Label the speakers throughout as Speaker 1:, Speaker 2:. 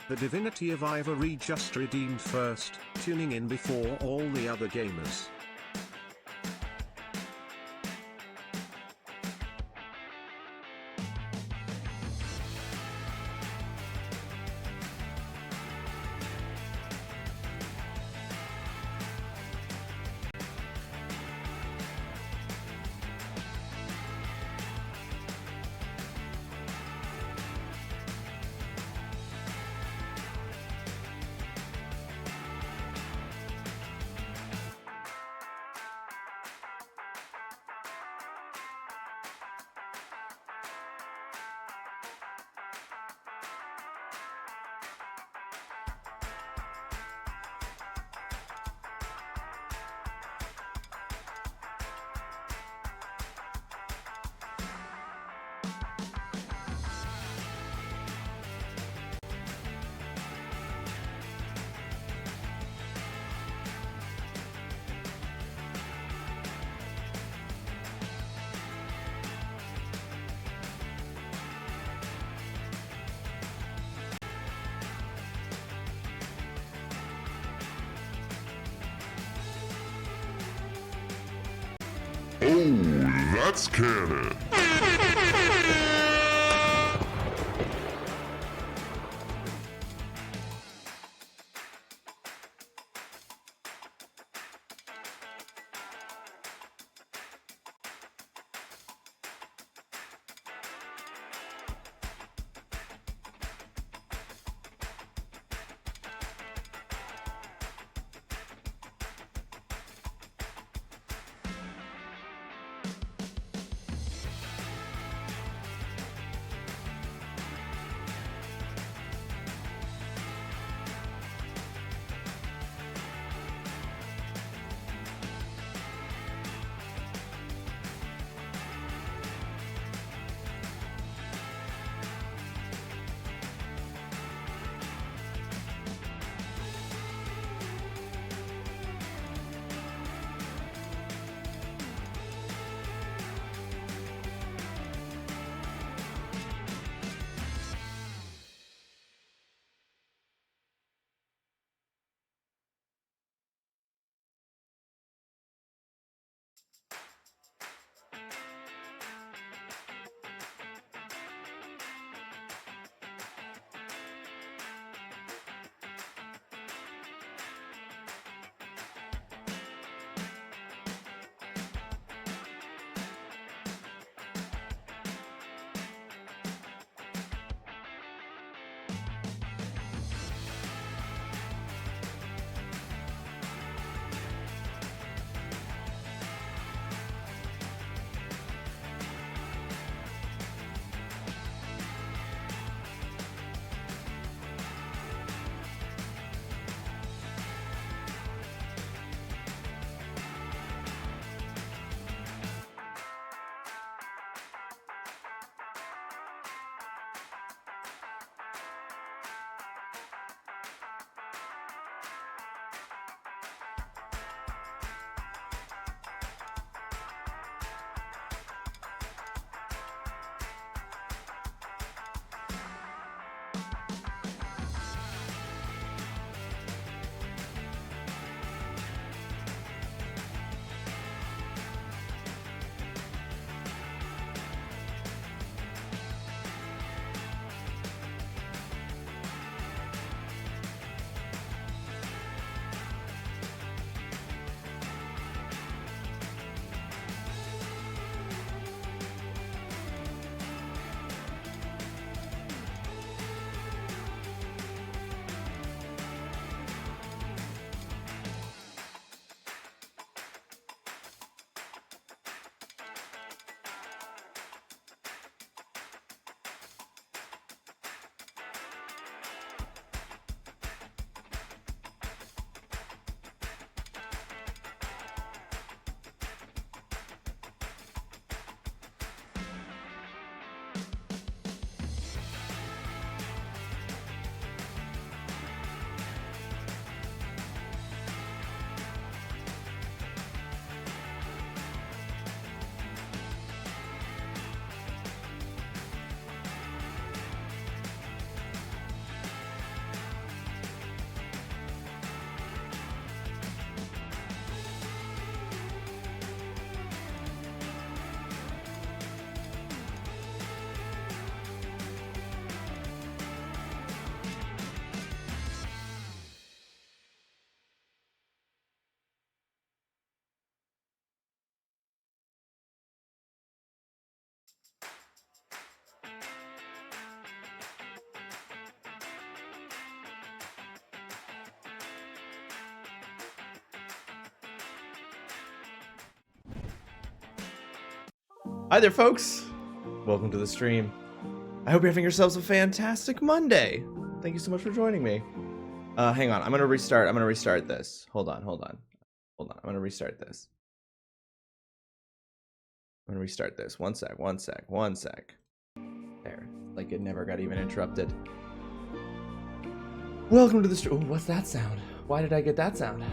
Speaker 1: The divinity of Ivory just redeemed first, tuning in before all the other gamers.
Speaker 2: Oh, that's canon.
Speaker 3: Hi there, folks. Welcome to the stream. I hope you're having yourselves a fantastic Monday. Thank you so much for joining me. Hang on, I'm gonna restart this. Hold on. I'm gonna restart this. One sec. There, like it never got even interrupted. Welcome to the stream. Ooh, what's that sound? Why did I get that sound?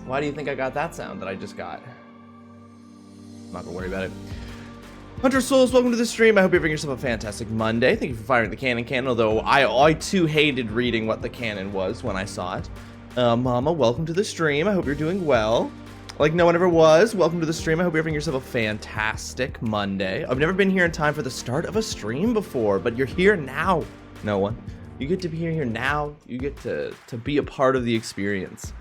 Speaker 3: Why do you think I got that sound that I just got? I'm not gonna worry about it. Hunter Souls, welcome to the stream. I hope you're having yourself a fantastic Monday. Thank you for firing the cannon, although I too hated reading what the cannon was when I saw it. Mama, welcome to the stream. I hope you're doing well. Like no one ever was. Welcome to the stream. I hope you're having yourself a fantastic Monday. I've never been here in time for the start of a stream before, but you're here now. No one. You get to be here now. You get to be a part of the experience.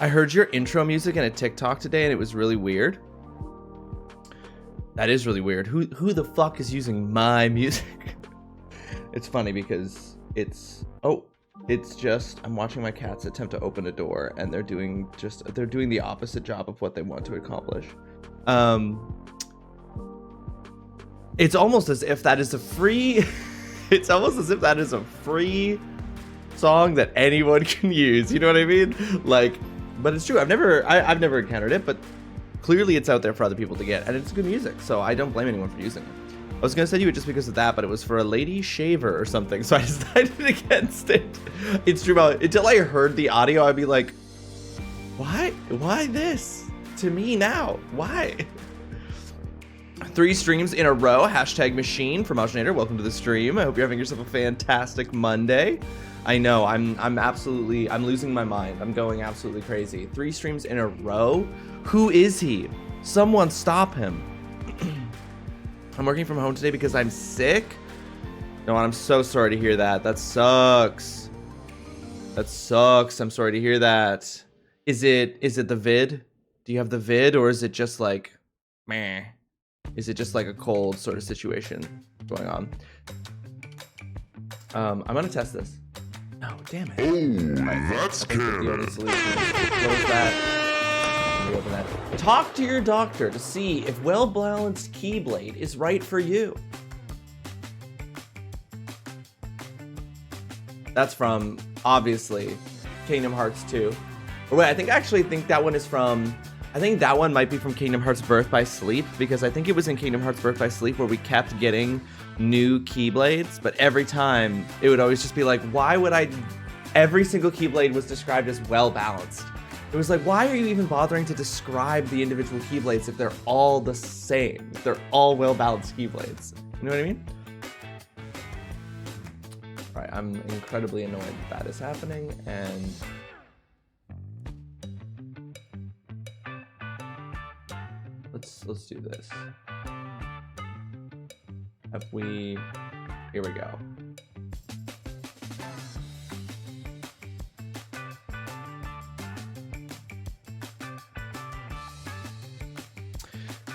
Speaker 3: I heard your intro music in a TikTok today and it was really weird. That is really weird. Who the fuck is using my music? It's funny because it's just I'm watching my cats attempt to open a door and they're doing the opposite job of what they want to accomplish. It's almost as if that is a free song that anyone can use. You know what I mean? Like, but it's true. I've never encountered it, but clearly it's out there for other people to get, and it's good music, so I don't blame anyone for using it. I was gonna send you it just because of that, but it was for a lady shaver or something, so I decided against it. It's true. Until I heard the audio, I'd be like, why this to me now? Why? 3 streams in a row. Hashtag machine from Motionator. Welcome to the stream. I hope you're having yourself a fantastic Monday. I know I'm losing my mind. I'm going absolutely crazy. 3 streams in a row. Who is he? Someone stop him. I'm working from home today because I'm sick. No, I'm so sorry to hear that. That sucks. I'm sorry to hear that. Is it the vid? Do you have the vid, or is it just like meh? Is it just like a cold sort of situation going on? I'm gonna test this. Oh, damn it.
Speaker 2: Oh, that's canon.
Speaker 3: The only solution is to close that. Open that. Talk to your doctor to see if well-balanced Keyblade is right for you. That's from, obviously, Kingdom Hearts 2. Or wait, I think that one is from... I think that one might be from Kingdom Hearts Birth by Sleep, because I think it was in Kingdom Hearts Birth by Sleep where we kept getting new Keyblades, but every time it would always just be like, why would I... Every single Keyblade was described as well-balanced. It was like, why are you even bothering to describe the individual Keyblades if they're all the same? If they're all well-balanced Keyblades. You know what I mean? All right, I'm incredibly annoyed that is happening, and... Let's do this. Here we go.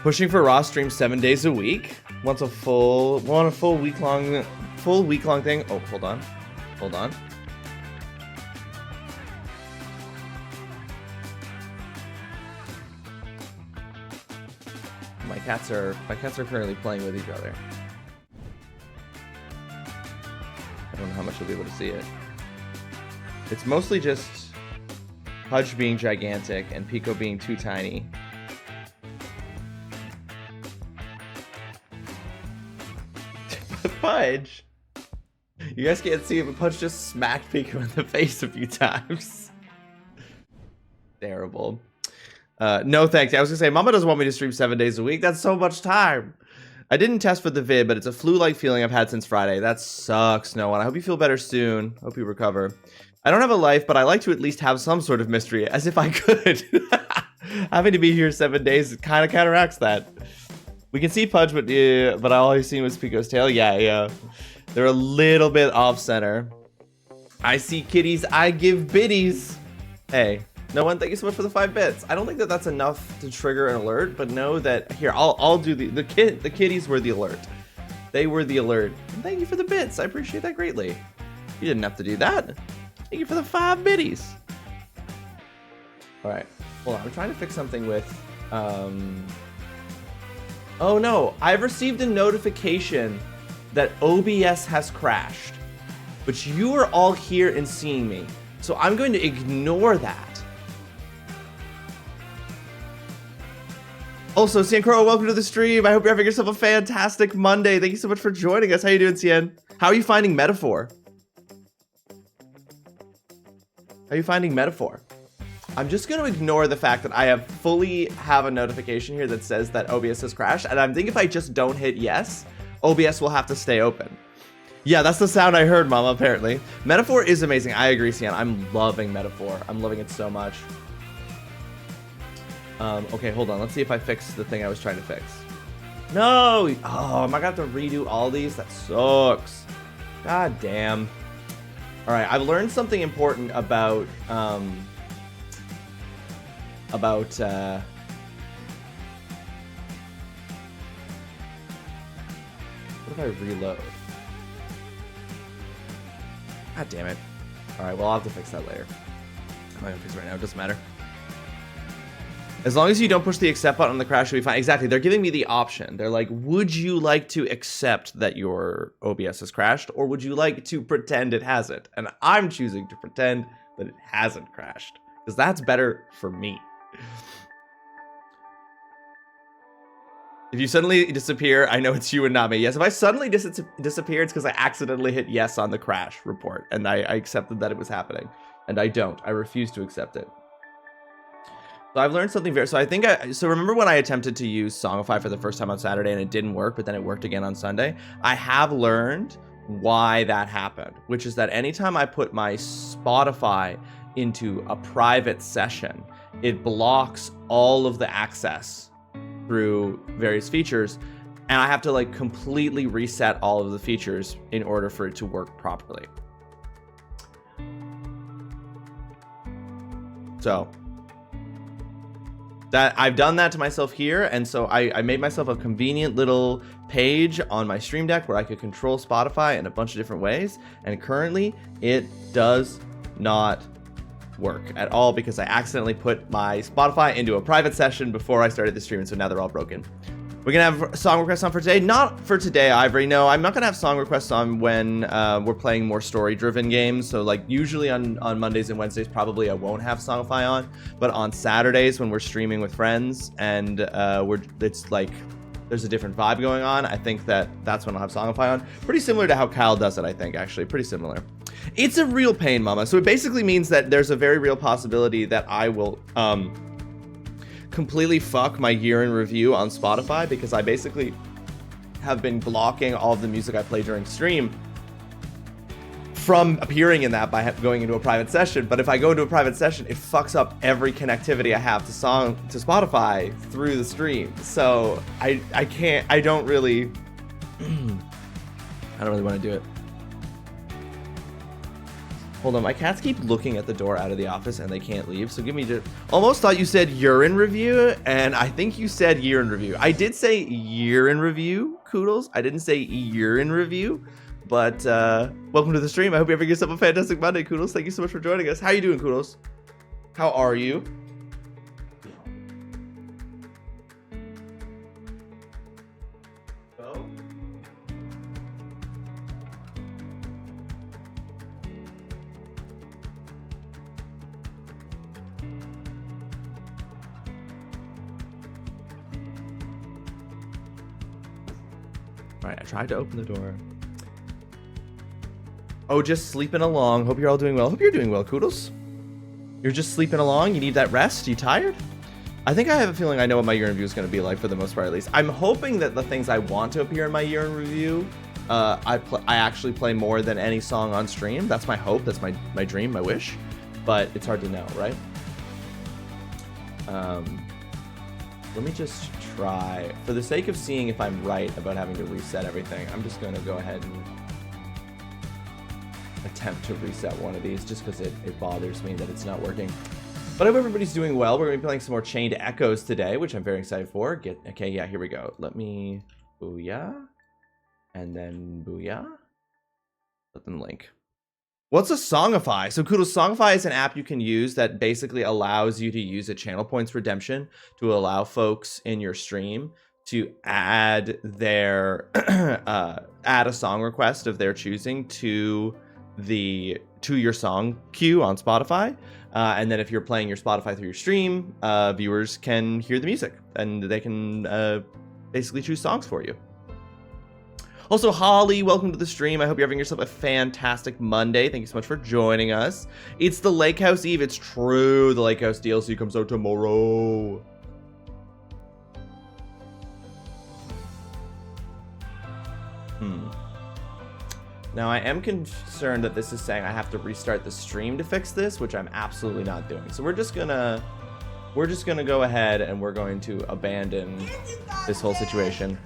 Speaker 3: Pushing for Raw stream 7 days a week. Want a full week long thing. Oh, hold on. My cats are currently playing with each other. I don't know how much you'll be able to see it. It's mostly just Pudge being gigantic and Pico being too tiny. Pudge! You guys can't see it, but Pudge just smacked Pico in the face a few times. Terrible. No thanks. I was gonna say, Mama doesn't want me to stream 7 days a week. That's so much time. I didn't test for the vid, but it's a flu-like feeling I've had since Friday. That sucks, no one. I hope you feel better soon. Hope you recover. I don't have a life, but I like to at least have some sort of mystery, as if I could. Having to be here 7 days kind of counteracts that. We can see Pudge, but all I've seen was Pico's tail. Yeah. They're a little bit off-center. I see kitties, I give biddies. Hey. No one, thank you so much for the 5 bits. I don't think that that's enough to trigger an alert, but know that here I'll do the kitties were the alert. They were the alert. And thank you for the bits. I appreciate that greatly. You didn't have to do that. Thank you for the 5 biddies. All right, hold on. I'm trying to fix something with Oh no, I've received a notification that OBS has crashed, but you are all here and seeing me, so I'm going to ignore that. Also, Cien Crow, welcome to the stream. I hope you're having yourself a fantastic Monday. Thank you so much for joining us. How you doing, Cien? How are you finding Metaphor? How are you finding Metaphor? I'm just going to ignore the fact that I have a notification here that says that OBS has crashed, and I think if I just don't hit yes, OBS will have to stay open. Yeah, that's the sound I heard, Mama, apparently. Metaphor is amazing. I agree, Cian. I'm loving Metaphor. I'm loving it so much. Okay, hold on. Let's see if I fix the thing I was trying to fix. No! Oh, am I going to have to redo all these? That sucks. God damn. All right, I've learned something important about what if I reload? God damn it. All right, well, I'll have to fix that later. I'm not gonna fix it right now, it doesn't matter. As long as you don't push the accept button on the crash, you'll be fine. Exactly, they're giving me the option. They're like, would you like to accept that your OBS has crashed, or would you like to pretend it hasn't? And I'm choosing to pretend that it hasn't crashed, because that's better for me. If you suddenly disappear, I know it's you and not me. Yes, if I suddenly disappear, it's because I accidentally hit yes on the crash report, and I accepted that it was happening. And I don't. I refuse to accept it. So I've learned something very... So remember when I attempted to use Songify for the first time on Saturday and it didn't work, but then it worked again on Sunday? I have learned why that happened, which is that anytime I put my Spotify into a private session, it blocks all of the access through various features, and I have to like completely reset all of the features in order for it to work properly. So that I've done that to myself here, and so I made myself a convenient little page on my Stream Deck where I could control Spotify in a bunch of different ways, and currently it does not work at all because I accidentally put my Spotify into a private session before I started the stream, and so now they're all broken. We're gonna have song requests on for today. Not for today, Ivory. No, I'm not gonna have song requests on when we're playing more story-driven games. So like usually on Mondays and Wednesdays, probably I won't have Songify on. But on Saturdays when we're streaming with friends and it's like there's a different vibe going on, I think that's when I'll have Songify on. Pretty similar to how Kyle does it, I think, actually. Pretty similar. It's a real pain, Mama. So it basically means that there's a very real possibility that I will completely fuck my year in review on Spotify, because I basically have been blocking all of the music I play during stream from appearing in that by going into a private session. But if I go into a private session, it fucks up every connectivity I have to Spotify through the stream. So I don't really want to do it. Hold on, my cats keep looking at the door out of the office and they can't leave, so give me just... Almost thought you said urine review, and I think you said year in review. I did say year in review, Koodles. I didn't say year in review, but welcome to the stream. I hope you're having yourself a fantastic Monday, Koodles. Thank you so much for joining us. How you doing, Koodles? How are you? Alright, I tried to open the door. Oh, just sleeping along. Hope you're all doing well. Hope you're doing well, Koodles. You're just sleeping along? You need that rest? You tired? I think I have a feeling I know what my year in review is going to be like, for the most part at least. I'm hoping that the things I want to appear in my year in review, I actually play more than any song on stream. That's my hope. That's my dream, my wish. But it's hard to know, right? Let me just try, for the sake of seeing if I'm right about having to reset everything, I'm just going to go ahead and attempt to reset one of these, just because it bothers me that it's not working. But I hope everybody's doing well. We're going to be playing some more Chained Echoes today, which I'm very excited for. Okay, yeah, here we go. Let me booyah, and then booyah. Let them link. What's a Songify? So Kudos, Songify is an app you can use that basically allows you to use a channel points redemption to allow folks in your stream to add their add a song request of their choosing to your song queue on Spotify. And then if you're playing your Spotify through your stream, viewers can hear the music and they can basically choose songs for you. Also, Holly, welcome to the stream. I hope you're having yourself a fantastic Monday. Thank you so much for joining us. It's the Lake House Eve. It's true. The Lake House DLC comes out tomorrow. Now, I am concerned that this is saying I have to restart the stream to fix this, which I'm absolutely not doing. So we're just gonna go ahead and we're going to abandon this whole situation.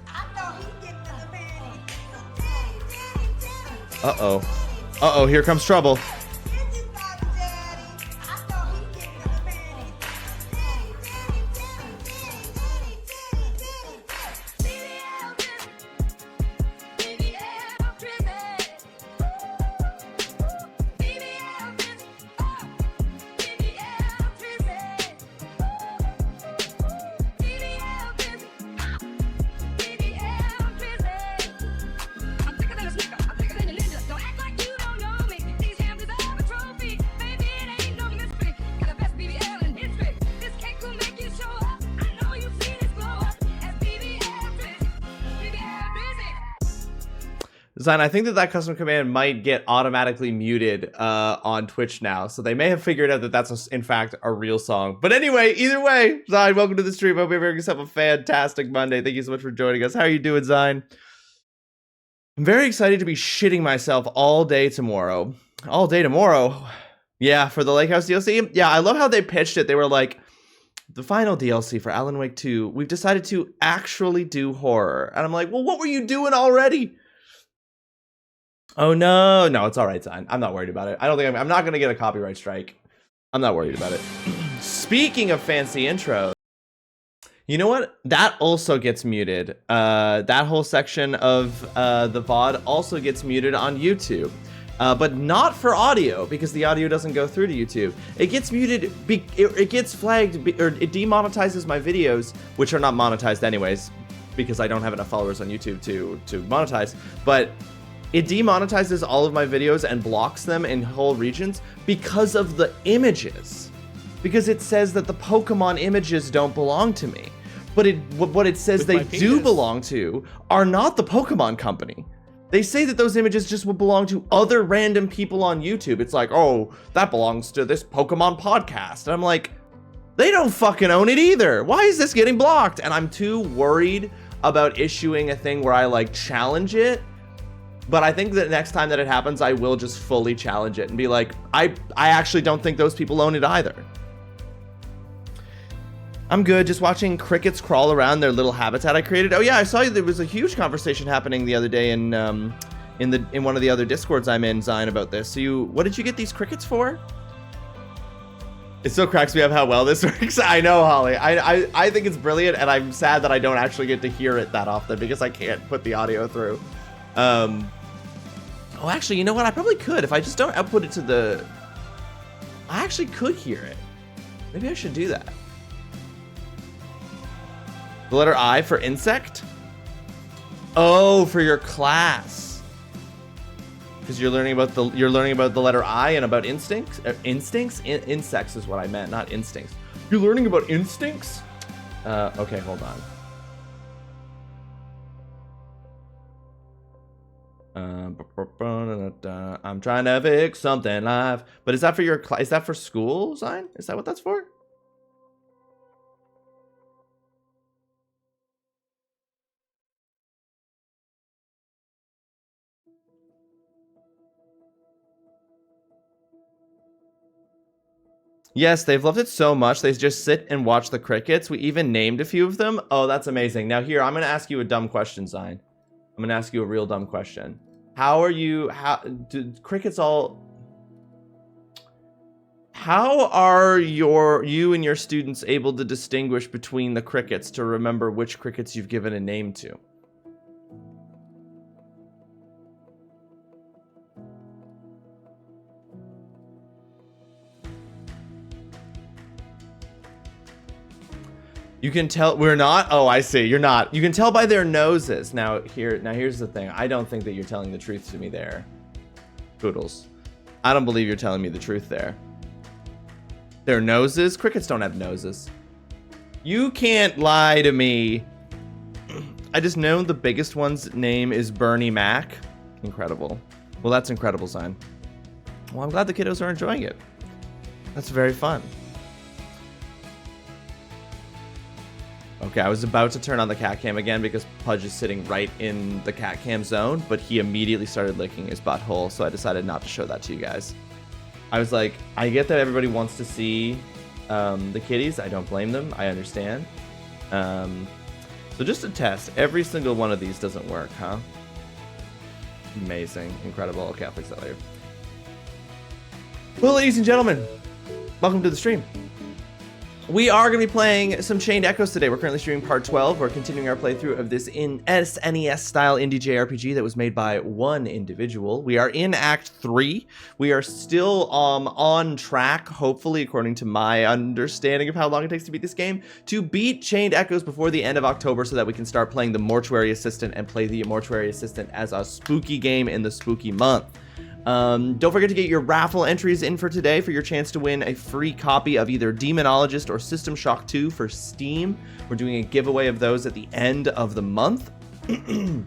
Speaker 3: Uh-oh, here comes trouble. Zion, I think that custom command might get automatically muted on Twitch now, so they may have figured out that that's in fact a real song. But anyway, either way, Zion, welcome to the stream. I hope you're having yourself a fantastic Monday. Thank you so much for joining us. How are you doing, Zion? I'm very excited to be shitting myself all day tomorrow. All day tomorrow. Yeah, for the Lake House DLC. Yeah, I love how they pitched it. They were like, the final DLC for Alan Wake 2, we've decided to actually do horror. And I'm like, well, what were you doing already? Oh no, it's all right, Zion. I'm not worried about it. I don't think I'm not gonna get a copyright strike. I'm not worried about it. Speaking of fancy intros, you know what? That also gets muted. That whole section of the VOD also gets muted on YouTube, but not for audio because the audio doesn't go through to YouTube. It gets muted. It gets flagged, or it demonetizes my videos, which are not monetized anyways, because I don't have enough followers on YouTube to monetize. But it demonetizes all of my videos and blocks them in whole regions because of the images. Because it says that the Pokemon images don't belong to me. But what it says they do belong to are not the Pokemon company. They say that those images just would belong to other random people on YouTube. It's like, oh, that belongs to this Pokemon podcast. And I'm like, they don't fucking own it either. Why is this getting blocked? And I'm too worried about issuing a thing where I like challenge it. But I think that next time that it happens, I will just fully challenge it and be like, I actually don't think those people own it either. I'm good, just watching crickets crawl around their little habitat I created. Oh yeah, I saw there was a huge conversation happening the other day in one of the other Discords I'm in, Zion, about this. So what did you get these crickets for? It still cracks me up how well this works. I know, Holly. I think it's brilliant, and I'm sad that I don't actually get to hear it that often because I can't put the audio through. Oh, actually, you know what? I probably could. If I just don't output it to the... I actually could hear it. Maybe I should do that. The letter I for insect? Oh, for your class. Because you're learning about the letter I and about instincts? Insects is what I meant, not instincts. You're learning about instincts? Okay, hold on. I'm trying to fix something live. But is that for your is that for school, Zion? Is that what that's for? Yes, they've loved it so much. They just sit and watch the crickets. We even named a few of them. Oh, that's amazing. Now here, I'm going to ask you a dumb question, Zion. I'm going to ask you a real dumb question. How are you you and your students able to distinguish between the crickets to remember which crickets you've given a name to? You can tell we're not. Oh, I see. You're not. You can tell by their noses. Now here's the thing. I don't think that you're telling the truth to me there, Poodles. I don't believe you're telling me the truth there. Their noses? Crickets don't have noses. You can't lie to me. I just know the biggest one's name is Bernie Mac. Incredible. Well, that's incredible, Sign. Well, I'm glad the kiddos are enjoying it. That's very fun. Okay, I was about to turn on the cat cam again because Pudge is sitting right in the cat cam zone, but he immediately started licking his butthole, so I decided not to show that to you guys. I was like, I get that everybody wants to see the kitties. I don't blame them. I understand. So just a test. Every single one of these doesn't work, huh? Amazing. Incredible. Okay, I'll fix that later. Well, ladies and gentlemen, welcome to the stream. We are going to be playing some Chained Echoes today. We're currently streaming part 12. We're continuing our playthrough of this SNES-style indie JRPG that was made by one individual. We are in Act 3. We are still on track, hopefully, according to my understanding of how long it takes to beat this game, to beat Chained Echoes before the end of October so that we can start playing the Mortuary Assistant and play the Mortuary Assistant as a spooky game in the spooky month. Don't forget to get your raffle entries in for today for your chance to win a free copy of either Demonologist or System Shock 2 for Steam. We're doing a giveaway of those at the end of the month. And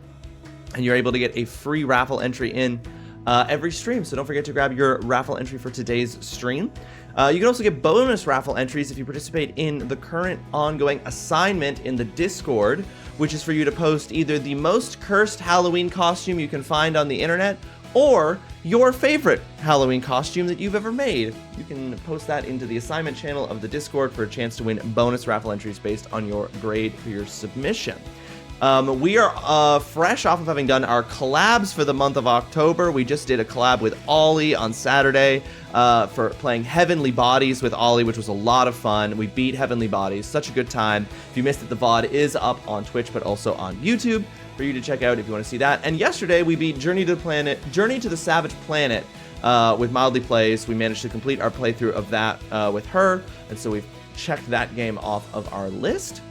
Speaker 3: you're able to get a free raffle entry in every stream. So don't forget to grab your raffle entry for today's stream. You can also get bonus raffle entries if you participate in the current ongoing assignment in the Discord, which is for you to post either the most cursed Halloween costume you can find on the internet or your favorite Halloween costume that you've ever made. You can post that into the assignment channel of the Discord for a chance to win bonus raffle entries based on your grade for your submission. We are fresh off of having done our collabs for the month of October. We just did a collab with Ollie on Saturday for playing Heavenly Bodies with Ollie, which was a lot of fun. We beat Heavenly Bodies, such a good time. If you missed it, the VOD is up on Twitch, but also on YouTube for you to check out if you want to see that. And yesterday we beat Journey to the Savage Planet with Mildly Plays. We managed to complete our playthrough of that with her, and so we've checked that game off of our list.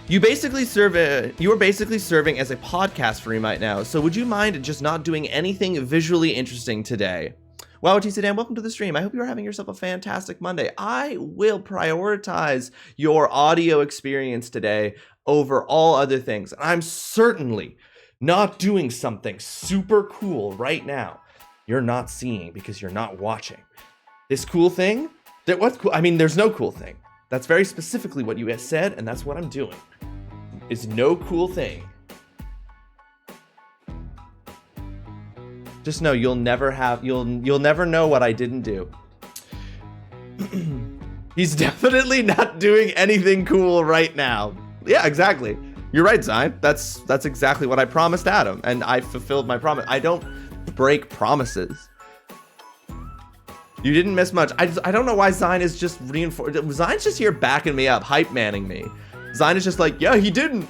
Speaker 3: You are basically serving as a podcast for me right now, so would you mind just not doing anything visually interesting today? Wow, T-Sedan, welcome to the stream. I hope you're having yourself a fantastic Monday. I will prioritize your audio experience today over all other things. I'm certainly not doing something super cool right now you're not seeing because you're not watching. This cool thing? What's cool? I mean, there's no cool thing. That's very specifically what you said, and that's what I'm doing. It's no cool thing. Just know you'll never know what I didn't do. He's definitely not doing anything cool right now. Yeah, exactly. You're right, Zion. That's exactly what I promised Adam, and I fulfilled my promise. I don't break promises. You didn't miss much. I don't know why Zion is just reinforcing. Zion's just here backing me up, hype manning me. Zion is just like, yeah, he didn't.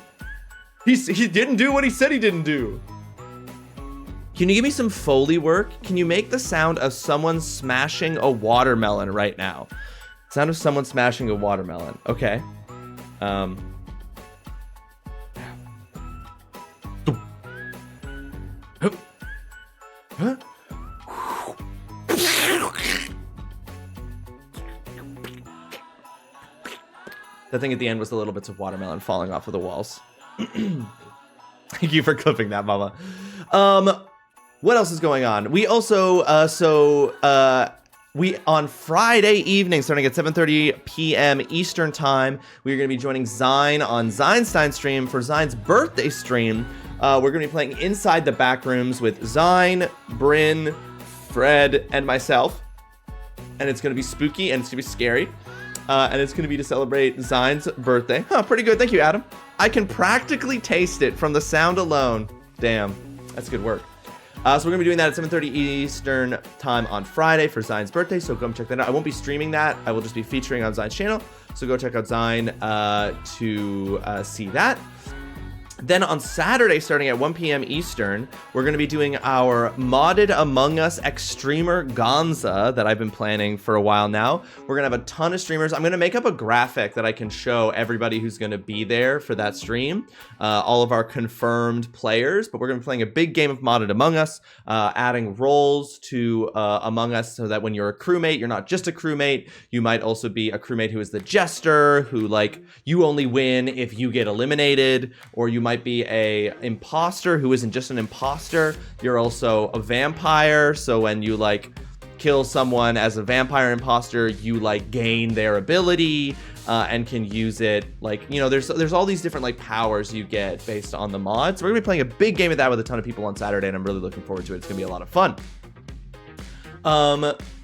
Speaker 3: He didn't do what he said he didn't do. Can you give me some Foley work? Can you make the sound of someone smashing a watermelon right now? Sound of someone smashing a watermelon. Okay. Huh? That thing at the end was the little bits of watermelon falling off of the walls. Thank you for clipping that, Mama. What else is going on? We also, we on Friday evening, starting at 7:30 p.m. Eastern time, we are going to be joining Zine on Zeinstein stream for Zine's birthday stream. We're going to be playing Inside the Backrooms with Zine, Bryn, Fred, and myself. And it's going to be spooky and it's going to be scary. And it's going to be to celebrate Zine's birthday. Huh, pretty good. Thank you, Adam. I can practically taste it from the sound alone. Damn, that's good work. So we're going to be doing that at 7:30 Eastern time on Friday for Zine's birthday, so come check that out. I won't be streaming that. I will just be featuring on Zine's channel, so go check out Zine to see that. Then on Saturday, starting at 1 p.m. Eastern, we're going to be doing our modded Among Us Extremer Gonza that I've been planning for a while now. We're going to have a ton of streamers. I'm going to make up a graphic that I can show everybody who's going to be there for that stream, all of our confirmed players, but we're going to be playing a big game of modded Among Us, adding roles to Among Us so that when you're a crewmate, you're not just a crewmate. You might also be a crewmate who is the jester, who like you only win if you get eliminated, or you might be a imposter who isn't just an imposter. You're also a vampire, so when you like kill someone as a vampire imposter, you like gain their ability and can use it. Like, you know, there's all these different like powers you get based on the mods. So we're gonna be playing a big game of that with a ton of people on Saturday, and I'm really looking forward to it. It's gonna be a lot of fun.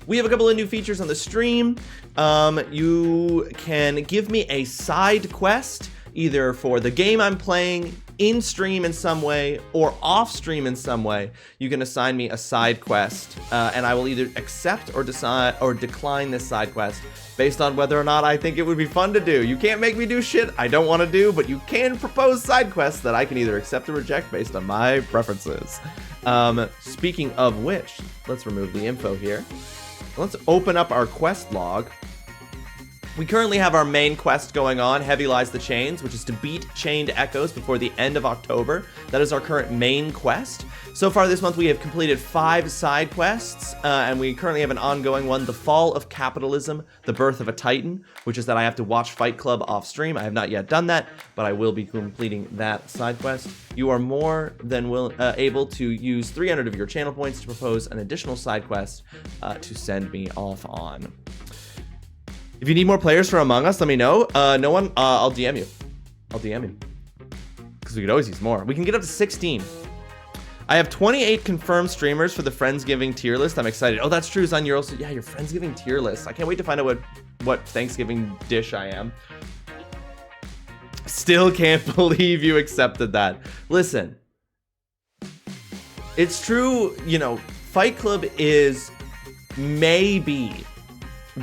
Speaker 3: We have a couple of new features on the stream. You can give me a side quest either for the game I'm playing in stream in some way or off stream in some way. You can assign me a side quest, and I will either accept or decide or decline this side quest based on whether or not I think it would be fun to do. You can't make me do shit I don't want to do, but you can propose side quests that I can either accept or reject based on my preferences. Speaking of which, let's remove the info here. Let's open up our quest log. We currently have our main quest going on, Heavy Lies the Chains, which is to beat Chained Echoes before the end of October. That is our current main quest. So far this month we have completed 5 side quests, and we currently have an ongoing one, The Fall of Capitalism, The Birth of a Titan, which is that I have to watch Fight Club off stream. I have not yet done that, but I will be completing that side quest. You are more than able to use 300 of your channel points to propose an additional side quest to send me off on. If you need more players for Among Us, let me know. No one, I'll DM you. I'll DM you. Because we could always use more. We can get up to 16. I have 28 confirmed streamers for the Friendsgiving tier list. I'm excited. Oh, that's true, Zon. You're also, yeah, your Friendsgiving tier list. I can't wait to find out what Thanksgiving dish I am. Still can't believe you accepted that. Listen. It's true, you know, Fight Club is maybe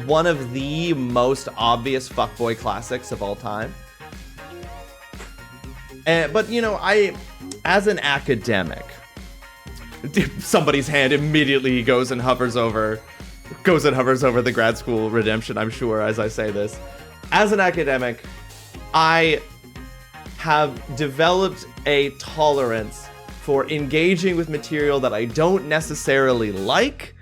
Speaker 3: one of the most obvious fuckboy classics of all time. But, you know, as an academic, somebody's hand immediately goes and hovers over the grad school redemption, I'm sure, as I say this. As an academic, I have developed a tolerance for engaging with material that I don't necessarily like,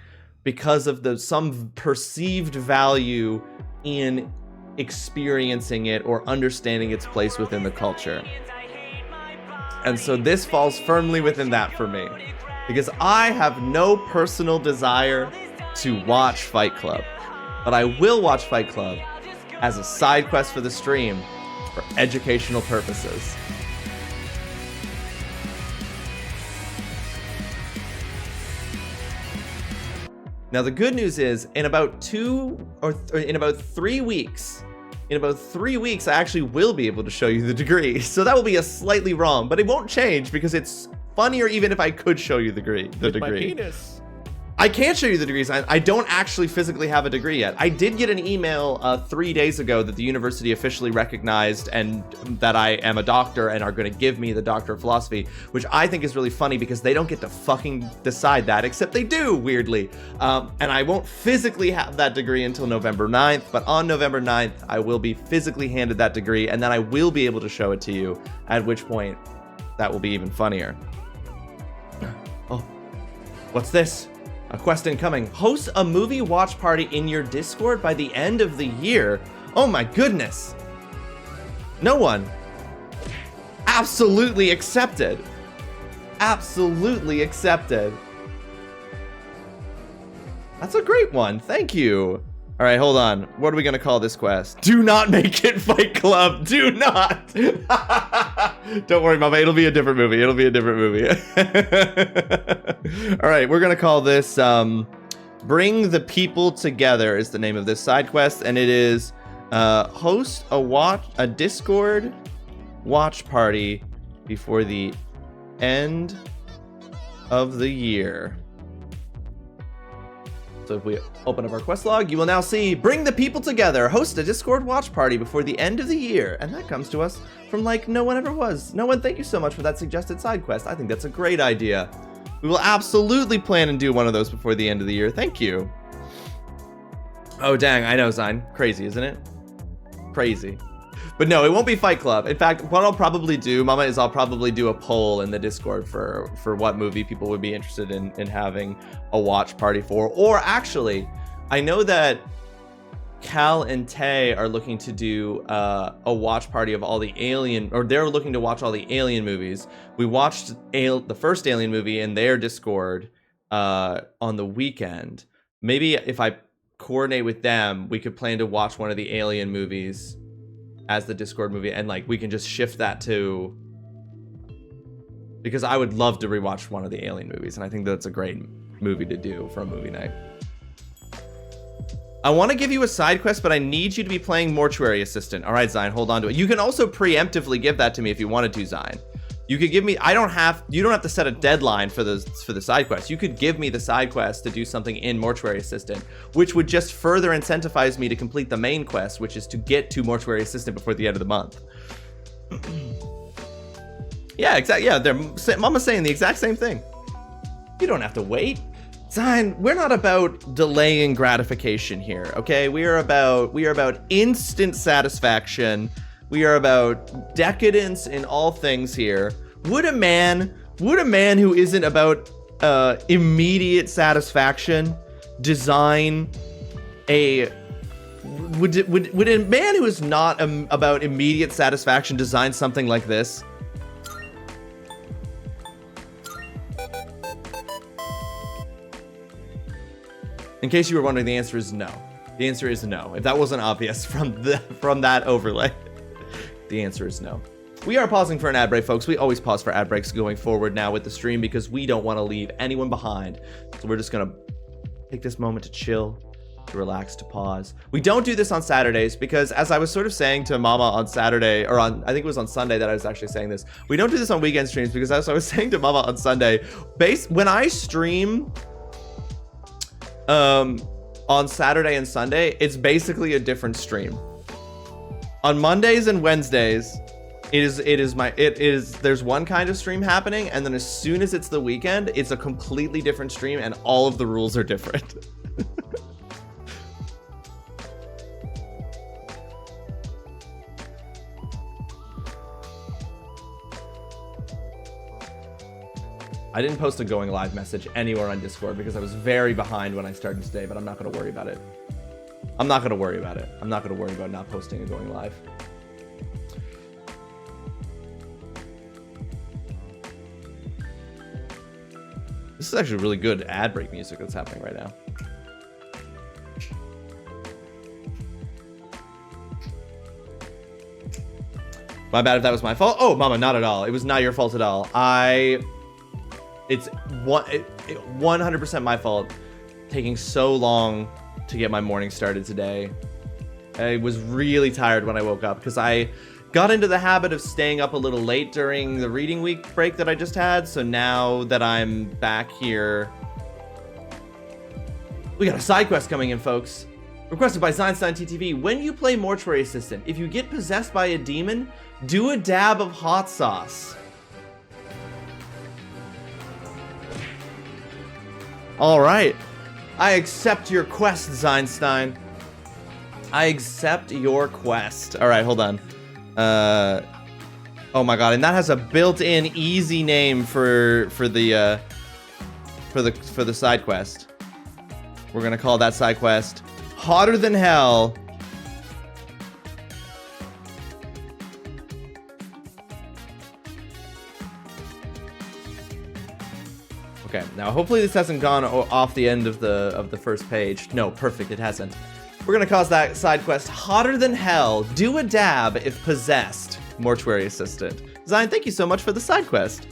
Speaker 3: because of some perceived value in experiencing it or understanding its place within the culture. And so this falls firmly within that for me, because I have no personal desire to watch Fight Club, but I will watch Fight Club as a side quest for the stream for educational purposes. Now the good news is, in about 3 weeks, I actually will be able to show you the degree. So that will be a slightly wrong, but it won't change because it's funnier even if I could show you the degree.
Speaker 4: My penis.
Speaker 3: I can't show you the degrees. I don't actually physically have a degree yet. I did get an email 3 days ago that the university officially recognized and that I am a doctor and are going to give me the Doctor of Philosophy, which I think is really funny because they don't get to fucking decide that, except they do, weirdly. And I won't physically have that degree until November 9th, but on November 9th, I will be physically handed that degree, and then I will be able to show it to you, at which point that will be even funnier. Oh, what's this? A quest incoming. Host a movie watch party in your Discord by the end of the year. Oh my goodness. No one. Absolutely accepted. Absolutely accepted. That's a great one. Thank you. All right, hold on. What are we going to call this quest? Do not make it Fight Club. Do not. Don't worry, Mama. It'll be a different movie. It'll be a different movie. All right, we're going to call this Bring the People Together is the name of this side quest. And it is host a Discord watch party before the end of the year. So if we open up our quest log, you will now see, bring the people together, host a Discord watch party before the end of the year. And that comes to us from like no one ever was. No one, thank you so much for that suggested side quest. I think that's a great idea. We will absolutely plan and do one of those before the end of the year. Thank you. Oh, dang. I know, Zine. Crazy, isn't it? Crazy. But no, it won't be Fight Club. In fact, what I'll probably do, Mama, is I'll probably do a poll in the Discord for what movie people would be interested in having a watch party for. Or actually, I know that Cal and Tay are looking to do a watch party of all the Alien, or they're looking to watch all the Alien movies. We watched the first Alien movie in their Discord on the weekend. Maybe if I coordinate with them, we could plan to watch one of the Alien movies as the Discord movie, and like we can just shift that to, because I would love to rewatch one of the Alien movies, and I think that's a great movie to do for a movie night. I want to give you a side quest, but I need you to be playing Mortuary Assistant. All right, Zine, hold on to it. You can also preemptively give that to me if you wanted to, Zine. You could give me, you don't have to set a deadline for the side quest. You could give me the side quest to do something in Mortuary Assistant, which would just further incentivize me to complete the main quest, which is to get to Mortuary Assistant before the end of the month. Yeah, exactly. Yeah, Mama's saying the exact same thing. You don't have to wait. Zine, we're not about delaying gratification here, okay? We are about instant satisfaction. We are about decadence in all things here. Would a man who isn't about immediate satisfaction design a... Would a man who is not about immediate satisfaction design something like this? In case you were wondering, the answer is no. The answer is no. If that wasn't obvious from that overlay. The answer is no. We are pausing for an ad break, folks. We always pause for ad breaks going forward now with the stream because we don't want to leave anyone behind. So we're just going to take this moment to chill, to relax, to pause. We don't do this on Saturdays because, as I was sort of saying to Mama on Saturday, or I think it was on Sunday that I was actually saying this. We don't do this on weekend streams because, as I was saying to Mama on Sunday, when I stream on Saturday and Sunday, it's basically a different stream. On Mondays and Wednesdays, there's one kind of stream happening, and then as soon as it's the weekend, it's a completely different stream and all of the rules are different. I didn't post a going live message anywhere on Discord because I was very behind when I started today, but I'm not going to worry about it. I'm not going to worry about it. I'm not going to worry about not posting and going live. This is actually really good ad break music that's happening right now. My bad if that was my fault. Oh, Mama, not at all. It was not your fault at all. It's 100% my fault taking so long to get my morning started today. I was really tired when I woke up because I got into the habit of staying up a little late during the reading week break that I just had. So now that I'm back here, we got a side quest coming in, folks. Requested by Zeinstein TTV. When you play Mortuary Assistant, if you get possessed by a demon, do a dab of hot sauce. All right. I accept your quest, Zeinstein. I accept your quest. All right, hold on. Oh my god, and that has a built-in easy name for the side quest. We're gonna call that side quest Hotter Than Hell. Okay, now hopefully this hasn't gone off the end of the first page. No, perfect, it hasn't. We're gonna call that side quest Hotter Than Hell. Do a dab if possessed. Mortuary Assistant. Zine, thank you so much for the side quest.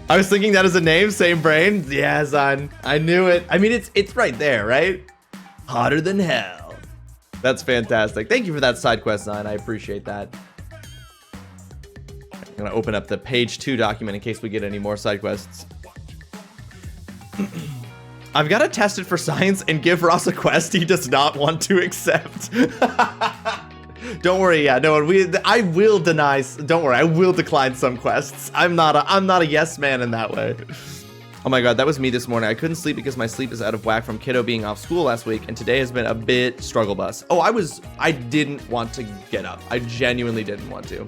Speaker 3: I was thinking that as a name, same brain. Yeah, Zine, I knew it. I mean, it's right there, right? Hotter Than Hell. That's fantastic. Thank you for that side quest, Zine. I appreciate that. I'm gonna open up the page 2 document in case we get any more side quests. I've got to test it for science and give Ross a quest he does not want to accept. Don't worry, yeah, no, I will deny. Don't worry, I will decline some quests. I'm not a yes man in that way. Oh my god, that was me this morning. I couldn't sleep because my sleep is out of whack from kiddo being off school last week, and today has been a bit struggle bus. Oh, I didn't want to get up. I genuinely didn't want to.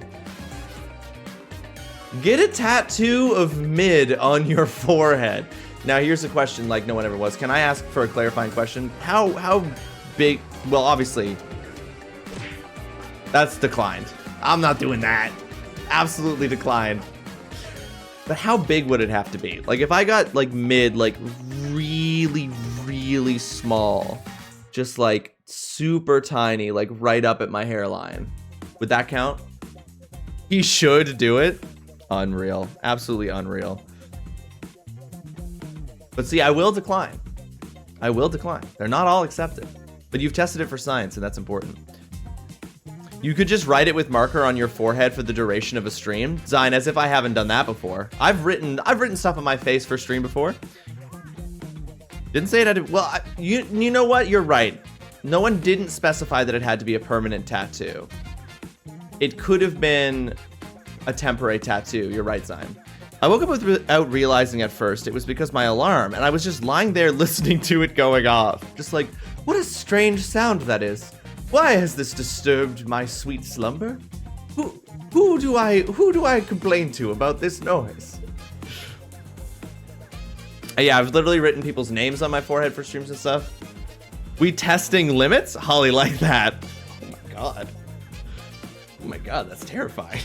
Speaker 3: Get a tattoo of mid on your forehead. Now here's a question like no one ever was. Can I ask for a clarifying question? How big? Well, obviously, that's declined. I'm not doing that. Absolutely declined. But how big would it have to be? Like if I got like mid, like really, really small, just like super tiny, like right up at my hairline, would that count? He should do it. Unreal. Absolutely unreal. But see, I will decline. I will decline. They're not all accepted. But you've tested it for science, and that's important. You could just write it with marker on your forehead for the duration of a stream. Zine, as if I haven't done that before. I've written stuff on my face for stream before. Didn't say it had to, well, you know what? You're right. No one didn't specify that it had to be a permanent tattoo. It could have been a temporary tattoo. You're right, Zine. I woke up without realizing at first it was because my alarm, and I was just lying there listening to it going off. Just like, what a strange sound that is. Why has this disturbed my sweet slumber? Who do I complain to about this noise? Yeah, I've literally written people's names on my forehead for streams and stuff. We testing limits? Holly like that. Oh my god. Oh my god, that's terrifying.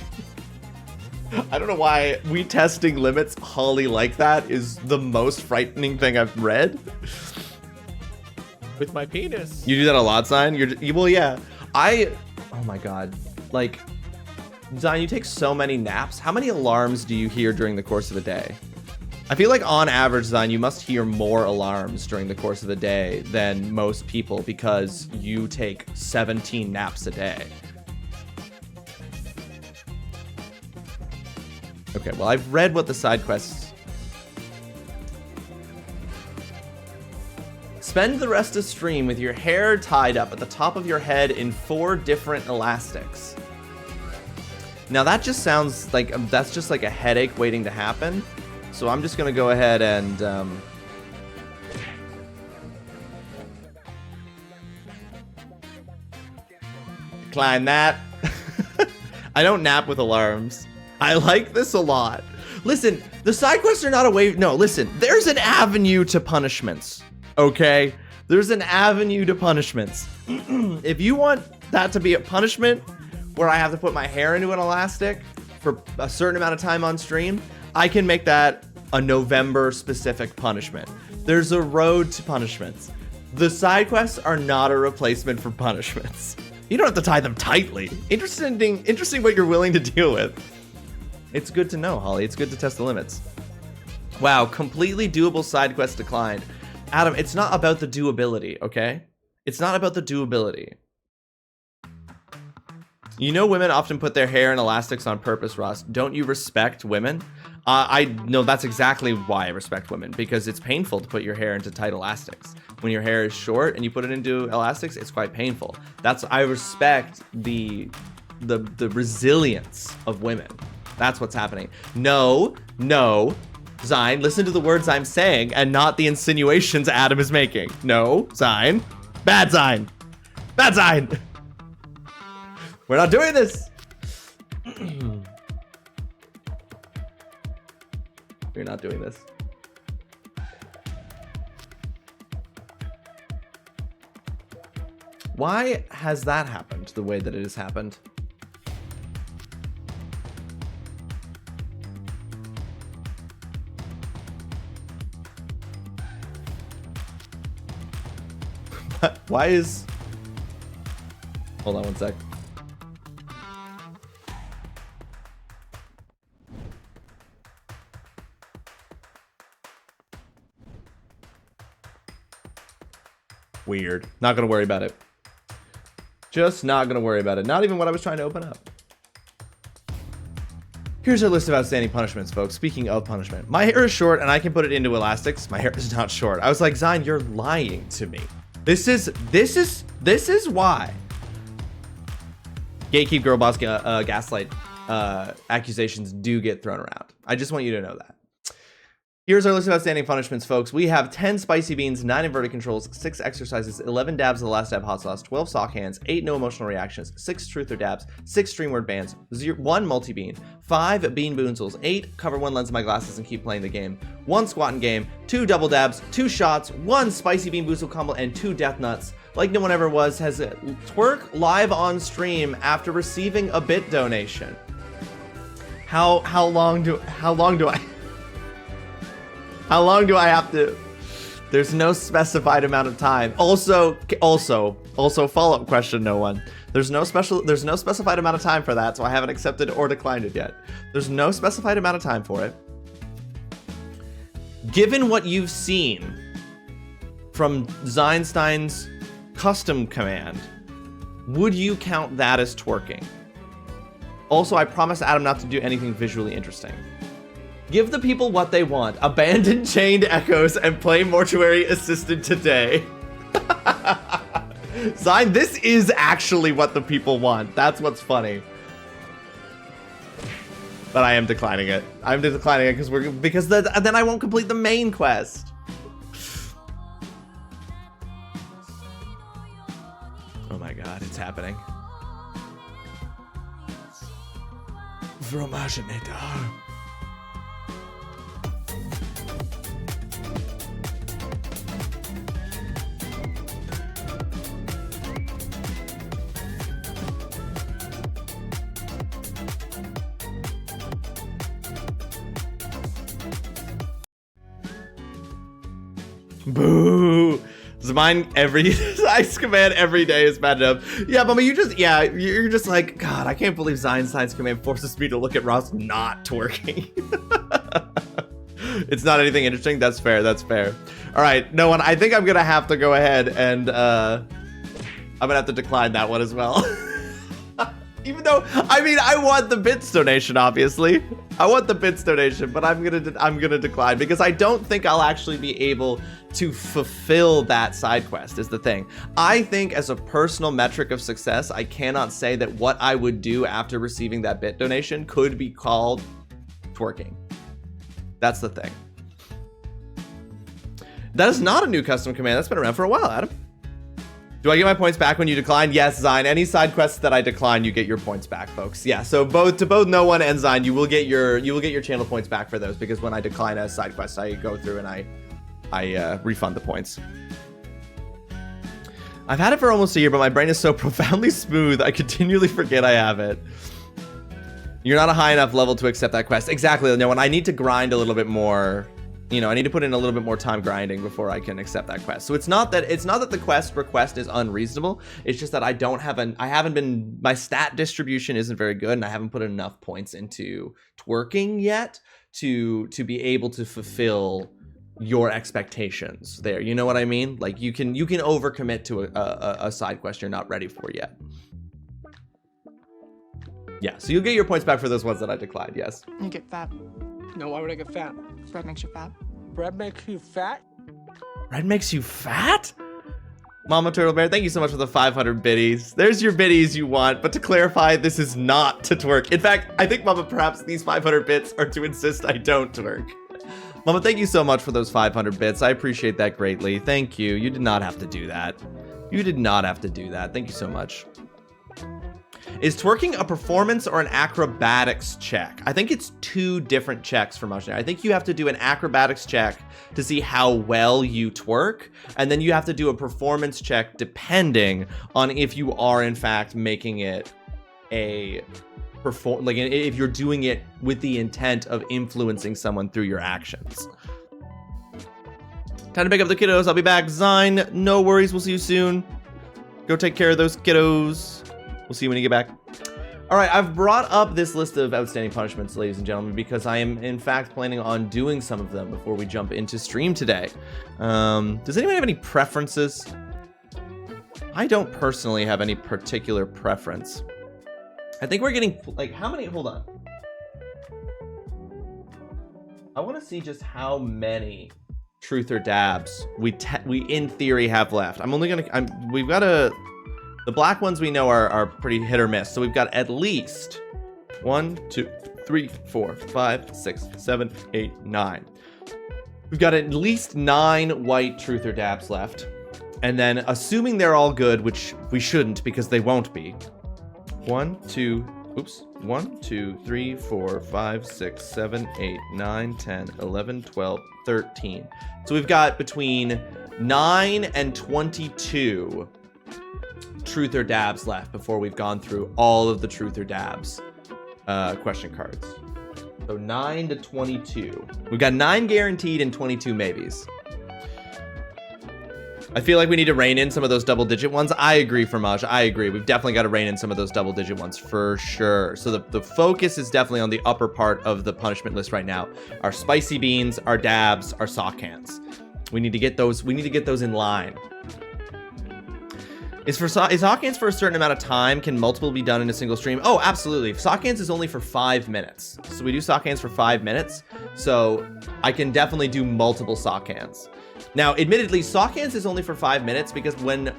Speaker 3: I don't know why we testing limits Holly like that is the most frightening thing I've read.
Speaker 4: With my penis.
Speaker 3: You do that a lot, Zion? Well, yeah. Oh my god. Like, Zion, you take so many naps. How many alarms do you hear during the course of a day? I feel like on average, Zion, you must hear more alarms during the course of a day than most people because you take 17 naps a day. Okay, well, I've read what the side quests. Spend the rest of stream with your hair tied up at the top of your head in 4 different elastics. Now that just sounds like, that's just like a headache waiting to happen. So I'm just gonna go ahead and, decline that. I don't nap with alarms. I like this a lot. Listen, the side quests are not a way. No, listen, there's an avenue to punishments. Okay? There's an avenue to punishments. If you want that to be a punishment where I have to put my hair into an elastic for a certain amount of time on stream, I can make that a November specific punishment. There's a road to punishments. The side quests are not a replacement for punishments. You don't have to tie them tightly. Interesting what you're willing to deal with. It's good to know, Holly. It's good to test the limits. Wow, completely doable side quest declined. Adam, it's not about the doability, okay? It's not about the doability. You know women often put their hair in elastics on purpose, Ross. Don't you respect women? I know that's exactly why I respect women, because it's painful to put your hair into tight elastics. When your hair is short and you put it into elastics, it's quite painful. I respect the resilience of women. That's what's happening. No, Zine, listen to the words I'm saying and not the insinuations Adam is making. No, Zine. Bad Zine. Bad Zine. We're not doing this. We're not doing this. Why has that happened the way that it has happened? Why is... Hold on one sec. Weird. Not gonna worry about it. Just not gonna worry about it. Not even what I was trying to open up. Here's our list of outstanding punishments, folks. Speaking of punishment, my hair is short and I can put it into elastics. My hair is not short. I was like, Zine, you're lying to me. This is why. Gatekeep, girl boss, gaslight accusations do get thrown around. I just want you to know that. Here's our list of outstanding punishments, folks. We have 10 spicy beans, 9 inverted controls, 6 exercises, 11 dabs of the last dab hot sauce, 12 sock hands, 8 no emotional reactions, 6 truth or dabs, 6 stream word bans, 1 multi-bean, 5 bean boonzels, 8 cover 1 lens of my glasses and keep playing the game, 1 squat and game, 2 double dabs, 2 shots, 1 spicy bean boozle combo, and 2 death nuts. Like no one ever was, has twerk live on stream after receiving a bit donation. How long do I have to? There's no specified amount of time. Also follow-up question, no one. There's no specified amount of time for that, so I haven't accepted or declined it yet. There's no specified amount of time for it. Given what you've seen from Zeinstein's custom command, would you count that as twerking? Also, I promised Adam not to do anything visually interesting. Give the people what they want. Abandon chained echoes and play mortuary assistant today. Zine, this is actually what the people want. That's what's funny. But I am declining it. I'm declining it because then I won't complete the main quest. Oh my god, it's happening. Fromaginator. Boo! Mine every Zion's command every day is bad enough. Yeah, but you're just like, God, I can't believe Zion's command forces me to look at Ross not twerking. It's not anything interesting. That's fair. That's fair. All right, no one. I think I'm gonna have to go ahead and I'm gonna have to decline that one as well. Even though, I mean, I want the bits donation, obviously. I want the bits donation, but I'm gonna decline because I don't think I'll actually be able to fulfill that side quest is the thing. I think as a personal metric of success, I cannot say that what I would do after receiving that bit donation could be called twerking. That's the thing. That is not a new custom command. That's been around for a while, Adam. Do I get my points back when you decline? Yes, Zine. Any side quests that I decline, you get your points back, folks. Yeah, so both No One and Zine, you will get your channel points back for those because when I decline a side quest, I go through and I refund the points. I've had it for almost a year, but my brain is so profoundly smooth, I continually forget I have it. You're not a high enough level to accept that quest. Exactly, No One. I need to grind a little bit more. You know, I need to put in a little bit more time grinding before I can accept that quest. So it's not that the quest request is unreasonable. It's just that my stat distribution isn't very good and I haven't put enough points into twerking yet to be able to fulfill your expectations there. You know what I mean? Like you can overcommit to a side quest you're not ready for yet. Yeah, so you'll get your points back for those ones that I declined, yes.
Speaker 4: You get fat.
Speaker 5: No, why would I get fat?
Speaker 4: Bread makes you fat.
Speaker 5: Bread makes you fat?
Speaker 3: Bread makes you fat? Mama Turtle Bear, thank you so much for the 500 biddies. There's your biddies you want, but to clarify, this is not to twerk. In fact, I think, Mama, perhaps these 500 bits are to insist I don't twerk. Mama, thank you so much for those 500 bits. I appreciate that greatly. Thank you. You did not have to do that. You did not have to do that. Thank you so much. Is twerking a performance or an acrobatics check? I think it's 2 different checks for Motionary. I think you have to do an acrobatics check to see how well you twerk, and then you have to do a performance check depending on if you are in fact making it a like if you're doing it with the intent of influencing someone through your actions. Time to pick up the kiddos. I'll be back. Zine, no worries. We'll see you soon. Go take care of those kiddos. We'll see you when you get back. All right, I've brought up this list of outstanding punishments, ladies and gentlemen, because I am, in fact, planning on doing some of them before we jump into stream today. Does anyone have any preferences? I don't personally have any particular preference. I think we're getting, like, how many? Hold on. I want to see just how many truth or dabs we in theory have left. I'm only gonna. We've got the black ones we know are pretty hit or miss. So we've got at least 1, 2, 3, 4, 5, 6, 7, 8, 9. We've got at least 9 white truth or dabs left. And then assuming they're all good, which we shouldn't because they won't be. 1, 2, 3, 4, 5, 6, 7, 8, 9, 10, 11, 12, 13. So we've got between 9 and 22 truth or dabs left before we've gone through all of the truth or dabs question cards. So 9 to 22. We've got 9 guaranteed and 22 maybes. I feel like we need to rein in some of those double-digit ones. I agree, Fromage. I agree. We've definitely got to rein in some of those double-digit ones for sure. So the focus is definitely on the upper part of the punishment list right now. Our spicy beans, our dabs, our sock cans. We need to get those. We need to get those in line. Is sock cans for a certain amount of time? Can multiple be done in a single stream? Oh, absolutely. Sock cans is only for 5 minutes. So we do sock cans for 5 minutes. So I can definitely do multiple sock cans. Now, admittedly, sock cans is only for 5 minutes because when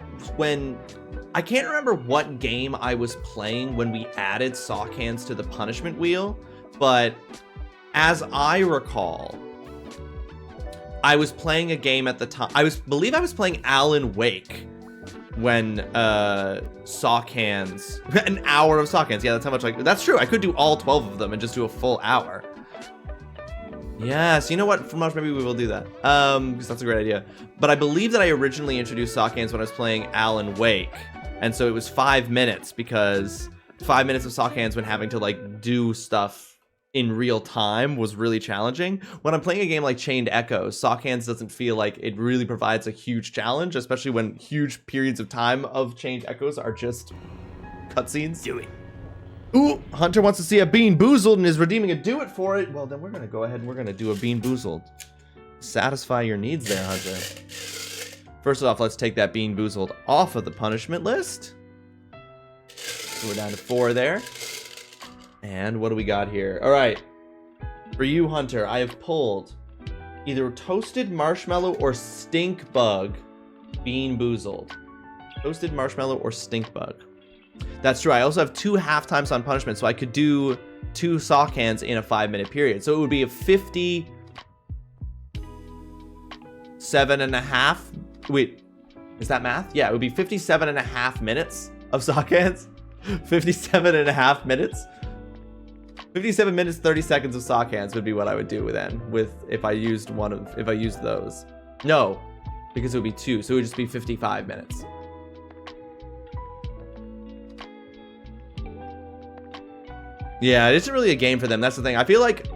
Speaker 3: I can't remember what game I was playing when we added sock cans to the punishment wheel, but as I recall, I was playing a game at the time. I believe I was playing Alan Wake when sock hands, an hour of sock hands. Yeah, that's how much that's true. I could do all 12 of them and just do a full hour. Yes, you know what? For much, maybe we will do that. Because that's a great idea. But I believe that I originally introduced sock hands when I was playing Alan Wake. And so it was 5 minutes because 5 minutes of sock hands when having to like do stuff in real time was really challenging. When I'm playing a game like Chained Echoes, sock hands doesn't feel like it really provides a huge challenge, especially when huge periods of time of Chained Echoes are just cutscenes. Do it. Ooh, Hunter wants to see a Bean Boozled and is redeeming a do it for it. Well, then we're going to go ahead and we're going to do a Bean Boozled. Satisfy your needs there, Hunter. First off, let's take that Bean Boozled off of the punishment list. So we're down to 4 there. And what do we got here? All right. For you, Hunter, I have pulled either toasted marshmallow or stink bug Bean Boozled. Toasted marshmallow or stink bug. That's true. I also have 2 half times on punishment, so I could do 2 sock hands in a 5-minute period. So it would be a 57.5. Wait, is that math? Yeah, it would be 57.5 minutes of sock hands. 57.5 minutes. 57 minutes, 30 seconds of sock hands would be what I would do if I used those. No, because it would be 2, so it would just be 55 minutes. Yeah, it isn't really a game for them. That's the thing. I feel like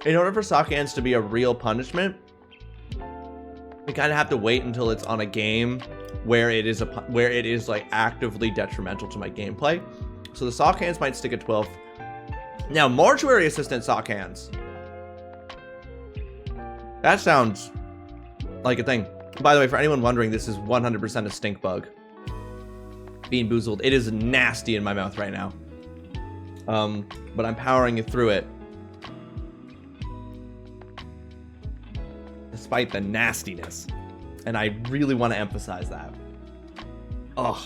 Speaker 3: in order for sock hands to be a real punishment, we kind of have to wait until it's on a game where it is like actively detrimental to my gameplay. So the sock hands might stick at 12. Now, mortuary assistant sock hands. That sounds like a thing. By the way, for anyone wondering, this is 100% a stink bug. Bean Boozled. It is nasty in my mouth right now. But I'm powering it through it. Despite the nastiness. And I really want to emphasize that. Ugh.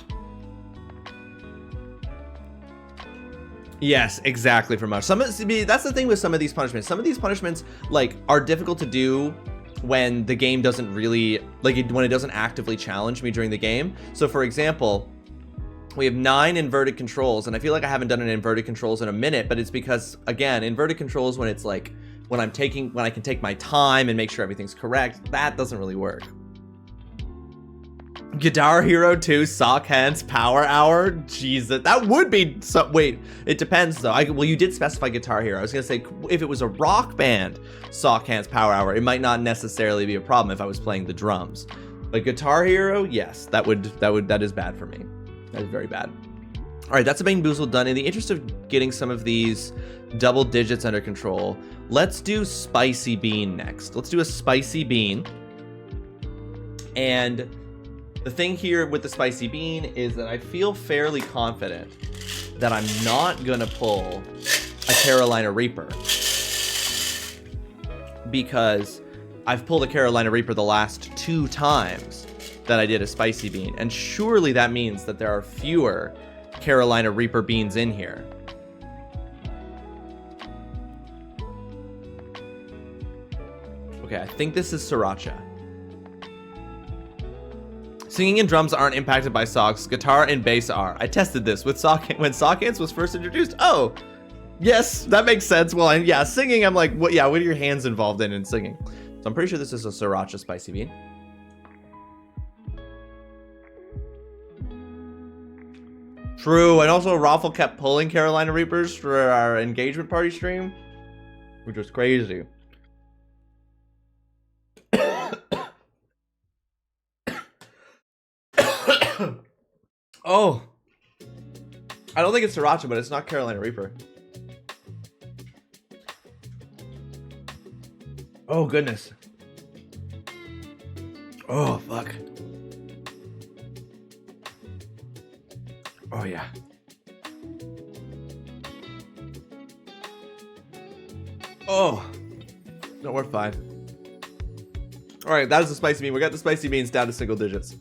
Speaker 3: Yes, exactly, for much. That's the thing with some of these punishments. Some of these punishments, like, are difficult to do when the game doesn't really, like, when it doesn't actively challenge me during the game. So, for example, we have 9 inverted controls, and I feel like I haven't done an inverted controls in a minute, but it's because, again, inverted controls when it's like, when I can take my time and make sure everything's correct, that doesn't really work. Guitar Hero 2 sock hands power hour. Jesus, that would be so. Wait, it depends though. Well, you did specify Guitar Hero. I was gonna say if it was a rock band sock hands power hour, it might not necessarily be a problem if I was playing the drums. But Guitar Hero, yes, that is bad for me. That is very bad. All right, that's a Bean Boozled done. In the interest of getting some of these double digits under control, let's do Spicy Bean next. Let's do a Spicy Bean. And the thing here with the Spicy Bean is that I feel fairly confident that I'm not gonna pull a Carolina Reaper. because I've pulled a Carolina Reaper the last 2 times that I did a spicy bean, and surely that means that there are fewer Carolina Reaper beans in here. Okay, I think this is Sriracha. Singing and drums aren't impacted by socks. Guitar and bass are. I tested this with when Sockhands was first introduced. Oh, yes, that makes sense. Well, and yeah, singing, I'm like, what? Yeah, what are your hands involved in singing? So I'm pretty sure this is a Sriracha spicy bean. True, and also Raffle kept pulling Carolina Reapers for our engagement party stream, which was crazy. Oh, I don't think it's Sriracha, but it's not Carolina Reaper. Oh, goodness. Oh, fuck. Oh, yeah. Oh. No, we're fine. All right, that is the spicy bean. We got the spicy beans down to single digits.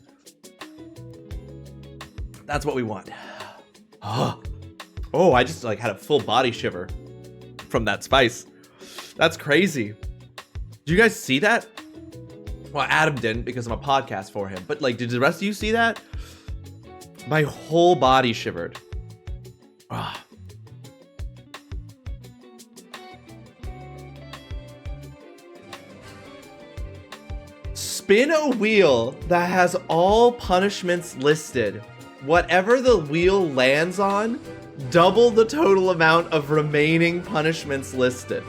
Speaker 3: That's what we want. Oh, I just like had a full body shiver from that spice. That's crazy. Do you guys see that? Well, Adam didn't because I'm a podcast for him. But like, did the rest of you see that? My whole body shivered. Ah. Spin a wheel that has all punishments listed. Whatever the wheel lands on, double the total amount of remaining punishments listed.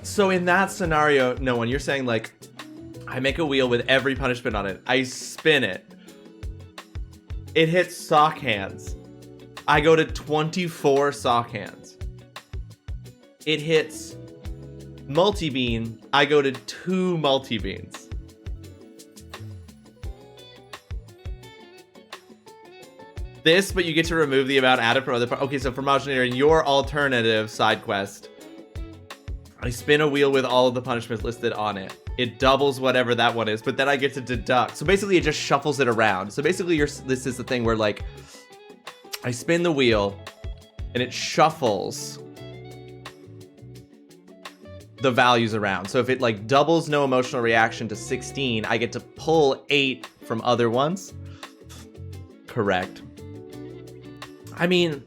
Speaker 3: So in that scenario, no one, you're saying like, I make a wheel with every punishment on it. I spin it. It hits sock hands. I go to 24 sock hands. It hits multi-bean. I go to 2 multi-beans. This, but you get to remove the amount added from other. Okay, so for Engineering, your alternative side quest, I spin a wheel with all of the punishments listed on it. It doubles whatever that one is, but then I get to deduct. So basically, it just shuffles it around. So basically, this is the thing where like, I spin the wheel, and it shuffles the values around. So if it like doubles no emotional reaction to 16, I get to pull 8 from other ones. Correct. I mean,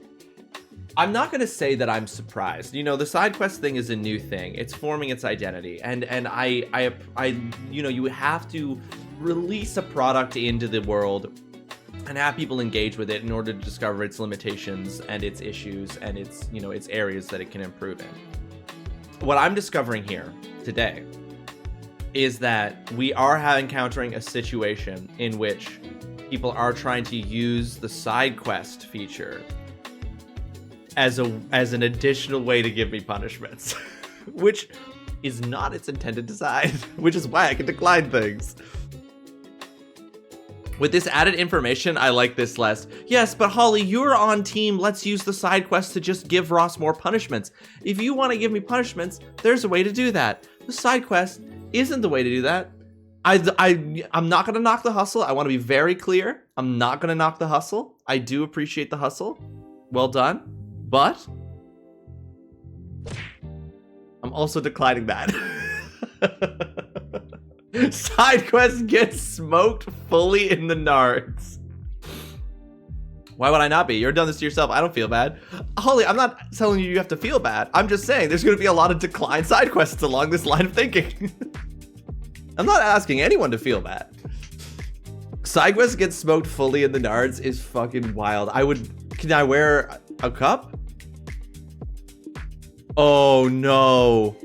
Speaker 3: I'm not going to say that I'm surprised. You know, the side quest thing is a new thing. It's forming its identity. And I you know, you have to release a product into the world and have people engage with it in order to discover its limitations and its issues and its, you know, its areas that it can improve in. What I'm discovering here today is that we are encountering a situation in which people are trying to use the side quest feature as an additional way to give me punishments, which is not its intended design, which is why I can decline things. With this added information, I like this less. Yes, but Holly, you're on team. Let's use the side quest to just give Ross more punishments. If you want to give me punishments, there's a way to do that. The side quest isn't the way to do that. I'm not going to knock the hustle. I want to be very clear. I'm not going to knock the hustle. I do appreciate the hustle. Well done. But I'm also declining that. Side quest gets smoked fully in the nards. Why would I not be? You're done this to yourself. I don't feel bad. Holly, I'm not telling you have to feel bad. I'm just saying there's going to be a lot of declined side quests along this line of thinking. I'm not asking anyone to feel bad. Side quest gets smoked fully in the nards is fucking wild. Can I wear a cup? Oh no.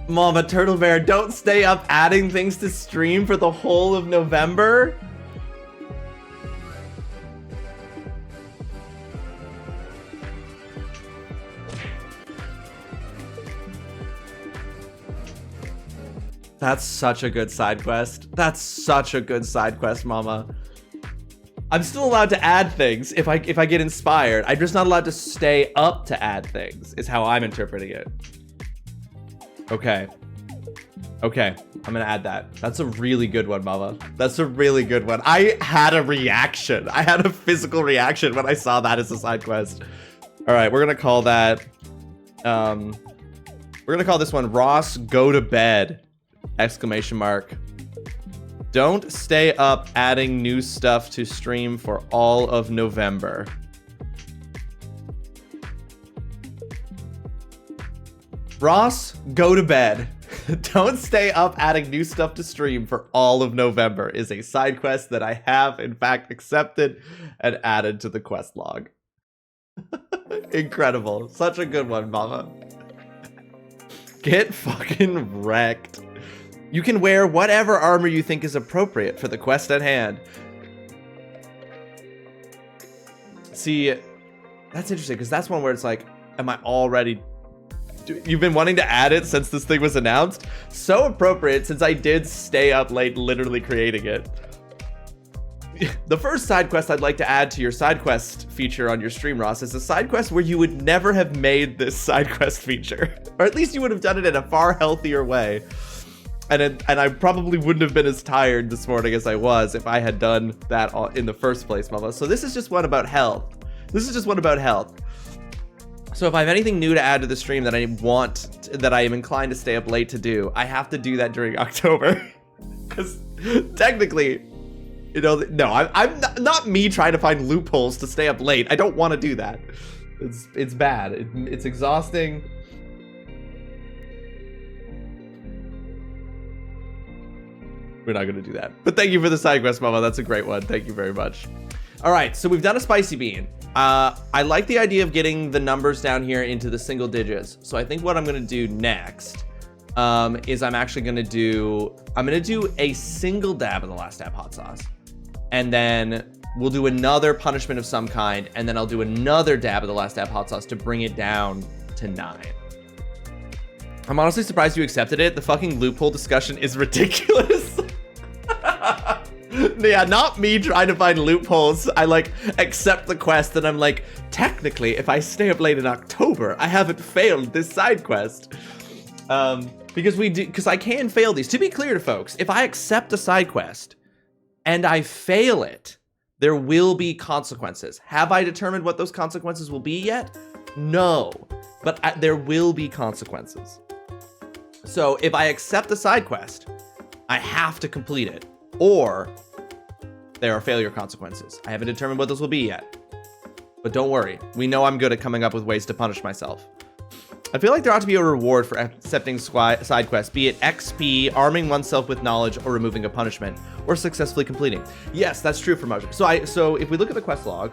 Speaker 3: Mama Turtle Bear, don't stay up adding things to stream for the whole of November. That's such a good side quest. That's such a good side quest, Mama. I'm still allowed to add things if I get inspired. I'm just not allowed to stay up to add things, is how I'm interpreting it. Okay. Okay, I'm gonna add that. That's a really good one, Mama. That's a really good one. I had a reaction. I had a physical reaction when I saw that as a side quest. All right, we're gonna call that, we're gonna call this one Ross Go to Bed! Exclamation mark. Don't stay up adding new stuff to stream for all of November. Ross, go to bed. Don't stay up adding new stuff to stream for all of November is a side quest that I have, in fact, accepted and added to the quest log. Incredible. Such a good one, Mama. Get fucking wrecked. You can wear whatever armor you think is appropriate for the quest at hand. See, that's interesting, because that's one where it's like, am I already... You've been wanting to add it since this thing was announced? So appropriate, since I did stay up late literally creating it. The first side quest I'd like to add to your side quest feature on your stream, Ross, is a side quest where you would never have made this side quest feature. Or at least you would have done it in a far healthier way. And I probably wouldn't have been as tired this morning as I was if I had done that in the first place, Mama. So this is just one about health. This is just one about health. So if I have anything new to add to the stream that I am inclined to stay up late to do, I have to do that during October. Because technically, you know, no, I'm not me trying to find loopholes to stay up late. I don't want to do that. It's bad. It's exhausting. We're not going to do that. But thank you for the side quest, Mama. That's a great one. Thank you very much. All right, so we've done a spicy bean. I like the idea of getting the numbers down here into the single digits. So I think what I'm going to do next is I'm going to do a single dab of the last dab hot sauce. And then we'll do another punishment of some kind. And then I'll do another dab of the last dab hot sauce to bring it down to 9. I'm honestly surprised you accepted it. The fucking loophole discussion is ridiculous. Yeah, not me trying to find loopholes. I like accept the quest and I'm like, technically, if I stay up late in October, I haven't failed this side quest. Because I can fail these. To be clear to folks, if I accept a side quest and I fail it, there will be consequences. Have I determined what those consequences will be yet? No, but there will be consequences. So if I accept the side quest, I have to complete it, or there are failure consequences. I haven't determined what those will be yet. But don't worry, we know I'm good at coming up with ways to punish myself. I feel like there ought to be a reward for accepting side quests, be it XP, arming oneself with knowledge, or removing a punishment, or successfully completing. Yes, that's true for much. So if we look at the quest log,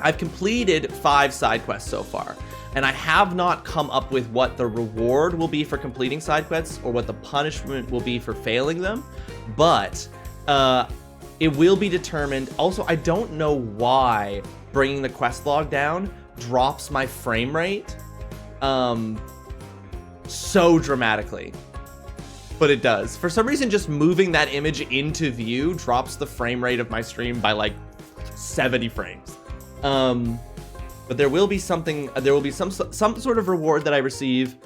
Speaker 3: I've completed 5 side quests so far. And I have not come up with what the reward will be for completing side quests or what the punishment will be for failing them. But it will be determined. Also, I don't know why bringing the quest log down drops my frame rate so dramatically. But it does. For some reason, just moving that image into view drops the frame rate of my stream by like 70 frames. But there will be something, there will be some sort of reward that I receive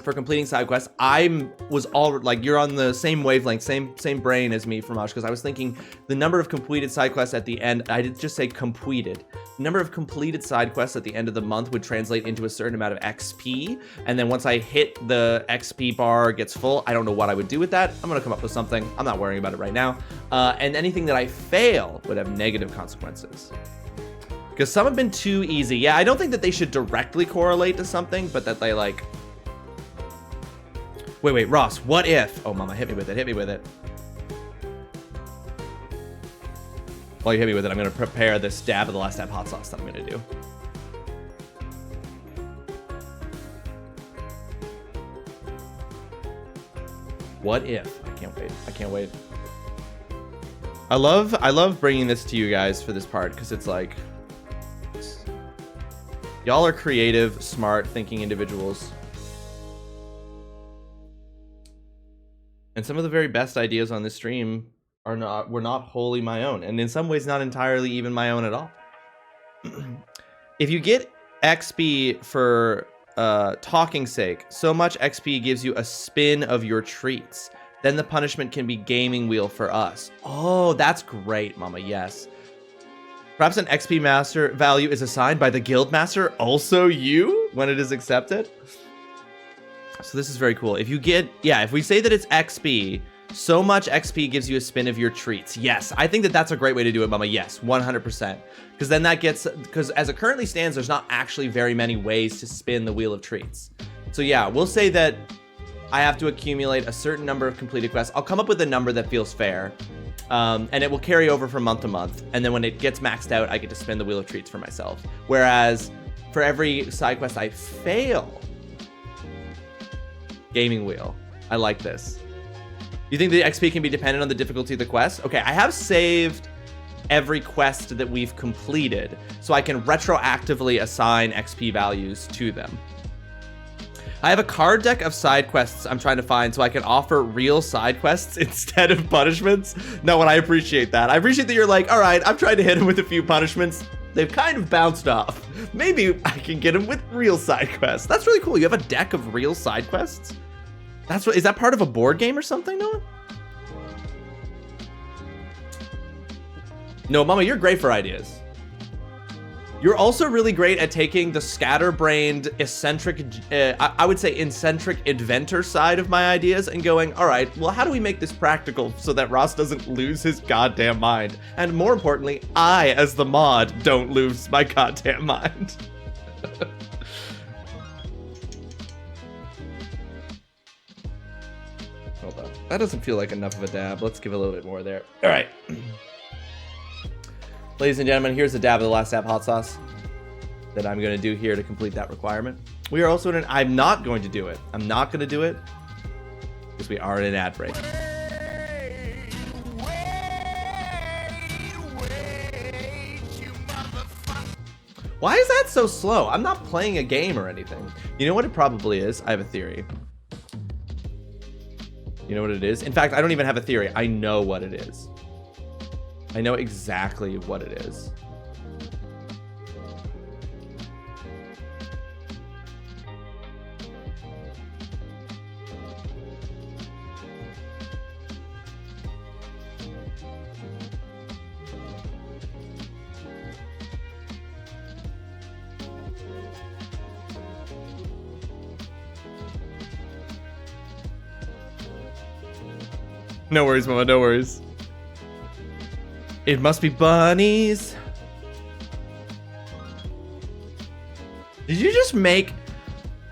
Speaker 3: for completing side quests. You're on the same wavelength, same brain as me, Fromage, because I was thinking the number of completed side quests at the end, I did just say completed. The number of completed side quests at the end of the month would translate into a certain amount of XP. And then once I hit the XP bar gets full, I don't know what I would do with that. I'm gonna come up with something. I'm not worrying about it right now. And anything that I fail would have negative consequences. Because some have been too easy. Yeah, I don't think that they should directly correlate to something, but that they like... Wait, Ross, what if... Oh, Mama, hit me with it. While you hit me with it, I'm going to prepare this dab of the last dab hot sauce that I'm going to do. What if? I can't wait. I love bringing this to you guys for this part, because it's like... Y'all are creative, smart, thinking individuals. And some of the very best ideas on this stream were not wholly my own, and in some ways not entirely even my own at all. If you get XP for talking sake, so much XP gives you a spin of your treats. Then the punishment can be gaming wheel for us. Oh, that's great, Mama. Yes. Perhaps an XP master value is assigned by the guild master, also you, when it is accepted. So this is very cool. If you get, yeah, if we say that it's XP, so much XP gives you a spin of your treats. Yes, I think that that's a great way to do it, Mama. Yes, 100%. Because then that gets, because as it currently stands, there's not actually very many ways to spin the wheel of treats. So yeah, we'll say that I have to accumulate a certain number of completed quests. I'll come up with a number that feels fair. And it will carry over from month to month. And then when it gets maxed out, I get to spin the wheel of treats for myself. Whereas for every side quest I fail, gaming wheel. I like this. You think the XP can be dependent on the difficulty of the quest? Okay, I have saved every quest that we've completed, so I can retroactively assign XP values to them. I have a card deck of side quests I'm trying to find so I can offer real side quests instead of punishments. No, and I appreciate that. I appreciate that you're like, all right, I'm trying to hit him with a few punishments. They've kind of bounced off. Maybe I can get him with real side quests. That's really cool. You have a deck of real side quests? That's what, is that part of a board game or something, Noah? No, Mama, you're great for ideas. You're also really great at taking the scatterbrained, eccentric, I would say eccentric inventor side of my ideas and going, all right, well, how do we make this practical so that Ross doesn't lose his goddamn mind? And more importantly, I, as the mod, don't lose my goddamn mind. Hold on. That doesn't feel like enough of a dab. Let's give a little bit more there. All right. Ladies and gentlemen, here's a dab of the last dab hot sauce that I'm going to do here to complete that requirement. We are also in an... I'm not going to do it. I'm not going to do it because we are in an ad break. Why is that so slow? I'm not playing a game or anything. You know what it probably is? I have a theory. You know what it is? In fact, I don't even have a theory. I know what it is. I know exactly what it is. No worries, Mama, no worries. It must be bunnies. Did you just make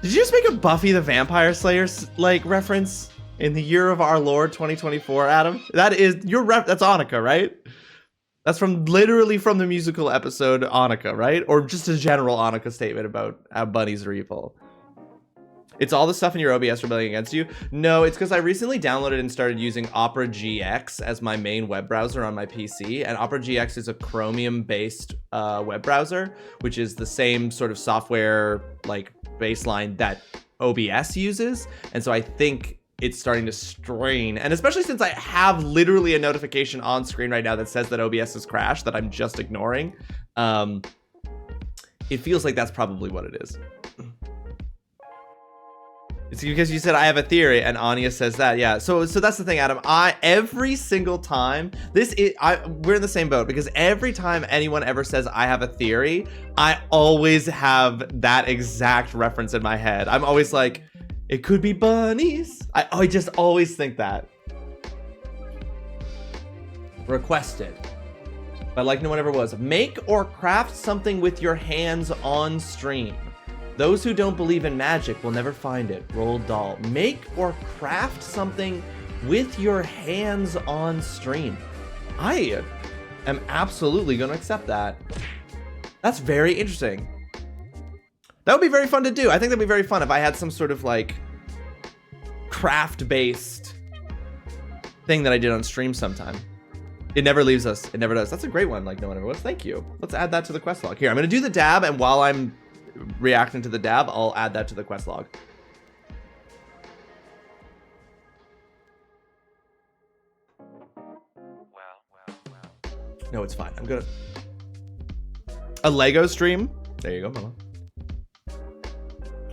Speaker 3: a Buffy the Vampire Slayer like reference in the year of our Lord 2024, Adam? That is that's Annika, right? That's literally from the musical episode Annika, right? Or just a general Annika statement about how bunnies are evil. It's all the stuff in your OBS rebelling against you? No, it's because I recently downloaded and started using Opera GX as my main web browser on my PC. And Opera GX is a Chromium-based web browser, which is the same sort of software like baseline that OBS uses. And so I think it's starting to strain. And especially since I have literally a notification on screen right now that says that OBS has crashed that I'm just ignoring. It feels like that's probably what it is. It's because you said I have a theory, and Anya says that. Yeah. So that's the thing, Adam. Every single time we're in the same boat because every time anyone ever says I have a theory, I always have that exact reference in my head. I'm always like, it could be bunnies. I just always think that. Requested. But like no one ever was. Make or craft something with your hands on stream. Those who don't believe in magic will never find it. Roald Dahl. Make or craft something with your hands on stream. I am absolutely going to accept that. That's very interesting. That would be very fun to do. I think that'd be very fun if I had some sort of like craft-based thing that I did on stream sometime. It never leaves us. It never does. That's a great one. Like no one ever was. Thank you. Let's add that to the quest log. Here, I'm going to do the dab, and while I'm reacting to the dab, I'll add that to the quest log. No, it's fine. I'm gonna... A Lego stream? There you go, mama.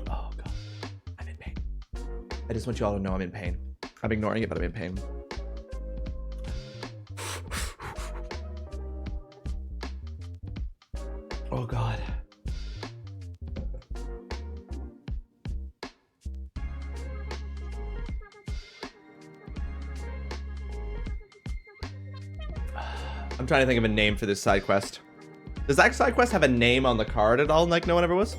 Speaker 3: Oh, God. I'm in pain. I just want you all to know I'm in pain. I'm ignoring it, but I'm in pain. Oh, God. I'm trying to think of a name for this side quest. Does that side quest have a name on the card at all, like no one ever was?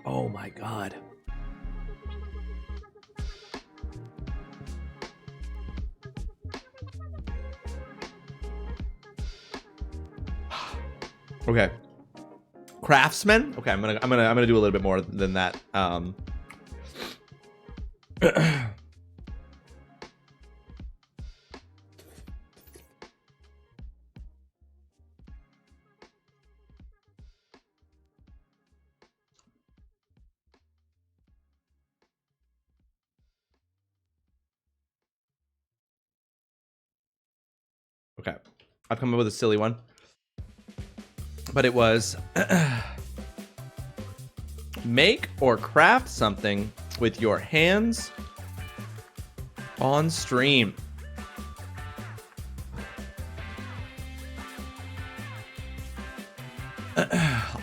Speaker 3: Oh my God. Okay. Craftsman? Okay, I'm gonna do a little bit more than that. Okay, I've come up with a silly one, but it was make or craft something with your hands on stream.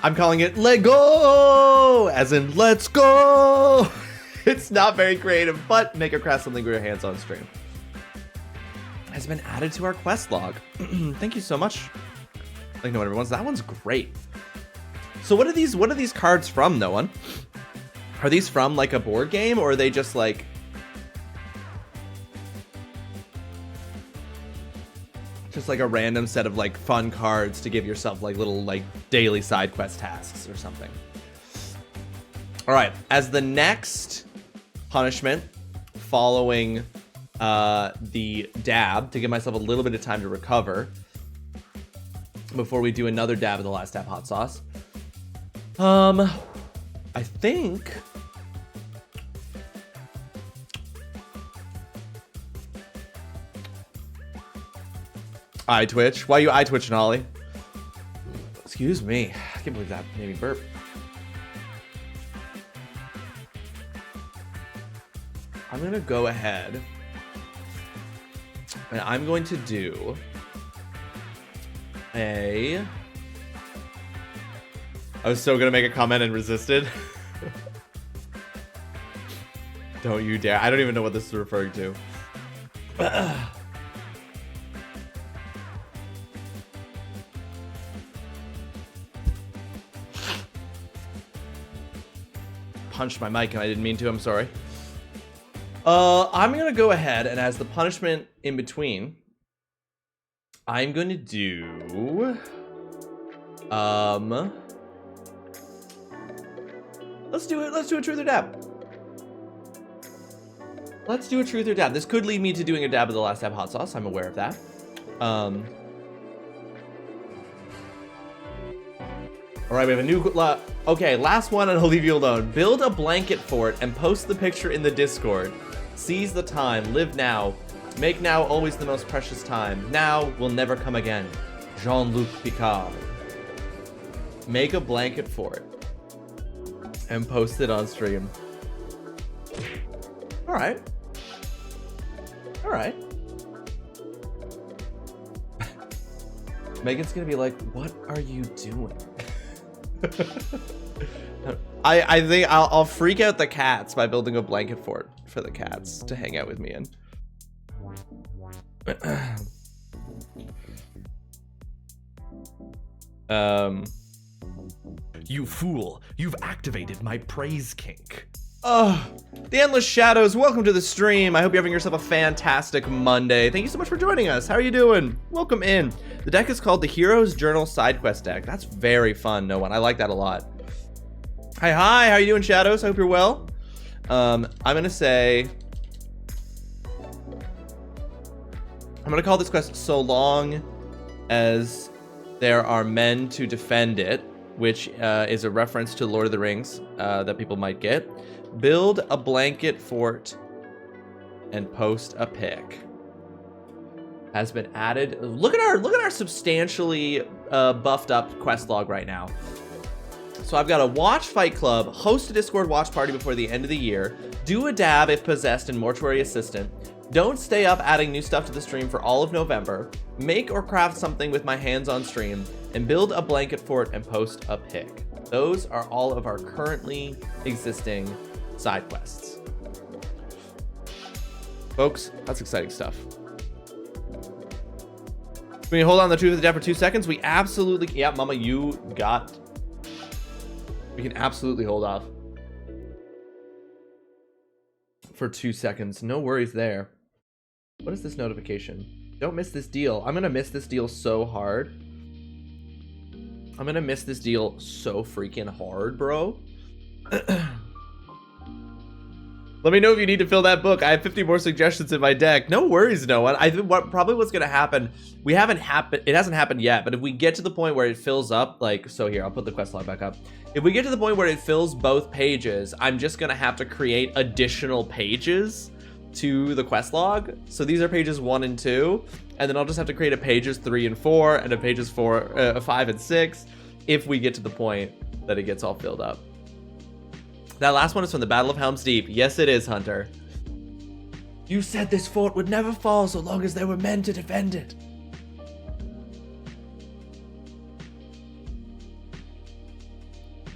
Speaker 3: I'm calling it Lego, as in let's go. It's not very creative, but make or craft something with your hands on stream has been added to our quest log. Thank you so much. Like no one ever wants. That one's great. So what are these cards from, no one? Are these from like a board game, or are they just like a random set of like fun cards to give yourself like little like daily side quest tasks or something? All right, as the next punishment following the dab, to give myself a little bit of time to recover before we do another dab of the last dab hot sauce. I think eye twitch. Why are you eye twitching, Ollie? Excuse me. I can't believe that made me burp. I'm gonna go ahead and I'm going to do a... I was so gonna make a comment and resisted. Don't you dare. I don't even know what this is referring to. Punched my mic and I didn't mean to, I'm sorry. I'm gonna go ahead and as the punishment in between, I'm gonna do let's do a truth or dab. Let's do a truth or dab. This could lead me to doing a dab of the last dab hot sauce. I'm aware of that. All right, we have a new... Okay, last one and I'll leave you alone. Build a blanket fort and post the picture in the Discord. Seize the time. Live now. Make now always the most precious time. Now will never come again. Jean-Luc Picard. Make a blanket fort and post it on stream. All right. All right. Megan's gonna be like, what are you doing? I think I'll freak out the cats by building a blanket fort for the cats to hang out with me in.
Speaker 4: You fool, you've activated my praise kink.
Speaker 3: Oh, the Endless Shadows, welcome to the stream. I hope you're having yourself a fantastic Monday. Thank you so much for joining us. How are you doing? Welcome in. The deck is called the Hero's Journal Side Quest deck. That's very fun, no one. I like that a lot. Hi, how are you doing, Shadows? I hope you're well. I'm gonna say... I'm gonna call this quest So Long As There Are Men to Defend It. which is a reference to Lord of the Rings that people might get. Build a blanket fort and post a pic. Has been added. Look at our substantially buffed up quest log right now. So I've got a watch Fight Club, host a Discord watch party before the end of the year, do a dab if possessed and mortuary assistant, don't stay up adding new stuff to the stream for all of November, make or craft something with my hands on stream, and build a blanket fort and post a pic. Those are all of our currently existing side quests. Folks, that's exciting stuff. Can we hold on the truth of the death for 2 seconds? We absolutely, yeah, Mama, you got. We can absolutely hold off for 2 seconds. No worries there. What is this notification? Don't miss this deal. I'm gonna miss this deal so hard. I'm gonna miss this deal so freaking hard, bro. Let me know if you need to fill that book. I have 50 more suggestions in my deck. No worries, no one. I think what's gonna happen, it hasn't happened yet, but if we get to the point where it fills up, like, so here, I'll put the quest log back up. If we get to the point where it fills both pages, I'm just gonna have to create additional pages to the quest log. So these are pages 1 and 2, and then I'll just have to create a pages 3 and 4, and a pages 5 and 6, if we get to the point that it gets all filled up. That last one is from the Battle of Helm's Deep. Yes, it is, Hunter. You said this fort would never fall so long as there were men to defend it.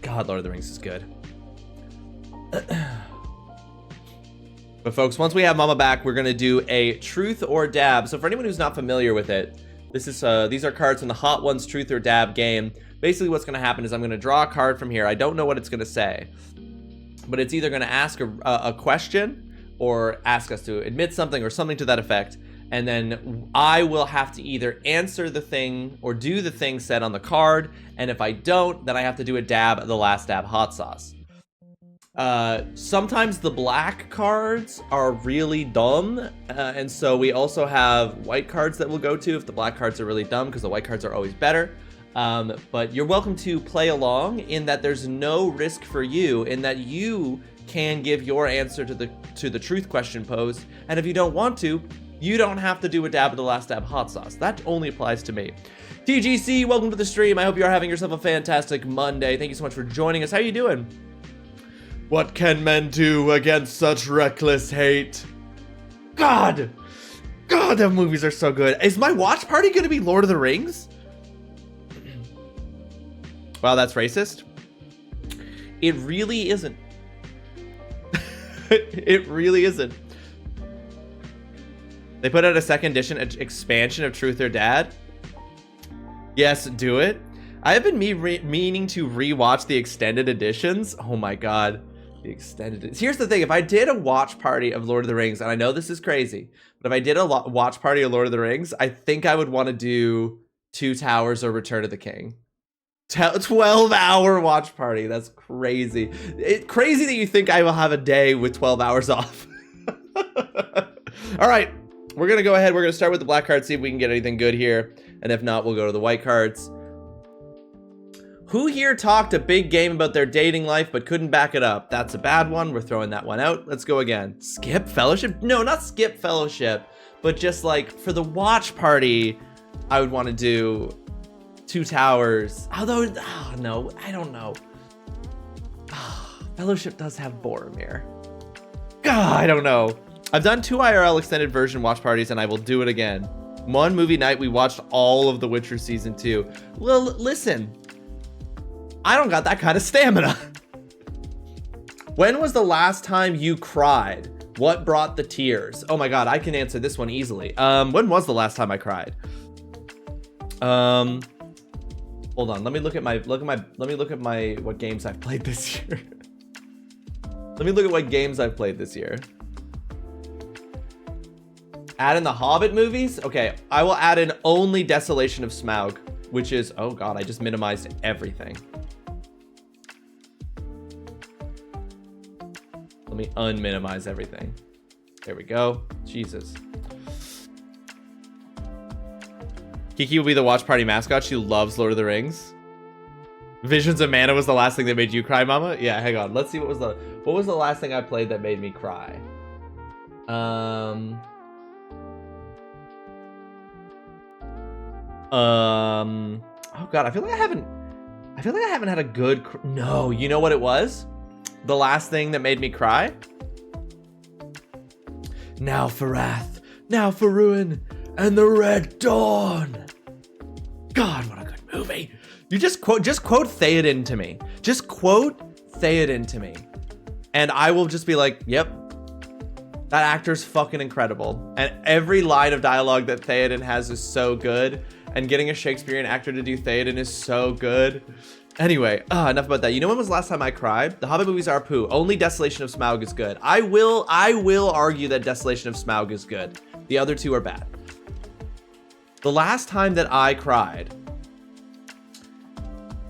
Speaker 3: God, Lord of the Rings is good. But folks, once we have Mama back, we're gonna do a truth or dab. So for anyone who's not familiar with it, this is these are cards from the Hot Ones Truth or Dab game. Basically what's gonna happen is I'm gonna draw a card from here. I don't know what it's gonna say, but it's either gonna ask a question or ask us to admit something or something to that effect. And then I will have to either answer the thing or do the thing said on the card. And if I don't, then I have to do a dab of the last dab hot sauce. Sometimes the black cards are really dumb. And so we also have white cards that we'll go to if the black cards are really dumb, because the white cards are always better. But you're welcome to play along in that there's no risk for you, in that you can give your answer to the truth question posed. And if you don't want to, you don't have to do a dab of the last dab hot sauce. That only applies to me. TGC, welcome to the stream. I hope you are having yourself a fantastic Monday. Thank you so much for joining us. How you doing? What can men do against such reckless hate? God, the movies are so good. Is my watch party gonna be Lord of the Rings? Wow, that's racist. It really isn't. It really isn't. They put out a second edition expansion of Truth or Dad. Yes, do it. I have been meaning to rewatch the extended editions. Oh my god, the extended. Here's the thing: if I did a watch party of Lord of the Rings, and I know this is crazy, but if I did a watch party of Lord of the Rings, I think I would want to do Two Towers or Return of the King. 12-hour watch party. That's crazy. Crazy that you think I will have a day with 12 hours off. All right. We're going to go ahead. We're going to start with the black cards, see if we can get anything good here. And if not, we'll go to the white cards. Who here talked a big game about their dating life but couldn't back it up? That's a bad one. We're throwing that one out. Let's go again. Skip Fellowship? No, not skip Fellowship. But just like for the watch party, I would want to do Two Towers. Although, oh, no, I don't know. Fellowship does have Boromir. God, I don't know. I've done 2 IRL extended version watch parties, and I will do it again. One movie night, we watched all of The Witcher Season 2. Well, listen. I don't got that kind of stamina. When was the last time you cried? What brought the tears? Oh my god, I can answer this one easily. When was the last time I cried? Hold on. Let me look at what games I've played this year. Let me look at what games I've played this year. Add in the Hobbit movies? Okay, I will add in only Desolation of Smaug, which is, oh god, I just minimized everything. Let me unminimize everything. There we go. Jesus. Kiki will be the watch party mascot. She loves Lord of the Rings. Visions of Mana was the last thing that made you cry, Mama? Yeah, hang on. Let's see what was the last thing I played that made me cry. Oh god, I feel like I haven't had a good no, you know what it was? The last thing that made me cry? Now for wrath, now for ruin, and the Red Dawn. God, what a good movie. You just quote Theoden to me. Just quote Theoden to me. And I will just be like, yep. That actor's fucking incredible. And every line of dialogue that Theoden has is so good. And getting a Shakespearean actor to do Theoden is so good. Anyway, enough about that. You know when was the last time I cried? The Hobbit movies are poo. Only Desolation of Smaug is good. I will argue that Desolation of Smaug is good. The other two are bad. The last time that I cried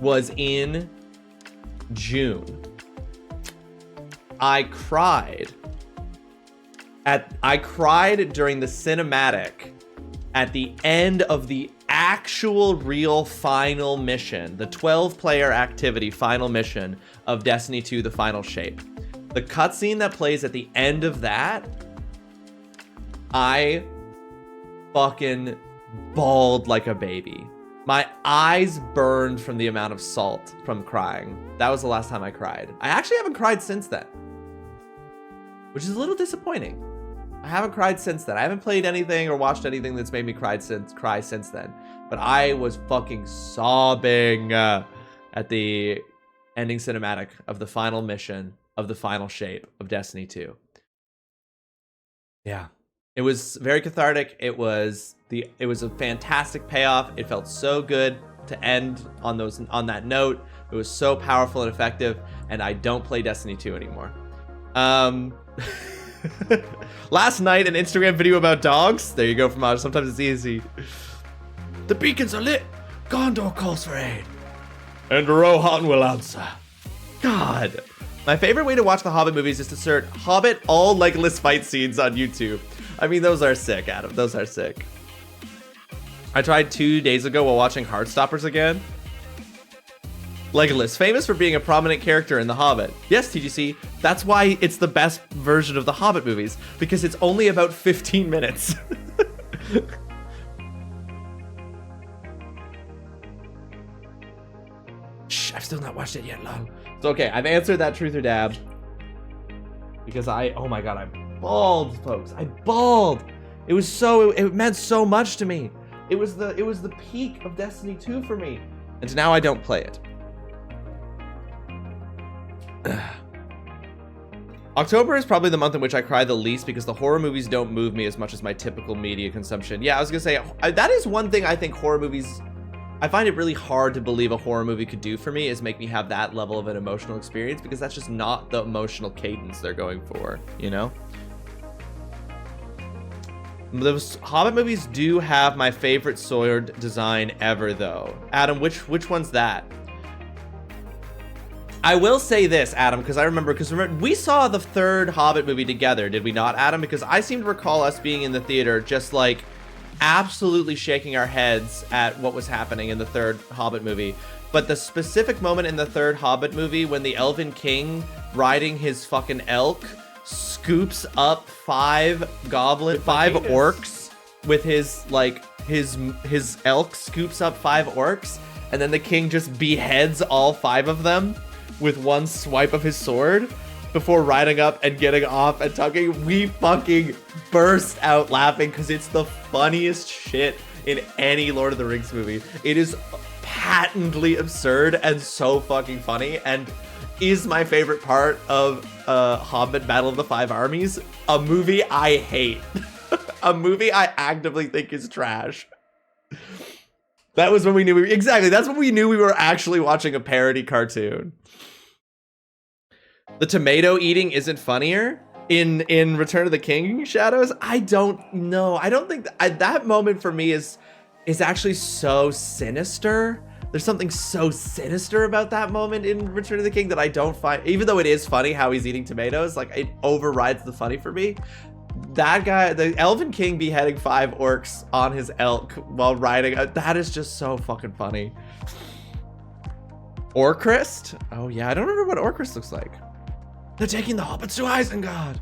Speaker 3: was in June. I cried during the cinematic at the end of the actual real final mission, the 12-player activity final mission of Destiny 2: The Final Shape. The cutscene that plays at the end of that, I fucking bawled like a baby. My eyes burned from the amount of salt from crying. That was the last time I cried. I actually haven't cried since then, which is a little disappointing. I haven't cried since then. I haven't played anything or watched anything that's made me cry since then. But I was fucking sobbing at the ending cinematic of the final mission of the final shape of Destiny 2. Yeah. It was very cathartic. It was a fantastic payoff. It felt so good to end on that note. It was so powerful and effective, and I don't play Destiny 2 anymore. Last night, an Instagram video about dogs. There you go, Fromage. Sometimes it's easy. The beacons are lit. Gondor calls for aid. And Rohan will answer. God. My favorite way to watch the Hobbit movies is to search Hobbit all Legolas fight scenes on YouTube. I mean, those are sick, Adam. Those are sick. I tried 2 days ago while watching Heartstoppers again. Legolas, famous for being a prominent character in The Hobbit. Yes, TGC, that's why it's the best version of the Hobbit movies, because it's only about 15 minutes. Shh, I've still not watched it yet, lol. So okay, I've answered that truth or dab. Because oh my god, I bawled, folks. I bawled. It meant so much to me. It was the peak of Destiny 2 for me. And now I don't play it. October is probably the month in which I cry the least because the horror movies don't move me as much as my typical media consumption. Yeah, I was gonna say, that is one thing I think horror movies, I find it really hard to believe a horror movie could do for me, is make me have that level of an emotional experience, because that's just not the emotional cadence they're going for, you know? Those Hobbit movies do have my favorite sword design ever, though. Adam, which one's that? I will say this, Adam, because remember, we saw the third Hobbit movie together, did we not, Adam? Because I seem to recall us being in the theater just like absolutely shaking our heads at what was happening in the third Hobbit movie. But the specific moment in the third Hobbit movie when the Elven King riding his fucking elk scoops up 5 orcs with his elk scoops up 5 orcs, and then the king just beheads all 5 of them with one swipe of his sword before riding up and getting off and talking. We fucking burst out laughing because it's the funniest shit in any Lord of the Rings movie. It is patently absurd and so fucking funny, and is my favorite part of Hobbit Battle of the Five Armies, a movie I hate. A movie I actively think is trash. That was when we knew that's when we knew we were actually watching a parody cartoon. The tomato eating isn't funnier in Return of the King Shadows. I don't know. I don't think that moment for me is actually so sinister. There's something so sinister about that moment in Return of the King that I don't find, even though it is funny how he's eating tomatoes, like it overrides the funny for me. That guy, the Elven King beheading 5 orcs on his elk while riding, that is just so fucking funny. Orcrist? Oh yeah, I don't remember what Orcrist looks like. They're taking the hobbits to Isengard.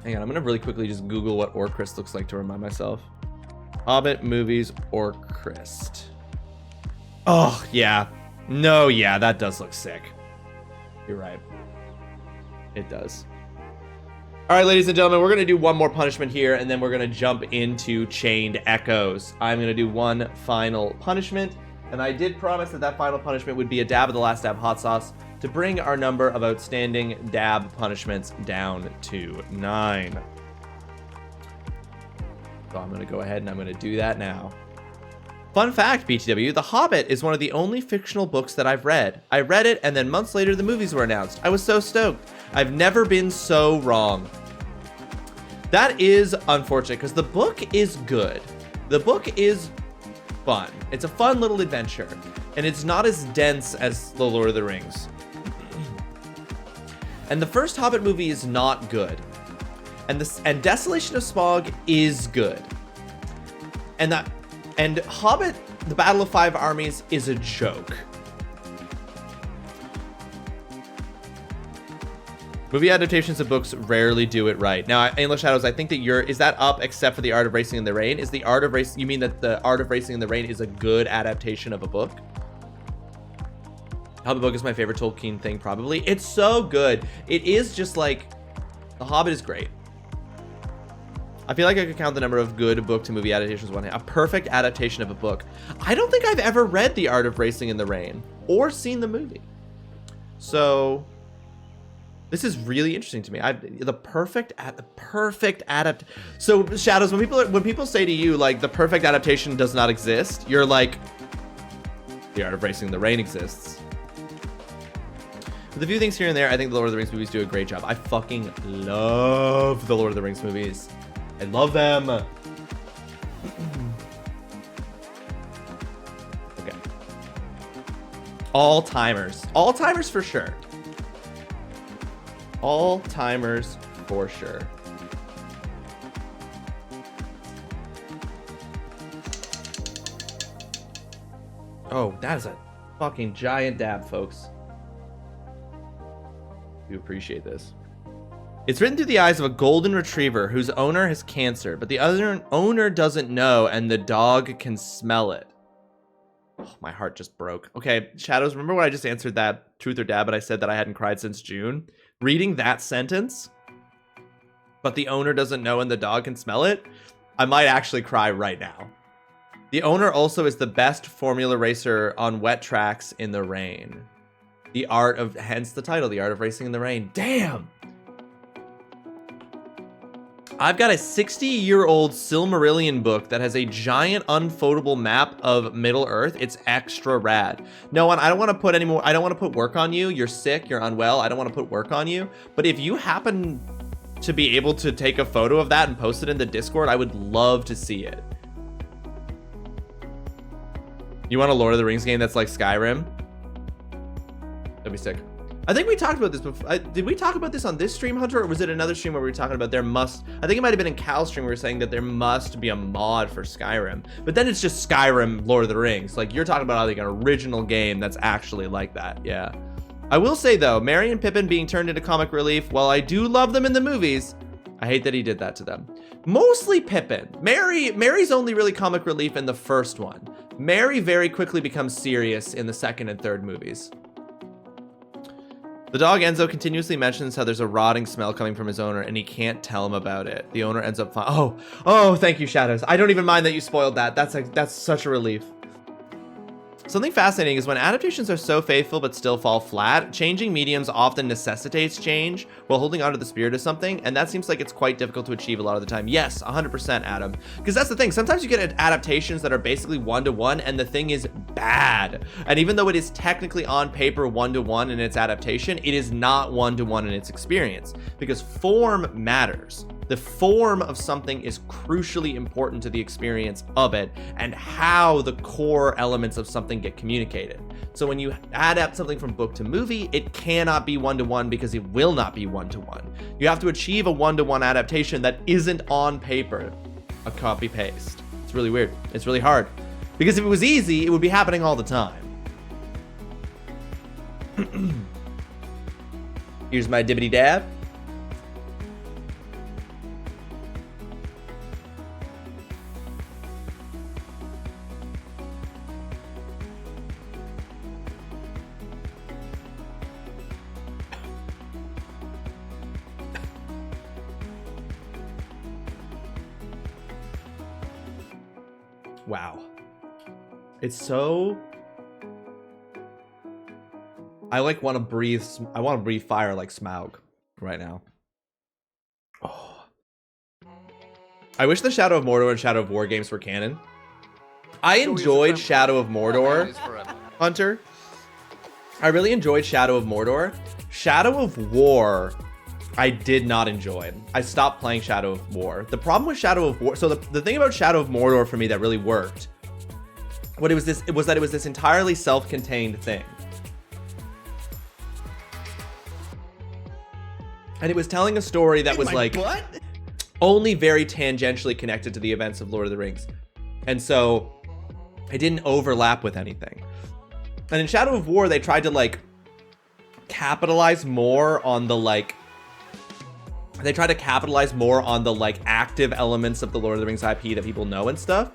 Speaker 3: Hang on, I'm gonna really quickly just Google what Orcrist looks like to remind myself. Hobbit movies Orcrist. Oh yeah. No, yeah, that does look sick. You're right. It does. All right, ladies and gentlemen, we're gonna do one more punishment here, and then we're gonna jump into Chained Echoes. I'm gonna do one final punishment, and I did promise that that final punishment would be a dab of the last dab hot sauce to bring our number of outstanding dab punishments down to 9. So I'm gonna go ahead and I'm gonna do that now. Fun fact, BTW, The Hobbit is one of the only fictional books that I've read. I read it, and then months later, the movies were announced. I was so stoked. I've never been so wrong. That is unfortunate, because the book is good. The book is fun. It's a fun little adventure, and it's not as dense as The Lord of the Rings. And the first Hobbit movie is not good. And Desolation of Smaug is good. And Hobbit, The Battle of Five Armies is a joke. Movie adaptations of books rarely do it right. Now, English Shadows, I think that is that up except for The Art of Racing in the Rain? Is The Art of Racing, you mean that The Art of Racing in the Rain is a good adaptation of a book? Hobbit book is my favorite Tolkien thing, probably. It's so good. It is just like, The Hobbit is great. I feel like I could count the number of good book to movie adaptations one hand. A perfect adaptation of a book. I don't think I've ever read The Art of Racing in the Rain or seen the movie. So this is really interesting to me. The perfect adapt. So Shadows, when people say to you like the perfect adaptation does not exist, you're like, The Art of Racing in the Rain exists. With a few things here and there, I think the Lord of the Rings movies do a great job. I fucking love the Lord of the Rings movies. I love them. Okay. All-timers. All-timers for sure. All-timers for sure. Oh, that is a fucking giant dab, folks. Do appreciate this. It's written through the eyes of a golden retriever whose owner has cancer, but the other owner doesn't know, and the dog can smell it. Oh, my heart just broke. Okay, Shadows, remember when I just answered that truth or dab, but I said that I hadn't cried since June? Reading that sentence, but the owner doesn't know and the dog can smell it, I might actually cry right now. The owner also is the best formula racer on wet tracks in the rain. The art of, hence the title, The Art of Racing in the Rain. Damn! I've got a 60-year-old Silmarillion book that has a giant unfoldable map of Middle Earth. It's extra rad. No one, I don't want to put any more. I don't want to put work on you. You're sick. You're unwell. I don't want to put work on you. But if you happen to be able to take a photo of that and post it in the Discord, I would love to see it. You want a Lord of the Rings game that's like Skyrim? That'd be sick. I think we talked about this before. Did we talk about this on this stream, Hunter, or was it another stream where we were talking about I think it might have been in Cal's stream where we were saying that there must be a mod for Skyrim. But then it's just Skyrim Lord of the Rings. Like, you're talking about like an original game that's actually like that. Yeah. I will say, though, Merry and Pippin being turned into comic relief, while I do love them in the movies, I hate that he did that to them. Mostly Pippin. Merry's only really comic relief in the first one. Merry very quickly becomes serious in the second and third movies. The dog Enzo continuously mentions how there's a rotting smell coming from his owner and he can't tell him about it. The owner ends up oh, thank you, Shadows. I don't even mind that you spoiled that. That's such a relief. Something fascinating is when adaptations are so faithful but still fall flat, changing mediums often necessitates change while holding onto the spirit of something, and that seems like it's quite difficult to achieve a lot of the time. Yes, 100%, Adam. Because that's the thing. Sometimes you get adaptations that are basically one-to-one, and the thing is bad. And even though it is technically on paper one-to-one in its adaptation, it is not one-to-one in its experience. Because form matters. The form of something is crucially important to the experience of it and how the core elements of something get communicated. So when you adapt something from book to movie, it cannot be one-to-one because it will not be one-to-one. You have to achieve a one-to-one adaptation that isn't on paper a copy-paste. It's really weird. It's really hard. Because if it was easy, it would be happening all the time. Here's my dibbity dab. Wow. It's so... I like want to breathe. I want to breathe fire like Smaug right now. Oh. I wish the Shadow of Mordor and Shadow of War games were canon. I enjoyed Shadow of Mordor, Hunter. I really enjoyed Shadow of Mordor. Shadow of War, I did not enjoy. I stopped playing Shadow of War. The problem with Shadow of War, so the thing about Shadow of Mordor for me that really worked, it was that it was this entirely self-contained thing. And it was telling a story that was like only very tangentially connected to the events of Lord of the Rings. And so it didn't overlap with anything. And in Shadow of War, they tried to like capitalize more on the like, active elements of the Lord of the Rings IP that people know and stuff.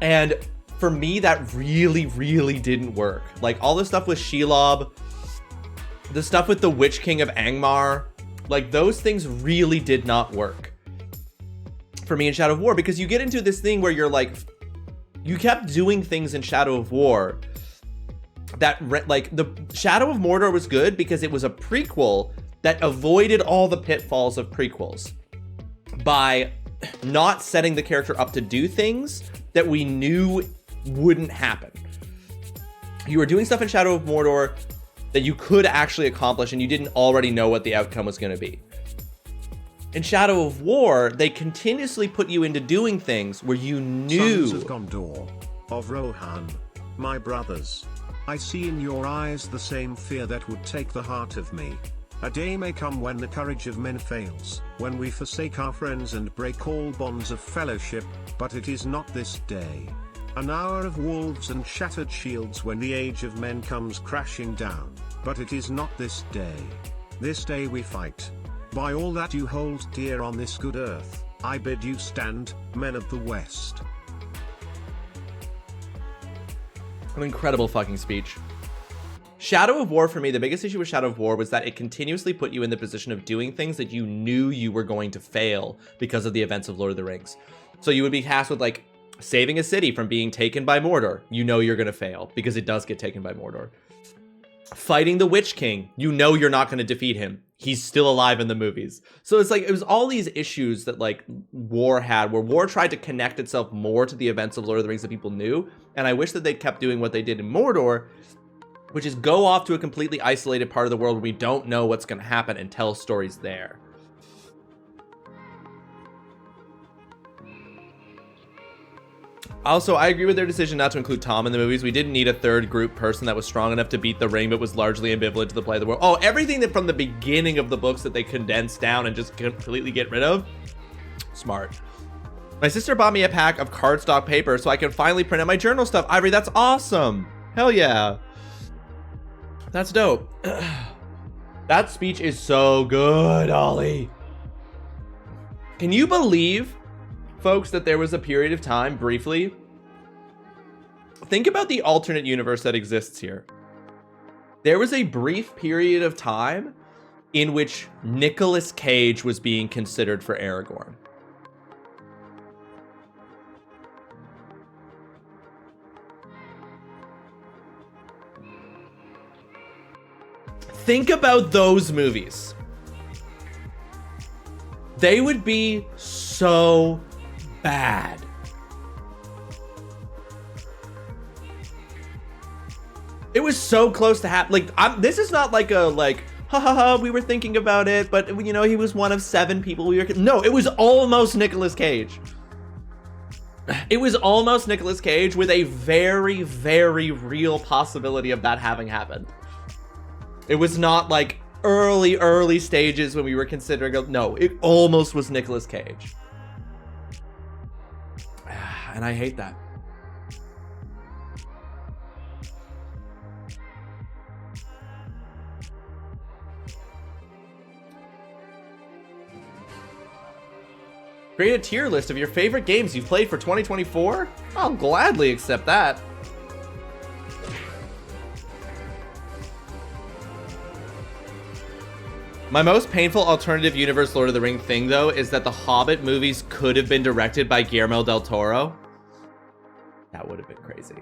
Speaker 3: And for me, that really, really didn't work. Like all the stuff with Shelob, the stuff with the Witch King of Angmar, like those things really did not work for me in Shadow of War, because you get into this thing where you're like, you kept doing things in Shadow of War that like the Shadow of Mordor was good because it was a prequel that avoided all the pitfalls of prequels by not setting the character up to do things that we knew wouldn't happen. You were doing stuff in Shadow of Mordor that you could actually accomplish and you didn't already know what the outcome was going to be. In Shadow of War, they continuously put you into doing things where you knew...
Speaker 1: Sons of Gondor, of Rohan, my brothers, I see in your eyes the same fear that would take the heart of me. A day may come when the courage of men fails, when we forsake our friends and break all bonds of fellowship, but it is not this day. An hour of wolves and shattered shields when the age of men comes crashing down, but it is not this day. This day we fight. By all that you hold dear on this good earth, I bid you stand, men of the West.
Speaker 3: An incredible fucking speech. Shadow of War, for me, the biggest issue with Shadow of War was that it continuously put you in the position of doing things that you knew you were going to fail because of the events of Lord of the Rings. So you would be tasked with like saving a city from being taken by Mordor. You know you're going to fail because it does get taken by Mordor. Fighting the Witch King. You know you're not going to defeat him. He's still alive in the movies. So it's like, it was all these issues that like War had, where War tried to connect itself more to the events of Lord of the Rings that people knew. And I wish that they kept doing what they did in Mordor, which is go off to a completely isolated part of the world where we don't know what's going to happen and tell stories there. Also, I agree with their decision not to include Tom in the movies. We didn't need a third group person that was strong enough to beat the ring, but was largely ambivalent to the play of the world. Oh, everything that from the beginning of the books that they condensed down and just completely get rid of. Smart. My sister bought me a pack of cardstock paper so I can finally print out my journal stuff. Ivory, that's awesome. Hell yeah. That's dope. That speech is so good, Ollie. Can you believe, folks, that there was a period of time, briefly, think about the alternate universe that exists here. There was a brief period of time in which Nicolas Cage was being considered for Aragorn. Think about those movies. They would be so bad. It was so close to happen. Like, this is not like a ha ha ha, we were thinking about it, but you know, he was one of 7 people we were. No, it was almost Nicolas Cage. It was almost Nicolas Cage with a very, very real possibility of that having happened. It was not like early stages when we were considering. No, it almost was Nicolas Cage. And I hate that. Create a tier list of your favorite games you've played for 2024? I'll gladly accept that. My most painful alternative universe Lord of the Rings thing, though, is that the Hobbit movies could have been directed by Guillermo del Toro. That would have been crazy.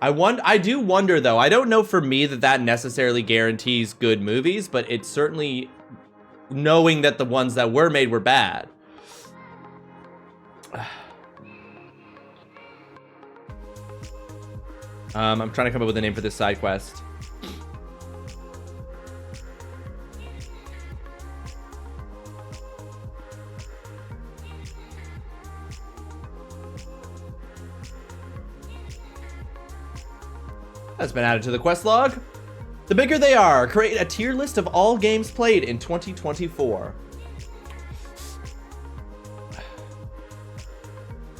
Speaker 3: I do wonder, though. I don't know for me that necessarily guarantees good movies, but it's certainly knowing that the ones that were made were bad. I'm trying to come up with a name for this side quest. That's been added to the quest log. The bigger they are, create a tier list of all games played in 2024.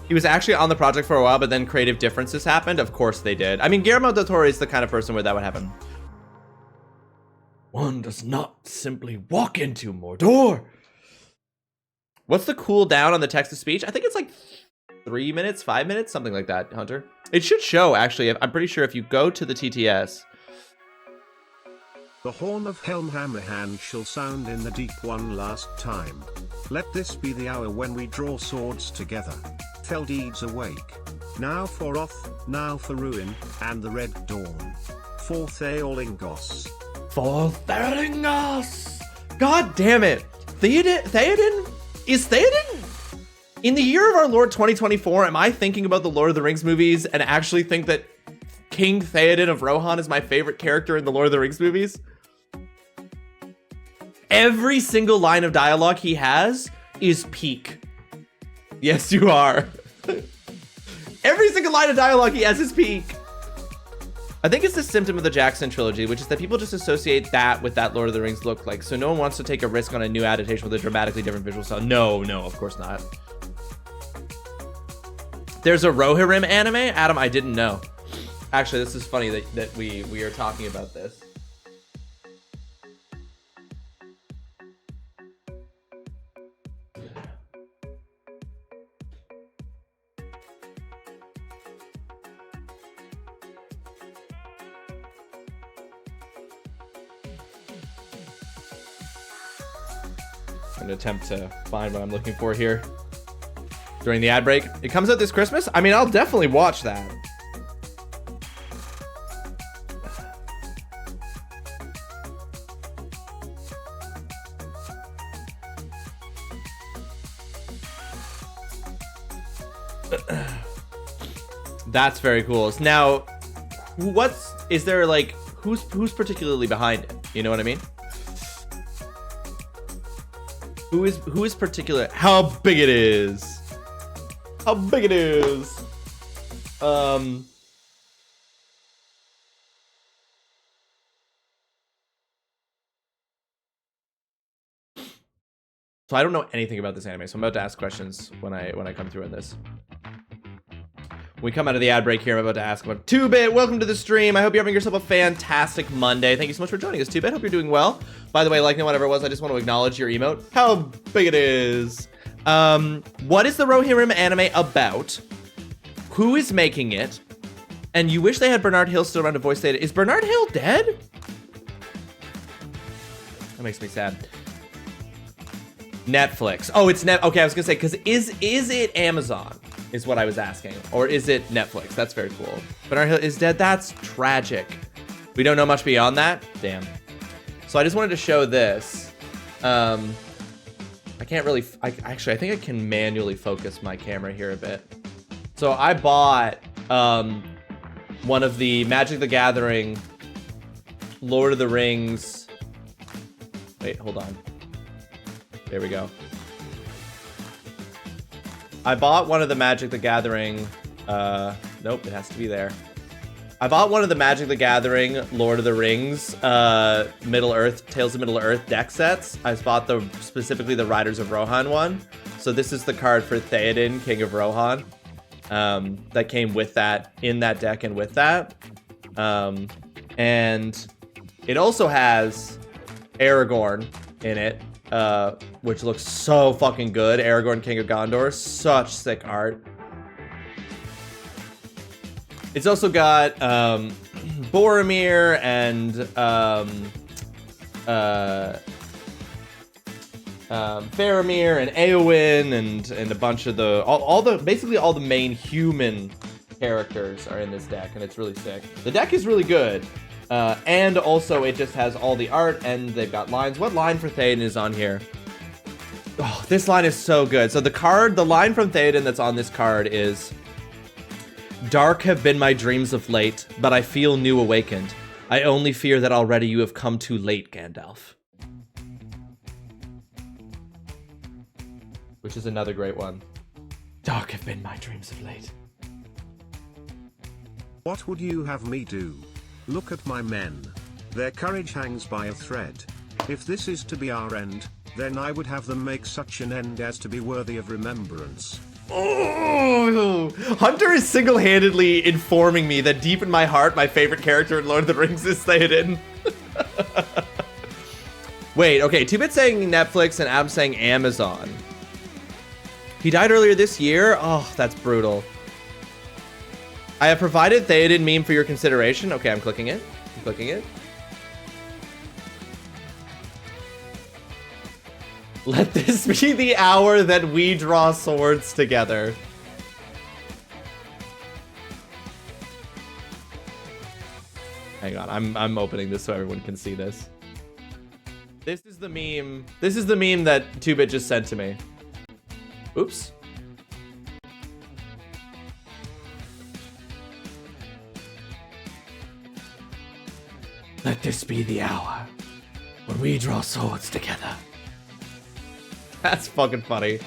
Speaker 3: He was actually on the project for a while, but then creative differences happened. Of course they did. I mean, Guillermo del Toro is the kind of person where that would happen. One does not simply walk into Mordor. What's the cooldown on the text-to-speech? I think it's like 3 minutes, 5 minutes, something like that, Hunter. It should show, actually. I'm pretty sure if you go to the TTS.
Speaker 1: The horn of Helmhammerhand shall sound in the deep one last time. Let this be the hour when we draw swords together. Fell deeds awake. Now for Oth, now for Ruin, and the Red Dawn. For Theolingos.
Speaker 3: For Theolingos! God damn it! Theoden? Is Theoden? In the year of our Lord 2024, am I thinking about the Lord of the Rings movies and actually think that King Theoden of Rohan is my favorite character in the Lord of the Rings movies? Every single line of dialogue he has is peak. Yes, you are. Every single line of dialogue he has is peak. I think it's a symptom of the Jackson trilogy, which is that people just associate that with that Lord of the Rings look like. So no one wants to take a risk on a new adaptation with a dramatically different visual style. No, of course not. There's a Rohirrim anime? Adam, I didn't know. Actually, this is funny that we are talking about this. I'm gonna attempt to find what I'm looking for here during the ad break. It comes out this Christmas? I mean, I'll definitely watch that. That's very cool. Now, is there like, who's particularly behind it? You know what I mean? Who is particular? How big it is? How big it is? So I don't know anything about this anime, so I'm about to ask questions when I come through on this. When we come out of the ad break here, I'm about to ask about 2-Bit. Welcome to the stream. I hope you're having yourself a fantastic Monday. Thank you so much for joining us, 2-Bit. Hope you're doing well. By the way, like whatever it was, I just want to acknowledge your emote. How big it is. What is the Rohirrim anime about? Who is making it? And you wish they had Bernard Hill still around to voice data. Is Bernard Hill dead? That makes me sad. Netflix. Oh, it's okay, I was gonna say, because is it Amazon? Is what I was asking. Or is it Netflix? That's very cool. Bernard Hill is dead. That's tragic. We don't know much beyond that? Damn. So I just wanted to show this. I can't really, I think I can manually focus my camera here a bit. So I bought one of the Magic the Gathering, Lord of the Rings. Wait, hold on. There we go. I bought one of the Magic the Gathering, nope, it has to be there. I bought one of the Magic the Gathering, Lord of the Rings, Tales of Middle-earth deck sets. I bought specifically the Riders of Rohan one. So this is the card for Theoden, King of Rohan, that came with that, in that deck and with that. And it also has Aragorn in it. which looks so fucking good. Aragorn, King of Gondor, such sick art. It's also got Boromir and Faramir and Eowyn and a bunch of the basically all the main human characters are in this deck, and it's really sick. The deck is really good, and also it just has all the art, and they've got lines. What line for Theoden is on here? Oh, this line is so good. So the line from Theoden that's on this card is, "Dark have been my dreams of late, but I feel new awakened. I only fear that already you have come too late, Gandalf." Which is another great one. "Dark have been my dreams of late."
Speaker 1: What would you have me do? Look at my men. Their courage hangs by a thread. If this is to be our end, then I would have them make such an end as to be worthy of remembrance.
Speaker 3: Oh, Hunter is single-handedly informing me that deep in my heart, my favorite character in Lord of the Rings is Theoden. Wait, okay, 2-Bit saying Netflix and Adam saying Amazon. He died earlier this year? Oh, that's brutal. I have provided Theoden meme for your consideration. Okay, I'm clicking it. I'm clicking it. Let this be the hour that we draw swords together. Hang on, I'm opening this so everyone can see this. This is the meme. This is the meme that 2-Bit just sent to me. Oops. Let this be the hour when we draw swords together. That's fucking funny.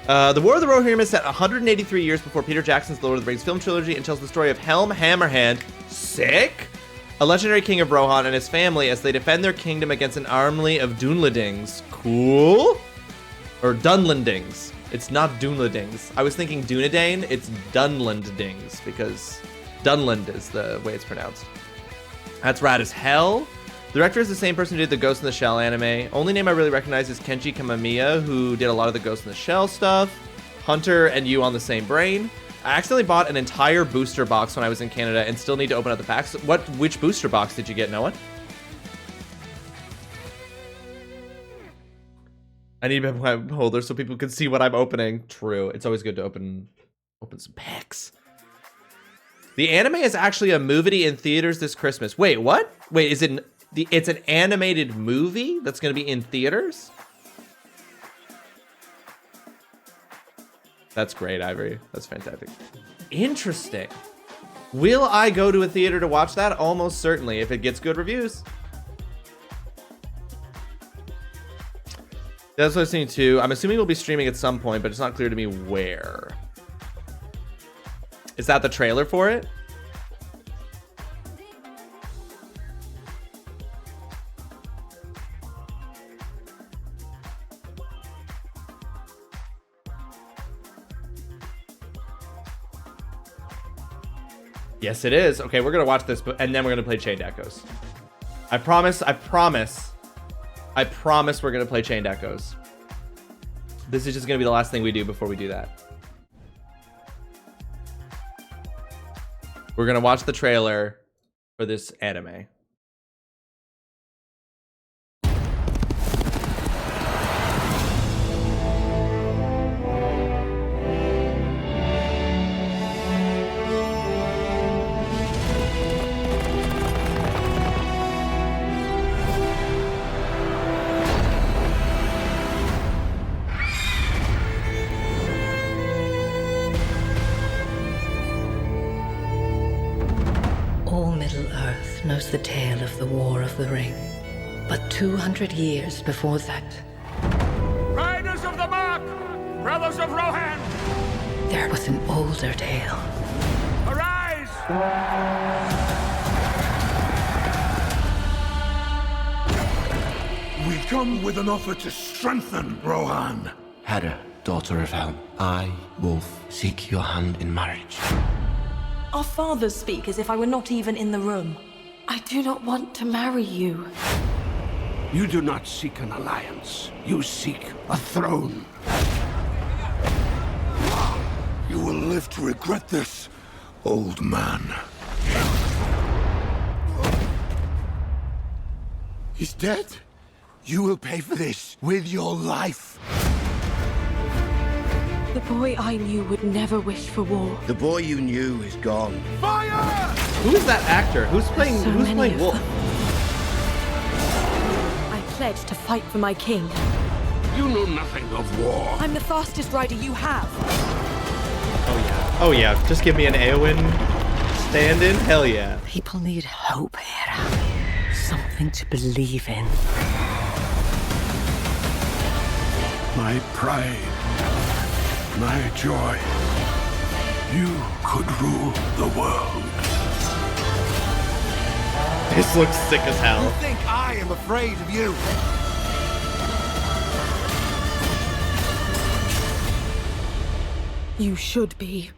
Speaker 3: The War of the Rohirrim is set 183 years before Peter Jackson's Lord of the Rings film trilogy and tells the story of Helm Hammerhand, sick, a legendary king of Rohan, and his family as they defend their kingdom against an army of Dunlendings. Cool? Or Dunlendings. It's not Dunlendings. I was thinking Dunedain. It's Dunlendings because Dunland is the way it's pronounced. That's rad as hell. The director is the same person who did the Ghost in the Shell anime. Only name I really recognize is Kenji Kamamiya, who did a lot of the Ghost in the Shell stuff. Hunter and you on the same brain. I accidentally bought an entire booster box when I was in Canada and still need to open up the packs. Which booster box did you get, Noah? I need my holder so people can see what I'm opening. True. It's always good to open some packs. The anime is actually a movie in theaters this Christmas. Wait, what? Wait, is it it's an animated movie that's going to be in theaters? That's great, Ivory. That's fantastic. Interesting. Will I go to a theater to watch that? Almost certainly, if it gets good reviews. That's what I was saying too. I'm assuming we'll be streaming at some point, but it's not clear to me where. Is that the trailer for it? Yes, it is. Okay, we're gonna watch this, and then we're gonna play Chained Echoes. I promise we're gonna play Chained Echoes. This is just gonna be the last thing we do before we do that. We're gonna watch the trailer for this anime.
Speaker 6: Knows the tale of the War of the Ring. But 200 years before that,
Speaker 5: Riders of the Mark! Brothers of Rohan!
Speaker 6: there was an older tale.
Speaker 5: Arise!
Speaker 2: We come with an offer to strengthen Rohan.
Speaker 7: Hera, daughter of Helm, I, Wolf, seek your hand in marriage.
Speaker 8: Our fathers speak as if I were not even in the room. I do not want to marry you.
Speaker 2: You do not seek an alliance. You seek a throne. You will live to regret this, old man. He's dead. You will pay for this with your life.
Speaker 8: The boy I knew would never wish for war.
Speaker 9: The boy you knew is gone.
Speaker 2: Fire!
Speaker 3: Who is that actor? Who's playing Wolf?
Speaker 8: I pledge to fight for my king.
Speaker 2: You know nothing of war.
Speaker 8: I'm the fastest rider you have.
Speaker 3: Oh yeah, just give me an Eowyn stand-in. Hell yeah.
Speaker 6: People need hope, Hera. Something to believe in.
Speaker 2: My pride. My joy. You could rule the world.
Speaker 3: This looks sick as hell.
Speaker 9: Think I am afraid of you?
Speaker 8: You should be.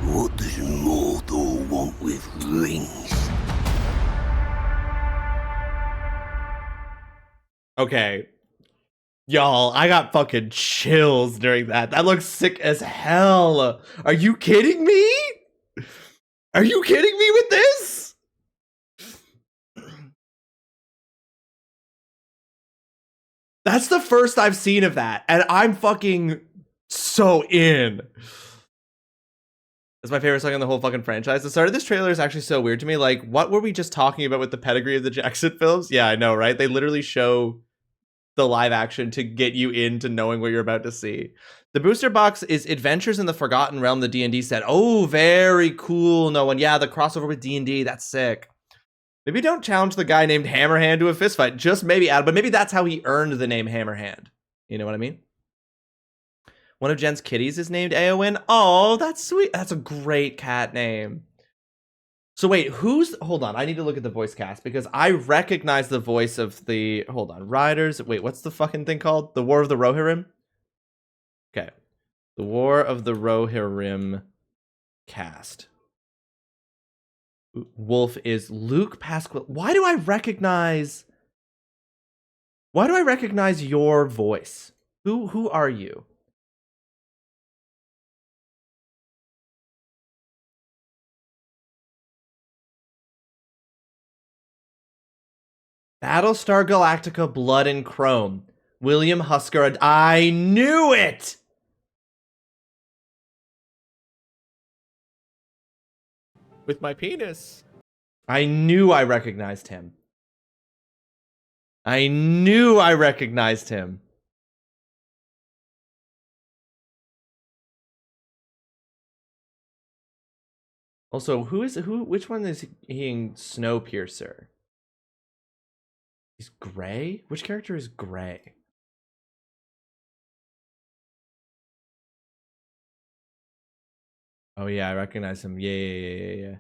Speaker 2: What does Mordor want with rings?
Speaker 3: Okay. Y'all, I got fucking chills during that. That looks sick as hell. Are you kidding me? Are you kidding me with this? That's the first I've seen of that, and I'm fucking so in. That's my favorite song in the whole fucking franchise. The start of this trailer is actually so weird to me. Like, what were we just talking about with the pedigree of the Jackson films? Yeah, I know, right? They literally show the live action to get you into knowing what you're about to see. The booster box is Adventures in the Forgotten Realm, the D&D set. Oh, very cool, no one. Yeah, the crossover with D&D, that's sick. Maybe don't challenge the guy named Hammerhand to a fistfight. Just maybe add, but maybe that's how he earned the name Hammerhand. You know what I mean? One of Jen's kitties is named Eowyn. Oh, that's sweet. That's a great cat name. So wait, hold on, I need to look at the voice cast because I recognize the voice of the, hold on, Riders. Wait, what's the fucking thing called? The War of the Rohirrim? Okay. The War of the Rohirrim cast. Wolf is Luke Pasquale. Why do I recognize your voice? Who are you? Battlestar Galactica Blood and Chrome. William Husker. I knew it! With my penis. I knew I recognized him. I knew I recognized him. Also, which one is he in Snowpiercer? He's gray? Which character is gray? Oh yeah, I recognize him. Yeah.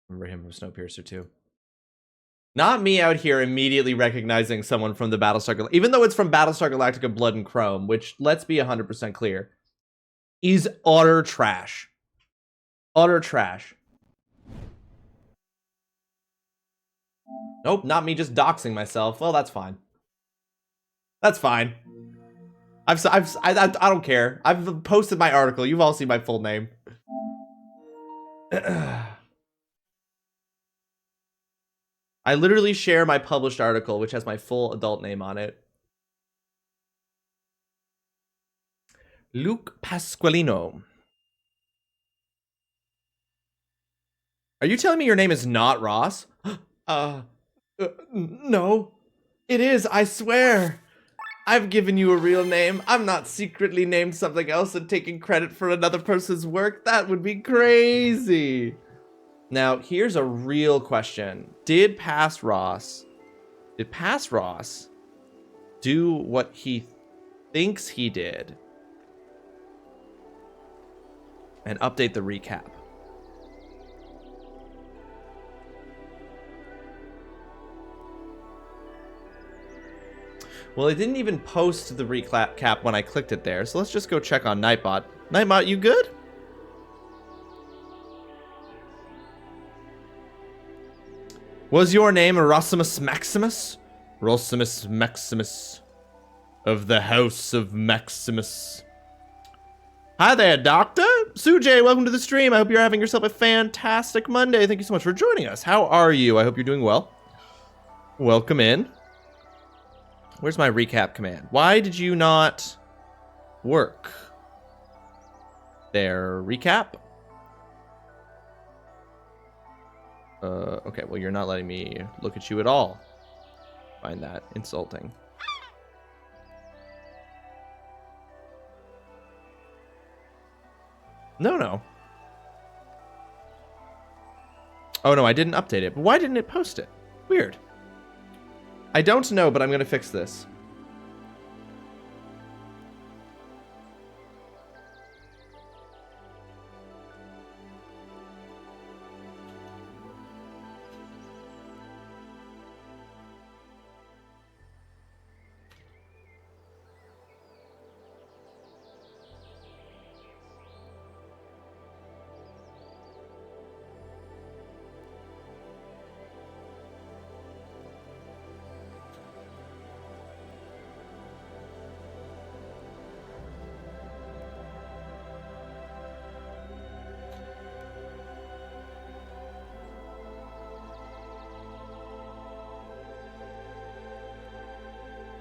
Speaker 3: Remember him from Snowpiercer too. Not me out here immediately recognizing someone from the Battlestar Galactica, even though it's from Battlestar Galactica Blood and Chrome, which, let's be 100% clear, is utter trash. Utter trash. Nope, not me just doxing myself. Well, that's fine. That's fine. I don't care. I've posted my article. You've all seen my full name. I literally share my published article, which has my full adult name on it. Luke Pasqualino. Are you telling me your name is not Ross? No. It is, I swear. I've given you a real name. I'm not secretly named something else and taking credit for another person's work. That would be crazy. Now, here's a real question. Did Past Ross do what he thinks he did and update the recap? Well, it didn't even post the recap when I clicked it there, so let's just go check on Nightbot. Nightbot, you good? Was your name Rosimus Maximus? Rosimus Maximus of the House of Maximus. Hi there, Doctor. Sujay, welcome to the stream. I hope you're having yourself a fantastic Monday. Thank you so much for joining us. How are you? I hope you're doing well. Welcome in. Where's my recap command? Why did you not work? There, recap. Okay, well, you're not letting me look at you at all. Find that insulting. No. Oh, no, I didn't update it. But why didn't it post it? Weird. I don't know, but I'm going to fix this.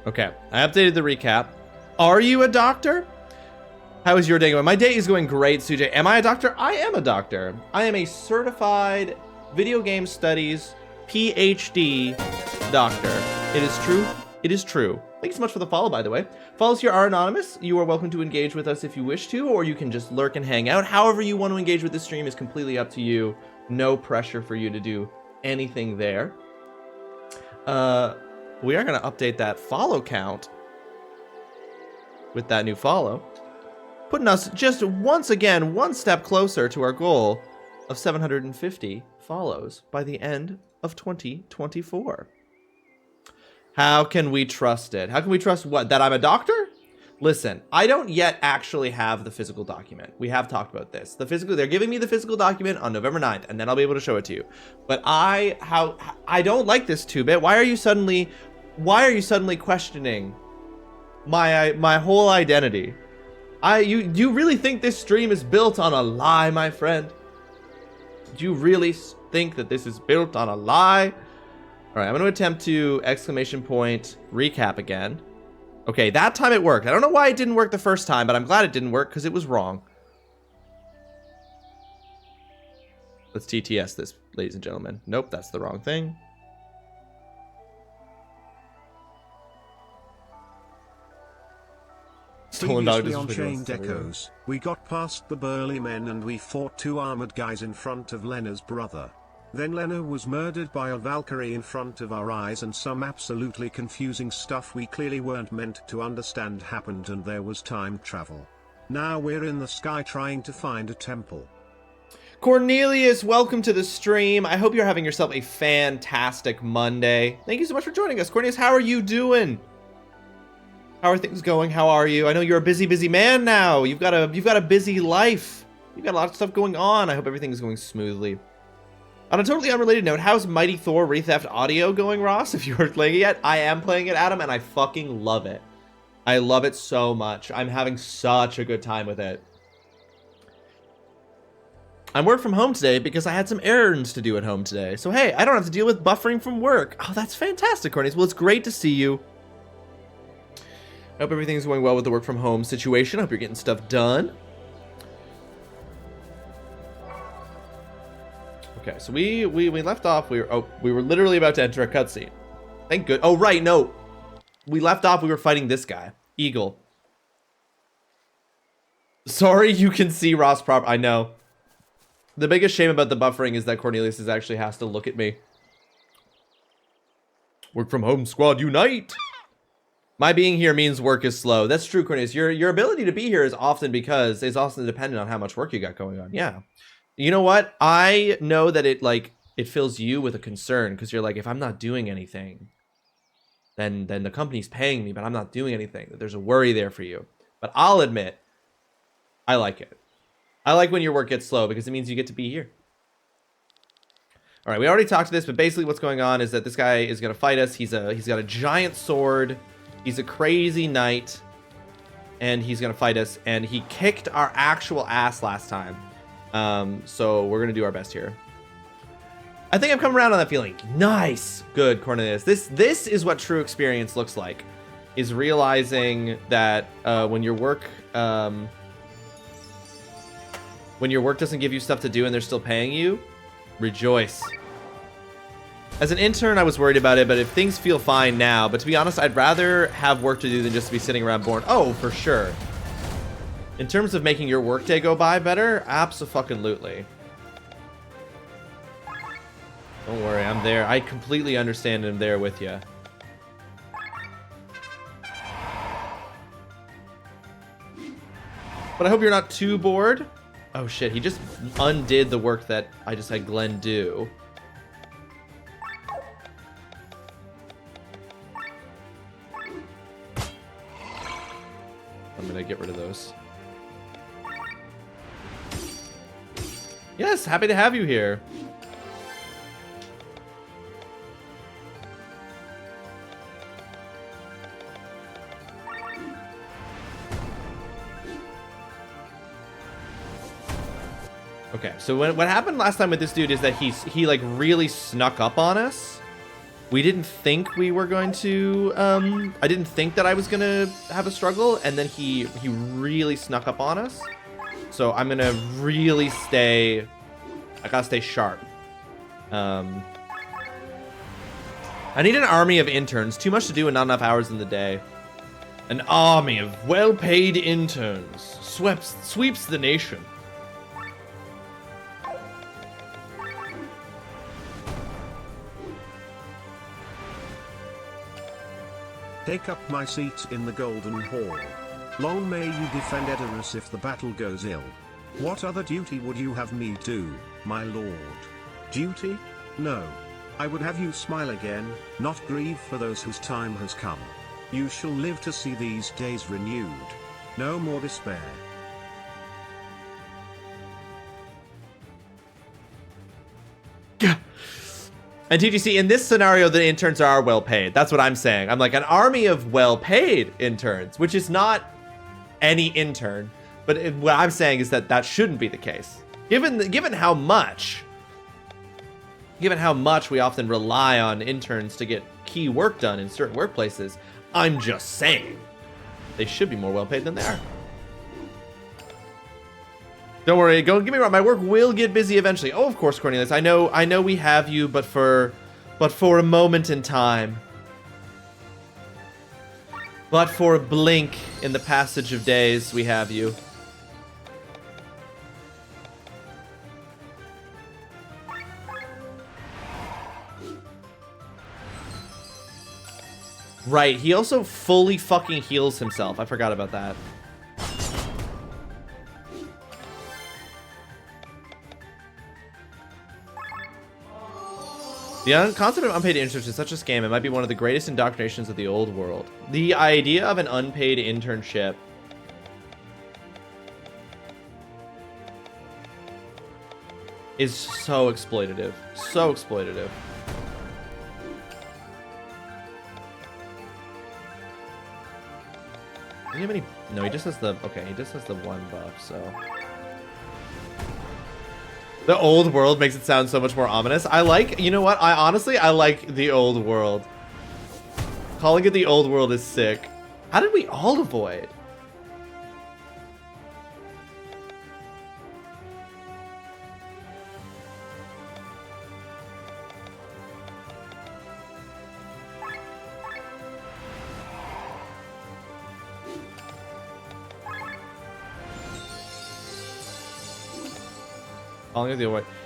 Speaker 3: Okay, I updated the recap. Are you a doctor? How is your day going? My day is going great, Sujay. Am I a doctor? I am a doctor. I am a certified video game studies PhD doctor. It is true. It is true. Thank you so much for the follow, by the way. Follows here are anonymous. You are welcome to engage with us if you wish to, or you can just lurk and hang out. However you want to engage with this stream is completely up to you. No pressure for you to do anything there. We are going to update that follow count with that new follow, putting us just once again one step closer to our goal of 750 follows by the end of 2024. How can we trust it? How can we trust what? That I'm a doctor? Listen, I don't yet actually have the physical document. We have talked about this. They're giving me the physical document on November 9th, and then I'll be able to show it to you. But I don't like this 2-bit. Why are you suddenly questioning my whole identity? You really think this stream is built on a lie, my friend? Do you really think that this is built on a lie? All right, I'm going to attempt to recap again. Okay, that time it worked. I don't know why it didn't work the first time, but I'm glad it didn't work because it was wrong. Let's TTS this, ladies and gentlemen. Nope, that's the wrong thing.
Speaker 1: Previously on Chained Echoes, we got past the burly men and we fought 2 armored guys in front of Lena's brother. Then Lena was murdered by a Valkyrie in front of our eyes, and some absolutely confusing stuff we clearly weren't meant to understand happened, and there was time travel. Now we're in the sky trying to find a temple.
Speaker 3: Cornelius, welcome to the stream. I hope you're having yourself a fantastic Monday. Thank you so much for joining us. Cornelius, how are you doing? How are things going? How are you? I know you're a busy man now. You've got a busy life. You've got a lot of stuff going on. I hope everything is going smoothly. On a totally unrelated note, how's Mighty Thor Retheft Audio going, Ross? If you aren't playing it yet, I am playing it, Adam, and I fucking love it. I love it so much. I'm having such a good time with it. I'm work from home today because I had some errands to do at home today. So hey, I don't have to deal with buffering from work. Oh, that's fantastic, Cornelius. Well, it's great to see you. I hope everything's going well with the work from home situation. I hope you're getting stuff done. Okay, so we left off. We were literally about to enter a cutscene. Thank good. Oh right, no. We left off. We were fighting this guy, Eagle. Sorry, you can see Ross proper. I know. The biggest shame about the buffering is that Cornelius actually has to look at me. Work from home squad unite. My being here means work is slow. That's true, Cornelius. Your ability to be here is often dependent on how much work you got going on. Yeah. You know what? I know that it fills you with a concern because you're like, if I'm not doing anything, then the company's paying me, but I'm not doing anything. That there's a worry there for you. But I'll admit, I like it. I like when your work gets slow because it means you get to be here. All right, we already talked to this, but basically what's going on is that this guy is going to fight us. He's got a giant sword. He's a crazy knight, and he's going to fight us. And he kicked our actual ass last time. So we're going to do our best here. I think I've come around on that feeling. Nice. Good, Cornelius. This is what true experience looks like, is realizing that when your work doesn't give you stuff to do and they're still paying you, rejoice. As an intern, I was worried about it, but if things feel fine now, but to be honest, I'd rather have work to do than just be sitting around bored. Oh, for sure. In terms of making your workday go by better, abso-fucking-lutely. Don't worry, I'm there. I completely understand and I'm there with you. But I hope you're not too bored. Oh shit, he just undid the work that I just had Glenn do. I'm gonna get rid of those. Yes, happy to have you here. Okay, so what happened last time with this dude is that he like really snuck up on us. We didn't think we were going to, I didn't think that I was gonna have a struggle, and then he really snuck up on us. So I'm gonna really I gotta stay sharp. I need an army of interns. Too much to do and not enough hours in the day. An army of well-paid interns sweeps the nation.
Speaker 1: Take up my seat in the Golden Hall. Long may you defend Edoras if the battle goes ill. What other duty would you have me do, my lord? Duty? No. I would have you smile again, not grieve for those whose time has come. You shall live to see these days renewed. No more despair.
Speaker 3: And TGC, in this scenario, the interns are well paid. That's what I'm saying. I'm like an army of well paid interns, which is not any intern. But what I'm saying is that that shouldn't be the case. Given how much we often rely on interns to get key work done in certain workplaces, I'm just saying they should be more well paid than they are. Don't worry, don't get me wrong. My work will get busy eventually. Oh, of course, Cornelius. I know we have you, but for a moment in time. But for a blink in the passage of days, we have you. Right, he also fully fucking heals himself. I forgot about that. The concept of unpaid internships is such a scam. It might be one of the greatest indoctrinations of the old world. The idea of an unpaid internship is so exploitative. So exploitative. Does he have any? No, he just has the... Okay, he just has the one buff, so... The old world makes it sound so much more ominous. I like, you know what? I like the old world. Calling it the old world is sick. How did we all avoid?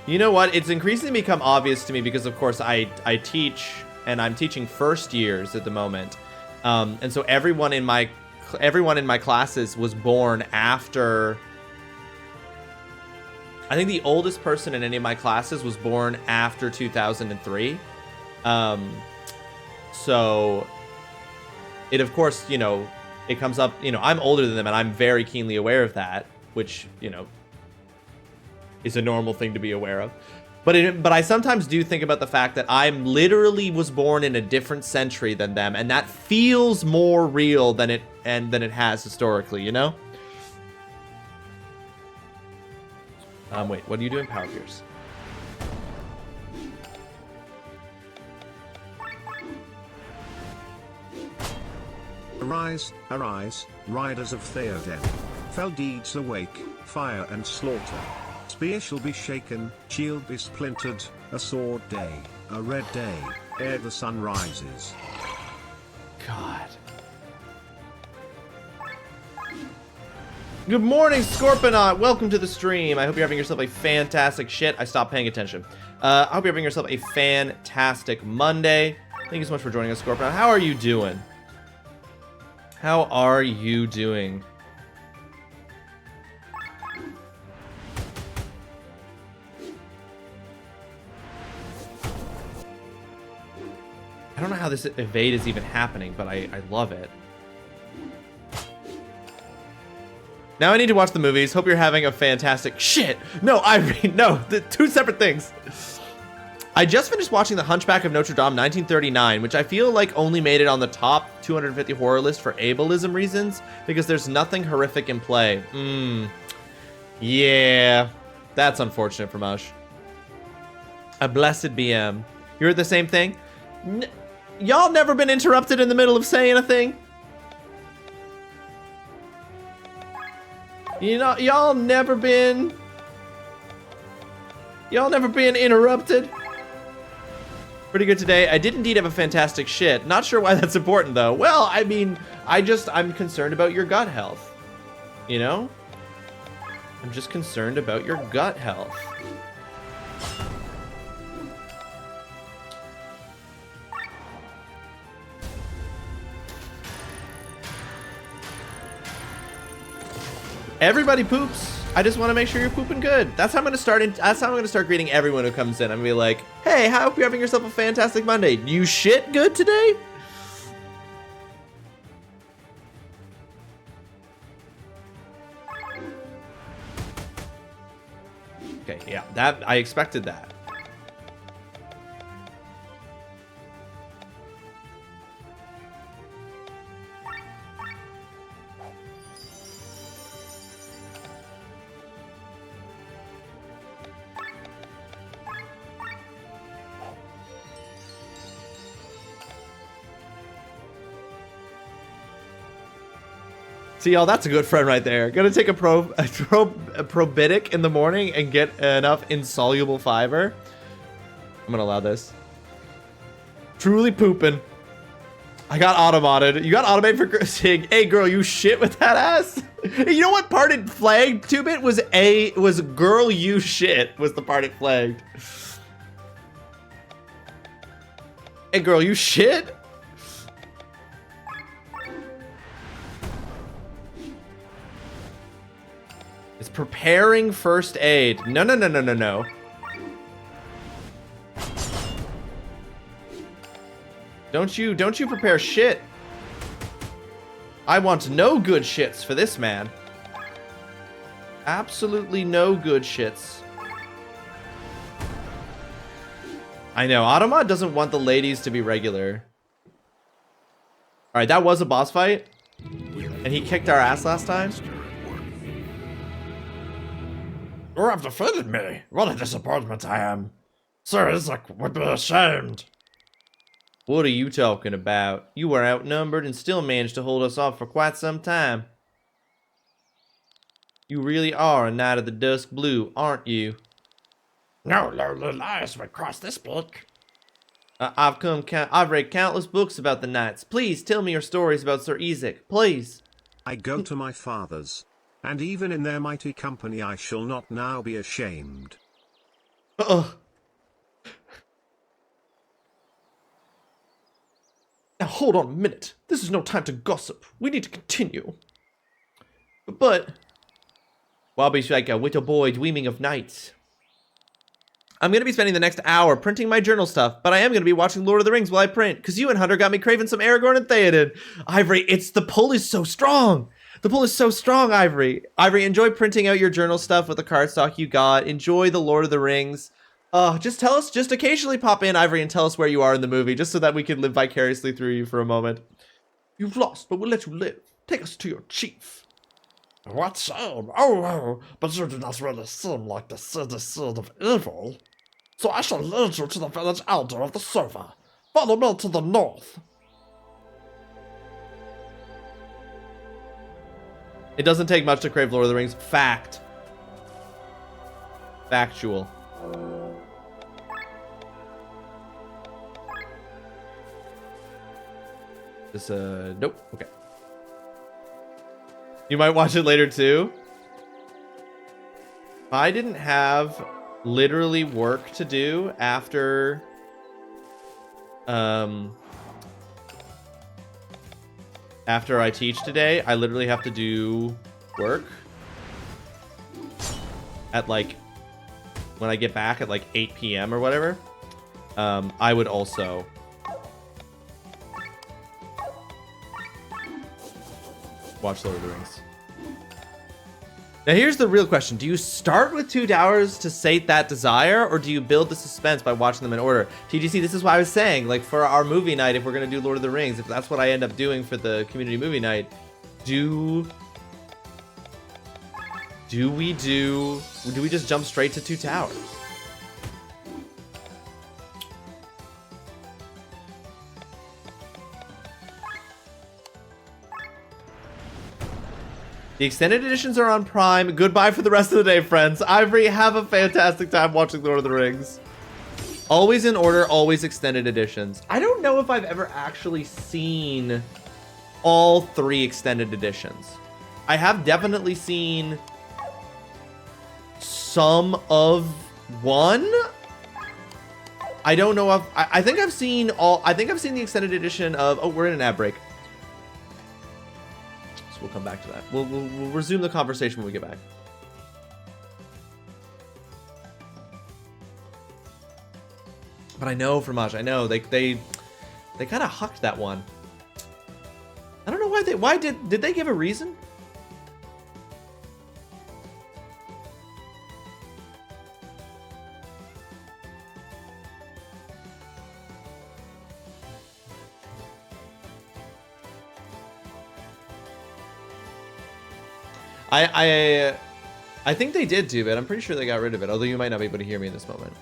Speaker 3: You know what? It's increasingly become obvious to me because, of course, I teach, and I'm teaching first years at the moment, and so everyone in my classes was born after. I think the oldest person in any of my classes was born after 2003. So it of course, you know, it comes up, you know, I'm older than them and I'm very keenly aware of that, which, you know, is a normal thing to be aware of. But I sometimes do think about the fact that I'm literally was born in a different century than them, and that feels more real than it has historically, you know? Wait, what are you doing? Power Pierce.
Speaker 1: Arise, arise, riders of Theoden. Fell deeds awake, fire and slaughter. Spear shall be shaken, shield be splintered, a sword day, a red day, ere the sun rises.
Speaker 3: God. Good morning, Scorponaut. Welcome to the stream. I hope you're having yourself a fantastic shit. I stopped paying attention. I hope you're having yourself a fantastic Monday. Thank you so much for joining us, Scorponaut. How are you doing? How are you doing? I don't know how this evade is even happening, but I love it. Now I need to watch the movies. Hope you're having a fantastic shit. No, no, the two separate things. I just finished watching The Hunchback of Notre Dame 1939, which I feel like only made it on the top 250 horror list for ableism reasons, because there's nothing horrific in play. Yeah, that's unfortunate for Mush. A blessed BM. You heard the same thing? Y'all never been interrupted in the middle of saying a thing? You know, y'all never been interrupted? Pretty good today. I did indeed have a fantastic shit. Not sure why that's important though. Well, I mean, I'm concerned about your gut health. You know? I'm just concerned about your gut health. Everybody poops. I just want to make sure you're pooping good. That's how I'm gonna start. That's how I'm gonna start greeting everyone who comes in. I'm gonna be like, "Hey, I hope you're having yourself a fantastic Monday. You shit good today?" Okay, yeah, that I expected that. See, y'all, that's a good friend right there. Gonna take a probitic in the morning and get enough insoluble fiber. I'm gonna allow this. Truly pooping. I got automated. You got automated for saying, "Hey, girl, you shit with that ass." You know what part it flagged? 2-bit was "girl, you shit" was the part it flagged. Hey, girl, you shit. It's preparing first aid. No, no, no, no, no, no. Don't you prepare shit. I want no good shits for this man. Absolutely no good shits. I know, Automat doesn't want the ladies to be regular. Alright, that was a boss fight. And he kicked our ass last time.
Speaker 5: You have defeated me. What a disappointment I am. Sir Isaac would be ashamed.
Speaker 3: What are you talking about? You were outnumbered and still managed to hold us off for quite some time. You really are a Knight of the Dusk Blue, aren't you?
Speaker 5: No lowly liars would cross this book.
Speaker 3: I've read countless books about the knights. Please tell me your stories about Sir Isaac, please.
Speaker 1: I go to my fathers, and even in their mighty company I shall not now be ashamed.
Speaker 3: Ugh. Now hold on a minute. This is no time to gossip. We need to continue. But Bobby's like a little boy dreaming of nights. I'm going to be spending the next hour printing my journal stuff, but I am going to be watching Lord of the Rings while I print, because you and Hunter got me craving some Aragorn and Theoden. Ivory, the pull is so strong. The pull is so strong, Ivory. Ivory, enjoy printing out your journal stuff with the cardstock you got. Enjoy the Lord of the Rings. Just tell us, just occasionally pop in, Ivory, and tell us where you are in the movie, just so that we can live vicariously through you for a moment. You've lost, but we'll let you live. Take us to your chief.
Speaker 5: What shame? Oh, but you do not really seem like the city seed of evil. So I shall lead you to the village elder of the server. Follow me to the north.
Speaker 3: It doesn't take much to crave Lord of the Rings. Fact. Factual. This, nope. Okay. You might watch it later too. If I didn't have literally work to do after after I teach today, I literally have to do work at like when I get back at like 8 p.m. or whatever. I would also watch Lord of the Rings. Now here's the real question. Do you start with 2 towers to sate that desire, or do you build the suspense by watching them in order? TGC, this is why I was saying, like, for our movie night, if we're going to do Lord of the Rings, if that's what I end up doing for the community movie night, do we just jump straight to 2 towers? The extended editions are on Prime. Goodbye for the rest of the day, friends. Ivory, have a fantastic time watching Lord of the Rings. Always in order, always extended editions. I don't know if I've ever actually seen all 3 extended editions. I have definitely seen some of one. I don't know if I think I've seen all. I think I've seen the extended edition of. Oh, we're in an ad break. We'll come back to that. We'll resume the conversation when we get back. But I know, Fromage, I know they kind of hucked that one. I don't know why did they give a reason? I think they did do it. I'm pretty sure they got rid of it, although you might not be able to hear me in this moment.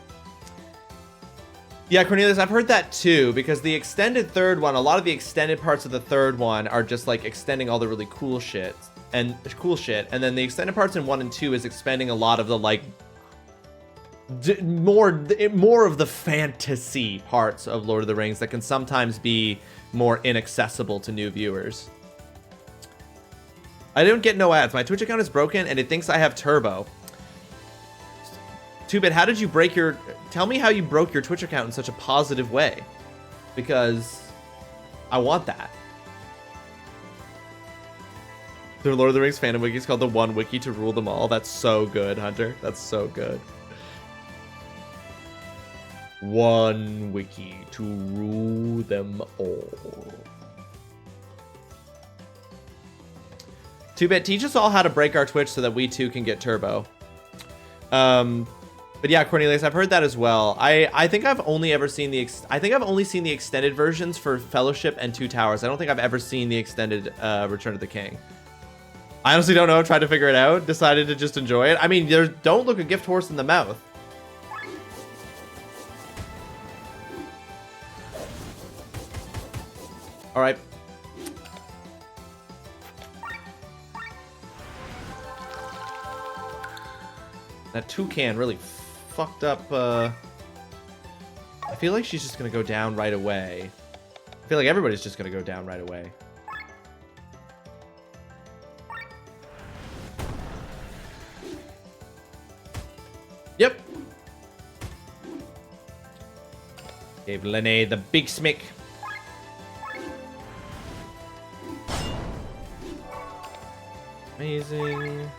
Speaker 3: Yeah, Cornelius, I've heard that too, because the extended third one, a lot of the extended parts of the third one are just like extending all the really cool shit, and then the extended parts in 1 and 2 is expanding a lot of the like more of the fantasy parts of Lord of the Rings that can sometimes be more inaccessible to new viewers. I don't get no ads. My Twitch account is broken and it thinks I have turbo. 2-Bit, how did you break your... Tell me how you broke your Twitch account in such a positive way. Because I want that. The Lord of the Rings fandom wiki is called the One Wiki to Rule Them All. That's so good, Hunter. That's so good. One wiki to rule them all. 2-Bit, teach us all how to break our Twitch so that we too can get turbo. But yeah, Cornelius, I've heard that as well. I think I've only ever seen the extended versions for Fellowship and 2 Towers. I don't think I've ever seen the extended Return of the King. I honestly don't know. Tried to figure it out. Decided to just enjoy it. I mean, don't look a gift horse in the mouth. All right. That toucan really fucked up. I feel like she's just gonna go down right away. I feel like everybody's just gonna go down right away. Yep. Gave Lene the big smick. Amazing.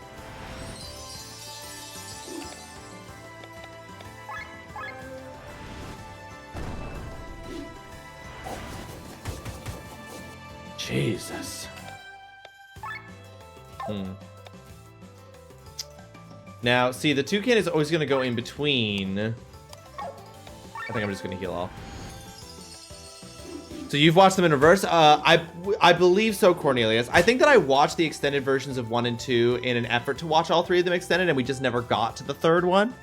Speaker 3: Jesus. Now, see, the toucan is always going to go in between. I think I'm just going to heal all. So you've watched them in reverse? I believe so, Cornelius. I think that I watched the extended versions of 1 and 2 in an effort to watch all 3 of them extended, and we just never got to the 3rd one.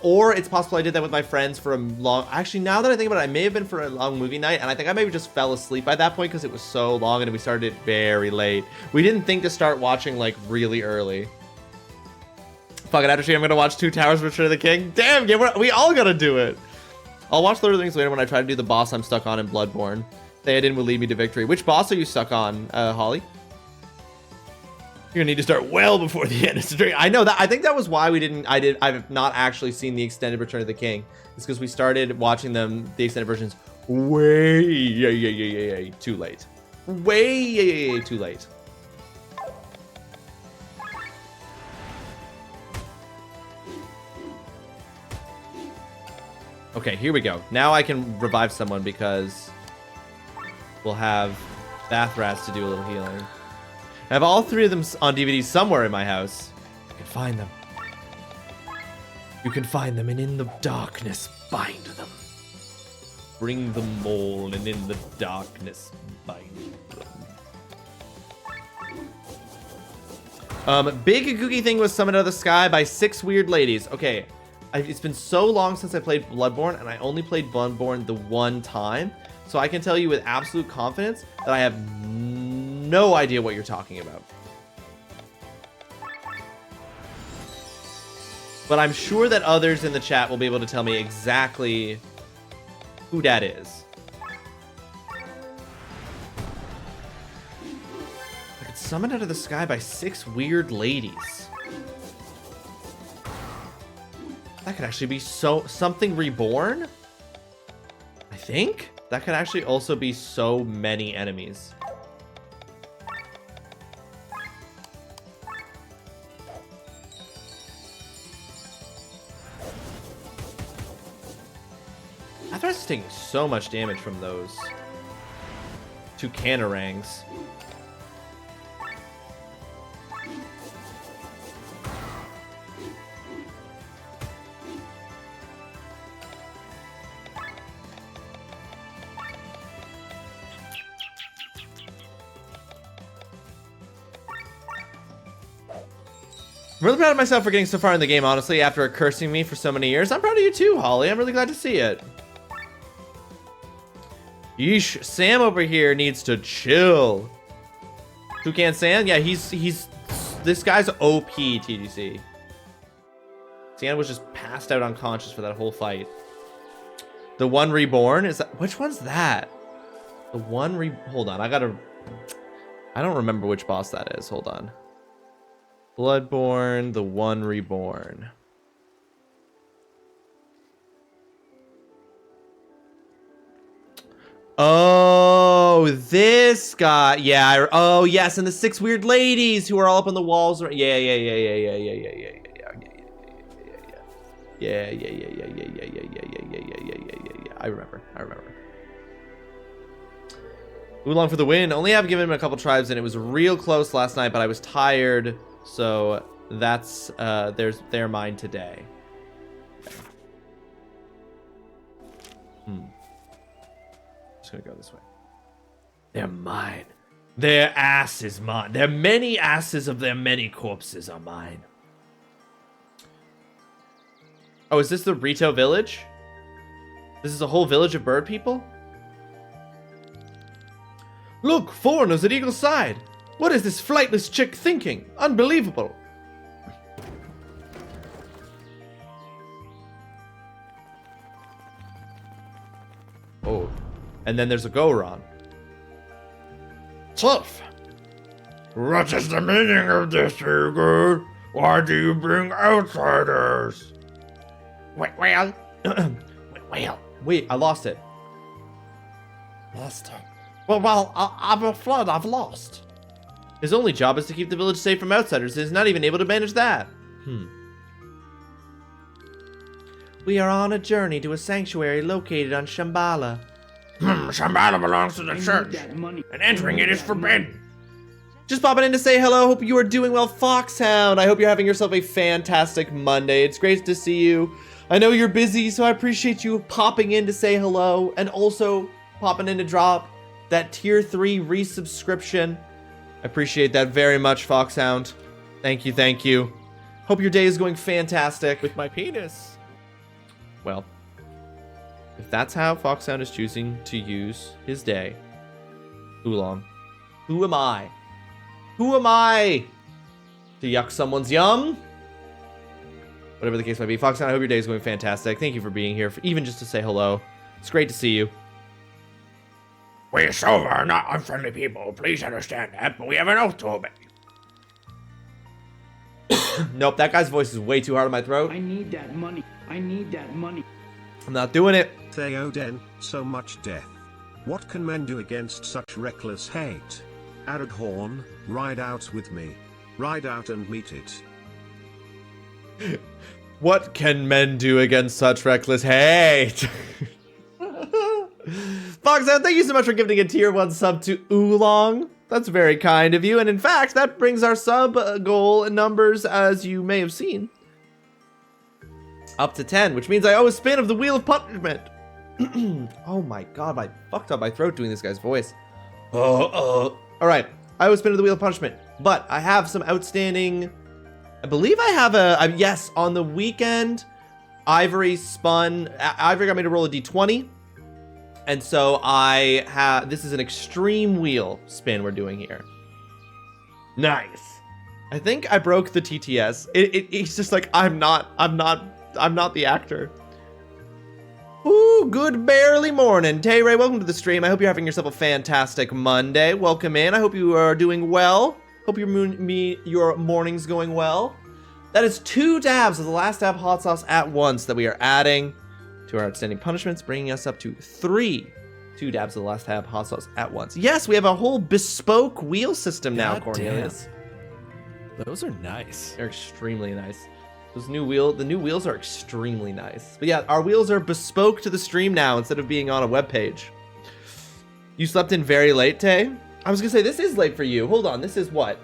Speaker 3: Or it's possible I did that with my friends for a long... Actually, now that I think about it, I may have been for a long movie night, and I think I maybe just fell asleep by that point because it was so long and we started it very late. We didn't think to start watching, like, really early. Fuck it, after stream, I'm gonna watch 2 Towers of Return of the King. Damn, yeah, we all gotta do it. I'll watch Lord of the Rings later when I try to do the boss I'm stuck on in Bloodborne. Theoden will lead me to victory. Which boss are you stuck on, Holly? You're gonna need to start well before the end of the stream. I know that. I think that was why we didn't. I've not actually seen the extended Return of the King. It's because we started watching them, the extended versions, way too late. Way too late. Okay, here we go. Now I can revive someone because we'll have bath rats to do a little healing. I have all 3 of them on DVD somewhere in my house. You can find them. You can find them, and in the darkness, bind them. Bring them all, and in the darkness, bind them. Big Googie thing was summoned out of the sky by 6 weird ladies. Okay. It's been so long since I played Bloodborne, and I only played Bloodborne the 1 time, so I can tell you with absolute confidence that I have no idea what you're talking about. But I'm sure that others in the chat will be able to tell me exactly who that is. It's summoned out of the sky by 6 weird ladies. That could actually be something reborn. I think that could actually also be so many enemies. Athras is taking so much damage from those 2 Canarangs. I'm really proud of myself for getting so far in the game, honestly, after cursing me for so many years. I'm proud of you too, Holly. I'm really glad to see it. Yeesh, Sam over here needs to chill. Toucan Sam? Yeah, this guy's OP, TGC. Sam was just passed out unconscious for that whole fight. The one reborn? Is that, which one's that? The one hold on, I don't remember which boss that is. Hold on. Bloodborne, the one reborn. Oh, this guy. Yeah. Oh, yes. And the 6 weird ladies who are all up on the walls. Yeah. I remember. Oolong for the win. Only have given him a couple tribes, and it was real close last night, but I was tired. So that's they're mine today. Just gonna go this way. They're mine. Their ass is mine. Their many asses of their many corpses are mine. Oh, is this the Rito village? This is a whole village of bird people? Look, foreigners at Eagle's Side. What is this flightless chick thinking? Unbelievable. Oh, and then there's a Goron.
Speaker 5: Tough. What is the meaning of this, Hugo? Why do you bring outsiders?
Speaker 3: Well. Wait, I lost it.
Speaker 5: Lost it. Well, I'm afraid I've lost.
Speaker 3: His only job is to keep the village safe from outsiders. He's not even able to manage that. We are on a journey to a sanctuary located on Shambhala.
Speaker 5: Shambhala belongs to the church, and entering it is forbidden.
Speaker 3: Just popping in to say hello. Hope you are doing well, Foxhound. I hope you're having yourself a fantastic Monday. It's great to see you. I know you're busy, so I appreciate you popping in to say hello and also popping in to drop that tier 3 resubscription. I appreciate that very much, Foxhound. Thank you, thank you. Hope your day is going fantastic.
Speaker 4: With my penis.
Speaker 3: Well, if that's how Foxhound is choosing to use his day, Oolong, who am I? Who am I to yuck someone's yum? Whatever the case might be. Foxhound, I hope your day is going fantastic. Thank you for being here, even just to say hello. It's great to see you.
Speaker 5: We Silver are not unfriendly people, please understand that, but we have an oath to obey.
Speaker 3: Nope, that guy's voice is way too hard on my throat.
Speaker 10: I need that money. I need that money.
Speaker 3: I'm not doing it.
Speaker 1: Theoden, so much death. What can men do against such reckless hate? Aragorn, ride out with me. Ride out and meet it.
Speaker 3: What can men do against such reckless hate? Foxhound, thank you so much for giving a tier 1 sub to Oolong. That's very kind of you. And in fact, that brings our sub goal numbers, as you may have seen, up to 10, which means I owe a spin of the Wheel of Punishment. Oh my god, I fucked up my throat doing this guy's voice. Alright, I owe a spin of the Wheel of Punishment, but I have some outstanding... I believe I have yes, on the weekend, Ivory got me to roll a d20. And so this is an extreme wheel spin we're doing here. Nice. I think I broke the TTS. It's just like, I'm not the actor. Ooh, good barely morning. Tay Ray, welcome to the stream. I hope you're having yourself a fantastic Monday. Welcome in. I hope you are doing well. Hope your morning's going well. That is 2 dabs of the last dab hot sauce at once that we are adding to our outstanding punishments, bringing us up to 2 dabs of the last dab hot sauce at once. Yes, we have a whole bespoke wheel system now, Cornelius.
Speaker 4: Damn. Those are nice.
Speaker 3: They're extremely nice. The new wheels are extremely nice. But yeah, our wheels are bespoke to the stream now instead of being on a web page. You slept in very late, Tay? I was gonna say, this is late for you. Hold on, this is what?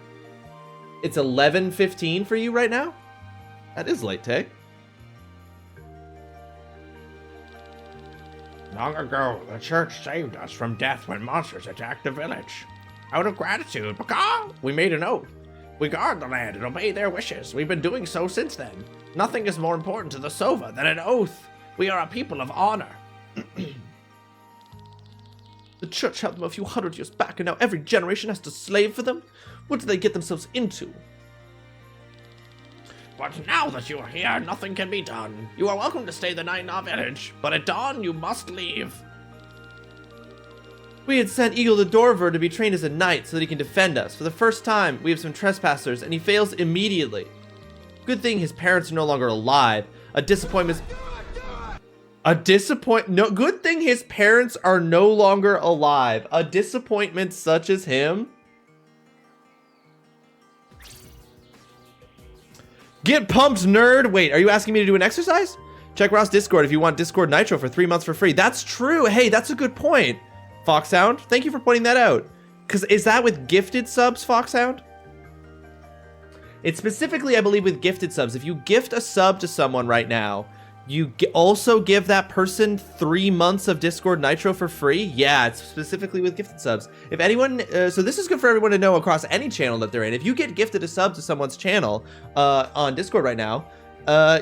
Speaker 3: It's 11:15 for you right now? That is late, Tay.
Speaker 5: Long ago, the church saved us from death when monsters attacked the village. Out of gratitude, we made an oath. We guard the land and obey their wishes. We've been doing so since then. Nothing is more important to the Sova than an oath. We are a people of honor.
Speaker 3: The church helped them a few hundred years back, and now every generation has to slave for them? What did they get themselves into?
Speaker 5: But now that you are here, nothing can be done. You are welcome to stay the night in our village, but at dawn you must leave.
Speaker 3: We had sent Eagle the Dorver to be trained as a knight so that he can defend us. For the first time, we have some trespassers, and he fails immediately. Good thing his parents are no longer alive. Good thing his parents are no longer alive. A disappointment such as him. Get pumped, nerd. Wait, are you asking me to do an exercise? Check Ross Discord if you want Discord Nitro for 3 months for free. That's true. Hey, that's a good point. Foxhound, thank you for pointing that out. Because is that with gifted subs, Foxhound? It's specifically, I believe, with gifted subs. If you gift a sub to someone right now, you also give that person 3 months of Discord Nitro for free. Yeah, it's specifically with gifted subs. If anyone, so this is good for everyone to know across any channel that they're in. If you get gifted a sub to someone's channel on Discord right now,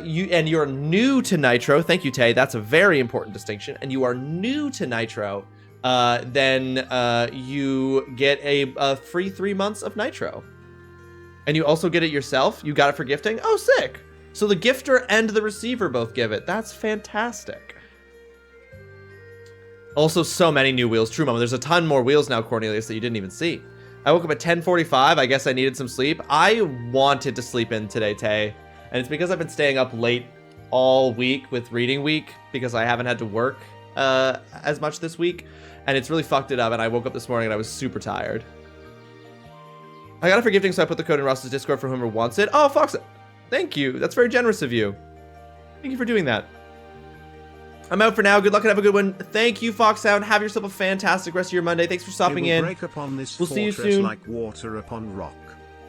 Speaker 3: you're new to Nitro, thank you, Tay. That's a very important distinction. And you are new to Nitro, then you get a free 3 months of Nitro. And you also get it yourself. You got it for gifting. Oh, sick. So the gifter and the receiver both give it. That's fantastic. Also, so many new wheels. True, Mama. There's a ton more wheels now, Cornelius, that you didn't even see. I woke up at 10:45. I guess I needed some sleep. I wanted to sleep in today, Tay. And it's because I've been staying up late all week with reading week because I haven't had to work as much this week. And it's really fucked it up. And I woke up this morning and I was super tired. I got it for gifting, so I put the code in Ross's Discord for whoever wants it. Oh, Fox, thank you. That's very generous of you. Thank you for doing that. I'm out for now. Good luck and have a good one. Thank you, Foxhound. Have yourself a fantastic rest of your Monday. Thanks for stopping
Speaker 1: They will
Speaker 3: in.
Speaker 1: break upon this
Speaker 3: We'll see you
Speaker 1: fortress
Speaker 3: soon.
Speaker 1: like water upon rock.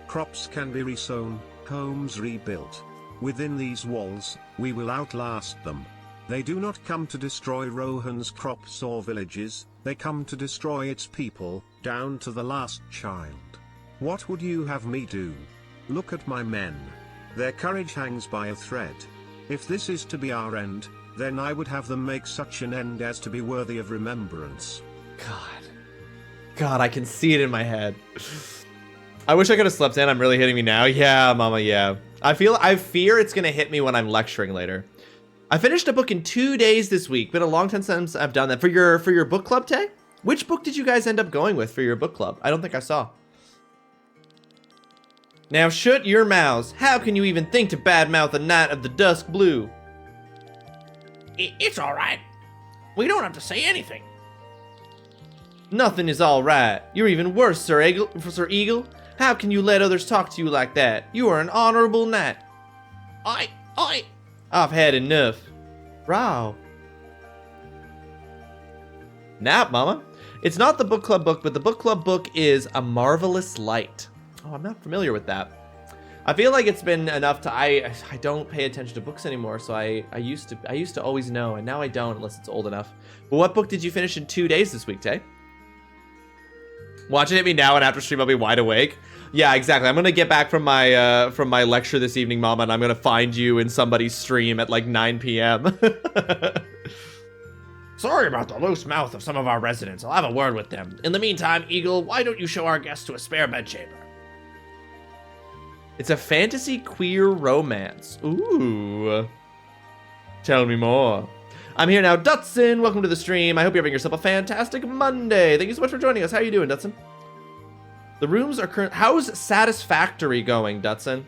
Speaker 1: Crops can be resown, homes rebuilt. Within these walls, we will outlast them. They do not come to destroy Rohan's crops or villages, they come to destroy its people, down to the last child. What would you have me do? Look at my men. Their courage hangs by a thread. If this is to be our end, then I would have them make such an end as to be worthy of remembrance.
Speaker 3: God, I can see it in my head. I wish I could have slept in. I'm really hitting me now. Yeah, mama, yeah. I fear it's gonna hit me when I'm lecturing later. I finished a book in 2 days this week. Been a long time since I've done that. For your book club, Tay? Which book did you guys end up going with for your book club? I don't think I saw. Now shut your mouths. How can you even think to badmouth a knight of the dusk blue?
Speaker 5: It's alright. We don't have to say anything.
Speaker 3: Nothing is all right. You're even worse, Sir Eagle. How can you let others talk to you like that? You are an honorable knight. I've had enough. Row. Nap, mama. It's not the book club book, but the book club book is A Marvelous Light. Oh, I'm not familiar with that. I feel like it's been enough to I don't pay attention to books anymore, so I used to always know, and now I don't unless it's old enough. But what book did you finish in 2 days this week, Tay? Watch it hit me now, and after stream I'll be wide awake. Yeah, exactly. I'm gonna get back from my lecture this evening, Mama, and I'm gonna find you in somebody's stream at like 9 p.m.
Speaker 5: Sorry about the loose mouth of some of our residents. I'll have a word with them. In the meantime, Eagle, why don't you show our guests to a spare bedchamber?
Speaker 3: It's a fantasy queer romance. Ooh. Tell me more. I'm here now, Dutson. Welcome to the stream. I hope you're having yourself a fantastic Monday. Thank you so much for joining us. How are you doing, Dutson? The rooms are current. How's Satisfactory going, Dutson?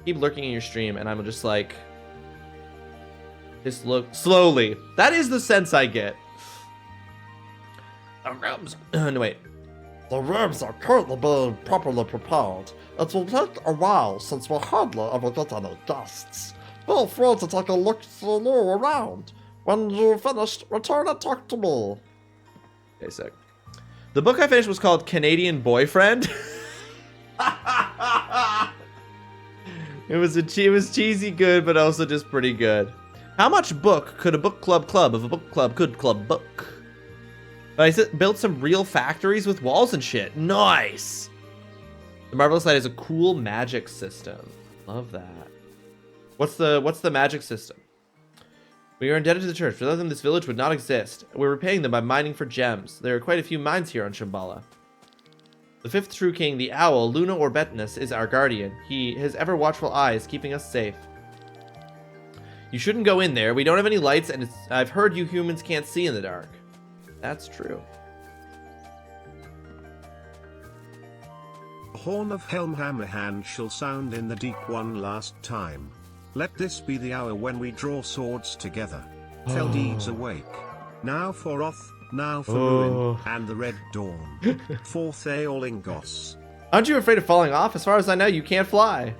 Speaker 3: Keep lurking in your stream, and I'm just like, just look slowly. That is the sense I get.
Speaker 5: The rooms.
Speaker 3: No, wait.
Speaker 11: The rooms are currently being properly prepared. It will take a while since we hardly ever get any guests. Feel free to take a look around. When you're finished, return and talk to me.
Speaker 3: Okay, sick. The book I finished was called Canadian Boyfriend. It was cheesy good, but also just pretty good. How much book could a book club of a book club could club book? But I built some real factories with walls and shit. Nice. The Marvelous Light is a cool magic system. Love that. What's the magic system? We are indebted to the church. Without them, this village would not exist. We're repaying them by mining for gems. There are quite a few mines here on Shambhala. The fifth true king, the owl, Luna Orbetnus, is our guardian. His ever watchful eyes keeping us safe. You shouldn't go in there. We don't have any lights, and I've heard you humans can't see in the dark. That's true.
Speaker 1: The horn of Helmhammerhand shall sound in the deep one last time. Let this be the hour when we draw swords together. Tell deeds awake. Now for Oth, now for Ruin, and the Red Dawn. Forth Aolingos.
Speaker 3: Aren't you afraid of falling off? As far as I know, you can't fly.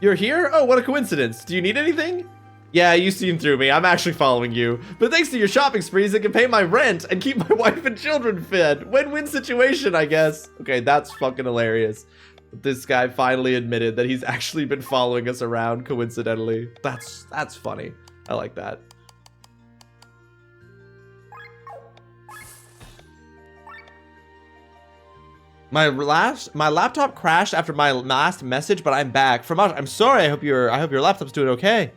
Speaker 3: You're here? Oh, what a coincidence. Do you need anything? Yeah, you seen through me. I'm actually following you. But thanks to your shopping sprees, I can pay my rent and keep my wife and children fed. Win-win situation, I guess. Okay, that's fucking hilarious. This guy finally admitted that he's actually been following us around coincidentally. That's funny. I like that. My laptop crashed after my last message, but I'm back. I'm sorry. I hope your laptop's doing okay.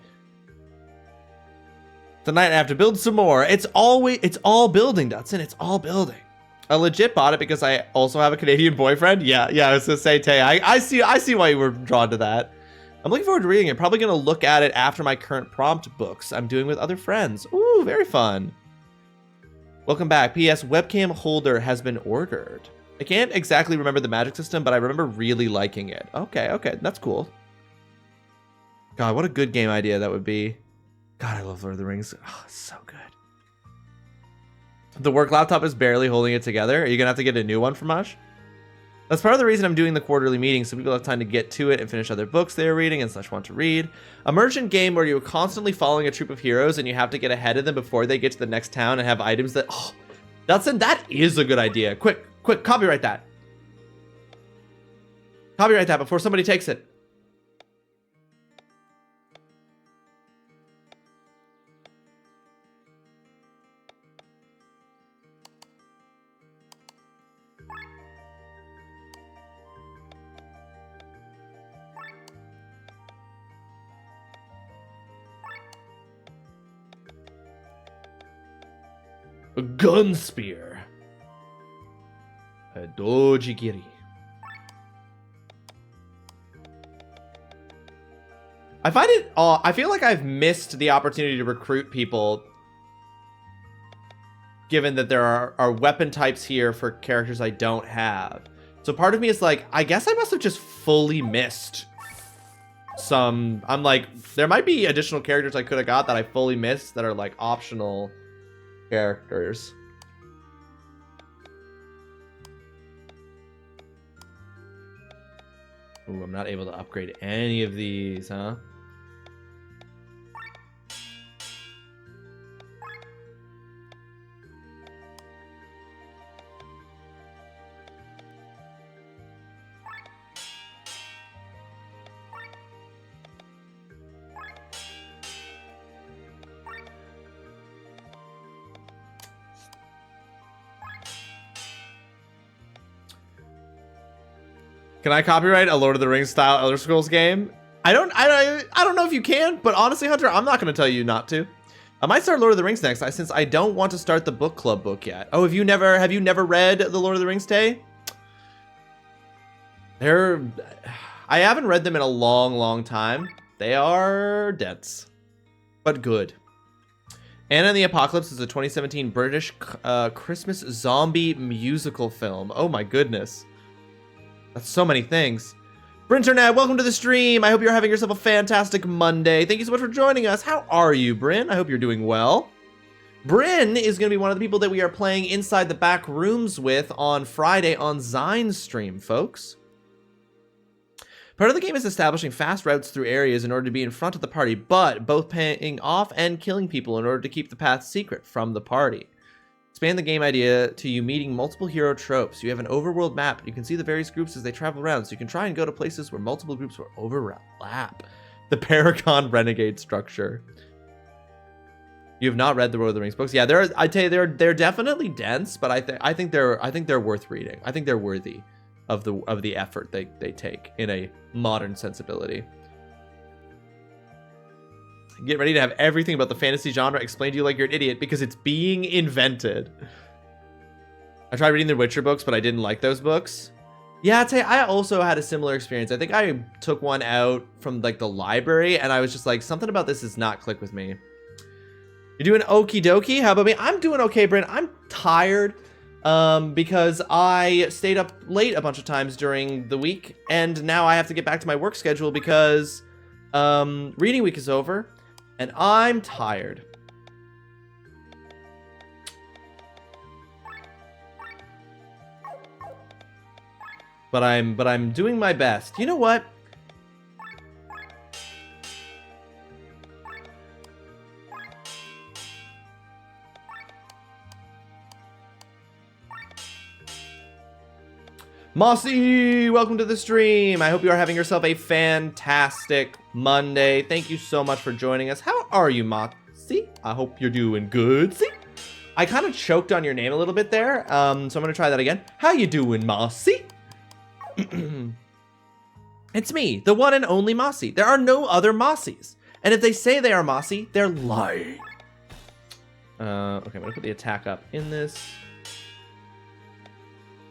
Speaker 3: Tonight I have to build some more. It's all building, Dutson. It's all building. I legit bought it because I also have a Canadian boyfriend. Yeah. I was gonna say, Tay, I see why you were drawn to that. I'm looking forward to reading it. Probably gonna look at it after my current prompt books I'm doing with other friends. Ooh, very fun. Welcome back. P.S. Webcam holder has been ordered. I can't exactly remember the magic system, but I remember really liking it. Okay, that's cool. God, what a good game idea that would be. God, I love Lord of the Rings. Oh, it's so good. The work laptop is barely holding it together. Are you gonna have to get a new one from Ush? That's part of the reason I'm doing the quarterly meeting, so people have time to get to it and finish other books they're reading and such want to read. A merchant game where you're constantly following a troop of heroes and you have to get ahead of them before they get to the next town and have items that... Oh, that is a good idea. Quick, copyright that. Copyright that before somebody takes it. A gun spear. A dojigiri. I find it I feel like I've missed the opportunity to recruit people, given that there are weapon types here for characters I don't have. So part of me is like, I guess I must have just fully missed some. I'm like, there might be additional characters I could have got that I fully missed that are like optional characters. Ooh, I'm not able to upgrade any of these, huh? Can I copyright a Lord of the Rings style Elder Scrolls game? I don't know if you can, but honestly, Hunter, I'm not going to tell you not to. I might start Lord of the Rings next, since I don't want to start the book club book yet. Oh, have you never read the Lord of the Rings, Tay? I haven't read them in a long time. They are dense, but good. Anna and the Apocalypse is a 2017 British Christmas zombie musical film. Oh my goodness. That's so many things. Brinternet, welcome to the stream. I hope you're having yourself a fantastic Monday. Thank you so much for joining us. How are you, Bryn? I hope you're doing well. Bryn is going to be one of the people that we are playing Inside the Back Rooms with on Friday on Zine's stream, folks. Part of the game is establishing fast routes through areas in order to be in front of the party, but both paying off and killing people in order to keep the path secret from the party. Expand the game idea to you meeting multiple hero tropes. You have an overworld map. You can see the various groups as they travel around, so you can try and go to places where multiple groups will overlap. The Paragon Renegade structure. You have not read the Lord of the Rings books. Yeah, I'd tell you they're definitely dense, but I think they're worth reading. I think they're worthy of the effort they take in a modern sensibility. Get ready to have everything about the fantasy genre explained to you like you're an idiot because it's being invented. I tried reading the Witcher books, but I didn't like those books. Yeah, I'd say I also had a similar experience. I think I took one out from like the library and I was just like, something about this does not click with me. You're doing okie dokie? How about me? I'm doing okay, Brent. I'm tired because I stayed up late a bunch of times during the week and now I have to get back to my work schedule because reading week is over. And I'm tired. But I'm doing my best. You know what? Mossy, welcome to the stream. I hope you are having yourself a fantastic Monday. Thank you so much for joining us. How are you, Mossy? I hope you're doing good. See? I kind of choked on your name a little bit there, so I'm going to try that again. How you doing, Mossy? It's me, the one and only Mossy. There are no other Mossies. And if they say they are Mossy, they're lying. Okay, I'm going to put the attack up in this.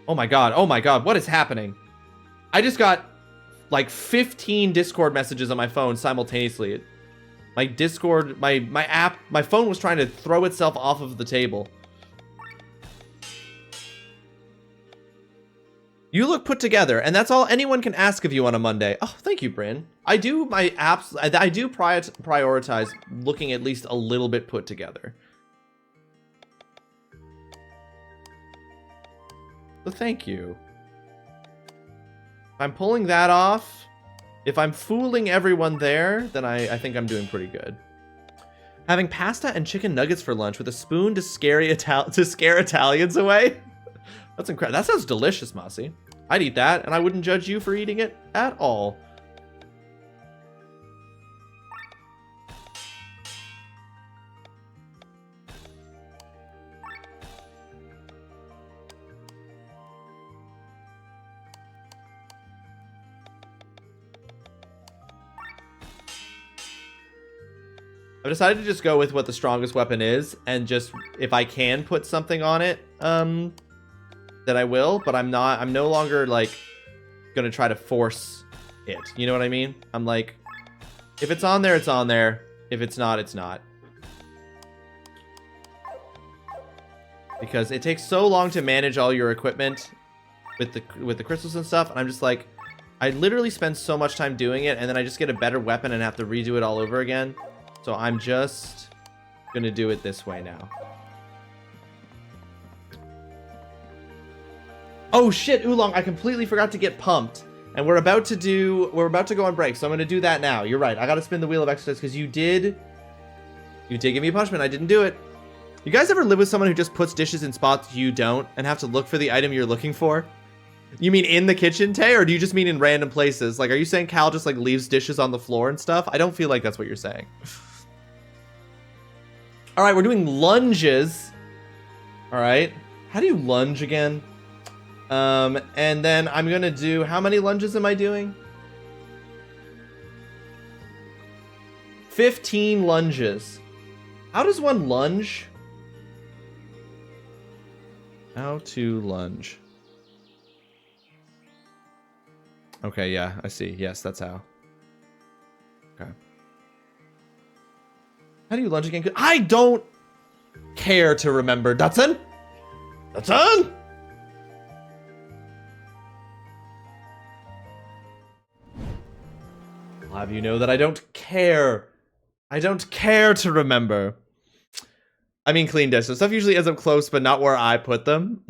Speaker 3: Oh my god, what is happening? I just got like 15 Discord messages on my phone simultaneously. My Discord, my app, my phone was trying to throw itself off of the table. You look put together, and that's all anyone can ask of you on a Monday. Oh, thank you, Bryn. I do prioritize looking at least a little bit put together. Well, thank you. I'm pulling that off, if I'm fooling everyone there, then I think I'm doing pretty good. Having pasta and chicken nuggets for lunch with a spoon to scare Italians away? That's incredible. That sounds delicious, Mossy. I'd eat that, and I wouldn't judge you for eating it at all. I've decided to just go with what the strongest weapon is, and just, if I can put something on it, that I will, but I'm no longer, like, gonna try to force it. You know what I mean? I'm like, if it's on there, it's on there. If it's not, it's not. Because it takes so long to manage all your equipment with the crystals and stuff, and I'm just like, I literally spend so much time doing it, and then I just get a better weapon and have to redo it all over again. So I'm just gonna do it this way now. Oh shit, Oolong, I completely forgot to get pumped. And we're about to go on break, so I'm gonna do that now. You're right, I gotta spin the wheel of exercise because you did give me a punishment. I didn't do it. You guys ever live with someone who just puts dishes in spots you don't and have to look for the item you're looking for? You mean in the kitchen, Tay, or do you just mean in random places? Like, are you saying Cal just like leaves dishes on the floor and stuff? I don't feel like that's what you're saying. All right, we're doing lunges. All right, how do you lunge again? And then I'm gonna do, how many lunges am I doing? 15 lunges. How does one lunge? How to lunge. Okay, yeah, I see. Yes, that's how. Okay. How do you lunge again? I don't care to remember. Dutson? Dutson? I'll have you know that I don't care. I don't care to remember. I mean, clean dishes. Stuff usually ends up close, but not where I put them.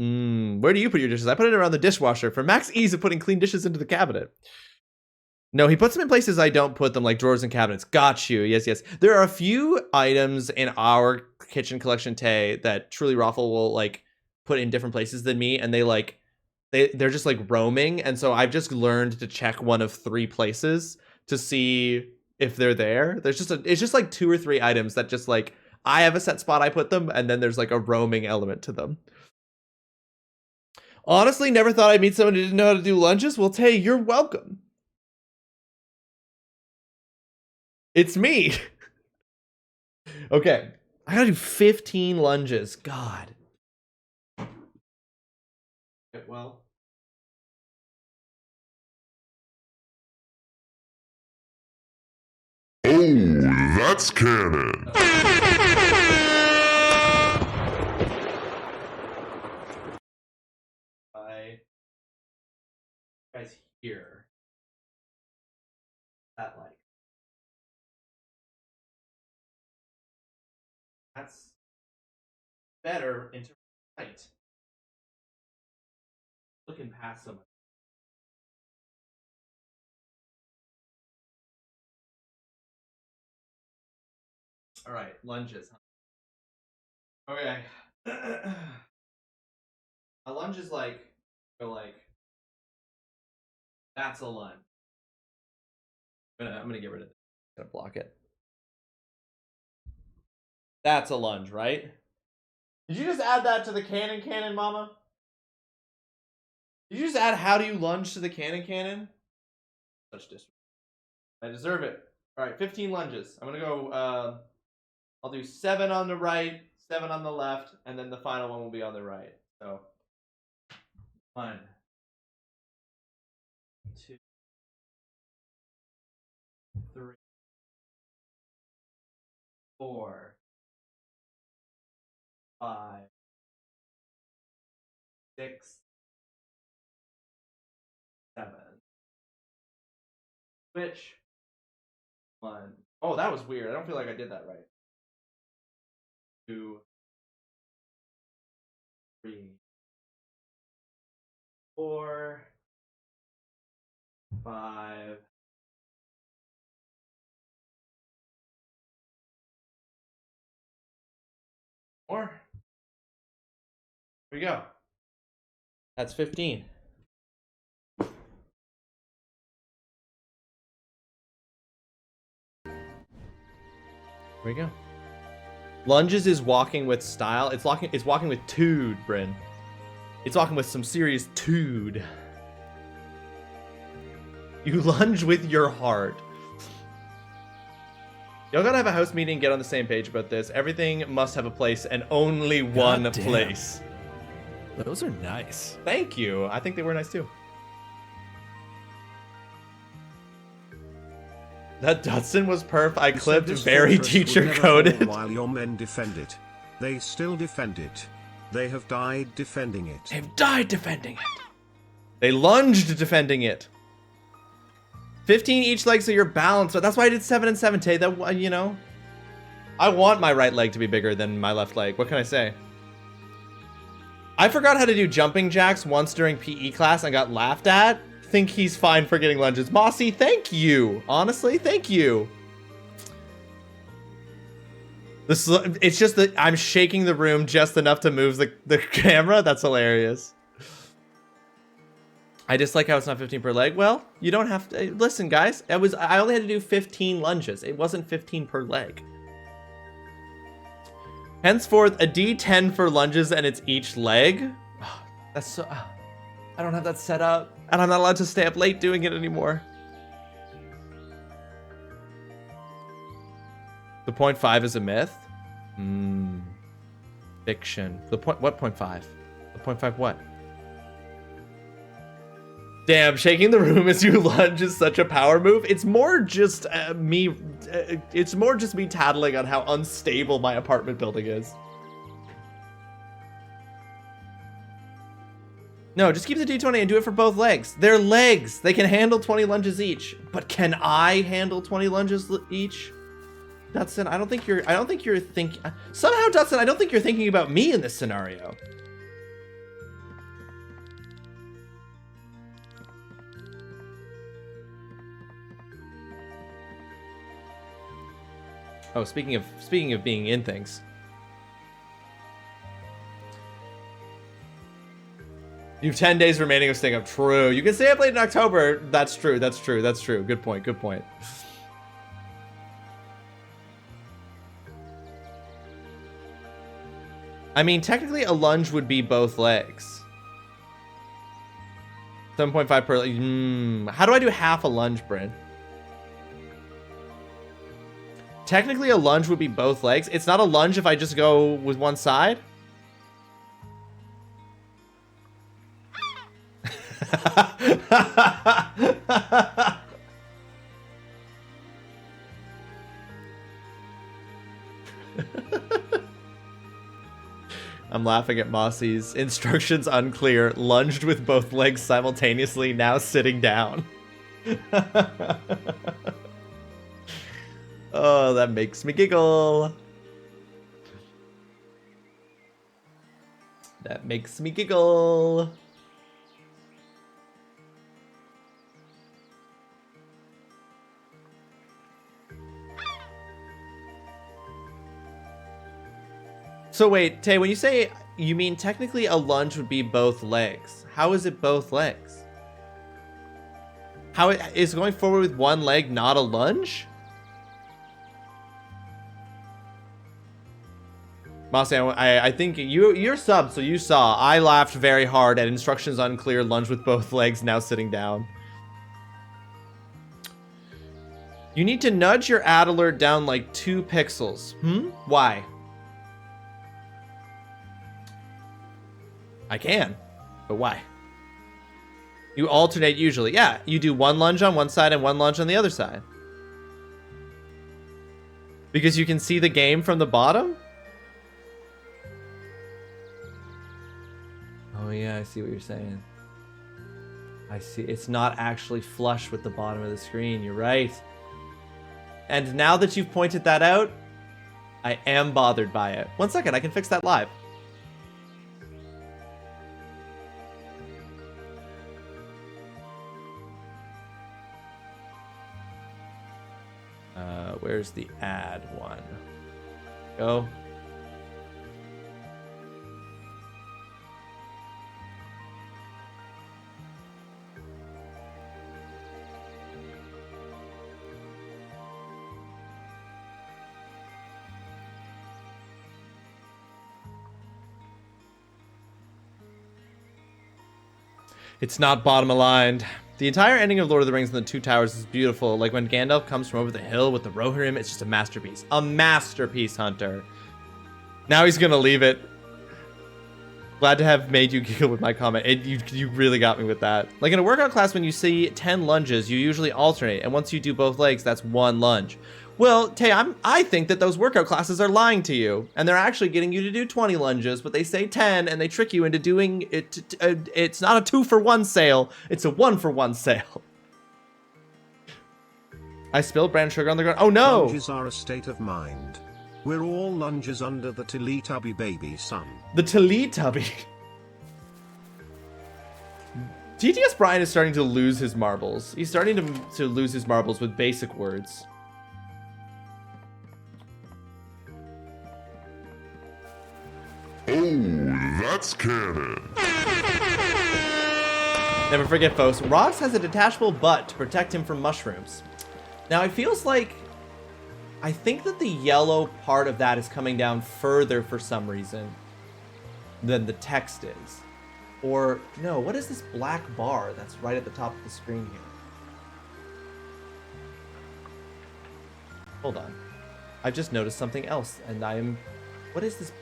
Speaker 3: Where do you put your dishes? I put it around the dishwasher for max ease of putting clean dishes into the cabinet. No, he puts them in places I don't put them, like drawers and cabinets. Got you. Yes, yes. There are a few items in our kitchen collection, Tay, that Truly Raffle will like put in different places than me, and they're just like roaming. And so I've just learned to check one of 3 places to see if they're there. It's just like 2 or 3 items that just like I have a set spot I put them, and then there's like a roaming element to them. Honestly, never thought I'd meet someone who didn't know how to do lunges. Well, Tay, you're welcome. It's me. Okay. I gotta do 15 lunges. God. Well.
Speaker 12: Oh, that's canon.
Speaker 3: Guys here. That like. That's better in terms of height. Looking past someone. All right, lunges. Okay. A lunge is like, go like, that's a lunge. I'm gonna get rid of it. I'm gonna block it. That's a lunge, right? Did you just add that to the cannon, mama? Did you just add how do you lunge to the cannon? Such disrespect. I deserve it. All right, 15 lunges. I'm gonna go, I'll do 7 on the right, 7 on the left, and then the final one will be on the right. So, 1, 2, 3, 4, 5, 6, 7. Switch. 1. Oh, that was weird. I don't feel like I did that right. 2, 3, 4, 5. More. Here we go. That's 15. Here we go. Lunges is walking with style. It's walking with tude, Bryn. It's walking with some serious tude. You lunge with your heart. Y'all gotta have a house meeting and get on the same page about this. Everything must have a place and only one place.
Speaker 4: Those are nice.
Speaker 3: Thank you. I think they were nice too. That Dutson was perf. I clipped very teacher coded.
Speaker 1: While your men defend it, they still defend it. They have died defending it.
Speaker 3: They've died defending it. They lunged defending it. 15 each leg, so you're balanced. But that's why I did 7 and 7, Tay. That, you know, I want my right leg to be bigger than my left leg. What can I say? I forgot how to do jumping jacks once during PE class and got laughed at. Think he's fine for getting lunges. Mossy, thank you. Honestly, thank you. It's just that I'm shaking the room just enough to move the camera. That's hilarious. I dislike how it's not 15 per leg. Well, you don't have to. Listen, guys. I only had to do 15 lunges. It wasn't 15 per leg. Henceforth, a D10 for lunges and it's each leg. That's so... I don't have that set up. And I'm not allowed to stay up late doing it anymore. The 0.5 is a myth? Fiction. What 0.5? The 0.5 what? Damn, shaking the room as you lunge is such a power move. It's more just me tattling on how unstable my apartment building is. No, just keep the D20 and do it for both legs. They're legs. They can handle 20 lunges each. But can I handle 20 lunges each? Dutson, I don't think you're thinking... Somehow, Dutson, I don't think you're thinking about me in this scenario. Oh, speaking of being in things. You have 10 days remaining of staying up. True. You can stay up late in October. That's true. That's true. That's true. Good point. Good point. I mean, technically a lunge would be both legs. 7.5 per leg. How do I do half a lunge, Bryn? Technically a lunge would be both legs. It's not a lunge if I just go with one side. I'm laughing at Mossy's instructions unclear. Lunged with both legs simultaneously, now sitting down. Oh, that makes me giggle. That makes me giggle. So wait, Tay, when you say you mean technically a lunge would be both legs, how is it both legs? How is going forward with one leg not a lunge? Mossy, I think you're sub, so you saw. I laughed very hard at instructions unclear, lunge with both legs, now sitting down. You need to nudge your ad alert down like 2 pixels. Why? I can, but why? You alternate usually. Yeah, you do one lunge on one side and one lunge on the other side. Because you can see the game from the bottom? Oh yeah, I see what you're saying. I see. It's not actually flush with the bottom of the screen. You're right. And now that you've pointed that out, I am bothered by it. 1 second, I can fix that live. Where's the ad one? Go. It's not bottom aligned. The entire ending of Lord of the Rings and the Two Towers is beautiful. Like when Gandalf comes from over the hill with the Rohirrim, it's just a masterpiece. A masterpiece, Hunter. Now he's gonna leave it. Glad to have made you giggle with my comment. You really got me with that. Like in a workout class, when you see 10 lunges, you usually alternate. And once you do both legs, that's 1 lunge. Well, Tay, I think that those workout classes are lying to you. And they're actually getting you to do 20 lunges, but they say 10 and they trick you into doing it. It's not a 2-for-1 sale. It's a 1-for-1 sale. I spilled brown sugar on the ground. Oh no!
Speaker 1: Lunges are a state of mind. We're all lunges under the Teletubby baby sun.
Speaker 3: The Teletubby. TTS Brian is starting to lose his marbles. He's starting to lose his marbles with basic words.
Speaker 12: Oh, that's canon.
Speaker 3: Never forget, folks, Rox has a detachable butt to protect him from mushrooms. Now, it feels like... I think that the yellow part of that is coming down further for some reason than the text is. Or, no, what is this black bar that's right at the top of the screen here? Hold on. I've just noticed something else, and I'm... What is this?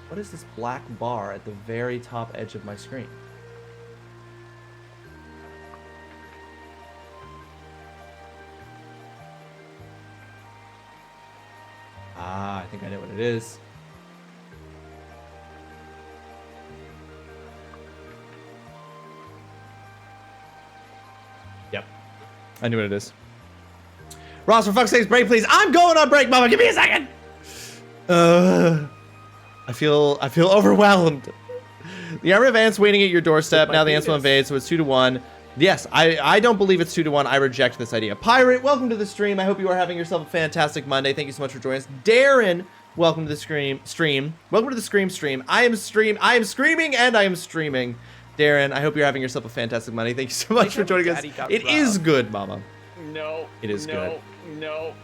Speaker 3: What is this black bar at the very top edge of my screen? Ah, I think I know what it is. Yep. I knew what it is. Ross, for fuck's sake, break, please. I'm going on break, mama. Give me a second. I feel overwhelmed. The army of ants waiting at your doorstep. Now the ants will invade, so it's 2-1. Yes, I don't believe it's 2-1. I reject this idea. Pirate, welcome to the stream. I hope you are having yourself a fantastic Monday. Thank you so much for joining us. Darren, welcome to the stream. Welcome to the stream. I am screaming and I am streaming. Darren, I hope you're having yourself a fantastic Monday. Thank you so much for joining us. It is good, mama.
Speaker 13: No.
Speaker 3: It is good.
Speaker 13: No.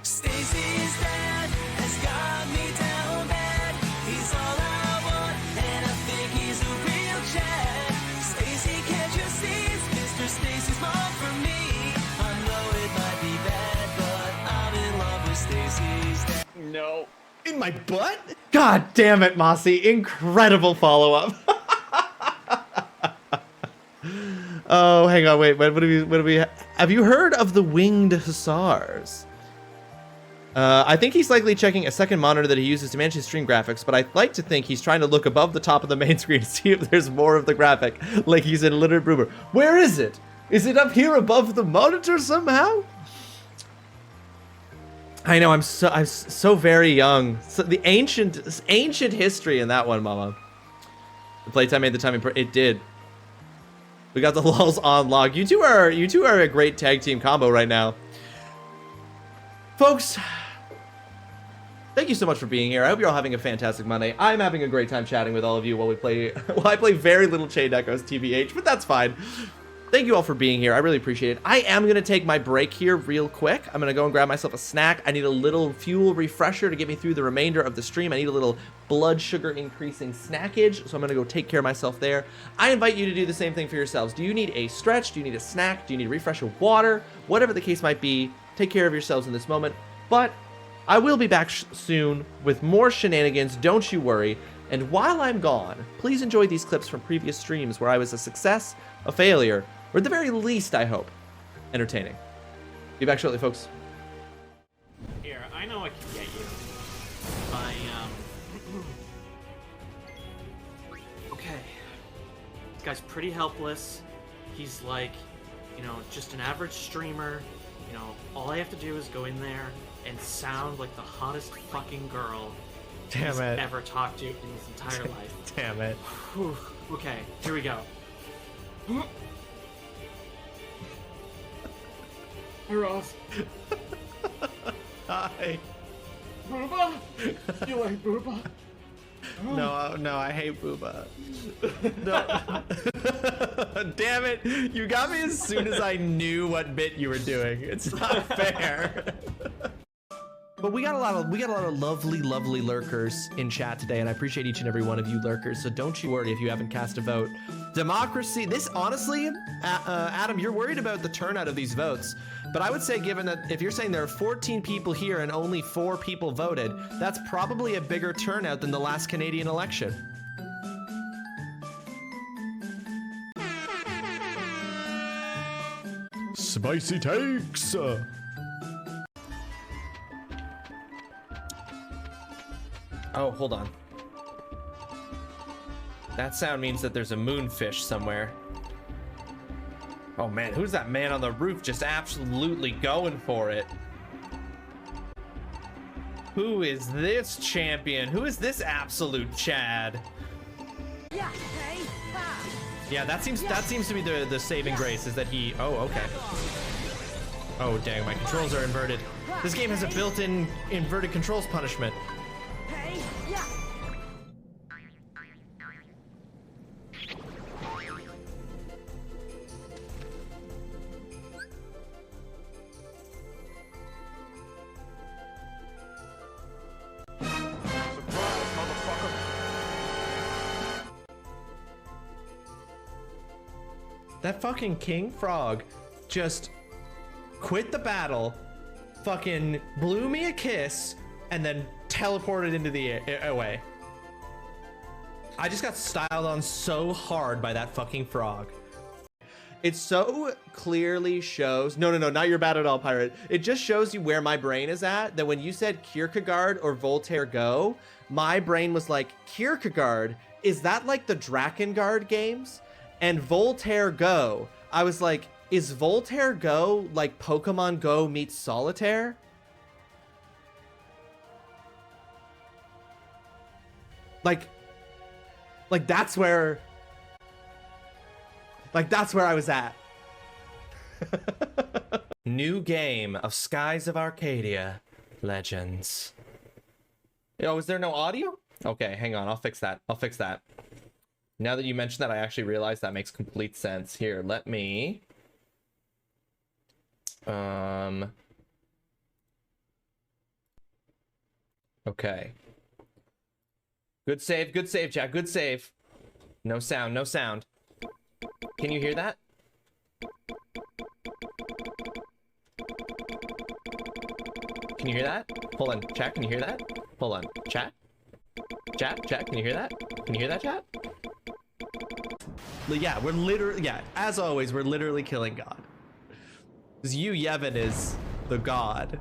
Speaker 14: Stacy's dad has got me down bad. He's all I want, and I think he's a real Chad. Stacy, can't you see it's Mr. Stacy's mom for me? I know it might be bad, but I'm in love with Stacy's dad.
Speaker 13: No.
Speaker 3: In my butt? God damn it, Mossy. Incredible follow-up. Oh, hang on, wait. What do we have you heard of the winged hussars? I think he's likely checking a second monitor that he uses to manage his stream graphics, but I'd like to think he's trying to look above the top of the main screen to see if there's more of the graphic, like he's in Littered Broomer. Where is it? Is it up here above the monitor somehow? I know, I'm so very young. So the ancient history in that one, mama. The playtime made the timing. It did. We got the lulls on log. You two are a great tag team combo right now. Folks, thank you so much for being here. I hope you're all having a fantastic Monday. I'm having a great time chatting with all of you while I play very little Chain Echoes TBH, but that's fine. Thank you all for being here. I really appreciate it. I am going to take my break here real quick. I'm going to go and grab myself a snack. I need a little fuel refresher to get me through the remainder of the stream. I need a little blood sugar increasing snackage, so I'm going to go take care of myself there. I invite you to do the same thing for yourselves. Do you need a stretch? Do you need a snack? Do you need a refresh of water? Whatever the case might be, take care of yourselves in this moment. But I will be back soon with more shenanigans, don't you worry. And while I'm gone, please enjoy these clips from previous streams where I was a success, a failure, or at the very least, I hope, entertaining. Be back shortly, folks.
Speaker 15: Here, I know I can get you. Okay. This guy's pretty helpless. He's like, just an average streamer. All I have to do is go in there and sound like the hottest fucking girl he's ever talked to in his entire life.
Speaker 3: Damn it.
Speaker 15: Whew. Okay, here we go. Ross.
Speaker 3: Hi.
Speaker 15: Booba? You like Booba?
Speaker 3: No, I hate Booba. No. Damn it! You got me as soon as I knew what bit you were doing. It's not fair. But we got a lot of lovely lurkers in chat today, and I appreciate each and every one of you lurkers. So don't you worry if you haven't cast a vote. Democracy. This honestly, Adam, you're worried about the turnout of these votes, but I would say, given that if you're saying there are 14 people here and only 4 people voted, that's probably a bigger turnout than the last Canadian election.
Speaker 4: Spicy takes.
Speaker 3: Oh, hold on. That sound means that there's a moonfish somewhere. Oh man, who's that man on the roof just absolutely going for it? Who is this champion? Who is this absolute Chad? Yeah, that seems to be the saving grace, is that he... Oh, okay. Oh dang, my controls are inverted. This game has a built-in inverted controls punishment. That fucking King Frog just quit the battle, fucking blew me a kiss, and then teleported into the away. I just got styled on so hard by that fucking frog. It so clearly shows, no, not your bad at all, Pirate. It just shows you where my brain is at, that when you said Kierkegaard or Voltaire Go, my brain was like, Kierkegaard, is that like the Drakengard games? And Voltaire Go, I was like, is Voltaire Go like Pokemon Go meets Solitaire? Like that's where I was at. New game of Skies of Arcadia Legends. Oh, is there no audio? Okay, hang on, I'll fix that. Now that you mentioned that, I actually realize that makes complete sense. Here, let me... Okay. Good save, Jack, good save. No sound. Can you hear that? Can you hear that? Hold on, chat, can you hear that? Hold on, chat? Chat, can you hear that? Can you hear that, chat? Yeah, we're literally, as always, we're literally killing God. Because you, Yevon, is the god.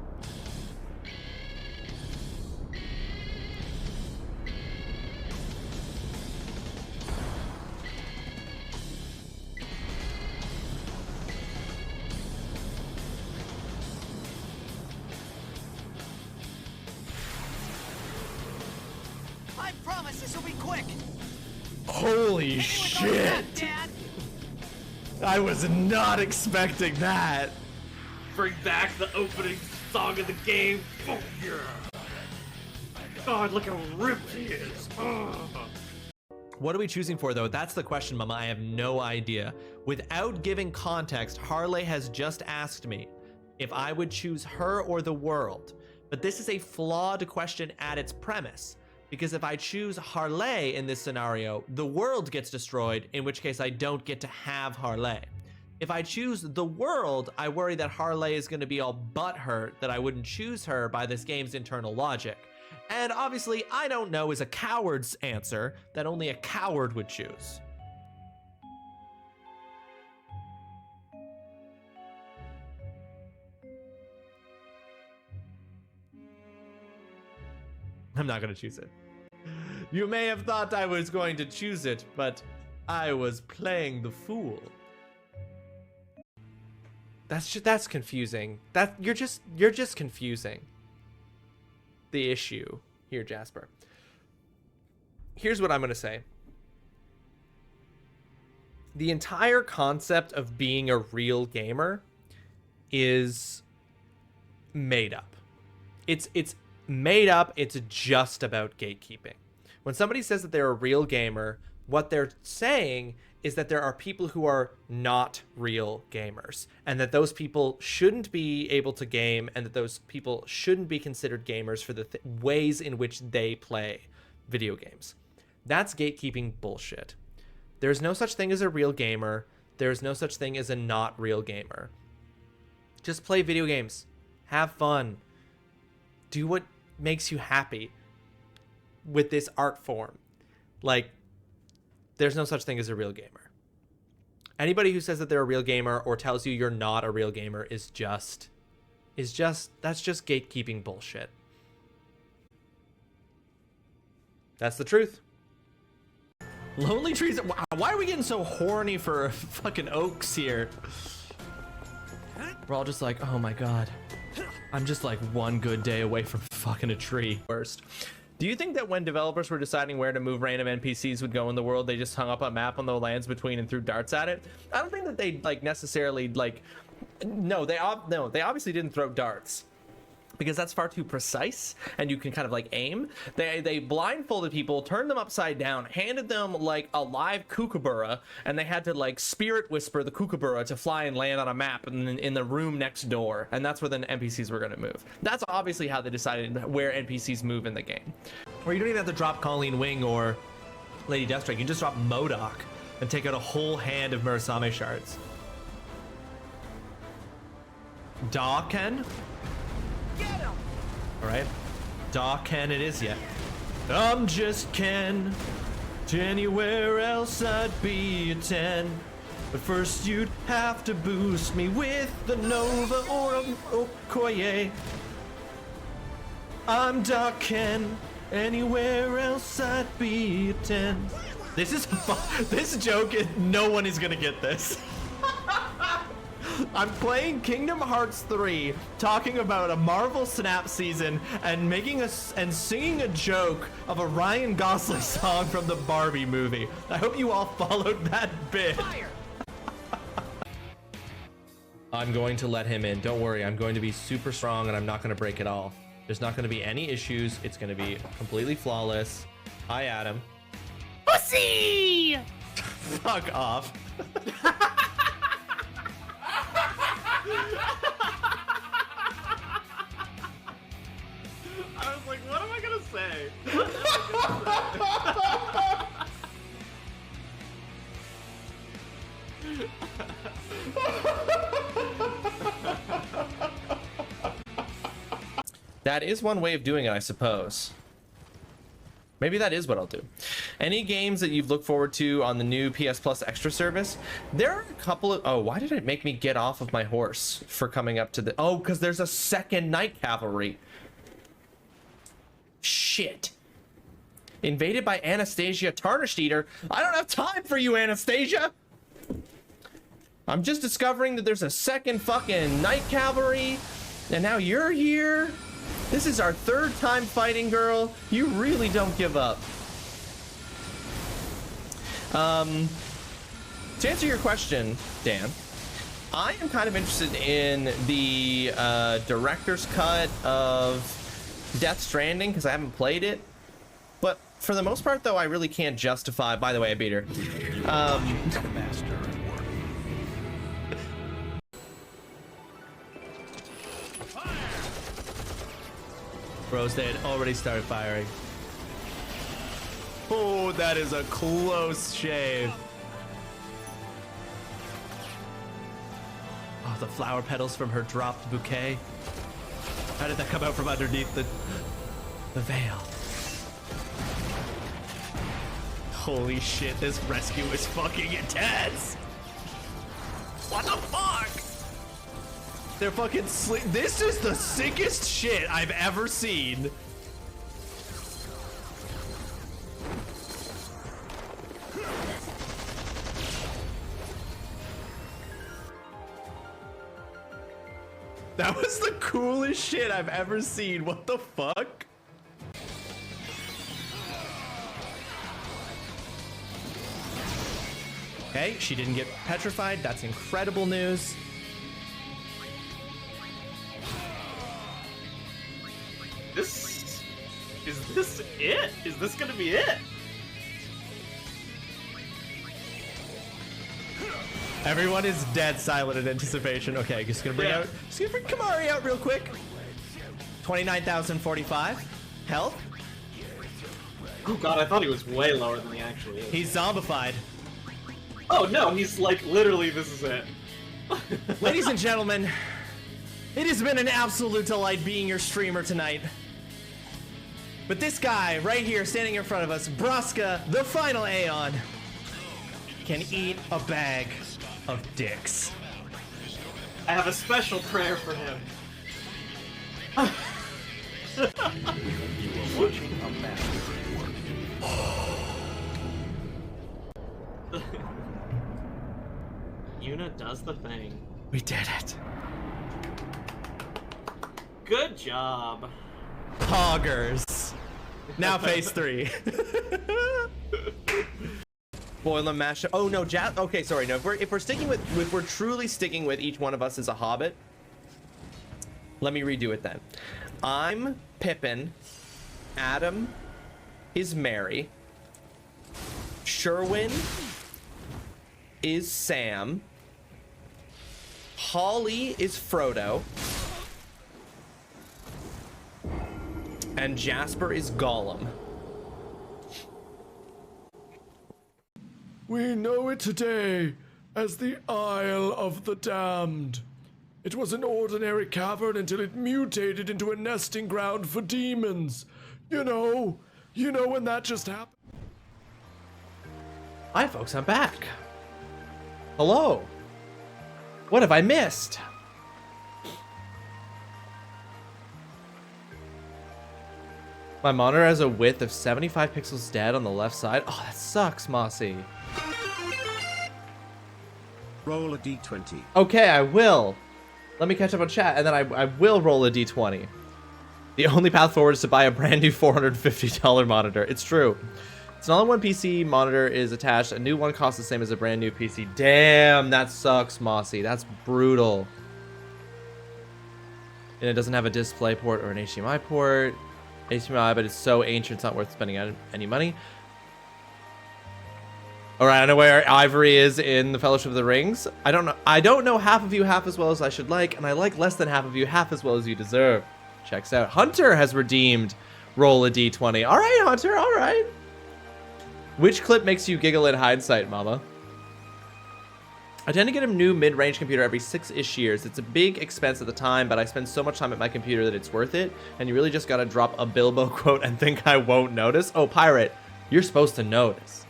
Speaker 14: I promise this will be quick.
Speaker 3: Holy shit! I was not expecting that.
Speaker 15: Bring back the opening song of the game. Oh yeah! God, look how ripped he is.
Speaker 3: What are we choosing for, though? That's the question, Mama. I have no idea. Without giving context, Harley has just asked me if I would choose her or the world. But this is a flawed question at its premise. Because if I choose Harley in this scenario, the world gets destroyed, in which case I don't get to have Harley. If I choose the world, I worry that Harley is going to be all butthurt that I wouldn't choose her by this game's internal logic. And obviously, I don't know is a coward's answer that only a coward would choose. I'm not going to choose it. You may have thought I was going to choose it, but I was playing the fool. That's confusing. You're just confusing the issue here, Jasper. Here's what I'm going to say. The entire concept of being a real gamer is
Speaker 13: made up. It's made up. It's just about gatekeeping. When somebody says that they're a real gamer, what they're saying is that there are people who are not real gamers, and that those people shouldn't be able to game, and that those people shouldn't be considered gamers for the ways in which they play video games. That's gatekeeping bullshit. There's no such thing as a real gamer. There's no such thing as a not real gamer. Just play video games. Have fun. Do what makes you happy with this art form. Like, there's no such thing as a real gamer. Anybody who says that they're a real gamer or tells you you're not a real gamer that's just gatekeeping bullshit. That's the truth.
Speaker 16: Lonely trees. Why are we getting so horny for fucking oaks here? We're all just like, oh my god. I'm just like one good day away from fucking a tree.
Speaker 3: First. Do you think that when developers were deciding where to move random NPCs would go in the world, they just hung up a map on the lands between and threw darts at it? I don't think that they like necessarily like. No, they obviously didn't throw darts, because that's far too precise and you can kind of like aim. They blindfolded people, turned them upside down, handed them like a live kookaburra, and they had to like spirit whisper the kookaburra to fly and land on a map in the room next door, and that's where the NPCs were going to move. That's obviously how they decided where NPCs move in the game.
Speaker 16: Or you don't even have to drop Colleen Wing or Lady Deathstrike. You can just drop Modok and take out a whole hand of Murasame shards. Daken? Alright. Ken it is, yeah. I'm just Ken. Anywhere else I'd be a 10. But first you'd have to boost me with the Nova or Okoye. I'm Ken. Anywhere else I'd be a 10. This joke, no one is gonna get this. I'm playing Kingdom Hearts 3, talking about a Marvel Snap season, and and singing a joke of a Ryan Gosling song from the Barbie movie. I hope you all followed that bit.
Speaker 3: I'm going to let him in. Don't worry, I'm going to be super strong and I'm not going to break it all. There's not going to be any issues. It's going to be completely flawless. Hi, Adam.
Speaker 16: Pussy! Fuck off.
Speaker 13: I was like, what am I gonna say?
Speaker 3: That is one way of doing it, I suppose. Maybe that is what I'll do. Any games that you've looked forward to on the new PS Plus Extra service? There are a couple of... Oh, why did it make me get off of my horse for coming up to the... Oh, because there's a second Night Cavalry. Shit. Invaded by Anastasia Tarnished Eater. I don't have time for you, Anastasia! I'm just discovering that there's a second fucking Night Cavalry, and now you're here? This is our third time fighting, girl. You really don't give up. To answer your question, Dan, I am kind of interested in the director's cut of Death Stranding because I haven't played it. But for the most part, though, I really can't justify. By the way, I beat her.
Speaker 16: Bros, they had already started firing. Oh, that is a close shave. Oh, the flower petals from her dropped bouquet. How did that come out from underneath the veil? Holy shit, this rescue is fucking intense! What the fuck? They're fucking This is the sickest shit I've ever seen. That was the coolest shit I've ever seen. What the fuck? Okay, she didn't get petrified. That's incredible news.
Speaker 15: Is this it? Is this gonna be it?
Speaker 13: Everyone is dead silent in anticipation. Okay, just gonna bring Kamari out real quick. 29,045 health.
Speaker 15: Oh god, I thought he was way lower than he actually is.
Speaker 13: He's zombified.
Speaker 15: Oh no, he's like literally this is it.
Speaker 13: Ladies and gentlemen, it has been an absolute delight being your streamer tonight. But this guy right here standing in front of us, Braska, the final Aeon, can eat a bag of dicks.
Speaker 15: I have a special prayer for him.
Speaker 2: You are watching a master's work.
Speaker 15: Yuna does the thing.
Speaker 13: We did it.
Speaker 15: Good job.
Speaker 13: Poggers. Now phase 3. Boil and mash. Oh no, okay, sorry. No, if we're sticking with, if we're truly sticking with each one of us as a hobbit, let me redo it then. I'm Pippin. Adam is Mary. Sherwin is Sam. Holly is Frodo. And Jasper is Gollum.
Speaker 17: We know it today as the Isle of the Damned. It was an ordinary cavern until it mutated into a nesting ground for demons. You know when that just happened.
Speaker 13: Hi folks, I'm back. Hello. What have I missed? My monitor has a width of 75 pixels dead on the left side. Oh, that sucks, Mossy.
Speaker 1: Roll a d20.
Speaker 13: Okay, I will. Let me catch up on chat, and then I will roll a d20. The only path forward is to buy a brand new $450 monitor. It's true. It's an all-in-one PC monitor is attached. A new one costs the same as a brand new PC. Damn, that sucks, Mossy. That's brutal. And it doesn't have a display port or an HDMI port. HDMI, but it's so ancient it's not worth spending any money. Alright, I know where Ivory is in the Fellowship of the Rings. I don't know half of you half as well as I should like, and I like less than half of you half as well as you deserve. Checks out. Hunter has redeemed roll a d20. Alright, Hunter, alright. Which clip makes you giggle in hindsight, mama? I tend to get a new mid-range computer every 6-ish years. It's a big expense at the time, but I spend so much time at my computer that it's worth it, and you really just gotta drop a Bilbo quote and think I won't notice. Oh, Pirate, you're supposed to notice.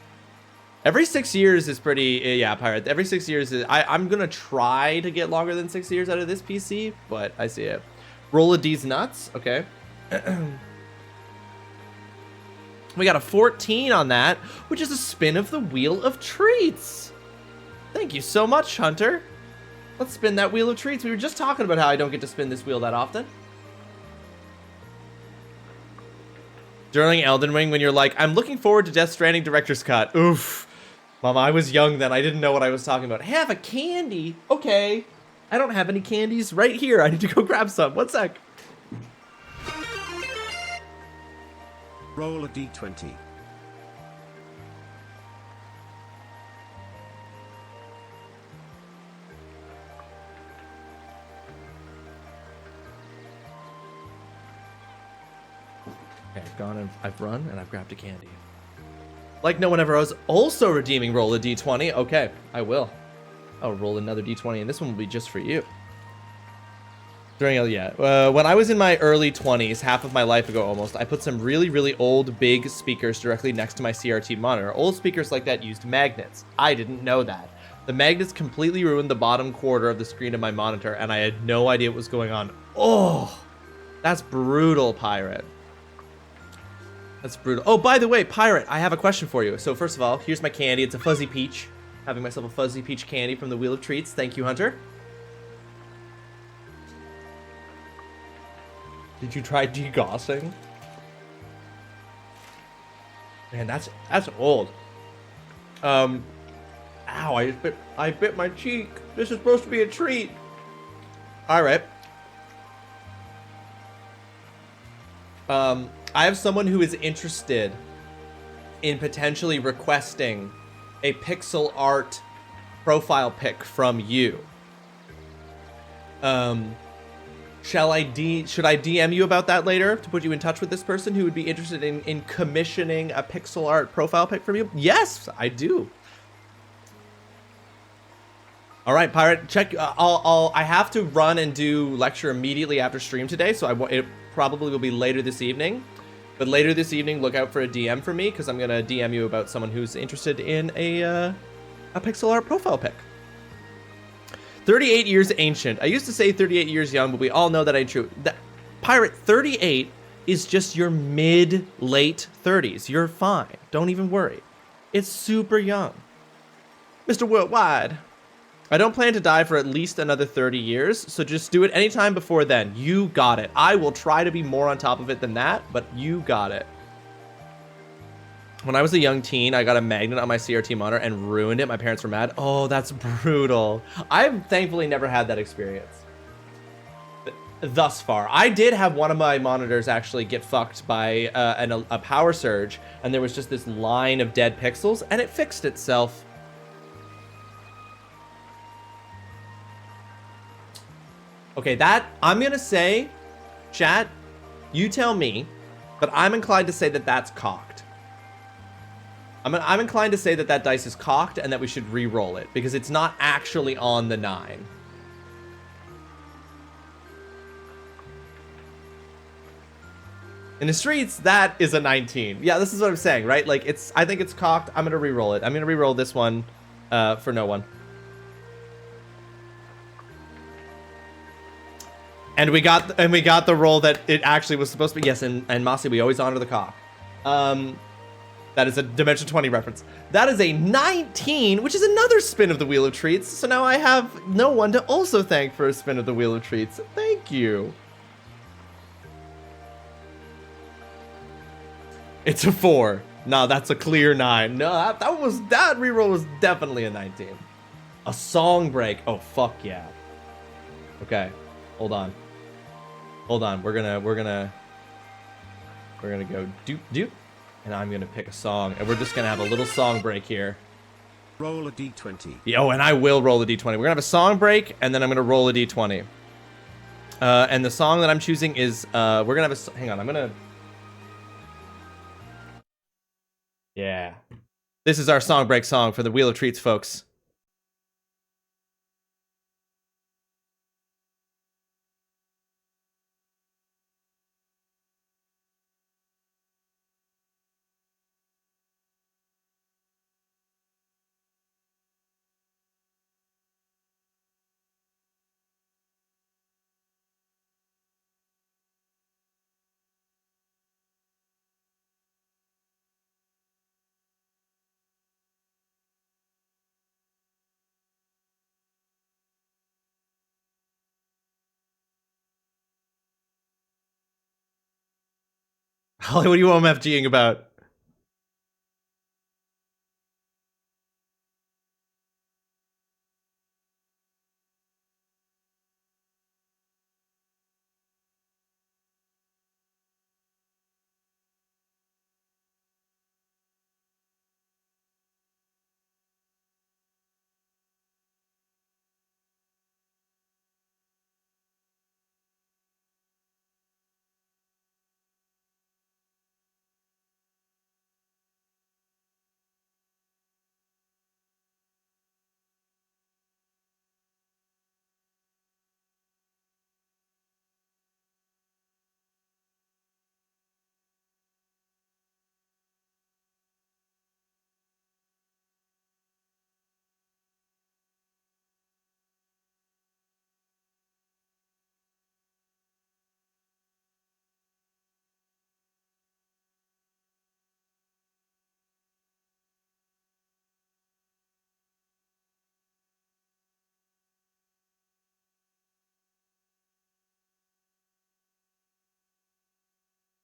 Speaker 13: Every 6 years is pretty, yeah, Pirate. Every 6 years is, I'm gonna try to get longer than 6 years out of this PC, but I see it. Roll a D's nuts, okay. We got a 14 on that, which is a spin of the Wheel of Treats. Thank you so much, Hunter. Let's spin that Wheel of Treats. We were just talking about how I don't get to spin this wheel that often. During Elden Ring, when you're like, I'm looking forward to Death Stranding Director's Cut. Oof. Mama, I was young then. I didn't know what I was talking about. Have a candy. Okay. I don't have any candies right here. I need to go grab some. One sec.
Speaker 1: Roll a d20.
Speaker 13: Okay, I've gone and I've run and I've grabbed a candy. Like no one ever was also redeeming roll a d20. Okay, I will. I'll roll another d20 and this one will be just for you. When I was in my early 20s, half of my life ago almost, I put some really, really old big speakers directly next to my CRT monitor. Old speakers like that used magnets. I didn't know that. The magnets completely ruined the bottom quarter of the screen of my monitor and I had no idea what was going on. Oh, that's brutal, Pirate. That's brutal. Oh, by the way, Pirate, I have a question for you. So first of all, here's my candy. It's a fuzzy peach. Having myself a fuzzy peach candy from the Wheel of Treats. Thank you, Hunter. Did you try degaussing? Man, that's old. Ow, I bit my cheek. This is supposed to be a treat. All right. I have someone who is interested in potentially requesting a pixel art profile pic from you. Should I DM you about that later to put you in touch with this person who would be interested in commissioning a pixel art profile pic from you? Yes, I do. All right, Pirate, check. I have to run and do lecture immediately after stream today, so it probably will be later this evening. But later this evening, look out for a DM from me because I'm gonna DM you about someone who's interested in a pixel art profile pic. 38 years ancient. I used to say 38 years young, but we all know that ain't true. Pirate, 38 is just your mid-late 30s. You're fine. Don't even worry. It's super young. Mr. Worldwide. I don't plan to die for at least another 30 years, so just do it anytime before then. You got it. I will try to be more on top of it than that, but you got it. When I was a young teen, I got a magnet on my CRT monitor and ruined it. My parents were mad. Oh, that's brutal. I've thankfully never had that experience thus far. I did have one of my monitors actually get fucked by a power surge, and there was just this line of dead pixels, and it fixed itself. Okay, that, I'm gonna say, chat, you tell me, but I'm inclined to say that that's cocked. I'm inclined to say that that dice is cocked and that we should re-roll it, because it's not actually on the 9. In the streets, that is a 19. Yeah, this is what I'm saying, right? Like, I think it's cocked. I'm gonna re-roll it. I'm gonna re-roll this one for no one. And we got the roll that it actually was supposed to be. Yes, and Mossy, we always honor the cock. That is a Dimension 20 reference. That is a 19, which is another spin of the Wheel of Treats. So now I have no one to also thank for a spin of the Wheel of Treats. Thank you. It's a 4. No, that's a clear 9. No, that reroll was definitely a 19. A song break. Oh, fuck yeah. Okay. Hold on. We're gonna go doop doop, and I'm gonna pick a song, and we're just gonna have a little song break here.
Speaker 1: Roll a d20.
Speaker 13: Yo, and I will roll a d20. We're gonna have a song break, and then I'm gonna roll a d20. And the song that I'm choosing is we're gonna have a. Hang on, I'm gonna. Yeah, this is our song break song for the Wheel of Treats, folks. Holly, what are you OMFGing about?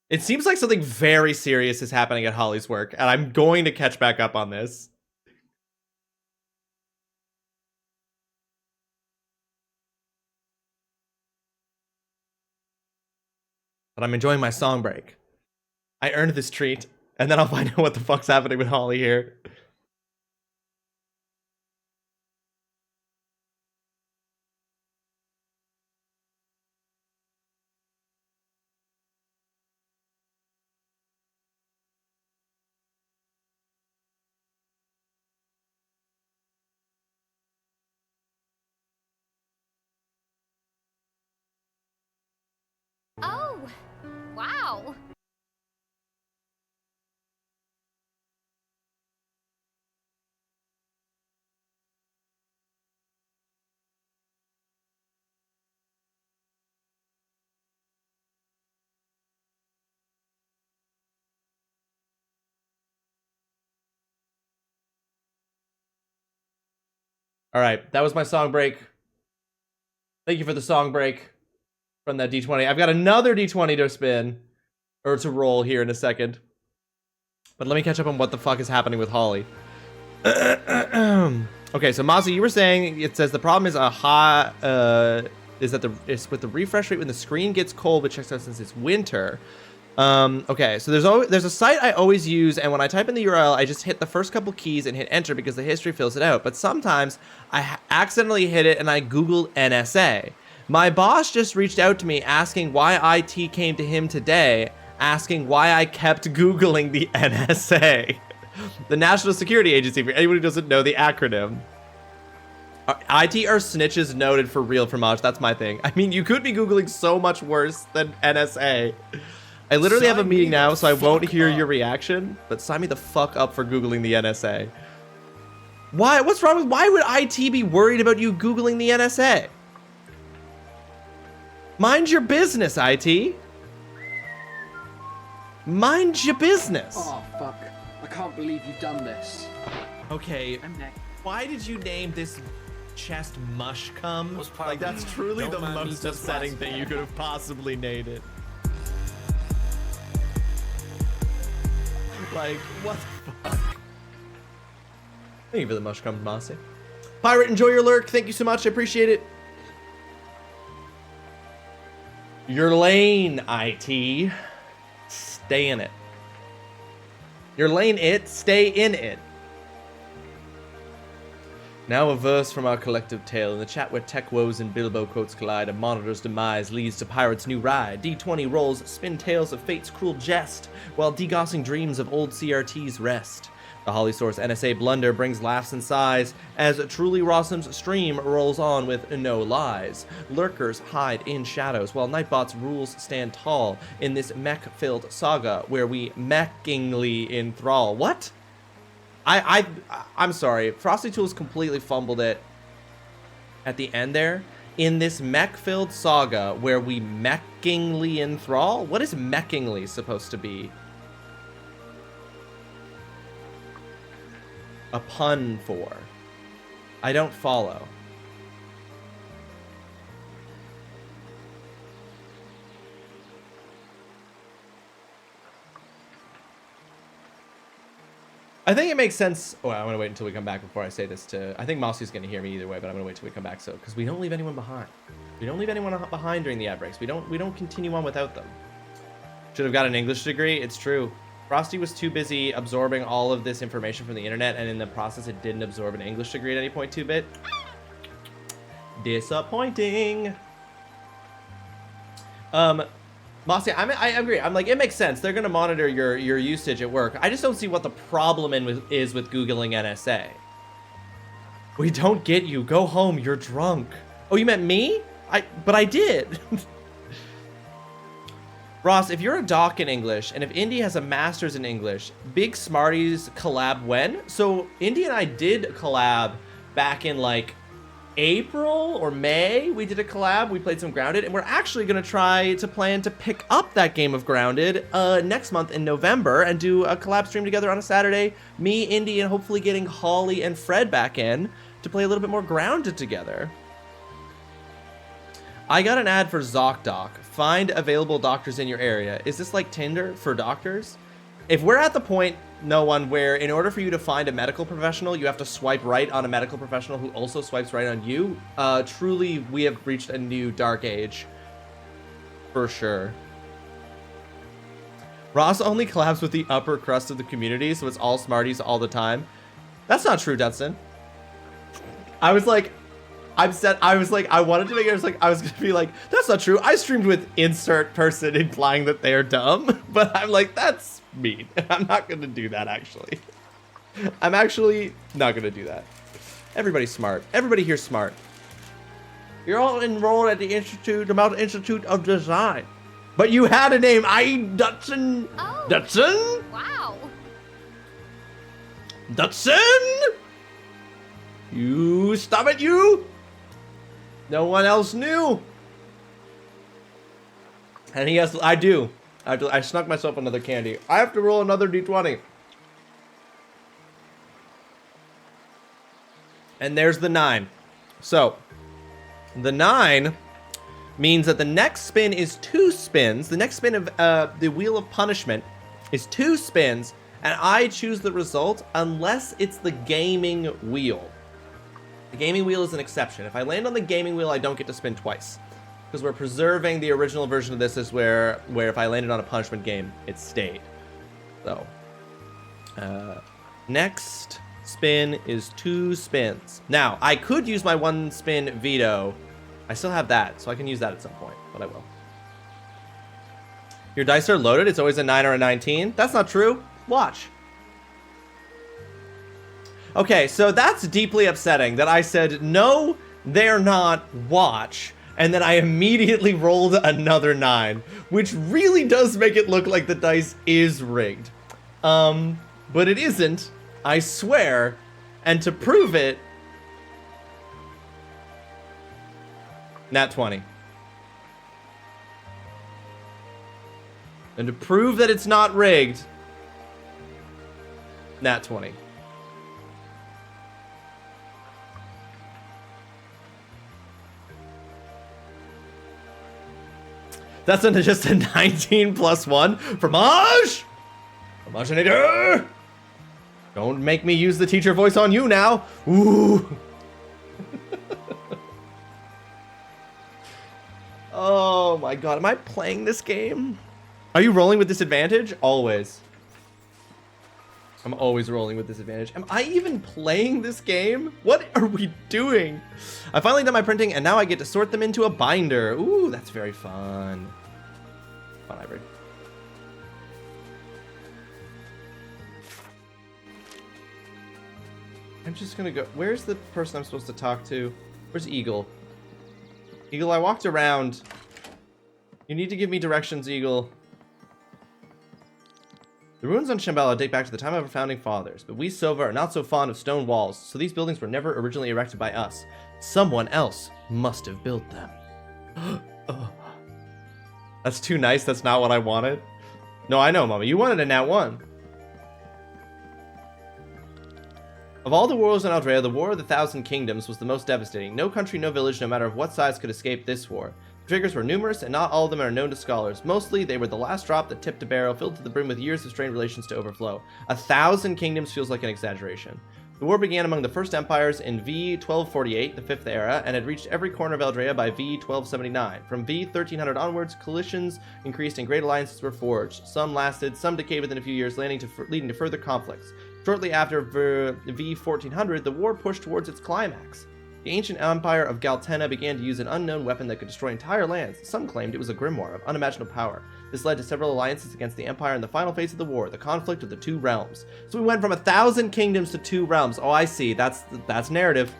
Speaker 13: It seems like something very serious is happening at Holly's work, and I'm going to catch back up on this. but I'm enjoying my song break. I earned this treat, and then I'll find out what the fuck's happening with Holly here.
Speaker 18: Oh, wow.
Speaker 13: All right, that was my song break. Thank you for the song break from that D20. I've got another D20 to spin, or to roll here in a second. But let me catch up on what the fuck is happening with Holly. Okay, so Mozzie, you were saying it says the problem is it's with the refresh rate when the screen gets cold, but checks out since it's winter. Okay, so there's a site I always use, and when I type in the URL, I just hit the first couple keys and hit enter because the history fills it out. But sometimes I accidentally hit it and I Googled NSA. My boss just reached out to me asking why IT came to him today, asking why I kept Googling the NSA. The National Security Agency, for anyone who doesn't know the acronym. IT are snitches noted for real, Fromage. That's my thing. I mean, you could be Googling so much worse than NSA. I literally have a meeting now, so I won't hear your reaction, but sign me the fuck up for Googling the NSA. Why? What's wrong with, why would IT be worried about you Googling the NSA? Mind your business, IT. Mind your business.
Speaker 10: Oh, fuck. I can't believe you've done this.
Speaker 16: Okay, why did you name this chest mush cum? Like, that's truly the most upsetting thing you could have possibly named it. Like, what the fuck?
Speaker 13: Thank you for the mush cum, Mossy. Pirate, enjoy your lurk. Thank you so much. I appreciate it. Your lane, IT. Stay in it. Your lane, it. Stay in it. Now a verse from our collective tale. In the chat where tech woes and Bilbo quotes collide, a monitor's demise leads to pirate's new ride. D20 rolls spin tales of fate's cruel jest, while degossing dreams of old CRT's rest. The Holly Source NSA blunder brings laughs and sighs as TrulyRawesome's stream rolls on with no lies. Lurkers hide in shadows while Nightbot's rules stand tall in this mech-filled saga where we mechingly enthrall. What? I'm sorry. Frosty Tools completely fumbled it at the end there. In this mech-filled saga where we mechingly enthrall? What is mechingly supposed to be? A pun for? I don't follow. I think it makes sense. Oh, I'm gonna wait until we come back before I say this to. I think Mossy's gonna hear me either way, but I'm gonna wait till we come back. So, because we don't leave anyone behind. We don't leave anyone behind during the ad breaks. We don't continue on without them. Should have got an English degree. It's true. Frosty was too busy absorbing all of this information from the internet, and in the process, it didn't absorb an English degree at any point. 2-bit. Disappointing. Mossy, I agree. I'm like, it makes sense. They're gonna monitor your usage at work. I just don't see what the problem is with Googling NSA. We don't get you. Go home. You're drunk. Oh, you meant me? But I did. Ross, if you're a doc in English, and if Indy has a master's in English, Big Smarties collab when? So Indy and I did collab back in like April or May. We did a collab. We played some Grounded, and we're actually going to try to plan to pick up that game of Grounded next month in November and do a collab stream together on a Saturday. Me, Indy, and hopefully getting Holly and Fred back in to play a little bit more Grounded together. I got an ad for ZocDoc. Find available doctors in your area. Is this like Tinder for doctors? If we're at the point, no one, where in order for you to find a medical professional, you have to swipe right on a medical professional who also swipes right on you, truly, we have reached a new dark age. For sure.
Speaker 3: Ross only collabs with the upper crust of the community, so it's all Smarties all the time. That's not true, Dudson. I was like, I wanted to make it, I was gonna be like, that's not true. I streamed with insert person implying that they're dumb, but I'm like, that's mean. I'm not gonna do that, actually. I'm actually not gonna do that. Everybody's smart. Everybody here's smart. You're all enrolled at the Mountain Institute of Design. But you had a name, Dudson.
Speaker 18: Oh.
Speaker 3: Dudson?
Speaker 18: Wow.
Speaker 3: Dudson? You stop it, you! No one else knew. And he has, I snuck myself another candy. I have to roll another d20. And there's the 9. So, the 9 means that the next spin is 2 spins. The next spin of the Wheel of Punishment is 2 spins, and I choose the result unless it's the gaming wheel. The gaming wheel is an exception. If I land on the gaming wheel, I don't get to spin twice. Because we're preserving the original version of this is where if I landed on a punishment game, it stayed. So, next spin is 2 spins. Now, I could use my 1 spin veto. I still have that, so I can use that at some point, but I will. Your dice are loaded. It's always a 9 or a 19. That's not true. Watch. Okay, so that's deeply upsetting that I said, no, they're not, watch. And then I immediately rolled another 9, which really does make it look like the dice is rigged. But it isn't, I swear. And to prove it, Nat 20. And to prove that it's not rigged, Nat 20. That's just a 19 plus 1. Fromage! Fromage. Don't make me use the teacher voice on you now. Ooh. Oh my god, am I playing this game? Are you rolling with disadvantage? Always. I'm always rolling with disadvantage. Am I even playing this game? What are we doing? I finally done my printing and now I get to sort them into a binder. Ooh, that's very fun. Fun, Ivory. I'm just gonna go. Where's the person I'm supposed to talk to? Where's Eagle? Eagle, I walked around. You need to give me directions, Eagle. The ruins on Shambhala date back to the time of our founding fathers, but we Sova are not so fond of stone walls, so these buildings were never originally erected by us. Someone else must have built them. Oh. That's too nice, that's not what I wanted. No, I know, Mama, you wanted a nat 1. Of all the wars in Aldrea, the War of the Thousand Kingdoms was the most devastating. No country, no village, no matter of what size, could escape this war. The triggers were numerous, and not all of them are known to scholars. Mostly, they were the last drop that tipped a barrel filled to the brim with years of strained relations to overflow. 1,000 kingdoms feels like an exaggeration. The war began among the first empires in V1248, the 5th era, and had reached every corner of Aldrea by V1279. From V1300 onwards, coalitions increased and great alliances were forged. Some lasted, some decayed within a few years, leading to further conflicts. Shortly after V1400, the war pushed towards its climax. The ancient empire of Galtena began to use an unknown weapon that could destroy entire lands. Some claimed it was a grimoire of unimaginable power. This led to several alliances against the empire in the final phase of the war, the conflict of the 2 realms. So we went from 1,000 kingdoms to 2 realms. Oh, I see. That's narrative.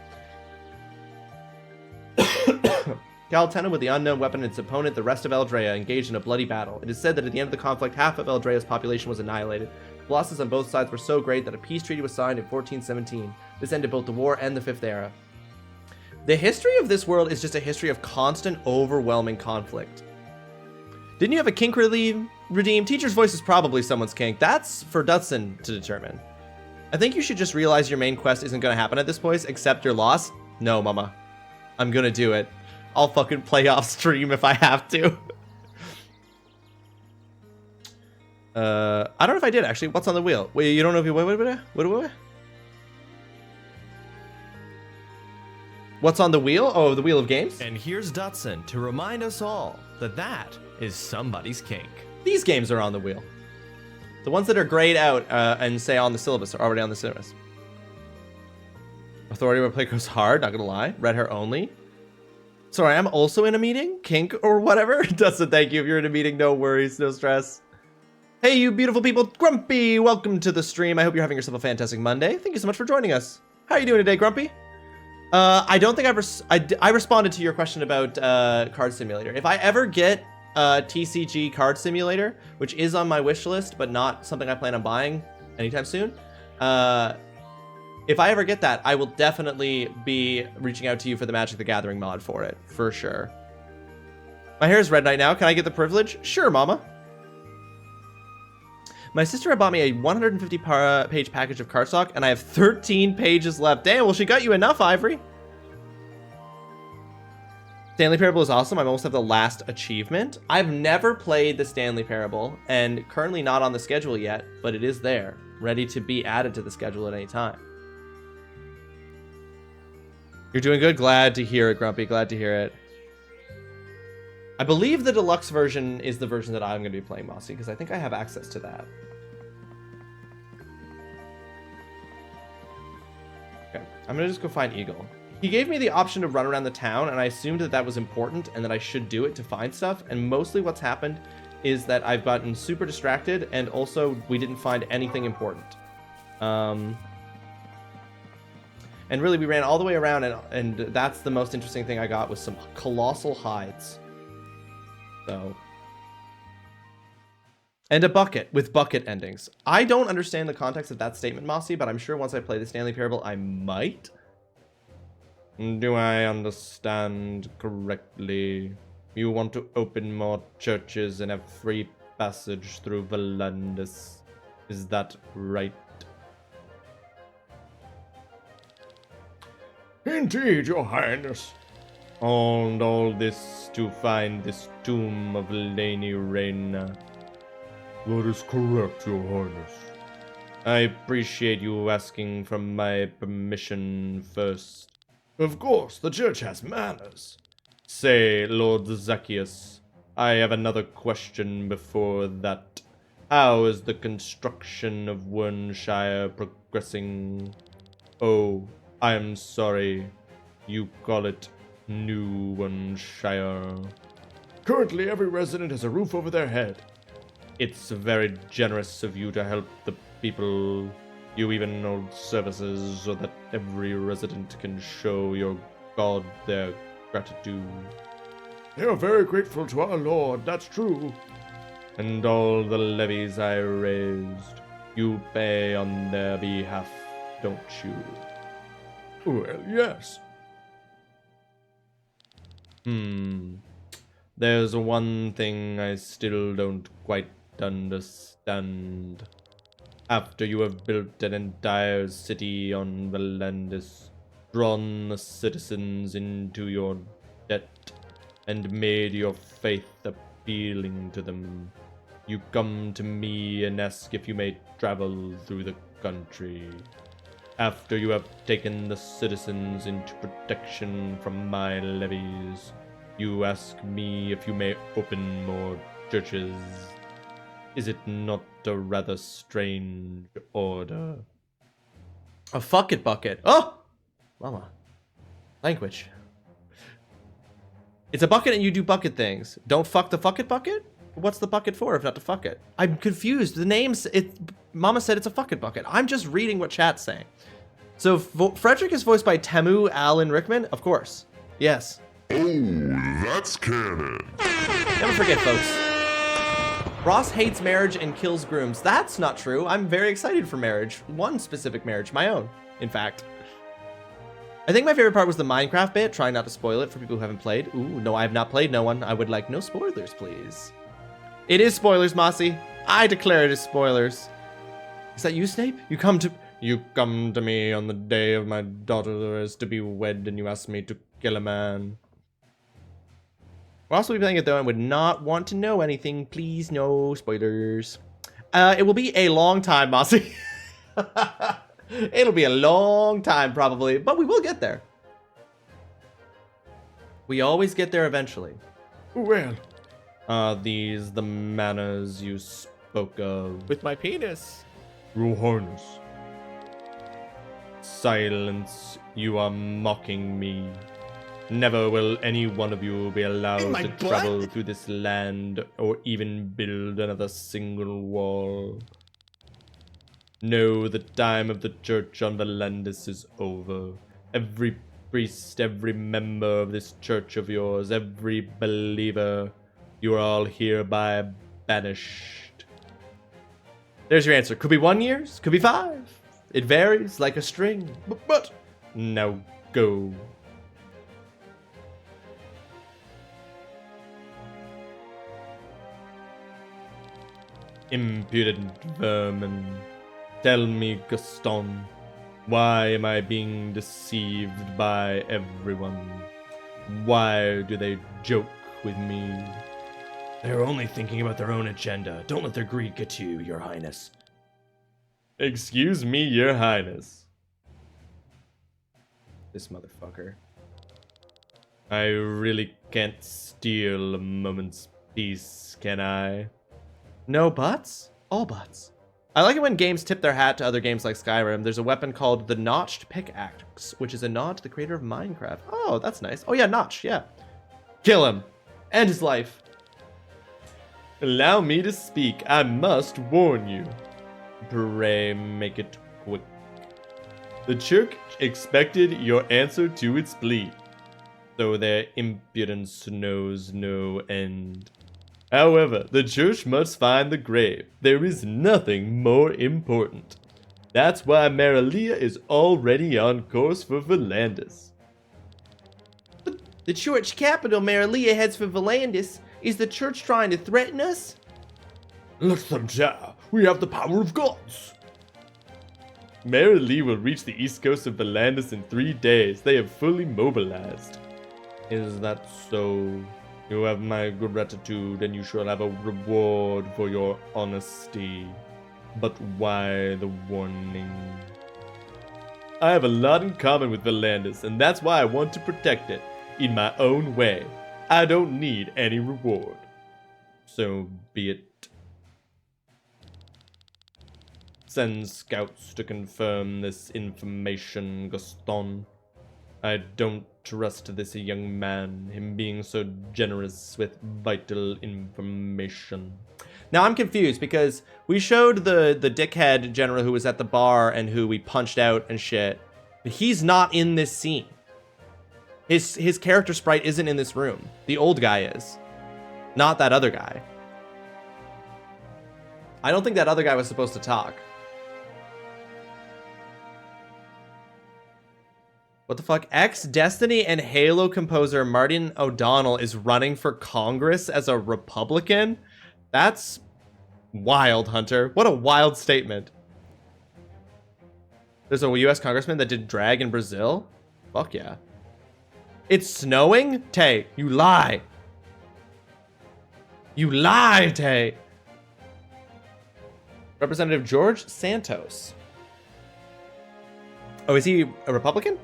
Speaker 3: Galtena, with the unknown weapon and its opponent, the rest of Aldrea, engaged in a bloody battle. It is said that at the end of the conflict, half of Aldrea's population was annihilated. The losses on both sides were so great that a peace treaty was signed in 1417. This ended both the war and the 5th era. The history of this world is just a history of constant, overwhelming conflict. Didn't you have a kink redeem? Teacher's voice is probably someone's kink. That's for Dudson to determine. I think you should just realize your main quest isn't going to happen at this point, accept your loss. No, Mama. I'm going to do it. I'll fucking play off stream if I have to. I don't know if I did, actually. What's on the wheel? Wait, you don't know if you... Wait. What's on the wheel? Oh, the wheel of games?
Speaker 16: And here's Dudson to remind us all that that is somebody's kink.
Speaker 3: These games are on the wheel. The ones that are grayed out and say on the syllabus are already on the syllabus. Authority where play goes hard, not gonna lie. Red hair only. Sorry, I'm also in a meeting? Kink or whatever? Dustin, thank you. If you're in a meeting, no worries, no stress. Hey, you beautiful people. Grumpy, welcome to the stream. I hope you're having yourself a fantastic Monday. Thank you so much for joining us. How are you doing today, Grumpy? I don't think I responded to your question about Card Simulator. If I ever get TCG Card Simulator, which is on my wish list, but not something I plan on buying anytime soon, if I ever get that, I will definitely be reaching out to you for the Magic the Gathering mod for it, for sure. My hair is red right now. Can I get the privilege? Sure, mama. My sister had bought me a 150-page package of cardstock, and I have 13 pages left. Damn, well, she got you enough, Ivory. Stanley Parable is awesome. I almost have the last achievement. I've never played the Stanley Parable, and currently not on the schedule yet, but it is there, ready to be added to the schedule at any time. You're doing good. Glad to hear it, Grumpy. Glad to hear it. I believe the deluxe version is the version that I'm going to be playing, Mossy, because I think I have access to that. Okay, I'm going to just go find Eagle. He gave me the option to run around the town, and I assumed that that was important and that I should do it to find stuff, and mostly what's happened is that I've gotten super distracted, and also we didn't find anything important. And really, we ran all the way around, and that's the most interesting thing I got was some colossal hides. So. And a bucket with bucket endings. I don't understand the context of that statement, Mossy, but I'm sure once I play the Stanley Parable, I might. Do I understand correctly? You want to open more churches and have free passage through Valandis. Is that right?
Speaker 17: Indeed, your highness.
Speaker 3: And all this to find this tomb of Lady Reina.
Speaker 17: That is correct, your highness.
Speaker 3: I appreciate you asking for my permission first.
Speaker 17: Of course, the church has manners.
Speaker 3: Say, Lord Zacchaeus, I have another question before that. How is the construction of Wernshire progressing? Oh, I am sorry. You call it New Wernshire.
Speaker 17: Currently, every resident has a roof over their head.
Speaker 3: It's very generous of you to help the people. You even hold services so that every resident can show your god their gratitude.
Speaker 17: They are very grateful to our lord, that's true.
Speaker 3: And all the levies I raised, you pay on their behalf, don't you?
Speaker 17: Well, yes.
Speaker 3: There's one thing I still don't quite understand. After you have built an entire city on Valandis, drawn the citizens into your debt, and made your faith appealing to them, you come to me and ask if you may travel through the country. After you have taken the citizens into protection from my levies, you ask me if you may open more churches. Is it not a rather strange order? A fuck it bucket. Oh! Mama. Language. It's a bucket and you do bucket things. Don't fuck the fuck it bucket? What's the bucket for if not to fuck it? I'm confused. The name's... Mama said it's a fuck it bucket. I'm just reading what chat's saying. So Frederick is voiced by Temu Alan Rickman? Of course. Yes.
Speaker 12: Oh, that's canon.
Speaker 3: Never forget, folks. Ross hates marriage and kills grooms. That's not true. I'm very excited for marriage. One specific marriage. My own, in fact. I think my favorite part was the Minecraft bit. Trying not to spoil it for people who haven't played. Ooh, no, I have not played no one. I would like no spoilers, please. It is spoilers, Mossy. I declare it is spoilers. Is that you, Snape? You come to me on the day of my daughter is to be wed, and you ask me to kill a man. We'll also be playing it though, and would not want to know anything. Please, no spoilers. It will be a long time, Mossy. It'll be a long time, probably, but we will get there. We always get there eventually.
Speaker 17: Well.
Speaker 3: Are these the manners you spoke spoke of.
Speaker 13: With my penis.
Speaker 2: Your Highness.
Speaker 3: Silence, you are mocking me. Never will any one of you be allowed to travel through this land or even build another single wall. No, the time of the church on Valandis is over. Every priest, every member of this church of yours, every believer, you are all hereby banished. There's your answer. Could be 1 year, could be 5. It varies like a string. But now go. Impudent vermin. Tell me, Gaston, why am I being deceived by everyone? Why do they joke with me?
Speaker 4: They're only thinking about their own agenda. Don't let their greed get to you, Your Highness.
Speaker 3: Excuse me, Your Highness. This motherfucker. I really can't steal a moment's peace, can I? No buts? All buts. I like it when games tip their hat to other games like Skyrim. There's a weapon called the Notched Pickaxe, which is a nod to the creator of Minecraft. Oh, that's nice. Oh yeah, Notch, yeah. Kill him. End his life. Allow me to speak. I must warn you. Pray make it quick. The church expected your answer to its plea, though their impudence knows no end. However, the church must find the grave. There is nothing more important. That's why Marilia is already on course for Valandis. The church capital, Marilia, heads for Valandis. Is the church trying to threaten us?
Speaker 2: Let them dare. We have the power of gods.
Speaker 3: Marilia will reach the east coast of Valandis in 3 days. They have fully mobilized. Is that so? You have my gratitude, and you shall have a reward for your honesty. But why the warning? I have a lot in common with Valandis, and that's why I want to protect it in my own way. I don't need any reward. So be it. Send scouts to confirm this information, Gaston. I don't trust this young man, him being so generous with vital information. Now I'm confused because we showed the dickhead general who was at the bar and who we punched out and shit. But he's not in this scene. His character sprite isn't in this room. The old guy is. Not that other guy. I don't think that other guy was supposed to talk. What the fuck? Ex-Destiny and Halo composer Martin O'Donnell is running for Congress as a Republican? That's wild, Hunter. What a wild statement. There's a US congressman that did drag in Brazil? Fuck yeah. It's snowing? Tay, you lie. You lie, Tay. Representative George Santos. Oh, is he a Republican?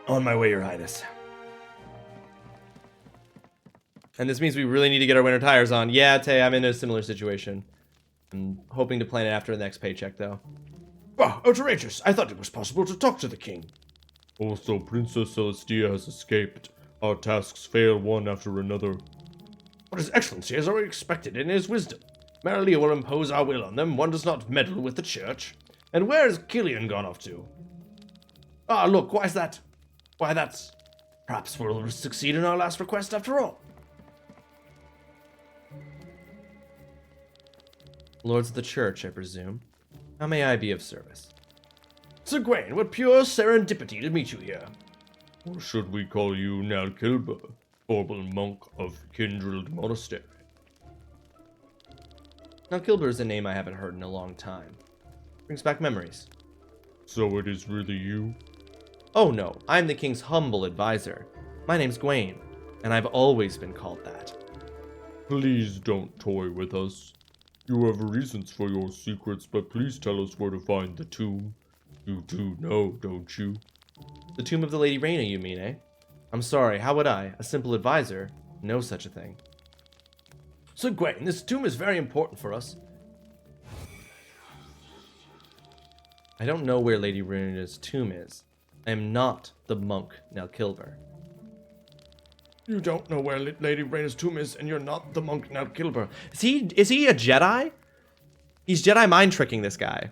Speaker 4: On my way, Your Highness.
Speaker 3: And this means we really need to get our winter tires on. Yeah, Tay, I'm in a similar situation. I'm hoping to plan it after the next paycheck, though.
Speaker 2: Ah, outrageous. I thought it was possible to talk to the king.
Speaker 12: Also, Princess Celestia has escaped. Our tasks fail one after another.
Speaker 5: But His Excellency has already expected in his wisdom. Marilia will impose our will on them. One does not meddle with the church. And where has Killian gone off to? Ah, look, why is that? Why, that's... Perhaps we'll succeed in our last request after all.
Speaker 3: Lords of the church, I presume. How may I be of service?
Speaker 5: Sir Gawain, what pure serendipity to meet you here.
Speaker 12: Or should we call you Nalkilba, formal monk of Kindred Monastery?
Speaker 3: Now, Kilber is a name I haven't heard in a long time. Brings back memories.
Speaker 12: So it is really you?
Speaker 3: Oh no, I'm the king's humble advisor. My name's Gawain, and I've always been called that.
Speaker 12: Please don't toy with us. You have reasons for your secrets, but please tell us where to find the tomb. You do know, don't you?
Speaker 3: The tomb of the Lady Raina, you mean, eh? I'm sorry, how would I, a simple advisor, know such a thing?
Speaker 4: So Gwen, this tomb is very important for us.
Speaker 3: I don't know where Lady Runa's tomb is. I am not the monk Nalkilber.
Speaker 4: You don't know where Lady Rhaena's tomb is, and you're not the monk Nalkilber.
Speaker 3: Is he a Jedi? He's Jedi mind tricking this guy.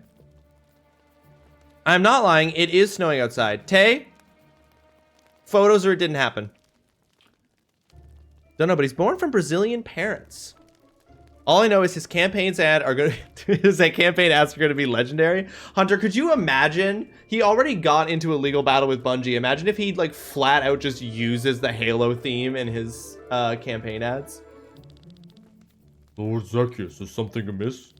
Speaker 3: I'm not lying. It is snowing outside. Tay? Photos or it didn't happen? Don't know, but he's born from Brazilian parents. All I know is his campaigns ad are going to his campaign ads are going to be legendary. Hunter, could you imagine? He already got into a legal battle with Bungie. Imagine if he like flat out just uses the Halo theme in his campaign ads.
Speaker 12: Lord Zacchaeus, is something amiss?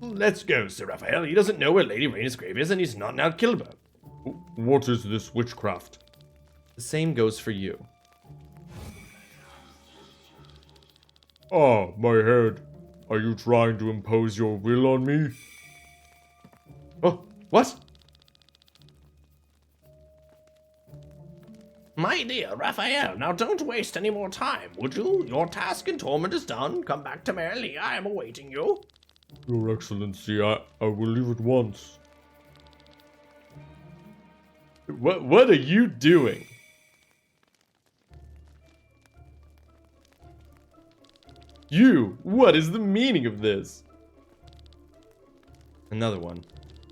Speaker 4: Let's go, Sir Raphael. He doesn't know where Lady Rhaena's grave is, and he's not now Kilber.
Speaker 12: What is this witchcraft?
Speaker 3: The same goes for you.
Speaker 12: Ah, my head. Are you trying to impose your will on me?
Speaker 3: Oh, what?
Speaker 5: My dear Raphael, now don't waste any more time, would you? Your task in Torment is done. Come back to Merely. I am awaiting you.
Speaker 12: Your Excellency, I will leave at once.
Speaker 3: What are you doing? What is the meaning of this? Another one.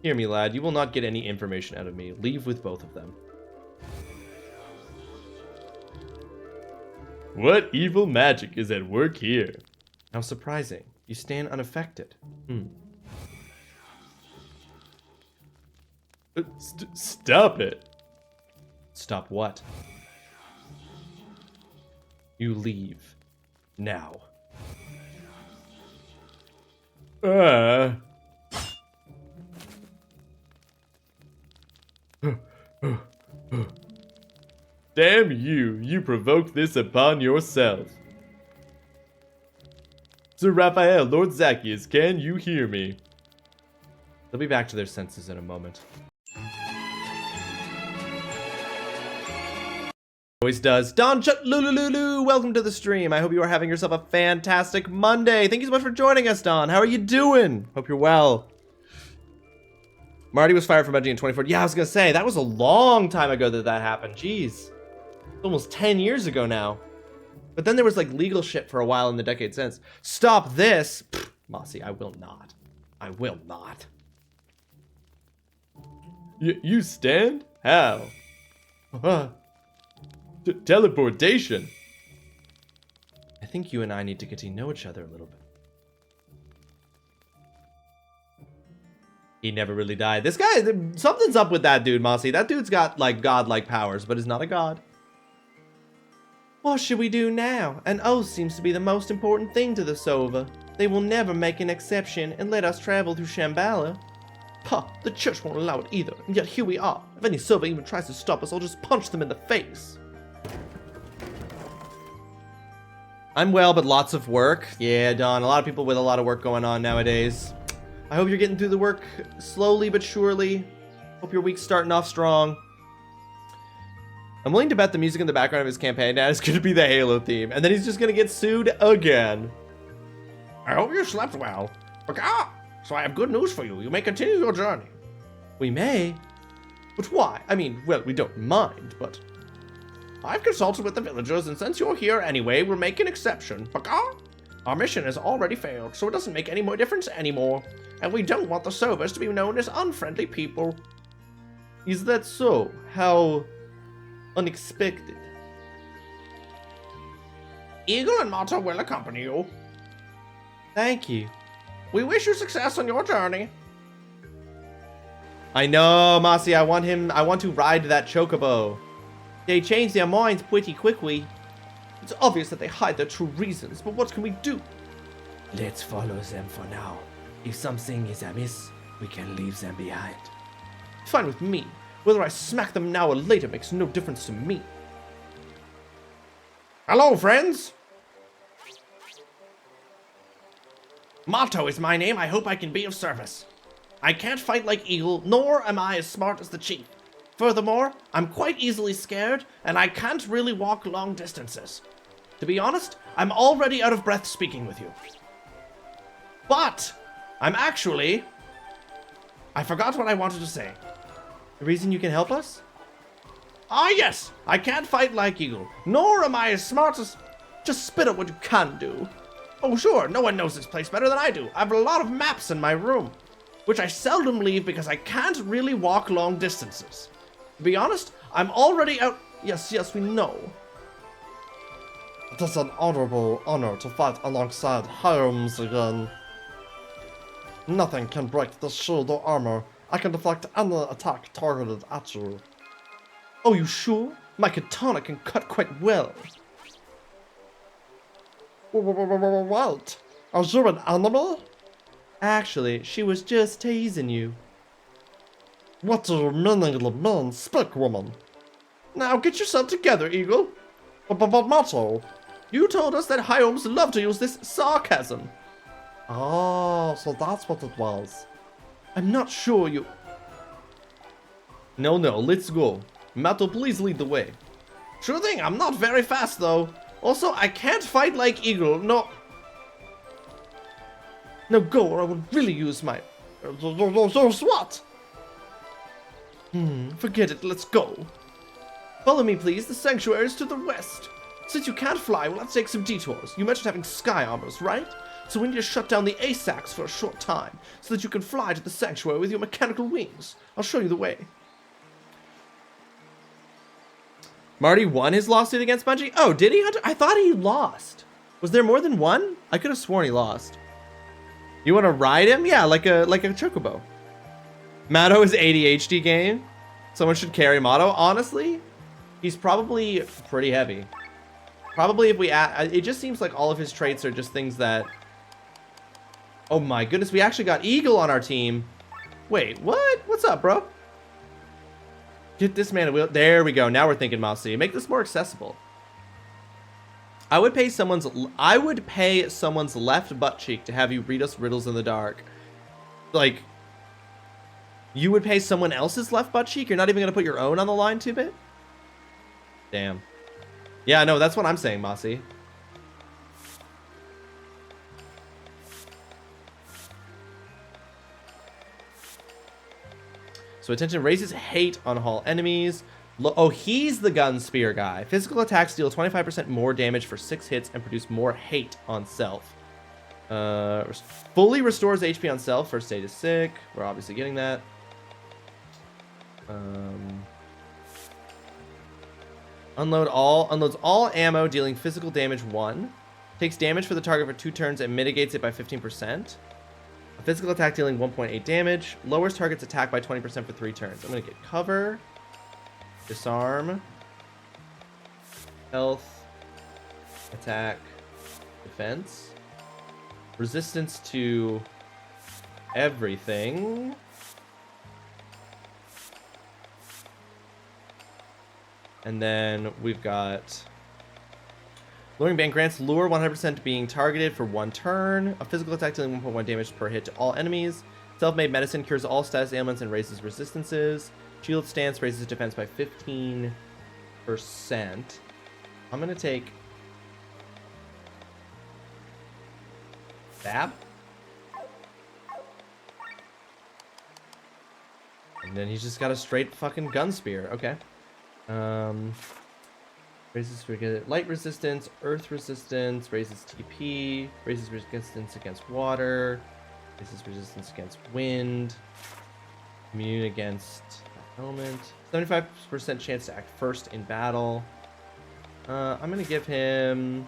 Speaker 3: Hear me, lad. You will not get any information out of me. Leave with both of them. What evil magic is at work here? How surprising. You stand unaffected. Stop it. Stop what? You leave. Now. Damn you! You provoked this upon yourself. Sir Raphael, Lord Zacchaeus, can you hear me? They'll be back to their senses in a moment. Always does. Don Lulu, welcome to the stream. I hope you are having yourself a fantastic Monday. Thank you so much for joining us, Don. How are you doing? Hope you're well. Marty was fired from Bungie in 2014. Yeah, I was gonna say that was a long time ago that happened. Jeez, almost 10 years ago now. But then there was like legal shit for a while in the decade since. Stop this, pfft, Mossy. I will not. I will not. You stand? How? Teleportation. I think you and I need to get to know each other a little bit. He never really died. This guy, something's up with that dude, Mossy. That dude's got like godlike powers, but is not a god. What should we do now? An oath seems to be the most important thing to the Sova. They will never make an exception and let us travel through Shambhala. Puh, the church won't allow it either, and yet here we are. If any Sova even tries to stop us, I'll just punch them in the face. I'm well, but lots of work. Yeah, Don, a lot of people with a lot of work going on nowadays. I hope you're getting through the work slowly but surely. Hope your week's starting off strong. I'm willing to bet the music in the background of his campaign now is going to be the Halo theme, and then he's just going to get sued again.
Speaker 5: I hope you slept well. So I have good news for you. You may continue your journey.
Speaker 3: We may? But why? I mean, well, we don't mind, but...
Speaker 5: I've consulted with the villagers, and since you're here anyway, we'll make an exception. Our mission has already failed, so it doesn't make any more difference anymore. And we don't want the Sovas to be known as unfriendly people.
Speaker 3: Is that so? How unexpected.
Speaker 5: Eagle and Mata will accompany you.
Speaker 3: Thank you.
Speaker 5: We wish you success on your journey.
Speaker 3: I know, Mossy, I want to ride that chocobo. They change their minds pretty quickly. It's obvious that they hide their true reasons, but what can we do?
Speaker 4: Let's follow them for now. If something is amiss, we can leave them behind.
Speaker 3: Fine with me. Whether I smack them now or later makes no difference to me.
Speaker 5: Hello, friends. Motto is my name. I hope I can be of service. I can't fight like Eagle, nor am I as smart as the chief. Furthermore, I'm quite easily scared, and I can't really walk long distances. To be honest, I'm already out of breath speaking with you. But I'm actually... I forgot what I wanted to say.
Speaker 3: The reason you can help us?
Speaker 5: Ah, yes! I can't fight like Eagle, nor am I as smart as... Just spit out what you can do. Oh, sure, no one knows this place better than I do. I have a lot of maps in my room, which I seldom leave because I can't really walk long distances. To be honest, I'm already out... Yes, we know.
Speaker 11: It is an honorable honor to fight alongside Holmes again. Nothing can break this shield or armor. I can deflect any attack targeted at you.
Speaker 3: Oh, you sure? My katana can cut quite well.
Speaker 11: What? Are you an animal?
Speaker 3: Actually, she was just teasing you.
Speaker 11: What do you meaningly mean, speak, woman?
Speaker 5: Now get yourself together, Eagle.
Speaker 11: But Macho,
Speaker 5: you told us that Hyomes love to use this sarcasm.
Speaker 11: Oh, so that's what it was.
Speaker 3: I'm not sure you... No, let's go. Mato, please lead the way.
Speaker 5: Sure thing, I'm not very fast though. Also, I can't fight like Eagle, no.
Speaker 3: No, go, or I will really use my...
Speaker 11: Use what?
Speaker 3: Forget it, let's go. Follow me, please, the sanctuary is to the west. Since you can't fly, we'll have to take some detours. You mentioned having sky armors, right? So we need to shut down the ASACs for a short time, so that you can fly to the sanctuary with your mechanical wings. I'll show you the way. Marty won his lawsuit against Bungie? Oh, did he, Hunter? I thought he lost. Was there more than one? I could have sworn he lost. You want to ride him? Yeah, like a chocobo. Matto is ADHD game. Someone should carry Matto. Honestly, he's probably pretty heavy. Probably if we add... It just seems like all of his traits are just things that... Oh my goodness, we actually got Eagle on our team. Wait, what? What's up, bro? Get this man a wheel. There we go. Now we're thinking Mousy. Make this more accessible. I would pay someone's left butt cheek to have you read us riddles in the dark. Like, you would pay someone else's left butt cheek? You're not even gonna put your own on the line, 2-bit? Damn. Yeah, no, that's what I'm saying, Mossy. So attention raises hate on all enemies. Oh, he's the gun spear guy. Physical attacks deal 25% more damage for 6 hits and produce more hate on self. Fully restores HP on self. First aid is sick. We're obviously getting that. Unloads all ammo, dealing physical damage 1. Takes damage for the target for 2 turns and mitigates it by 15%. A physical attack dealing 1.8 damage. Lowers target's attack by 20% for 3 turns. I'm going to get cover. Disarm. Health. Attack. Defense. Resistance to everything. And then we've got... Luring Band grants lure 100% being targeted for 1 turn. A physical attack dealing 1.1 damage per hit to all enemies. Self-made medicine cures all status ailments and raises resistances. Shield stance raises defense by 15%. I'm going to take... Stab? And then he's just got a straight fucking gun spear. Okay. Raises light resistance, earth resistance, raises TP, raises resistance against water, raises resistance against wind, immune against element, 75% chance to act first in battle. I'm gonna give him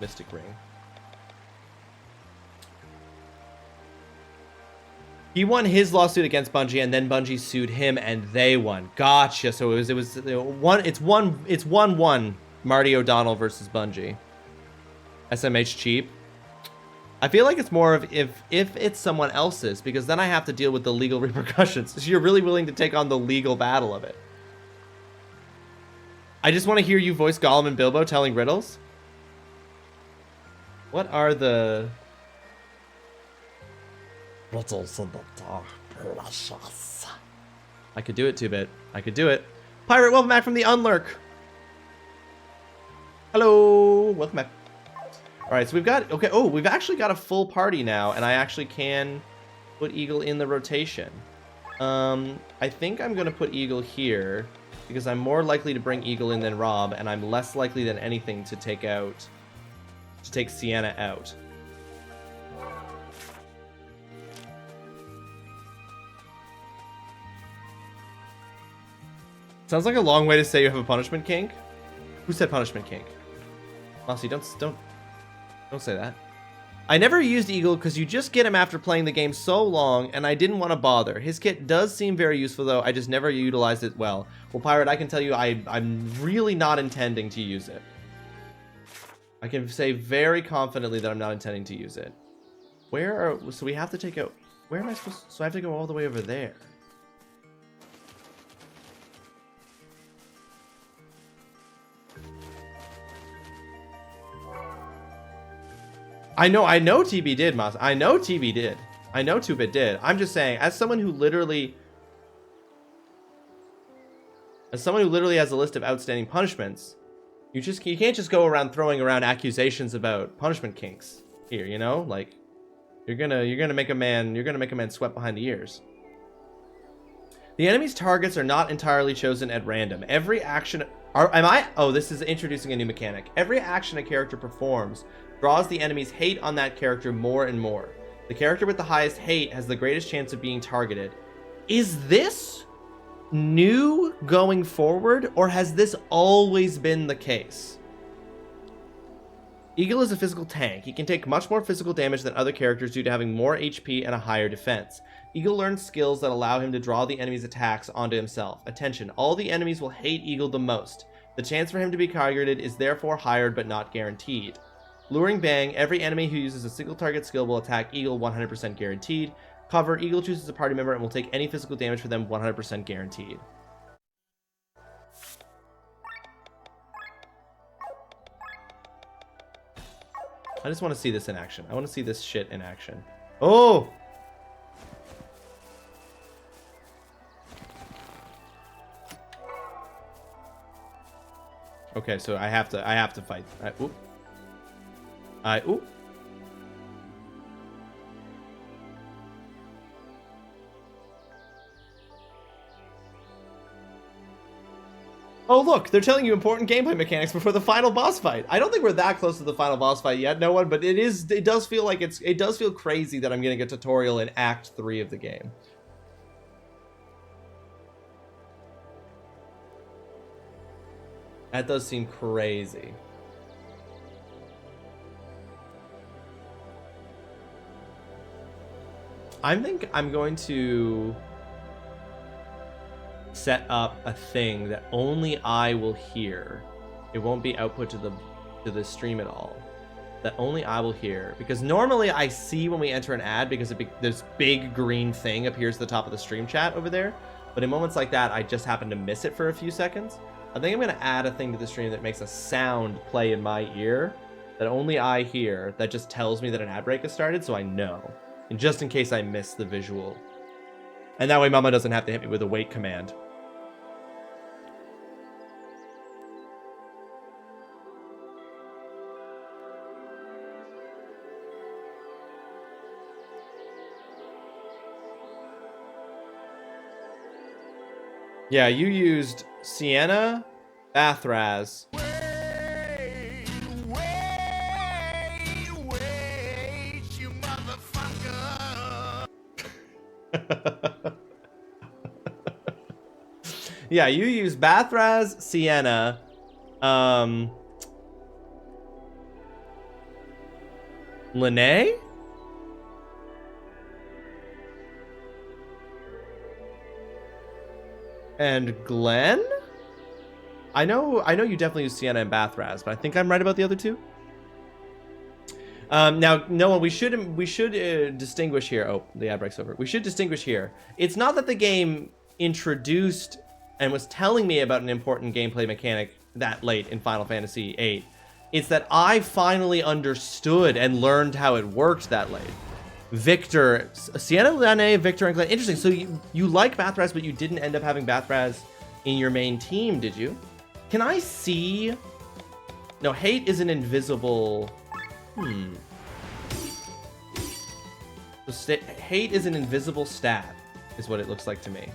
Speaker 3: Mystic Ring. He won his lawsuit against Bungie, and then Bungie sued him, and they won. Gotcha. So it was one. It's 1-1. Marty O'Donnell versus Bungie. SMH cheap. I feel like it's more of if it's someone else's, because then I have to deal with the legal repercussions. So you're really willing to take on the legal battle of it. I just want to hear you voice Gollum and Bilbo telling riddles. What are the...
Speaker 11: Riddles in the dark, precious.
Speaker 3: I could do it, 2-bit. I could do it. Pirate, welcome back from the Unlurk. Hello, welcome back. All right, so we've got, okay, oh, we've actually got a full party now, and I actually can put Eagle in the rotation. I think I'm gonna put Eagle here because I'm more likely to bring Eagle in than Rob, and I'm less likely than anything to take Sienna out. Sounds like a long way to say you have a punishment kink. Who said punishment kink? Mossy, don't say that. I never used Eagle because you just get him after playing the game so long, and I didn't want to bother. His kit does seem very useful, though. I just never utilized it well. Well, Pirate, I can tell you I'm really not intending to use it. I can say very confidently that I'm not intending to use it. So we have to take out... Where am I supposed to... So I have to go all the way over there. I know TB did, Moss. I know TB did. I know 2-Bit did. I'm just saying, as someone who literally has a list of outstanding punishments, you can't just go around throwing around accusations about punishment kinks here, you know? Like, you're gonna make a man sweat behind the ears. The enemy's targets are not entirely chosen at random. Every action this is introducing a new mechanic. Every action a character performs draws the enemy's hate on that character more and more. The character with the highest hate has the greatest chance of being targeted. Is this new going forward, or has this always been the case? Eagle is a physical tank. He can take much more physical damage than other characters due to having more HP and a higher defense. Eagle learns skills that allow him to draw the enemy's attacks onto himself. Attention, all the enemies will hate Eagle the most. The chance for him to be targeted is therefore higher but not guaranteed. Luring Bang, every enemy who uses a single target skill will attack Eagle 100% guaranteed. Cover, Eagle chooses a party member and will take any physical damage for them 100% guaranteed. I just want to see this in action. I want to see this shit in action. Oh! Okay, so I have to fight. Ooh. Oh look, they're telling you important gameplay mechanics before the final boss fight. I don't think we're that close to the final boss fight yet, no one, but it does feel like it does feel crazy that I'm getting a tutorial in Act 3 of the game. That does seem crazy. I think I'm going to set up a thing that only I will hear. It won't be output to the stream at all. That only I will hear, because normally I see when we enter an ad because this big green thing appears at the top of the stream chat over there. But in moments like that, I just happen to miss it for a few seconds. I think I'm going to add a thing to the stream that makes a sound play in my ear that only I hear, that just tells me that an ad break has started, so I know. And just in case I miss the visual. And that way Mama doesn't have to hit me with a wait command. Yeah, you used Sienna, Bathraz.
Speaker 14: You motherfucker!
Speaker 3: Yeah, you use Bathraz, Sienna, Lene? And Glenn? I know you definitely use Sienna and Bathraz, but I think I'm right about the other two. Now, Noah, we should distinguish here. Oh, the ad break's over. We should distinguish here. It's not that the game introduced and was telling me about an important gameplay mechanic that late in Final Fantasy VIII. It's that I finally understood and learned how it worked that late. Victor, Sienna, Lene, Victor, and Glenn. Interesting. So you like Bathraz, but you didn't end up having Bathraz in your main team, did you? Can I see No, hate is an invisible... So hate is an invisible stab, is what it looks like to me.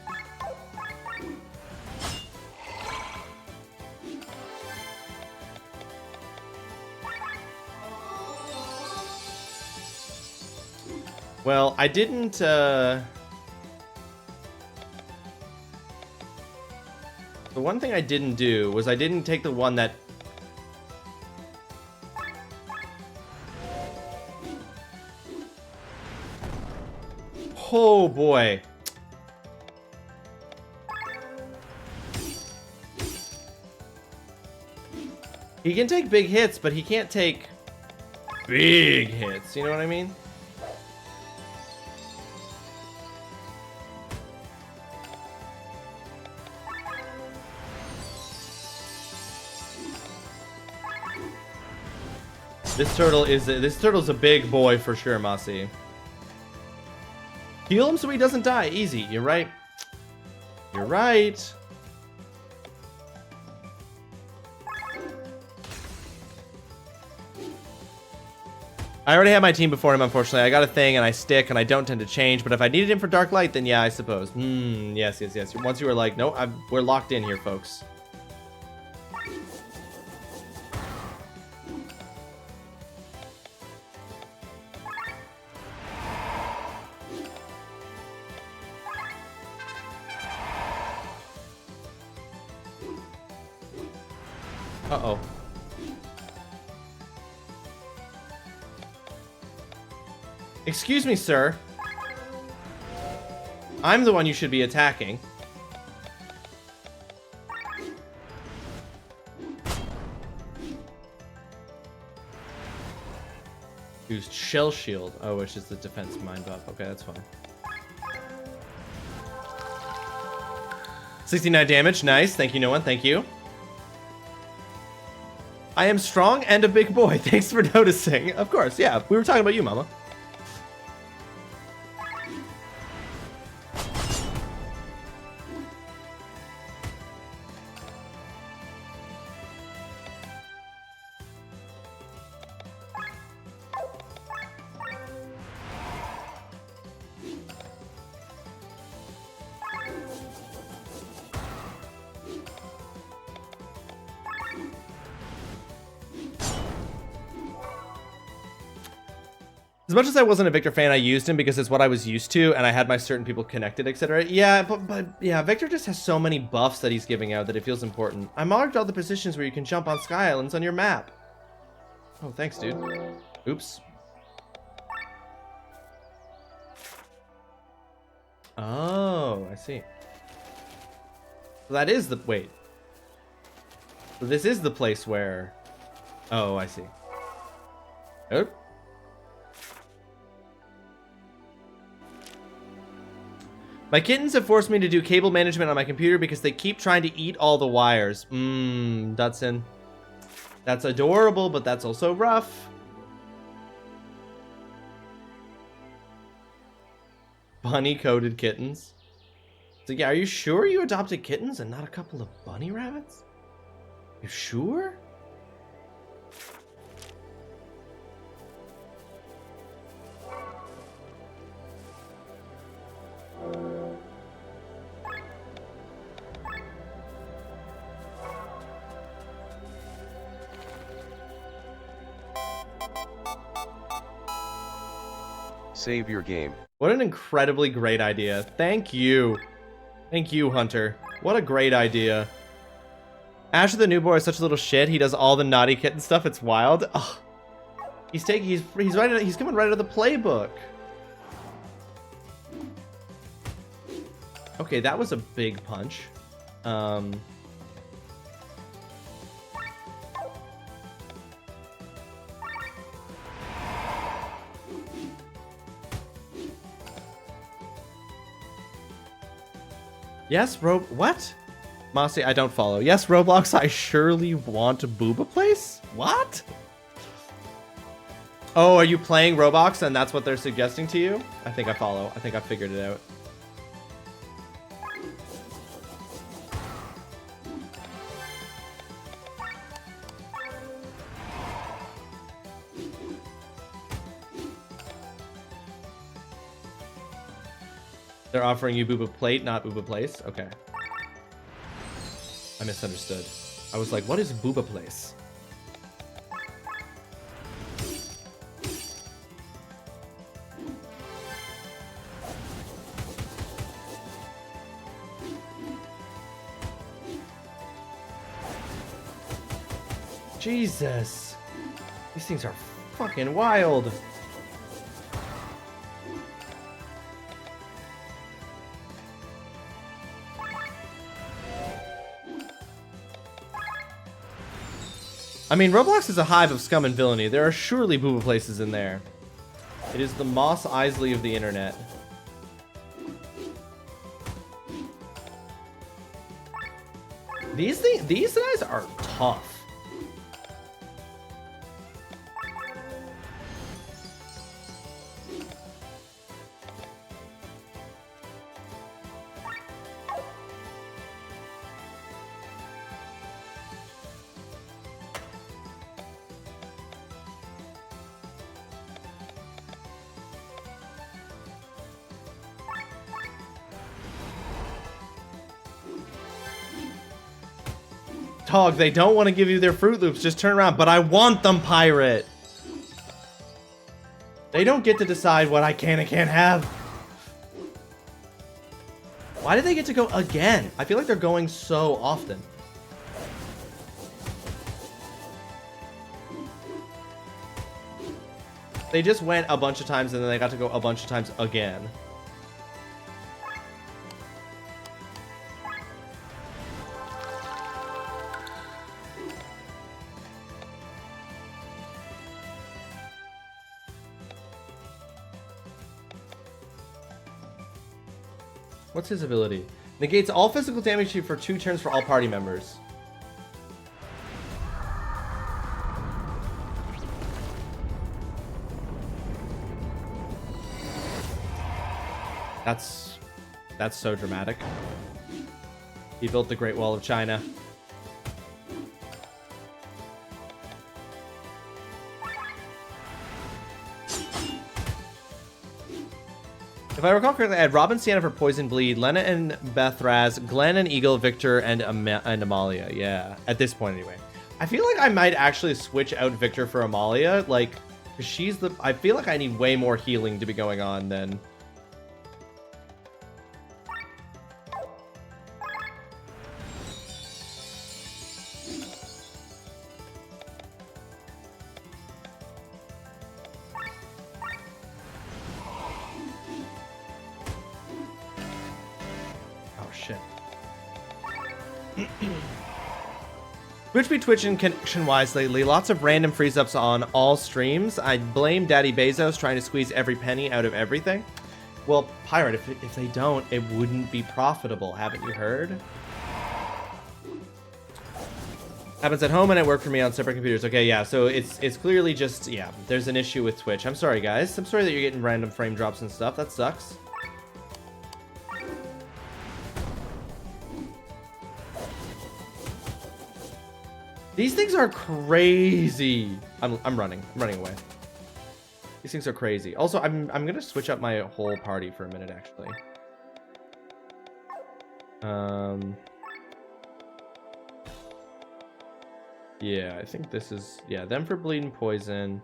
Speaker 3: Well, I didn't, The one thing I didn't do was I didn't take the one that... Oh boy. He can take big hits, but he can't take big hits. You know what I mean? This turtle's a big boy for sure, Mossy. Heal him so he doesn't die. Easy. You're right. You're right. I already had my team before him, unfortunately. I got a thing and I stick and I don't tend to change, but if I needed him for Dark Light, then yeah, I suppose. Yes. Once you were like, no, we're locked in here, folks. Uh-oh. Excuse me, sir. I'm the one you should be attacking. Used Shell Shield. Oh, which is the defense mind buff. Okay, that's fine. 69 damage. Nice. Thank you, no one. Thank you. I am strong and a big boy. Thanks for noticing. Of course, yeah. We were talking about you, Mama. As much as I wasn't a Victor fan, I used him because it's what I was used to, and I had my certain people connected, etc. Yeah, but yeah, Victor just has so many buffs that he's giving out that it feels important. I marked all the positions where you can jump on Sky Islands on your map. Oh, thanks, dude. Oops. Oh, I see. So that is the... Wait. So this is the place where... Oh, I see. Oh. My kittens have forced me to do cable management on my computer because they keep trying to eat all the wires. Dutson. That's adorable, but that's also rough. Bunny-coated kittens. So yeah, are you sure you adopted kittens and not a couple of bunny rabbits? You sure?
Speaker 19: Save your game.
Speaker 3: What an incredibly great idea. Thank you. Thank you, Hunter. What a great idea. Asher the new boy is such a little shit. He does all the naughty kitten stuff. It's wild. Ugh. He's coming right out of the playbook. Okay, that was a big punch. Yes, what? Mossy, I don't follow. Yes, Roblox, I surely want Booba Place? What? Oh, are you playing Roblox and that's what they're suggesting to you? I think I follow. I think I figured it out. They're offering you booba plate, not booba place. Okay. I misunderstood. I was like, what is booba place? Jesus. These things are fucking wild. I mean, Roblox is a hive of scum and villainy. There are surely booba places in there. It is the Moss Isley of the internet. These guys are tough. Tog, they don't want to give you their Fruit Loops. Just turn around. But I want them, pirate. They don't get to decide what I can and can't have. Why do they get to go again? I feel like they're going so often. They just went a bunch of times and then they got to go a bunch of times again. What's his ability? Negates all physical damage to you for 2 turns for all party members. That's so dramatic. He built the Great Wall of China. If I recall correctly, I had Robin Sienna for Poison Bleed, Lena and Bethraz, Glenn and Eagle, Victor and Amalia. Yeah, at this point anyway. I feel like I might actually switch out Victor for Amalia, like, cause she's the. I feel like I need way more healing to be going on than. Twitch be twitching connection-wise lately. Lots of random freeze-ups on all streams. I blame Daddy Bezos trying to squeeze every penny out of everything. Well, Pirate, if they don't, it wouldn't be profitable. Haven't you heard? Happens at home and at work for me on separate computers. Okay, yeah, so it's clearly just, yeah, there's an issue with Twitch. I'm sorry, guys. I'm sorry that you're getting random frame drops and stuff. That sucks. These things are crazy. I'm running. I'm running away. These things are crazy. Also, I'm gonna switch up my whole party for a minute, actually. Yeah, I think this is, yeah, them for bleeding poison.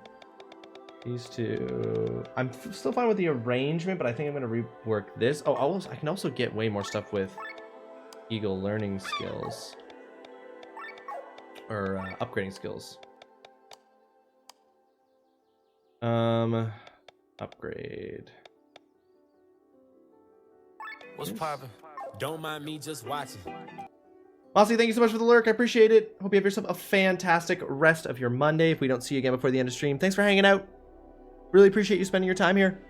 Speaker 3: These two. I'm still fine with the arrangement, but I think I'm gonna rework this. Oh, I can also get way more stuff with Eagle learning skills. Or upgrading skills. Upgrade.
Speaker 20: What's poppin'? Don't mind me just watching.
Speaker 3: Mossy, thank you so much for the lurk. I appreciate it. Hope you have yourself a fantastic rest of your Monday. If we don't see you again before the end of stream, thanks for hanging out. Really appreciate you spending your time here.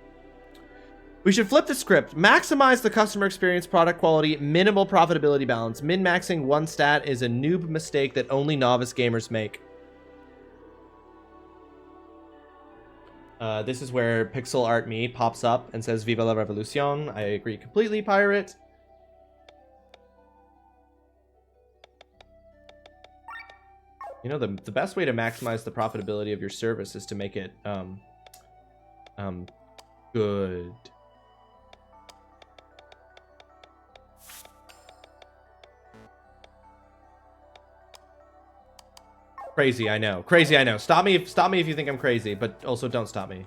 Speaker 3: We should flip the script. Maximize the customer experience, product quality, minimal profitability balance. Min-maxing one stat is a noob mistake that only novice gamers make. This is where Pixel Art Me pops up and says Viva la Revolucion. I agree completely, Pirate. You know, the best way to maximize the profitability of your service is to make it good.
Speaker 13: Crazy, I know. Crazy, I know. Stop me if you think I'm crazy, but also don't stop me.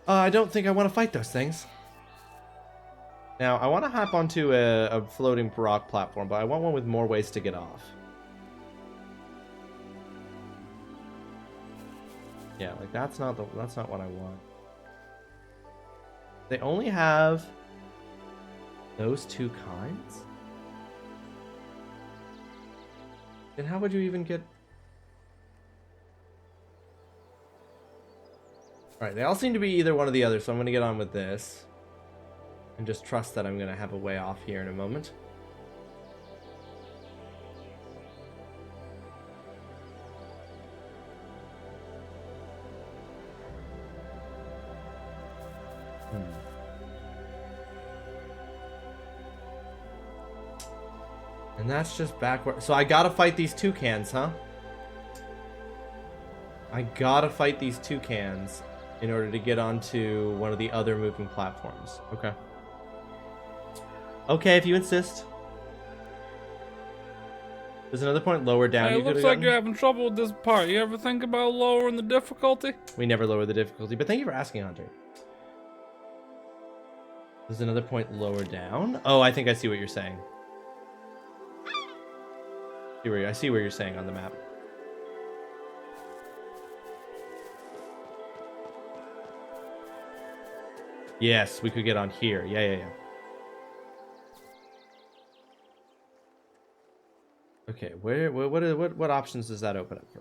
Speaker 13: I don't think I want to fight those things. Now, I want to hop onto a floating rock platform, but I want one with more ways to get off. Yeah, like that's not what I want. They only have those two kinds? Then how would you even get... Alright, they all seem to be either one or the other, so I'm going to get on with this. And just trust that I'm going to have a way off here in a moment. And that's just backward. So I gotta fight these toucans, huh? I gotta fight these toucans in order to get onto one of the other moving platforms. Okay. Okay, if you insist. There's another point lower down.
Speaker 20: Hey, it looks like you're having trouble with this part. You ever think about lowering the difficulty?
Speaker 13: We never lower the difficulty, but thank you for asking, Hunter. There's another point lower down. Oh, I think I see what you're saying. I see where you're saying on the map. Yes, we could get on here. Yeah. Okay, what options does that open up for?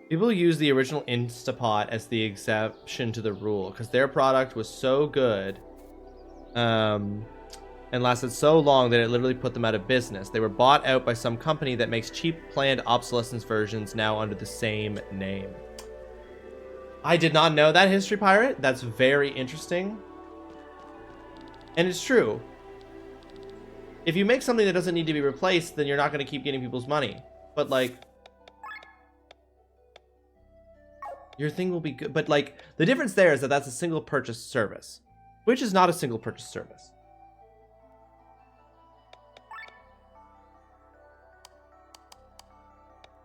Speaker 13: People use the original Instapot as the exception to the rule because their product was so good and lasted so long that it literally put them out of business. They were bought out by some company that makes cheap planned obsolescence versions now under the same name. I did not know that, History Pirate. That's very interesting. And it's true. If you make something that doesn't need to be replaced, then you're not going to keep getting people's money. But like, your thing will be good. But like, the difference there is that that's a single purchase service, which is not a single purchase service.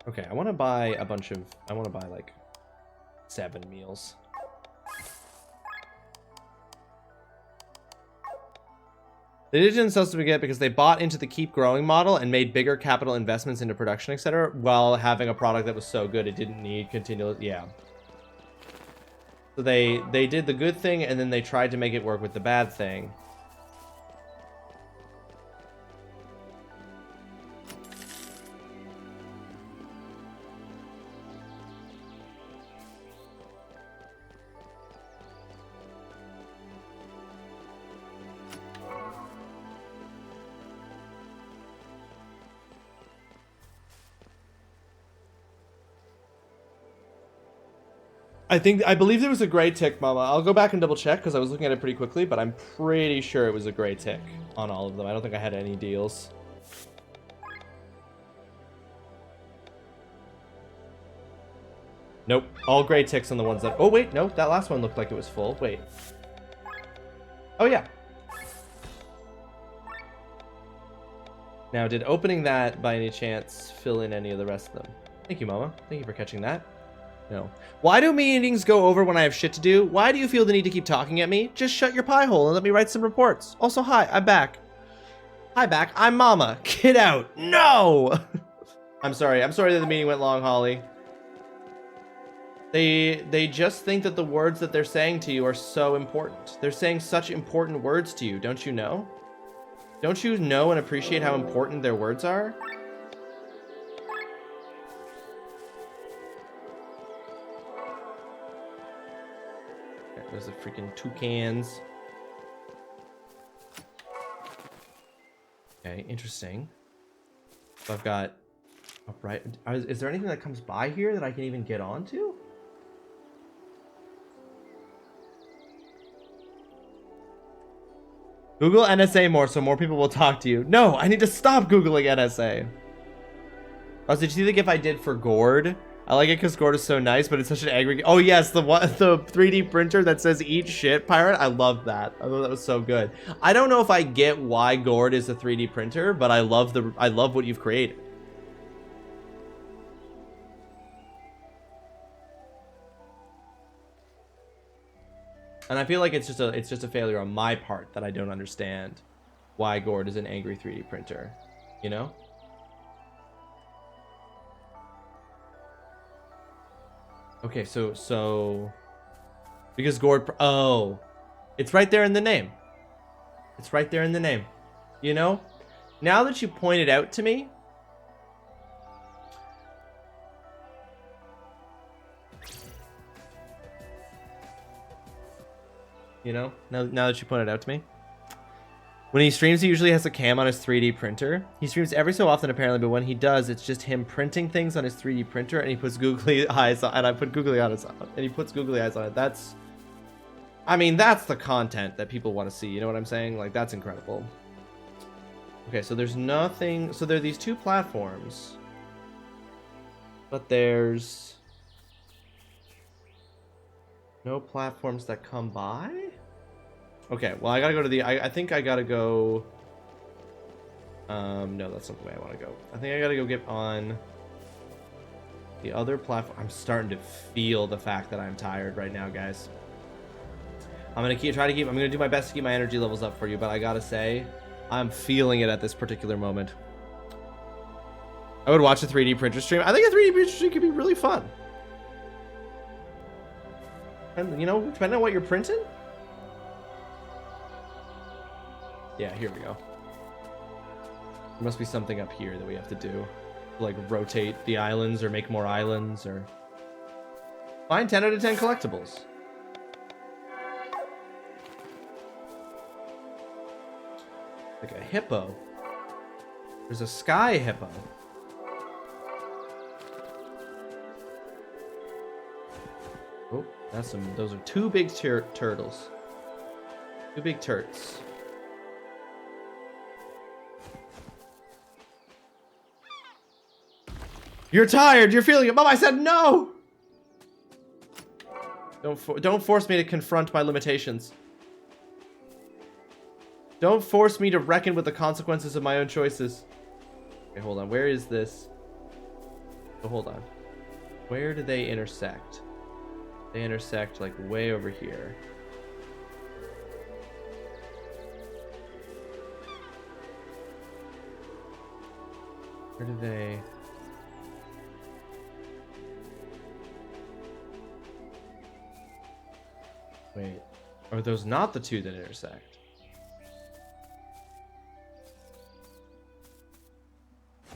Speaker 13: Okay, I want to buy a bunch of... I want to buy, like, 7 meals. They did themselves to get because they bought into the keep growing model and made bigger capital investments into production, etc., while having a product that was so good it didn't need continual... Yeah. So they did the good thing, and then they tried to make it work with the bad thing. I believe there was a gray tick, Mama. I'll go back and double check because I was looking at it pretty quickly, but I'm pretty sure it was a gray tick on all of them. I don't think I had any deals. Nope. All gray ticks on the ones that... Oh, wait. No, that last one looked like it was full. Wait. Oh, yeah. Now, did opening that, by any chance, fill in any of the rest of them? Thank you, Mama. Thank you for catching that. No. Why do meetings go over when I have shit to do? Why do you feel the need to keep talking at me? Just shut your pie hole and let me write some reports. Also, hi, I'm back. Hi, back. I'm Mama. Get out. No! I'm sorry. I'm sorry that the meeting went long, Holly. They just think that the words that they're saying to you are so important. They're saying such important words to you, don't you know? Don't you know and appreciate how important their words are? There's the freaking toucans. Okay, interesting. So I've got... Right. Is there anything that comes by here that I can even get onto? Google NSA more so more people will talk to you. No, I need to stop Googling NSA. Oh, did you see the GIF I did for Gord?
Speaker 3: I like it because Gord is so nice, but it's such an angry. Oh yes, the 3D printer that says "Eat shit, pirate." I love that. I thought that was so good. I don't know if I get why Gord is a 3D printer, but I love what you've created. And I feel like it's just a failure on my part that I don't understand why Gord is an angry 3D printer, you know? Okay, so because Gord, oh, it's right there in the name. It's right there in the name. You know? Now that you point it out to me, you know, now that you pointed it out to me. When he streams, he usually has a cam on his 3D printer. He streams every so often, apparently, but when he does, it's just him printing things on his 3D printer, and he puts googly eyes on, and I put googly eyes on it, and he puts googly eyes on it. That's, I mean, that's the content that people want to see. You know what I'm saying? Like, that's incredible. Okay, so there's nothing. So there are these two platforms, but there's no platforms that come by. Okay, well, I gotta go to the... I think I gotta go... no, that's not the way I want to go. I think I gotta go get on the other platform. I'm starting to feel the fact that I'm tired right now, guys. I'm gonna I'm gonna do my best to keep my energy levels up for you, but I gotta say, I'm feeling it at this particular moment. I would watch a 3D printer stream. I think a 3D printer stream could be really fun. And, you know, depending on what you're printing. Yeah, here we go. There must be something up here that we have to do. Like rotate the islands or make more islands or... Find 10 out of 10 collectibles. Like a hippo. There's a sky hippo. Oh, that's some... Those are two big turtles. Two big turts. You're tired. You're feeling it. Mom, I said no. Don't force me to confront my limitations. Don't force me to reckon with the consequences of my own choices. Okay, hold on. Where is this? Oh, hold on. Where do they intersect? They intersect like way over here. Where do they... Wait, are those not the two that intersect?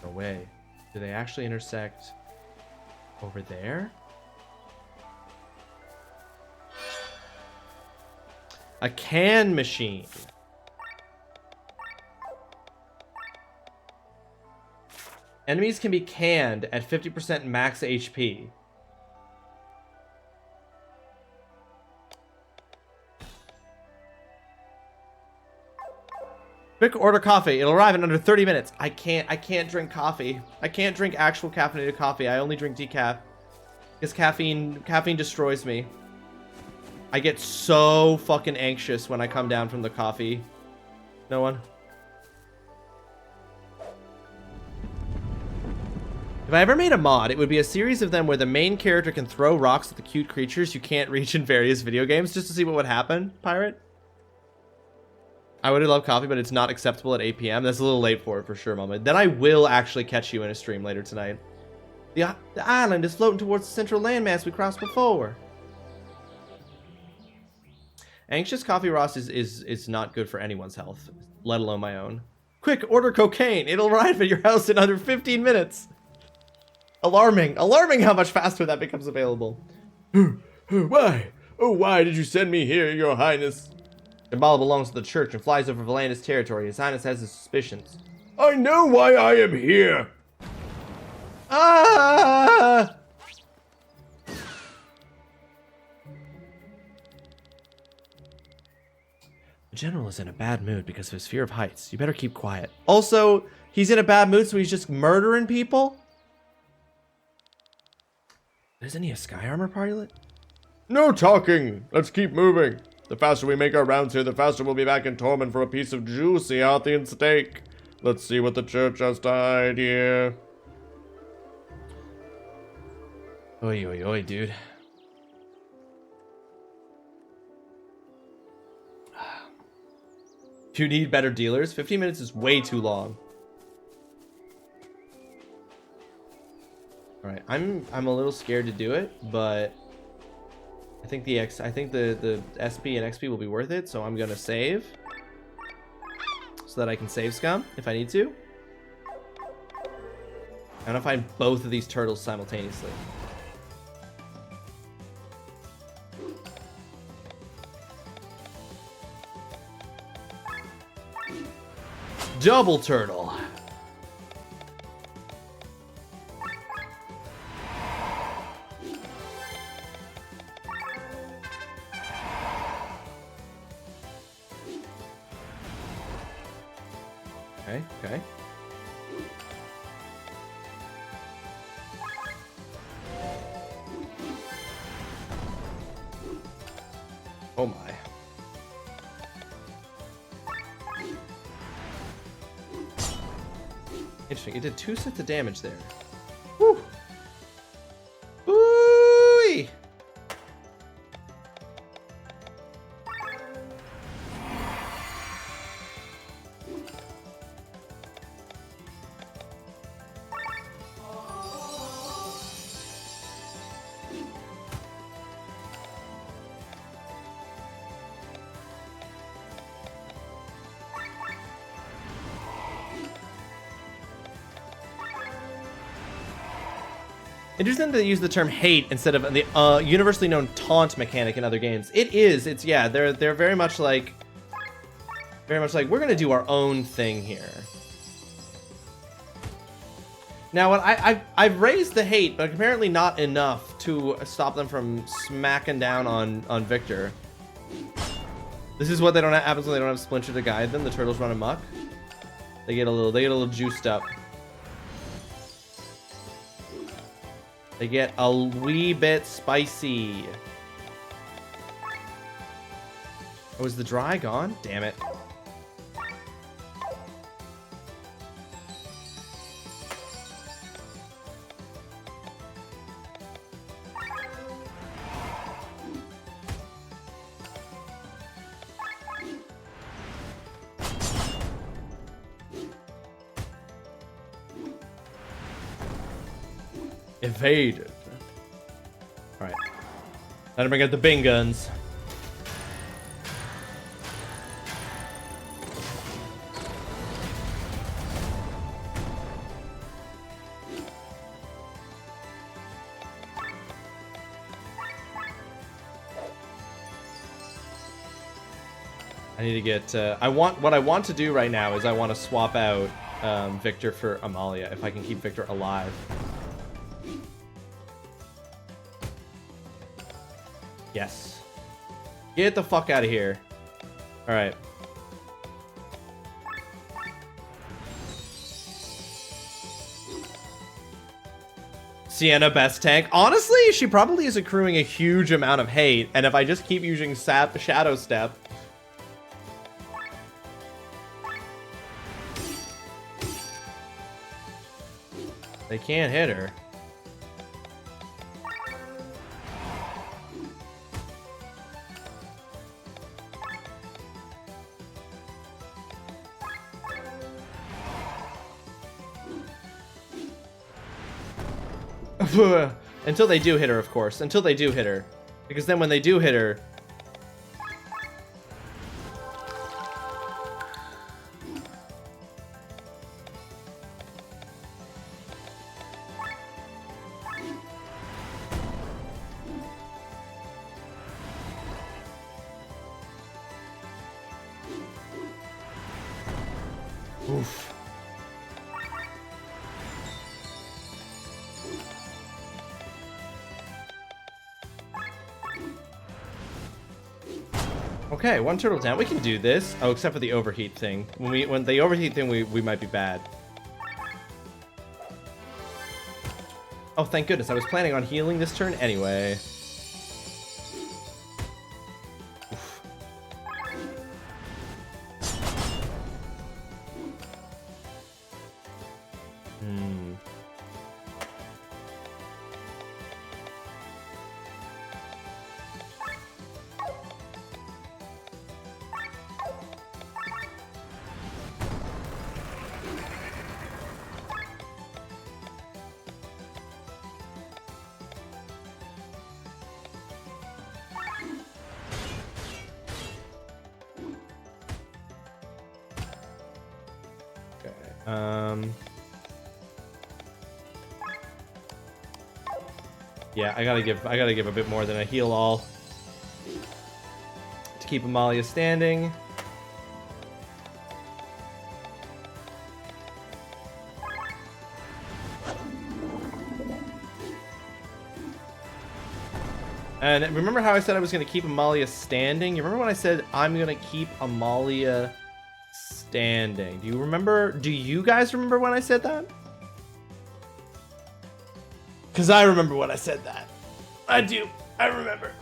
Speaker 3: No way. Do they actually intersect over there? A can machine. Enemies can be canned at 50% max HP. Quick order coffee. It'll arrive in under 30 minutes. I can't drink coffee. I can't drink actual caffeinated coffee. I only drink decaf. Because caffeine destroys me. I get so fucking anxious when I come down from the coffee. No one? If I ever made a mod, it would be a series of them where the main character can throw rocks at the cute creatures you can't reach in various video games just to see what would happen, Pirate. I would love coffee, but it's not acceptable at 8 p.m. That's a little late for it, for sure, Mama. Then I will actually catch you in a stream later tonight. The island is floating towards the central landmass we crossed before. Anxious coffee, Ross, is not good for anyone's health, let alone my own. Quick, order cocaine. It'll arrive at your house in under 15 minutes. Alarming. Alarming how much faster that becomes available.
Speaker 17: Why? Oh, why did you send me here, your highness?
Speaker 3: The ball belongs to the church and flies over Valanda's territory. His Highness has his suspicions.
Speaker 17: I know why I am here.
Speaker 3: Ah! The general is in a bad mood because of his fear of heights. You better keep quiet. Also, he's in a bad mood, so he's just murdering people?
Speaker 13: Isn't he a Sky Armor pilot?
Speaker 12: No talking! Let's keep moving. The faster we make our rounds here, the faster we'll be back in Tormund for a piece of juicy Arthean steak. Let's see what the church has to hide here.
Speaker 13: Oi, oi, oi, dude. You need better dealers? 15 minutes is way too long. Alright, I'm a little scared to do it, but I think the SP and XP will be worth it, so I'm gonna save. So that I can save scum if I need to. I'm gonna find both of these turtles simultaneously. Double turtle. Okay, okay. Oh my. Interesting. It did 2 sets of damage there. Woo! Ooh! Interesting that they use the term hate instead of the universally known taunt mechanic in other games. It is. It's yeah. They're very much like we're gonna do our own thing here. Now, what I've raised the hate, but apparently not enough to stop them from smacking down on Victor. This is what they don't have, happens when they don't have Splinter to guide them. The turtles run amok. They get a little juiced up. They get a wee bit spicy. Oh, is the dry gone? Damn it. Evaded. Alright. Time to bring out the Bing guns. I need to get what I want to do right now is I want to swap out Victor for Amalia if I can keep Victor alive. Yes. Get the fuck out of here. Alright. Sienna best tank. Honestly, she probably is accruing a huge amount of hate, and if I just keep using Shadow Step... They can't hit her. Until they do hit her, of course. Until they do hit her. Because then when they do hit her... Oof. Okay, one turtle down. We can do this. Oh, except for the overheat thing. When the overheat thing, we might be bad.
Speaker 3: Oh, thank goodness. I was planning on healing this turn anyway. Oof. Hmm. Yeah, I gotta give a bit more than a heal all to keep Amalia standing. And remember how I said I was gonna keep Amalia standing? You remember when I said I'm gonna keep Amalia standing? Do you remember? Do you guys remember when I said that? Because I remember when I said that. I do. I remember.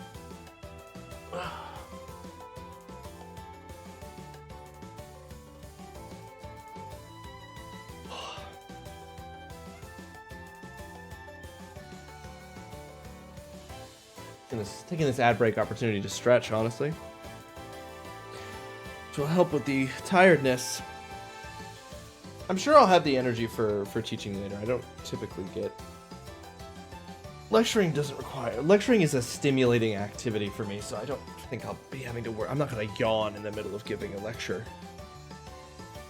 Speaker 3: Taking this ad break opportunity to stretch, honestly. Which will help with the tiredness. I'm sure I'll have the energy for teaching later. I don't typically get... Lecturing doesn't require... Lecturing is a stimulating activity for me, so I don't think I'll be having to work. I'm not going to yawn in the middle of giving a lecture.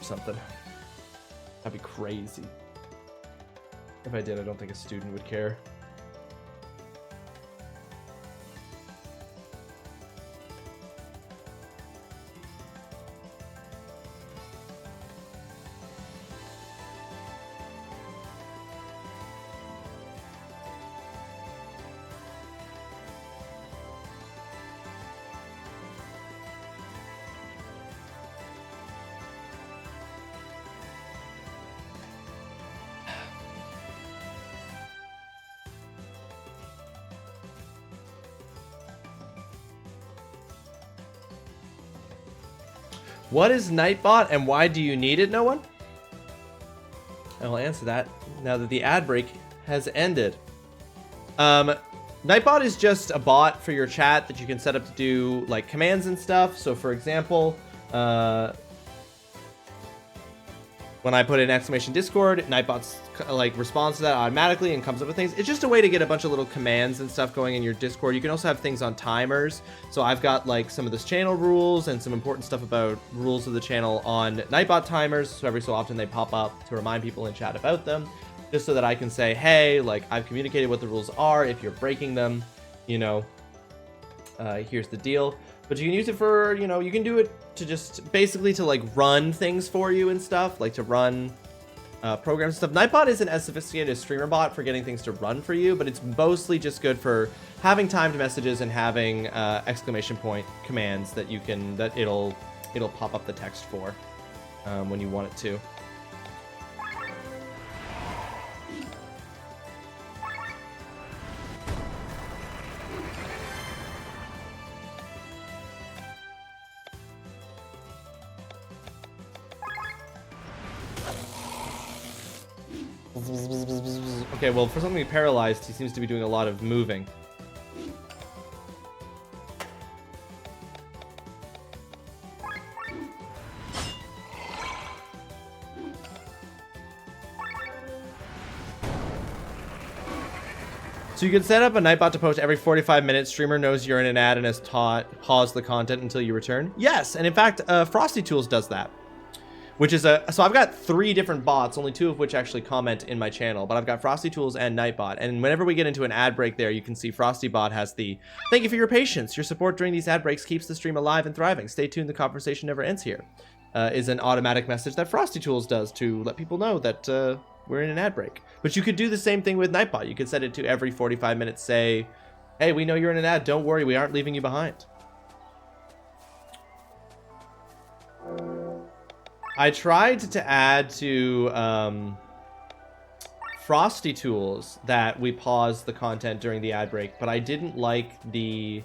Speaker 3: Or something. That'd be crazy. If I did, I don't think a student would care. What is Nightbot and why do you need it, no one? I will answer that now that the ad break has ended. Nightbot is just a bot for your chat that you can set up to do like commands and stuff. So for example, when I put in exclamation Discord, Nightbot's like responds to that automatically and comes up with things. It's just a way to get a bunch of little commands and stuff going in your Discord. You can also have things on timers. So I've got like some of this channel rules and some important stuff about rules of the channel on Nightbot timers. So every so often they pop up to remind people in chat about them, just so that I can say, hey, like I've communicated what the rules are. If you're breaking them, you know, here's the deal. But you can use it for, you know, you can do it to just basically to like run things for you and stuff, like to run programs and stuff. Nightbot isn't as sophisticated as Streamer Bot for getting things to run for you, but it's mostly just good for having timed messages and having exclamation point commands that you can, that it'll pop up the text for when you want it to. Okay, well, for something paralyzed, he seems to be doing a lot of moving. So you can set up a Nightbot to post every 45 minutes. Streamer knows you're in an ad and has paused the content until you return. Yes, and in fact, Frosty Tools does that. Which is so I've got 3 different bots, only 2 of which actually comment in my channel, but I've got Frosty Tools and Nightbot. And whenever we get into an ad break there, you can see Frosty Bot has the, thank you for your patience. Your support during these ad breaks keeps the stream alive and thriving. Stay tuned, the conversation never ends here. Is an automatic message that Frosty Tools does to let people know that we're in an ad break. But you could do the same thing with Nightbot. You could set it to every 45 minutes say, hey, we know you're in an ad. Don't worry, we aren't leaving you behind. I tried to add to Frosty Tools that we paused the content during the ad break, but I didn't like the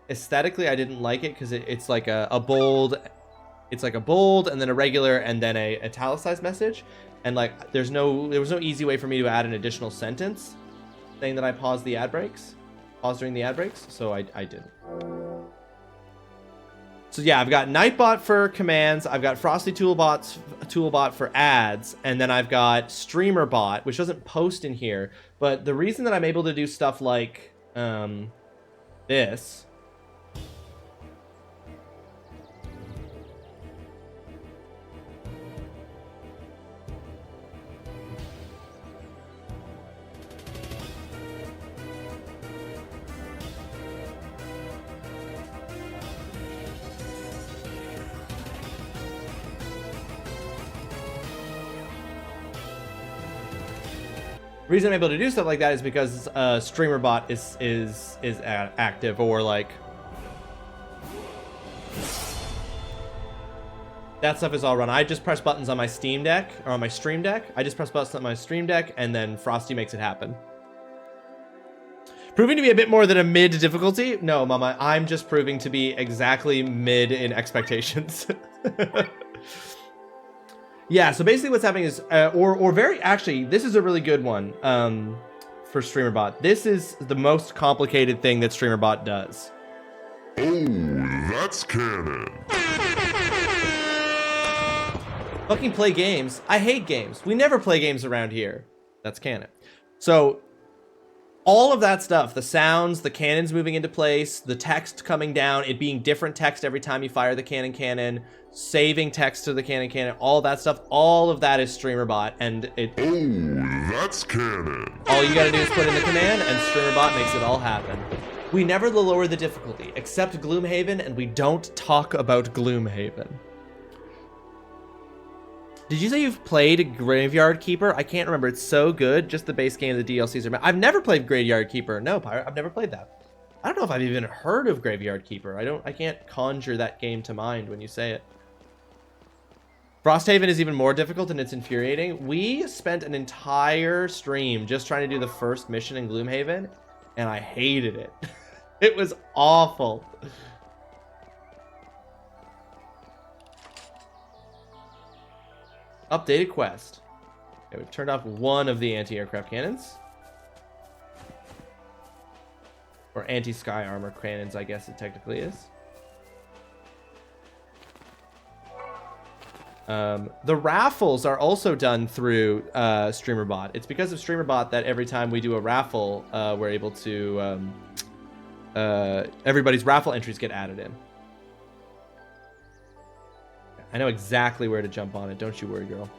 Speaker 3: aesthetically. I didn't like it because it's like a bold, it's like a bold and then a regular and then a italicized message, and like there was no easy way for me to add an additional sentence saying that I paused during the ad breaks, so I didn't. So yeah, I've got Nightbot for commands, I've got Frosty Toolbot for ads, and then I've got StreamerBot, which doesn't post in here. But the reason that I'm able to do stuff like this The reason I'm able to do stuff like that is because StreamerBot is active, or like that stuff is all run. I just press buttons on my Steam Deck or on my Stream Deck. I just press buttons on my Stream Deck, and then Frosty makes it happen. Proving to be a bit more than a mid difficulty? No, Mama, I'm just proving to be exactly mid in expectations. Yeah, so basically what's happening is, actually, this is a really good one for StreamerBot. This is the most complicated thing that StreamerBot does.
Speaker 21: Oh, that's canon.
Speaker 3: Fucking play games. I hate games. We never play games around here. That's canon. So all of that stuff, the sounds, the cannons moving into place, the text coming down, it being different text every time you fire the cannon, saving text to the cannon, all that stuff, all of that is StreamerBot, and it...
Speaker 21: Oh, that's canon.
Speaker 3: All you gotta do is put in the command, and StreamerBot makes it all happen. We never lower the difficulty, except Gloomhaven, and we don't talk about Gloomhaven. Did you say you've played Graveyard Keeper? I can't remember. It's so good. Just the base game, the DLCs are... I've never played Graveyard Keeper. No, Pirate, I've never played that. I don't know if I've even heard of Graveyard Keeper. I can't conjure that game to mind when you say it. Frosthaven is even more difficult, and it's infuriating. We spent an entire stream just trying to do the first mission in Gloomhaven, and I hated it. It was awful. Updated quest. Okay, we've turned off one of the anti-aircraft cannons. Or anti-sky armor cannons, I guess it technically is. The raffles are also done through StreamerBot. It's because of StreamerBot that every time we do a raffle, we're able to... everybody's raffle entries get added in. I know exactly where to jump on it. Don't you worry, girl.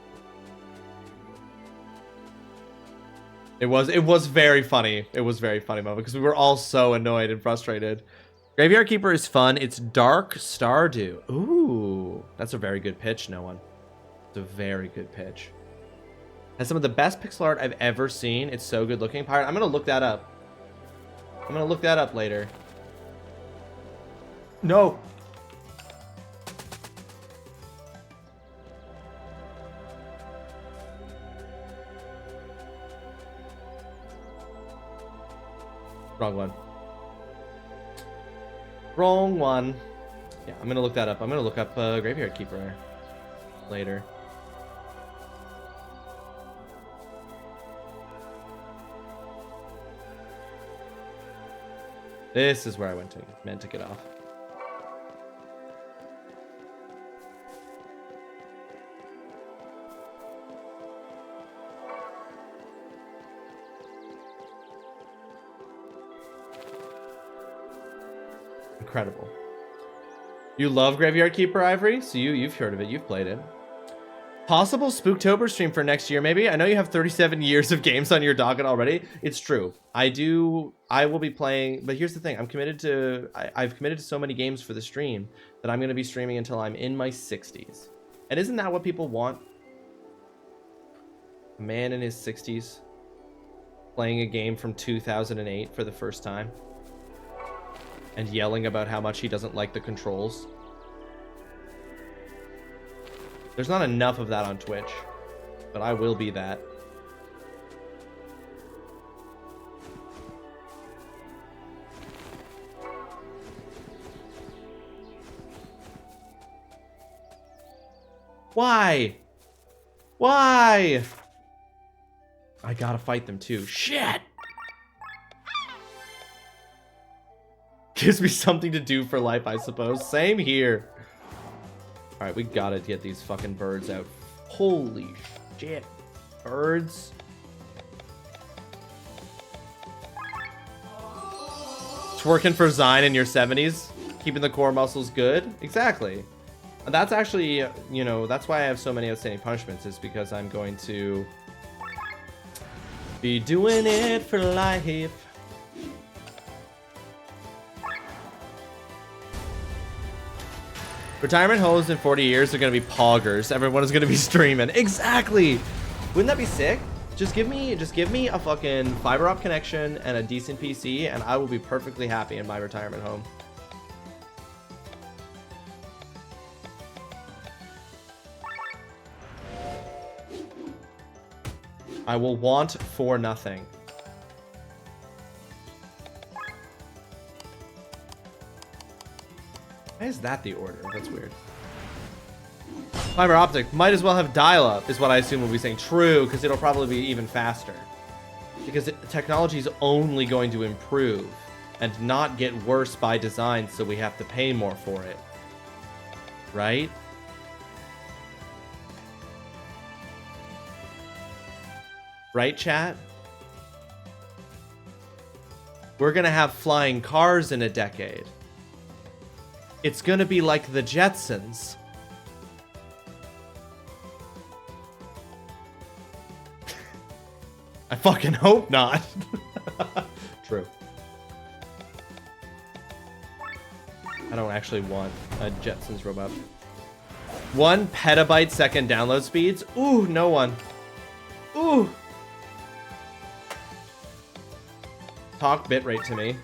Speaker 3: It was very funny. It was very funny moment because we were all so annoyed and frustrated. Graveyard Keeper is fun. It's Dark Stardew. Ooh, that's a very good pitch, no one. It's a very good pitch. Has some of the best pixel art I've ever seen. It's so good looking. Pirate, I'm gonna look that up. I'm gonna look that up later. No. Wrong one. Wrong one. Yeah, I'm gonna look that up. I'm gonna look up Graveyard Keeper later. This is where I meant to get off. Incredible. You love Graveyard Keeper, Ivory? So you've heard of it. You've played it. Possible Spooktober stream for next year, maybe? I know you have 37 years of games on your docket already. It's true. I will be playing, but here's the thing. I've committed to so many games for the stream that I'm going to be streaming until I'm in my 60s. And isn't that what people want? A man in his 60s playing a game from 2008 for the first time. And yelling about how much he doesn't like the controls. There's not enough of that on Twitch, but I will be that. Why? Why? I gotta fight them too. Shit! Gives me something to do for life, I suppose. Same here. Alright, we gotta get these fucking birds out. Holy shit. Birds. It's working for Zine in your 70s. Keeping the core muscles good. Exactly. That's actually, you know, that's why I have so many outstanding punishments, is because I'm going to be doing it for life. Retirement homes in 40 years are going to be poggers. Everyone is going to be streaming. Exactly. Wouldn't that be sick? Just give me a fucking fiber op connection and a decent PC, and I will be perfectly happy in my retirement home. I will want for nothing. Why is that the order? That's weird. Fiber optic might as well have dial-up, is what I assume we'll be saying. True, because it'll probably be even faster. Because technology is only going to improve and not get worse by design, so we have to pay more for it. Right? Right, chat? We're gonna have flying cars in a decade. It's gonna be like the Jetsons. I fucking hope not. True. I don't actually want a Jetsons robot. 1 petabyte second download speeds? Ooh, no one. Ooh. Talk bitrate to me.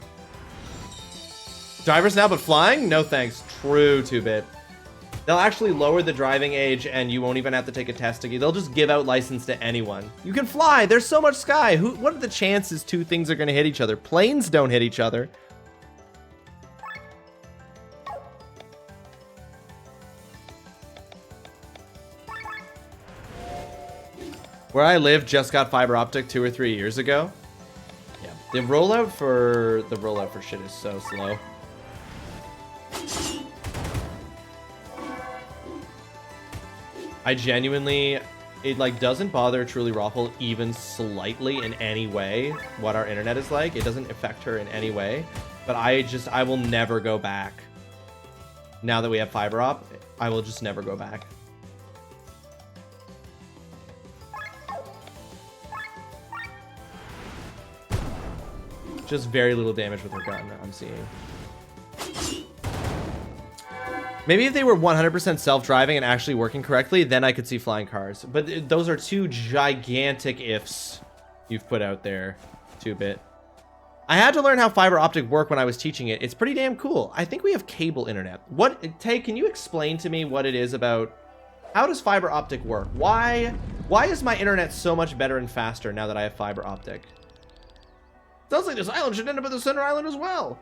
Speaker 3: Drivers now, but flying? No thanks. True, 2-bit. They'll actually lower the driving age, and you won't even have to take a test again. They'll just give out license to anyone. You can fly. There's so much sky. What are the chances two things are going to hit each other? Planes don't hit each other. Where I live just got fiber optic 2 or 3 years ago. Yeah, the rollout for shit is so slow. I genuinely, it like doesn't bother TrulyRawesome even slightly in any way what our internet is like. It doesn't affect her in any way. But I will never go back. Now that we have fiber op, I will just never go back. Just very little damage with her gun, I'm seeing. Maybe if they were 100% self-driving and actually working correctly, then I could see flying cars. But those are two gigantic ifs you've put out there, 2-bit. I had to learn how fiber optic work when I was teaching it. It's pretty damn cool. I think we have cable internet. Tay, can you explain to me what it is about? How does fiber optic work? Why is my internet so much better and faster now that I have fiber optic? Sounds like this island should end up at the center island as well.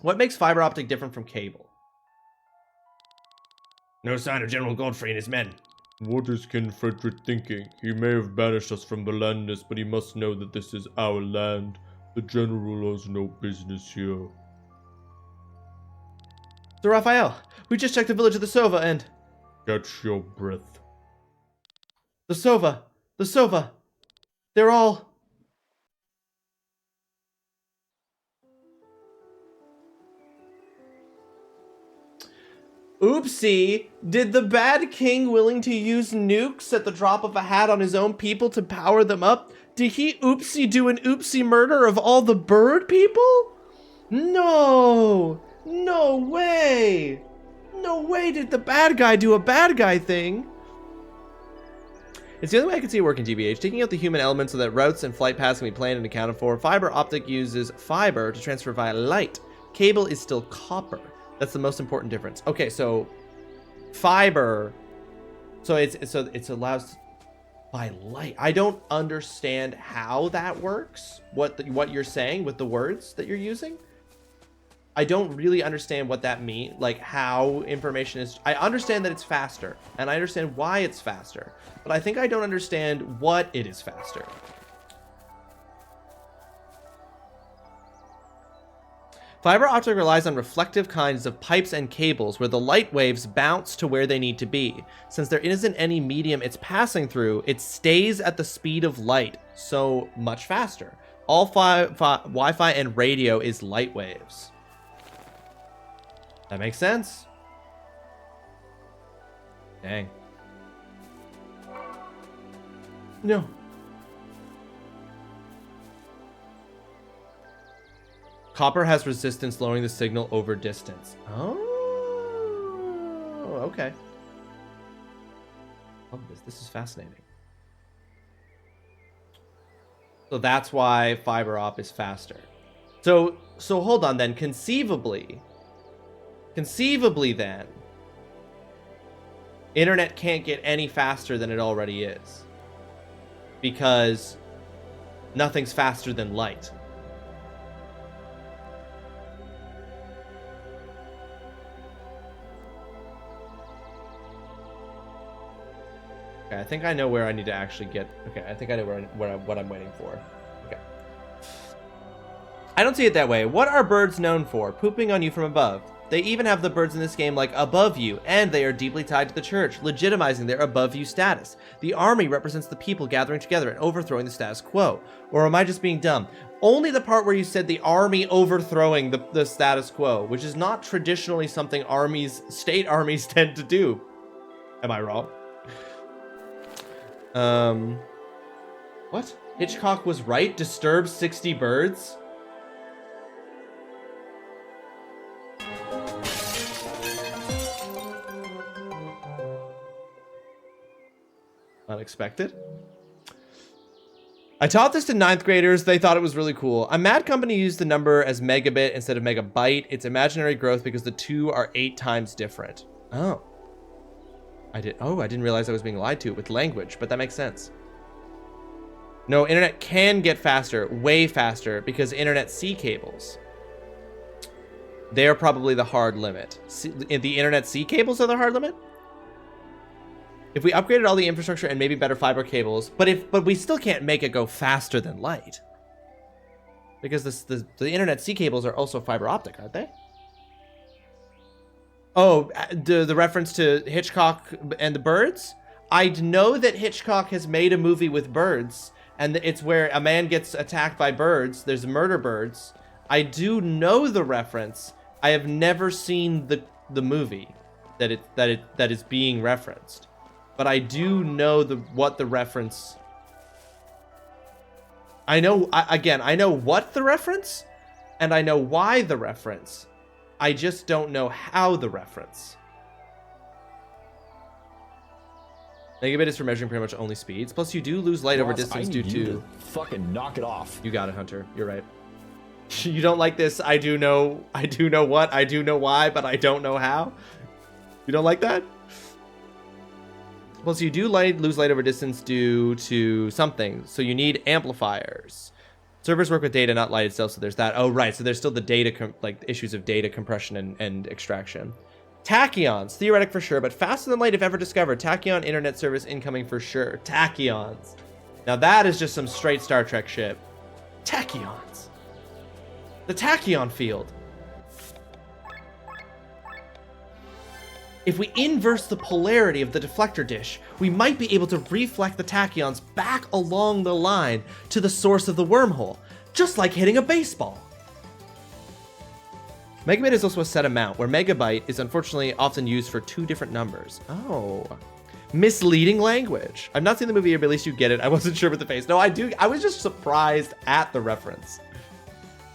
Speaker 3: What makes fiber optic different from cable?
Speaker 12: No sign of General Godfrey and his men. What is King Frederick thinking? He may have banished us from the landness, but he must know that this is our land. The General has no business here.
Speaker 3: So Raphael, we just checked the village of the Sova and...
Speaker 12: Catch your breath.
Speaker 3: The Sova. They're all... Oopsie, did the bad king willing to use nukes at the drop of a hat on his own people to power them up? Did he oopsie do an oopsie murder of all the bird people? No way. No way did the bad guy do a bad guy thing. It's the only way I can see it work in GBH, taking out the human element so that routes and flight paths can be planned and accounted for. Fiber optic uses fiber to transfer via light. Cable is still copper. That's the most important difference. Okay, so fiber, so it's allows by light. I don't understand how that works. What you're saying with the words that you're using. I don't really understand what that means, like how information is. I understand that it's faster, and I understand why it's faster, but I think I don't understand what it is faster. Fiber optic relies on reflective kinds of pipes and cables where the light waves bounce to where they need to be. Since there isn't any medium it's passing through, it stays at the speed of light, so much faster. All Wi-Fi and radio is light waves. That makes sense. Dang. No. Copper has resistance, lowering the signal over distance. Oh, okay. Oh, this is fascinating. So that's why fiber op is faster. So hold on then. Conceivably then, internet can't get any faster than it already is, because nothing's faster than light. Okay, I think I know where I need to actually get. Okay, I think I know what I'm waiting for. Okay. I don't see it that way. What are birds known for? Pooping on you from above. They even have the birds in this game like above you, and they are deeply tied to the church, legitimizing their above you status. The army represents the people gathering together and overthrowing the status quo. Or am I just being dumb? Only the part where you said the army overthrowing the status quo, which is not traditionally something state armies tend to do. Am I wrong? What? Hitchcock was right? Disturb 60 birds? Unexpected. I taught this to 9th graders. They thought it was really cool. A Mad Company used the number as megabit instead of megabyte. It's imaginary growth because the two are 8 times different. Oh. I didn't realize I was being lied to with language, but that makes sense. No, internet can get faster, way faster, because internet C cables. They're probably the hard limit. The internet C cables are the hard limit? If we upgraded all the infrastructure and maybe better fiber cables, but we still can't make it go faster than light. Because the internet C cables are also fiber optic, aren't they? Oh, the reference to Hitchcock and the birds? I know that Hitchcock has made a movie with birds, and it's where a man gets attacked by birds. There's murder birds. I do know the reference. I have never seen the movie that is being referenced, but I do know what the reference. I know what the reference, and I know why the reference. I just don't know how the reference. Megabit is for measuring pretty much only speeds. Plus, you do lose light over distance due to.
Speaker 7: Fucking knock it off.
Speaker 3: You got it, Hunter. You're right. You don't like this. I do know what. I do know why, but I don't know how. You don't like that? Plus, you do lose light over distance due to something. So you need amplifiers. Servers work with data, not light itself, so there's that. Oh, right, so there's still the data, issues of data compression and extraction. Tachyons, theoretic for sure, but faster than light if ever discovered. Tachyon internet service incoming for sure. Tachyons. Now that is just some straight Star Trek shit. Tachyons. The tachyon field. If we inverse the polarity of the deflector dish, we might be able to reflect the tachyons back along the line to the source of the wormhole, just like hitting a baseball. Megabit is also a set amount, where megabyte is unfortunately often used for 2 different numbers. Oh. Misleading language. I've not seen the movie yet, but at least you get it. I wasn't sure with the face. No, I do. I was just surprised at the reference.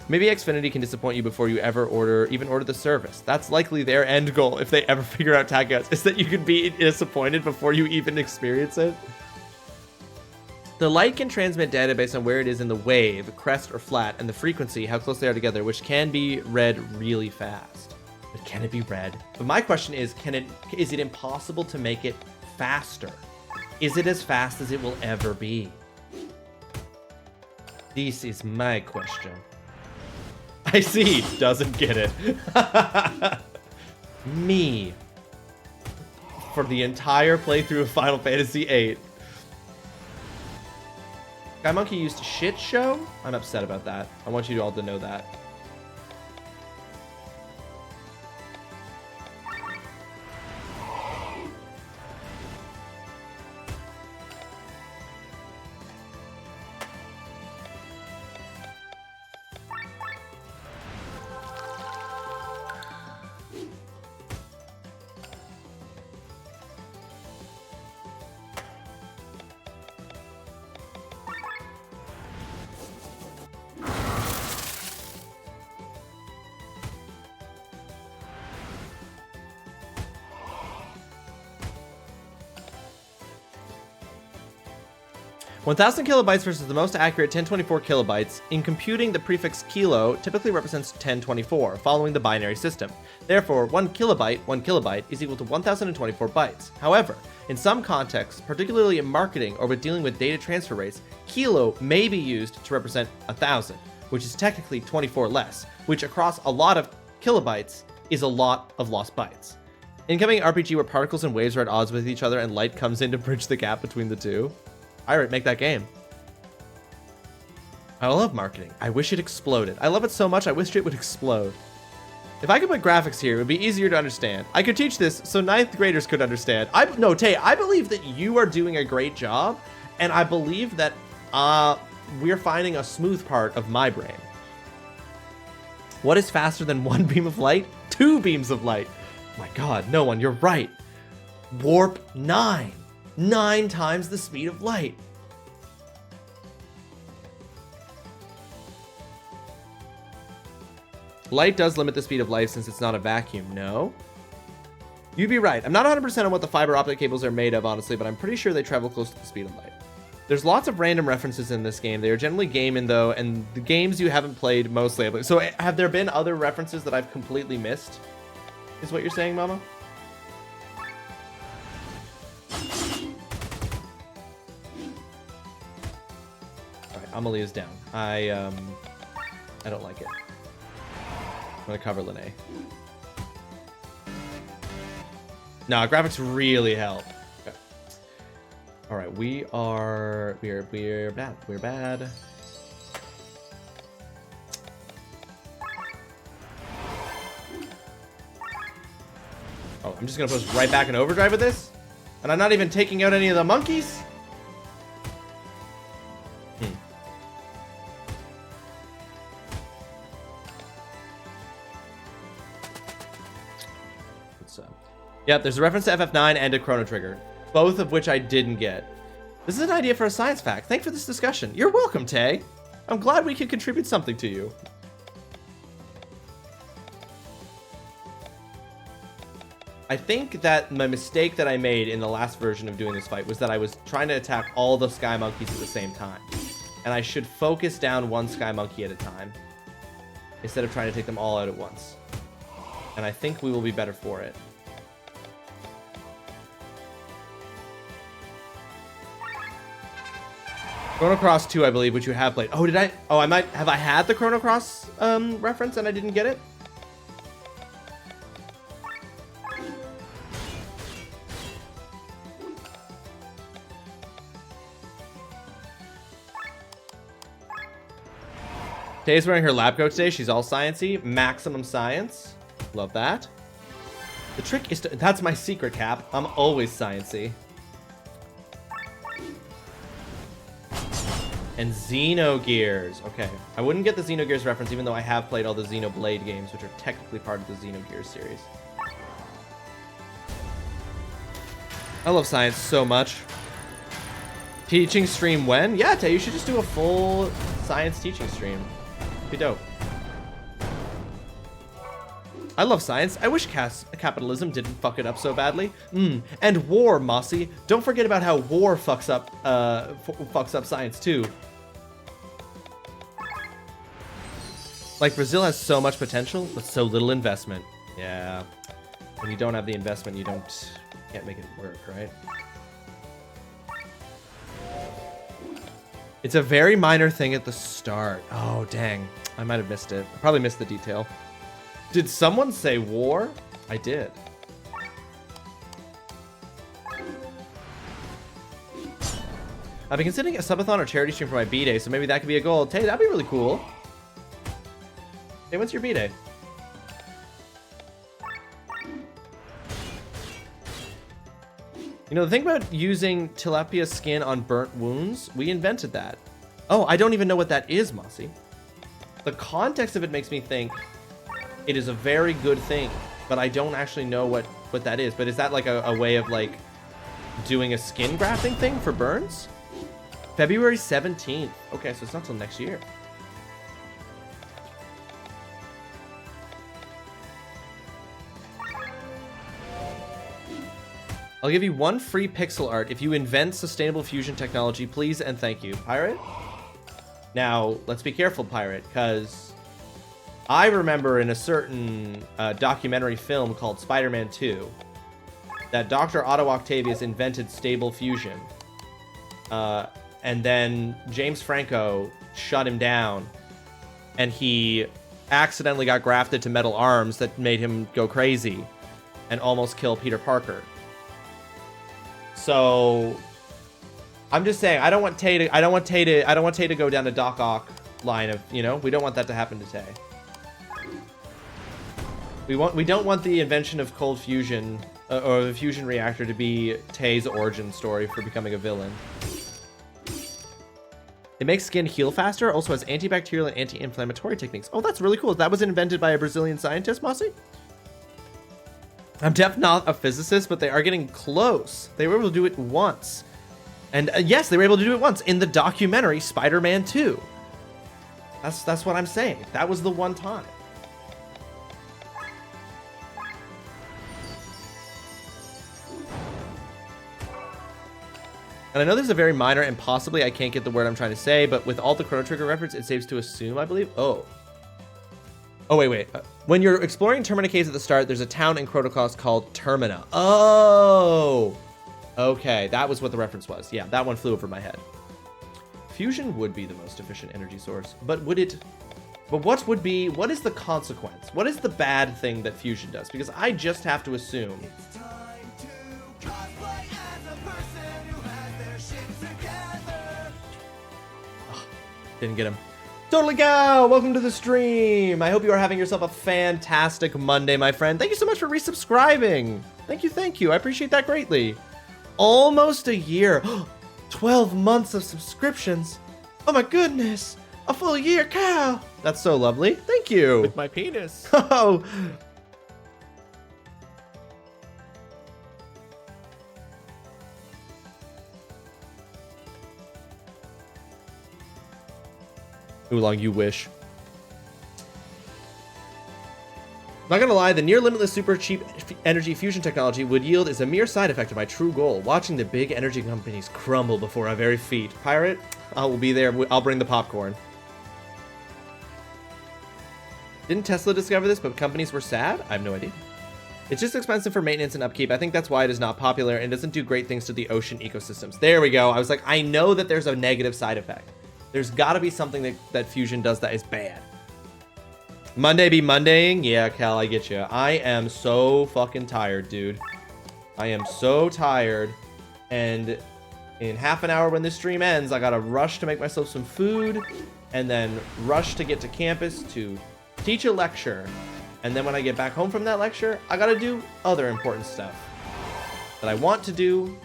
Speaker 3: Maybe Xfinity can disappoint you before you ever even order the service. That's likely their end goal if they ever figure out tachyons, is that you can be disappointed before you even experience it. The light can transmit data based on where it is in the wave, crest or flat, and the frequency, how close they are together, which can be read really fast. But can it be read? But my question is, is it impossible to make it faster? Is it as fast as it will ever be? This is my question. I see. Doesn't get it. Me. For the entire playthrough of Final Fantasy VIII. Sky Monkey used shit show? I'm upset about that. I want you all to know that. (1,000 kilobytes versus the most accurate 1024 kilobytes. In computing, the prefix kilo typically represents 1024, following the binary system. Therefore, 1 kilobyte is equal to 1024 bytes. However, in some contexts, particularly in marketing or with dealing with data transfer rates, kilo may be used to represent 1,000, which is technically 24 less, which across a lot of kilobytes is a lot of lost bytes. Incoming RPG where particles and waves are at odds with each other and light comes in to bridge the gap between the two. Alright, make that game. I love marketing. I wish it exploded. I love it so much, I wish it would explode. If I could put graphics here, it would be easier to understand. I could teach this so 9th graders could understand. No, Tay, I believe that you are doing a great job, and I believe that we're finding a smooth part of my brain. What is faster than 1 beam of light? 2 beams of light. Oh my god, no one, you're right. Warp 9. 9 times the speed of light. Light does limit the speed of light since it's not a vacuum, no? You'd be right. I'm not 100% on what the fiber optic cables are made of, honestly, but I'm pretty sure they travel close to the speed of light. There's lots of random references in this game. They are generally gaming, though, and the games you haven't played mostly. So have there been other references that I've completely missed? Is what you're saying, Mama? Amelia's down. I don't like it. I'm gonna cover Lene. Nah, graphics really help. Okay. All right, we're bad. We're bad. Oh, I'm just gonna push right back in overdrive with this, and I'm not even taking out any of the monkeys. Yep, there's a reference to FF9 and a Chrono Trigger, both of which I didn't get. This is an idea for a science fact. Thanks for this discussion. You're welcome, Tay. I'm glad we could contribute something to you. I think that my mistake that I made in the last version of doing this fight was that I was trying to attack all the Sky Monkeys at the same time. And I should focus down one Sky Monkey at a time, instead of trying to take them all out at once. And I think we will be better for it. Chrono Cross 2, I believe, which you have played. Oh, did I? Oh, I might have. I had the Chrono Cross reference and I didn't get it. Tay's wearing her lab coat today. She's all sciencey. Maximum science. Love that. The trick is to. That's my secret, Cap. I'm always sciencey. And Xenogears. Okay. I wouldn't get the Xenogears reference even though I have played all the Xenoblade games, which are technically part of the Xenogears series. I love science so much. Teaching stream when? Yeah, Tay, you should just do a full science teaching stream. Be dope. I love science. I wish capitalism didn't fuck it up so badly. And war, Mossy. Don't forget about how war fucks up science too. Like, Brazil has so much potential, but so little investment. Yeah. When you don't have the investment, you can't make it work, right? It's a very minor thing at the start. Oh, dang. I might have missed it. I probably missed the detail. Did someone say war? I did. I've been considering a subathon or charity stream for my B-Day, so maybe that could be a goal. Tay, that'd be really cool. Hey, when's your B-Day? You know, the thing about using tilapia skin on burnt wounds, we invented that. Oh, I don't even know what that is, Mossy. The context of it makes me think it is a very good thing, but I don't actually know what that is. But is that like a way of like doing a skin grafting thing for burns? February 17th. Okay, so it's not till next year. I'll give you 1 free pixel art if you invent sustainable fusion technology, please and thank you. Pirate? Now, let's be careful, Pirate, because I remember in a certain documentary film called Spider-Man 2 that Dr. Otto Octavius invented stable fusion. And then James Franco shut him down, and he accidentally got grafted to metal arms that made him go crazy and almost kill Peter Parker. So I'm just saying, I don't want Tay to go down the Doc Ock line of, you know, we don't want that to happen to Tay. We don't want the invention of cold fusion or the fusion reactor to be Tay's origin story for becoming a villain. It makes skin heal faster, also has antibacterial and anti-inflammatory techniques. Oh, that's really cool. That was invented by a Brazilian scientist, Mossy? I'm definitely not a physicist, but they are getting close. They were able to do it once. And yes, they were able to do it once in the documentary Spider-Man 2. That's what I'm saying. That was the one time. And I know this is a very minor and possibly I can't get the word I'm trying to say, but with all the Chrono Trigger reference, it saves to assume, I believe. Oh, wait. When you're exploring Termina Caves at the start, there's a town in Chrono Cross called Termina. Oh, okay. That was what the reference was. Yeah, that one flew over my head. Fusion would be the most efficient energy source, but what is the consequence? What is the bad thing that fusion does? Because I just have to assume. Didn't get him. Totally go! Welcome to the stream. I hope you are having yourself a fantastic Monday, my friend. Thank you so much for resubscribing. Thank you. I appreciate that greatly. Almost a year. 12 months of subscriptions. Oh my goodness. A full year, cow. That's so lovely. Thank you.
Speaker 13: With my penis.
Speaker 3: Oh. Oolong, you wish. Not gonna lie, the near limitless super cheap energy fusion technology would yield is a mere side effect of my true goal, watching the big energy companies crumble before our very feet. Pirate, I will be there. I'll bring the popcorn. Didn't Tesla discover this, but companies were sad? I have no idea. It's just expensive for maintenance and upkeep. I think that's why it is not popular and doesn't do great things to the ocean ecosystems. There we go. I was like, I know that there's a negative side effect. There's got to be something that fusion does that is bad. Monday be Mondaying? Yeah, Cal, I get you. I am so fucking tired, dude. I am so tired. And in half an hour when this stream ends, I gotta rush to make myself some food and then rush to get to campus to teach a lecture. And then when I get back home from that lecture, I gotta do other important stuff that I want to do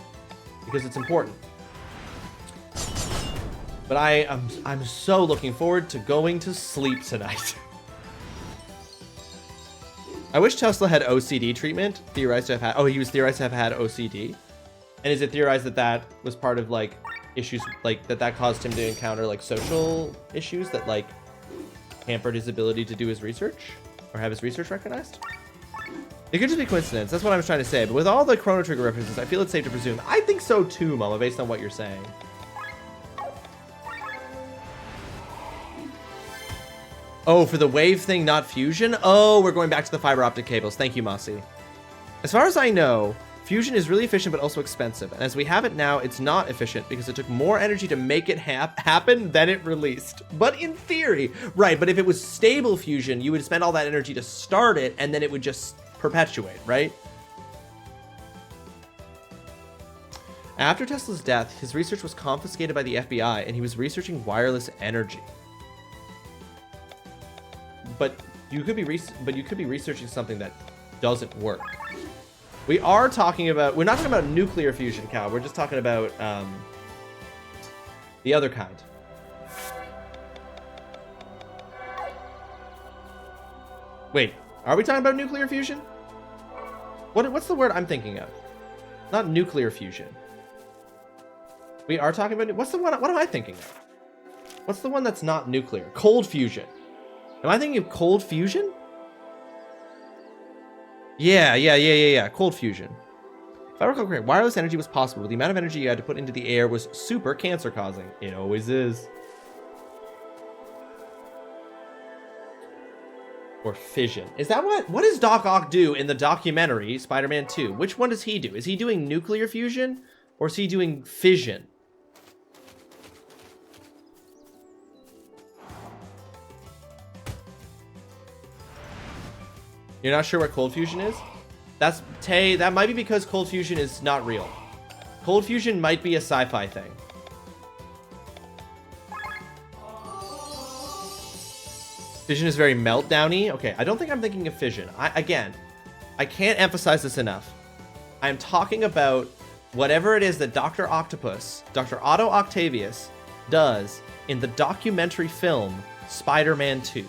Speaker 3: because it's important. But I'm so looking forward to going to sleep tonight. I wish Tesla had OCD treatment. Theorized to have had. Oh, he was theorized to have had OCD. And is it theorized that that was part of like issues like that caused him to encounter like social issues that like hampered his ability to do his research or have his research recognized? It could just be coincidence. That's what I was trying to say. But with all the Chrono Trigger references, I feel it's safe to presume. I think so too, Mama, based on what you're saying. Oh, for the wave thing, not fusion? Oh, we're going back to the fiber optic cables. Thank you, Mossy. As far as I know, Fusion is really efficient but also expensive, and as we have it now, it's not efficient because it took more energy to make it happen than it released. But in theory, right, but if it was stable fusion, you would spend all that energy to start it, and then it would just perpetuate, right? After Tesla's death, his research was confiscated by the FBI, and he was researching wireless energy. But you could be researching something that doesn't work. We are talking about, we're not talking about nuclear fusion, Cal. We're just talking about the other kind. Wait, are we talking about nuclear fusion? What's the word I'm thinking of? Not nuclear fusion. We are talking about, what's the one, what am I thinking of? What's the one that's not nuclear? Cold fusion. Am I thinking of cold fusion? Yeah. Cold fusion. If I recall correctly, wireless energy was possible, but the amount of energy you had to put into the air was super cancer causing. It always is. Or fission. Is that what does Doc Ock do in the documentary Spider-Man 2? Which one does he do? Is he doing nuclear fusion or is he doing fission? You're not sure what cold fusion is? That's Tay, that might be because cold fusion is not real. Cold fusion might be a sci-fi thing. Fission is very meltdowny. Okay, I don't think I'm thinking of fission. I can't emphasize this enough. I'm talking about whatever it is that Dr. Octopus, Dr. Otto Octavius, does in the documentary film Spider-Man 2.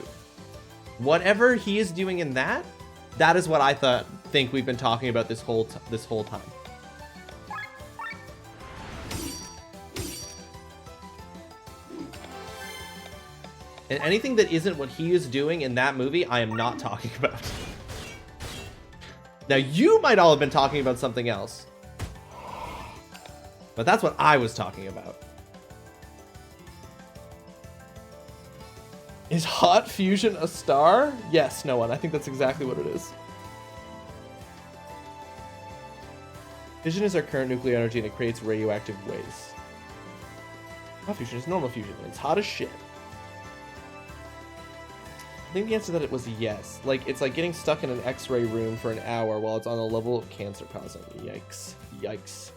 Speaker 3: Whatever he is doing in that, that is what I think we've been talking about this whole time. And anything that isn't what he is doing in that movie, I am not talking about. Now, you might all have been talking about something else. But that's what I was talking about. Is hot fusion a star? Yes, no one. I think that's exactly what it is. Fission is our current nuclear energy and it creates radioactive waste. Hot fusion is normal fusion and it's hot as shit. I think the answer to that was yes. Like, it's like getting stuck in an X-ray room for an hour while it's on a level of cancer causing. Yikes. Yikes.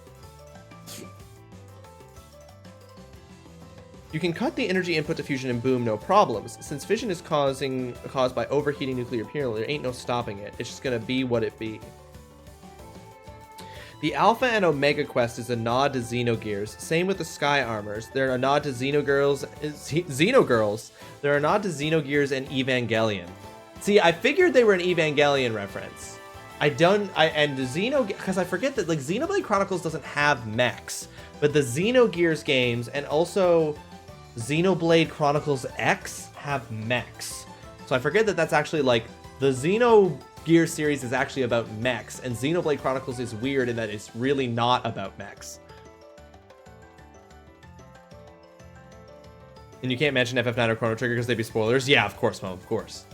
Speaker 3: You can cut the energy input to fusion and boom, no problems. Since fission is caused by overheating nuclear fuel, there ain't no stopping it. It's just gonna be what it be. The Alpha and Omega quest is a nod to Xenogears. Same with the Sky Armors. They're a nod to Xenogirls. They're a nod to Xenogears and Evangelion. See, I figured they were an Evangelion reference. Because I forget that like Xenoblade Chronicles doesn't have mechs, but the Xenogears games and also Xenoblade Chronicles X have mechs. So I forget that that's actually like the Xenogears series is actually about mechs, and Xenoblade Chronicles is weird in that it's really not about mechs. And you can't mention FF9 or Chrono Trigger because they'd be spoilers. Yeah, of course, Mo, of course.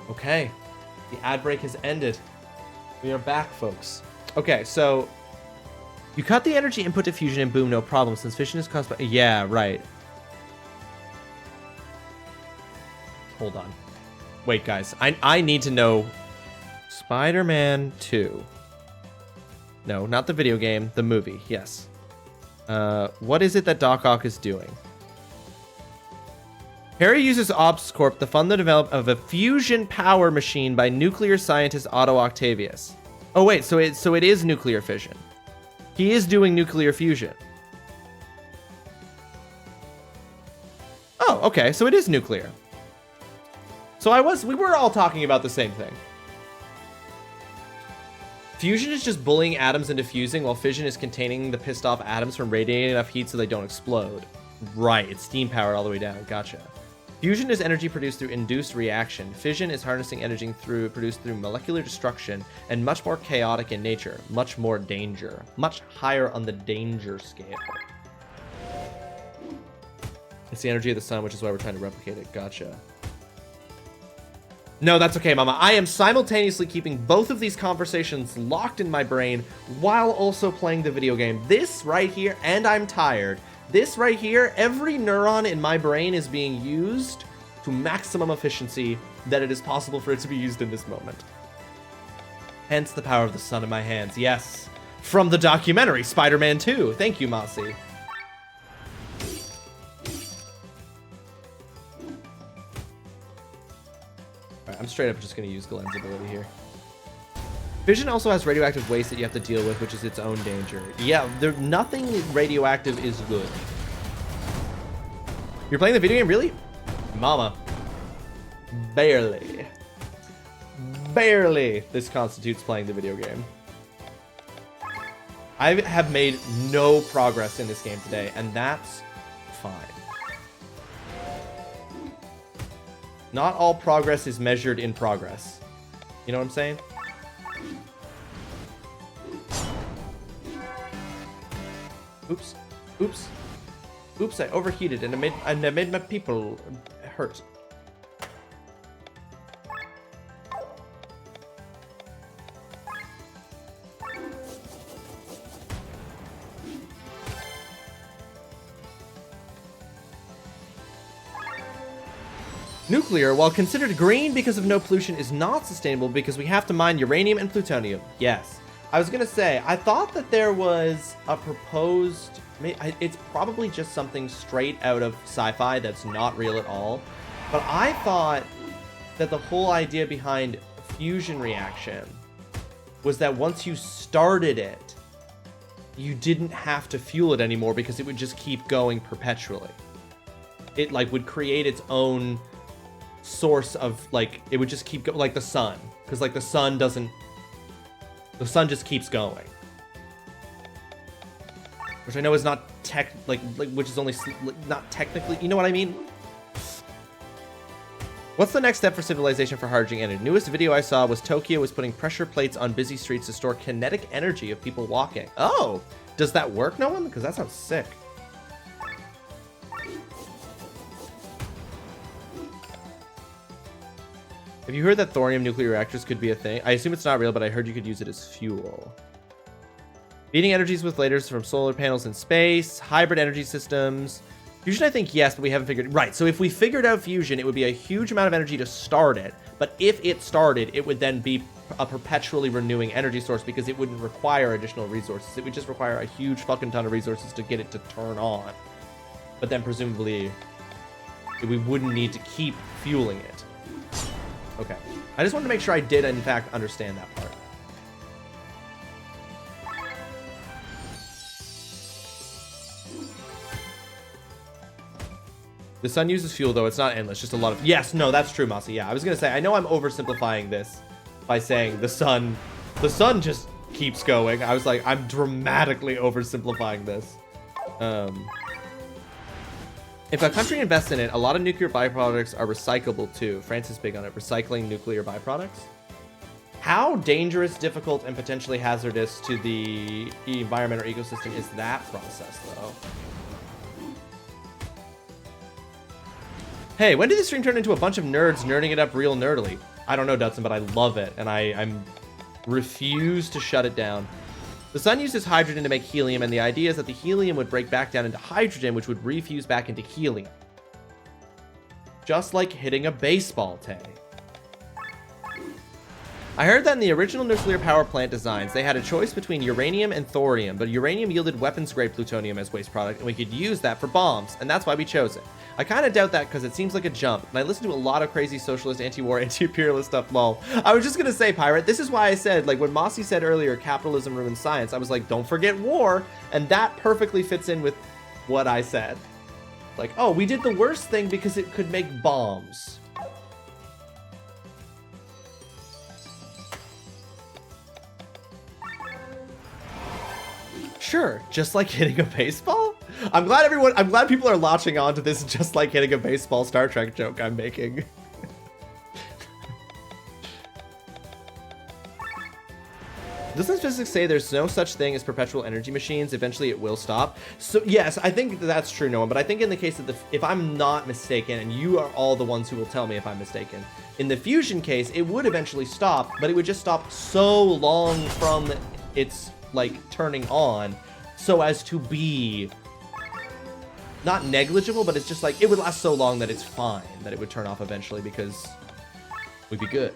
Speaker 3: Okay, the ad break has ended. We are back, folks. Okay, so you cut the energy input to fusion and boom, no problem, since fission is caused by... Yeah, right. Hold on. Wait, guys. I need to know... Spider-Man 2. No, not the video game. The movie, yes. What is it that Doc Ock is doing? Harry uses OpsCorp to fund the development of a fusion power machine by nuclear scientist Otto Octavius. Oh wait, so it is nuclear fission. He is doing nuclear fusion. Oh, okay, so it is nuclear. So we were all talking about the same thing. Fusion is just bullying atoms into fusing, while fission is containing the pissed off atoms from radiating enough heat so they don't explode. Right, it's steam powered all the way down. Gotcha. Fusion is energy produced through induced reaction. Fission is harnessing energy produced through molecular destruction and much more chaotic in nature. Much more danger. Much higher on the danger scale. It's the energy of the sun, which is why we're trying to replicate it. Gotcha. No, that's okay, Mama. I am simultaneously keeping both of these conversations locked in my brain while also playing the video game. This right here, and I'm tired. This right here, every neuron in my brain is being used to maximum efficiency that it is possible for it to be used in this moment. Hence the power of the sun in my hands. Yes. From the documentary Spider-Man 2. Thank you, Mossy. Alright, I'm straight up just going to use Glenn's ability here. Fission also has radioactive waste that you have to deal with, which is its own danger. Yeah, nothing radioactive is good. You're playing the video game? Really? Mama. Barely. Barely this constitutes playing the video game. I have made no progress in this game today, and that's fine. Not all progress is measured in progress. You know what I'm saying? Oops. Oops. Oops, I overheated and I made my people hurt. Nuclear, while considered green because of no pollution, is not sustainable because we have to mine uranium and plutonium. Yes. I was gonna say, I thought that there was a proposed... It's probably just something straight out of sci-fi that's not real at all. But I thought that the whole idea behind fusion reaction was that once you started it, you didn't have to fuel it anymore because it would just keep going perpetually. It like would create its own source of like, it would just keep going, like the sun, because like the sun just keeps going, which I know is not which is only not technically, you know what I mean? What's the next step for civilization for hydrogen energy? Newest video I saw was Tokyo was putting pressure plates on busy streets to store kinetic energy of people walking. Oh, does that work, no one? Because that sounds sick. Have you heard that thorium nuclear reactors could be a thing? I assume it's not real, but I heard you could use it as fuel. Feeding energies with lasers from solar panels in space, hybrid energy systems. Fusion, I think yes, but we haven't figured... Right, so if we figured out fusion, it would be a huge amount of energy to start it. But if it started, it would then be a perpetually renewing energy source because it wouldn't require additional resources. It would just require a huge fucking ton of resources to get it to turn on. But then presumably, we wouldn't need to keep fueling it. Okay. I just wanted to make sure I did, in fact, understand that part. The sun uses fuel, though. It's not endless. Just a lot of... Yes, no, that's true, Mossy. Yeah, I was going to say, I know I'm oversimplifying this by saying the sun just keeps going. I was like, I'm dramatically oversimplifying this. If a country invests in it, a lot of nuclear byproducts are recyclable too. France is big on it. Recycling nuclear byproducts. How dangerous, difficult, and potentially hazardous to the environment or ecosystem is that process, though? Hey, when did this stream turn into a bunch of nerds nerding it up real nerdily? I don't know, Dudson, but I love it, and I'm refuse to shut it down. The sun uses hydrogen to make helium, and the idea is that the helium would break back down into hydrogen, which would refuse back into helium. Just like hitting a baseball, Tay. I heard that in the original nuclear power plant designs, they had a choice between uranium and thorium, but uranium yielded weapons-grade plutonium as waste product, and we could use that for bombs, and that's why we chose it. I kind of doubt that because it seems like a jump, and I listen to a lot of crazy socialist, anti-war, anti-imperialist stuff, lol. I was just going to say, Pirate, this is why I said, like, when Mossy said earlier, capitalism ruins science, I was like, don't forget war, and that perfectly fits in with what I said. Like, oh, we did the worst thing because it could make bombs. Sure, just like hitting a baseball? I'm glad people are latching on to this just like hitting a baseball Star Trek joke I'm making. Doesn't physics say there's no such thing as perpetual energy machines? Eventually it will stop. So yes, I think that's true, Noah, but I think in the case of if I'm not mistaken, and you are all the ones who will tell me if I'm mistaken, in the fusion case, it would eventually stop, but it would just stop so long from its, like, turning on, so as to be not negligible, but it's just like, it would last so long that it's fine, that it would turn off eventually because we'd be good.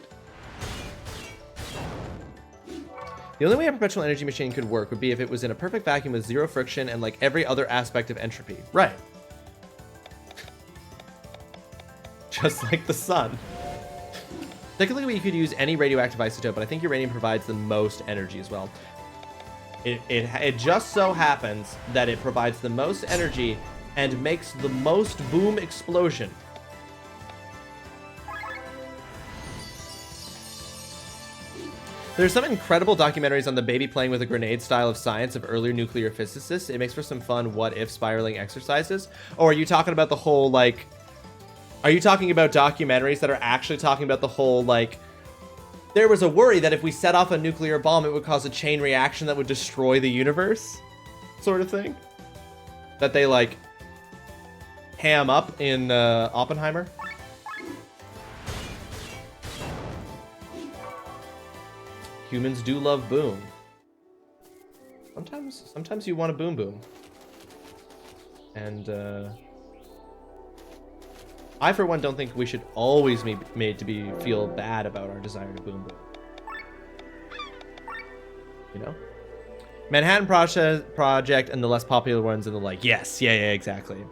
Speaker 3: The only way a perpetual energy machine could work would be if it was in a perfect vacuum with zero friction and like every other aspect of entropy. Right. Just like the sun. Technically, you could use any radioactive isotope, but I think uranium provides the most energy as well. It just so happens that it provides the most energy and makes the most boom explosion. There's some incredible documentaries on the baby playing with a grenade style of science of earlier nuclear physicists. It makes for some fun what-if spiraling exercises. Or are you talking about the whole, like... Are you talking about documentaries that are actually talking about the whole, like... There was a worry that if we set off a nuclear bomb, it would cause a chain reaction that would destroy the universe? Sort of thing? That they, like, ham up in Oppenheimer? Humans do love boom. Sometimes you want a boom boom. And I for one don't think we should always be made to feel bad about our desire to boom boom. You know? Manhattan Project and the less popular ones and the like, yes, yeah, exactly.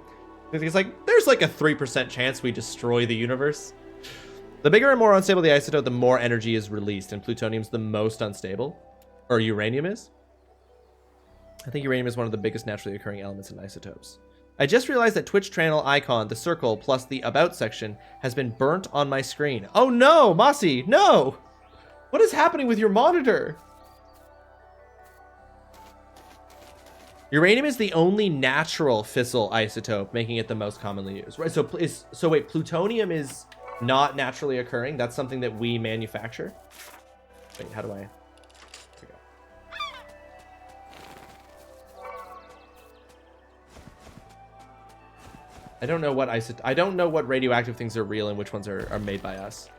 Speaker 3: It's like, there's like a 3% chance we destroy the universe. The bigger and more unstable the isotope, the more energy is released, and plutonium's the most unstable. Or uranium is. I think uranium is one of the biggest naturally occurring elements in isotopes. I just realized that Twitch channel icon, the circle, plus the About section, has been burnt on my screen. Oh no, Mossy, no! What is happening with your monitor? Uranium is the only natural fissile isotope, making it the most commonly used. Right, so wait, plutonium is not naturally occurring? That's something that we manufacture? Wait, how do I... Here we go. I don't know what radioactive things are real and which ones are made by us.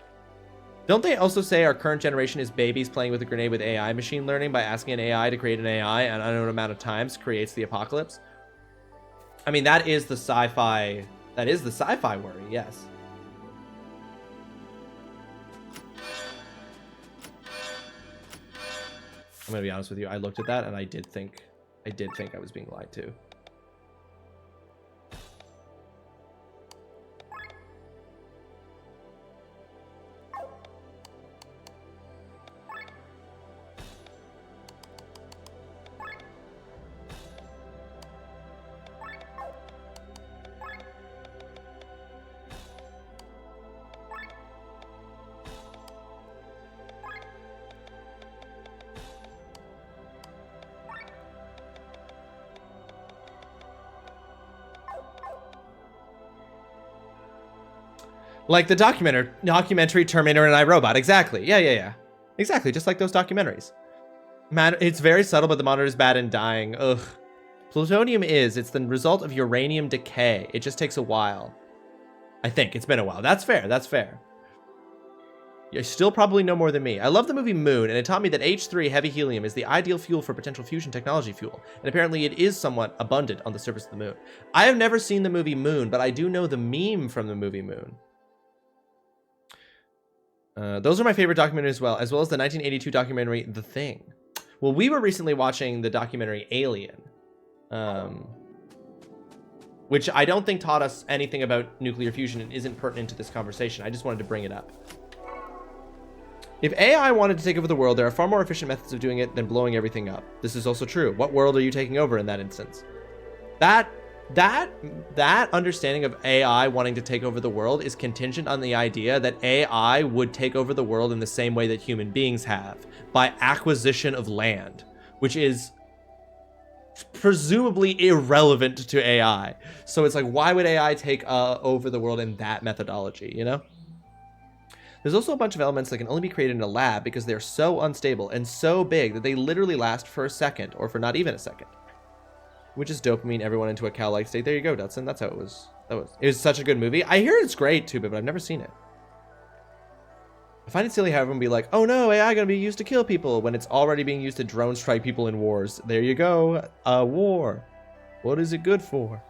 Speaker 3: Don't they also say our current generation is babies playing with a grenade with AI machine learning by asking an AI to create an AI an unknown amount of times creates the apocalypse? I mean, that is the sci-fi worry, yes. I'm gonna be honest with you. I looked at that and I did think I was being lied to. Like the documentary Terminator and iRobot. Exactly. Yeah. Exactly, just like those documentaries. It's very subtle, but the monitor is bad and dying. Ugh. Plutonium it's the result of uranium decay. It just takes a while. I think it's been a while. That's fair. You still probably know more than me. I love the movie Moon, and it taught me that H3 heavy helium is the ideal fuel for potential fusion technology fuel, and apparently it is somewhat abundant on the surface of the moon. I have never seen the movie Moon, but I do know the meme from the movie Moon. Those are my favorite documentaries as well as the 1982 documentary The Thing. Well, we were recently watching the documentary Alien, which I don't think taught us anything about nuclear fusion and isn't pertinent to this conversation. I just wanted to bring it up. If AI wanted to take over the world, there are far more efficient methods of doing it than blowing everything up. This is also true. What world are you taking over in that instance? That understanding of AI wanting to take over the world is contingent on the idea that AI would take over the world in the same way that human beings have, by acquisition of land, which is presumably irrelevant to AI. So it's like, why would AI take over the world in that methodology, you know? There's also a bunch of elements that can only be created in a lab because they're so unstable and so big that they literally last for a second or for not even a second. Which is dopamine everyone into a cow-like state. There you go, Dutson. That's how it was. It was such a good movie. I hear it's great too, but I've never seen it. I find it silly how everyone be like, oh no, AI gonna be used to kill people when it's already being used to drone strike people in wars. There you go. A war. What is it good for?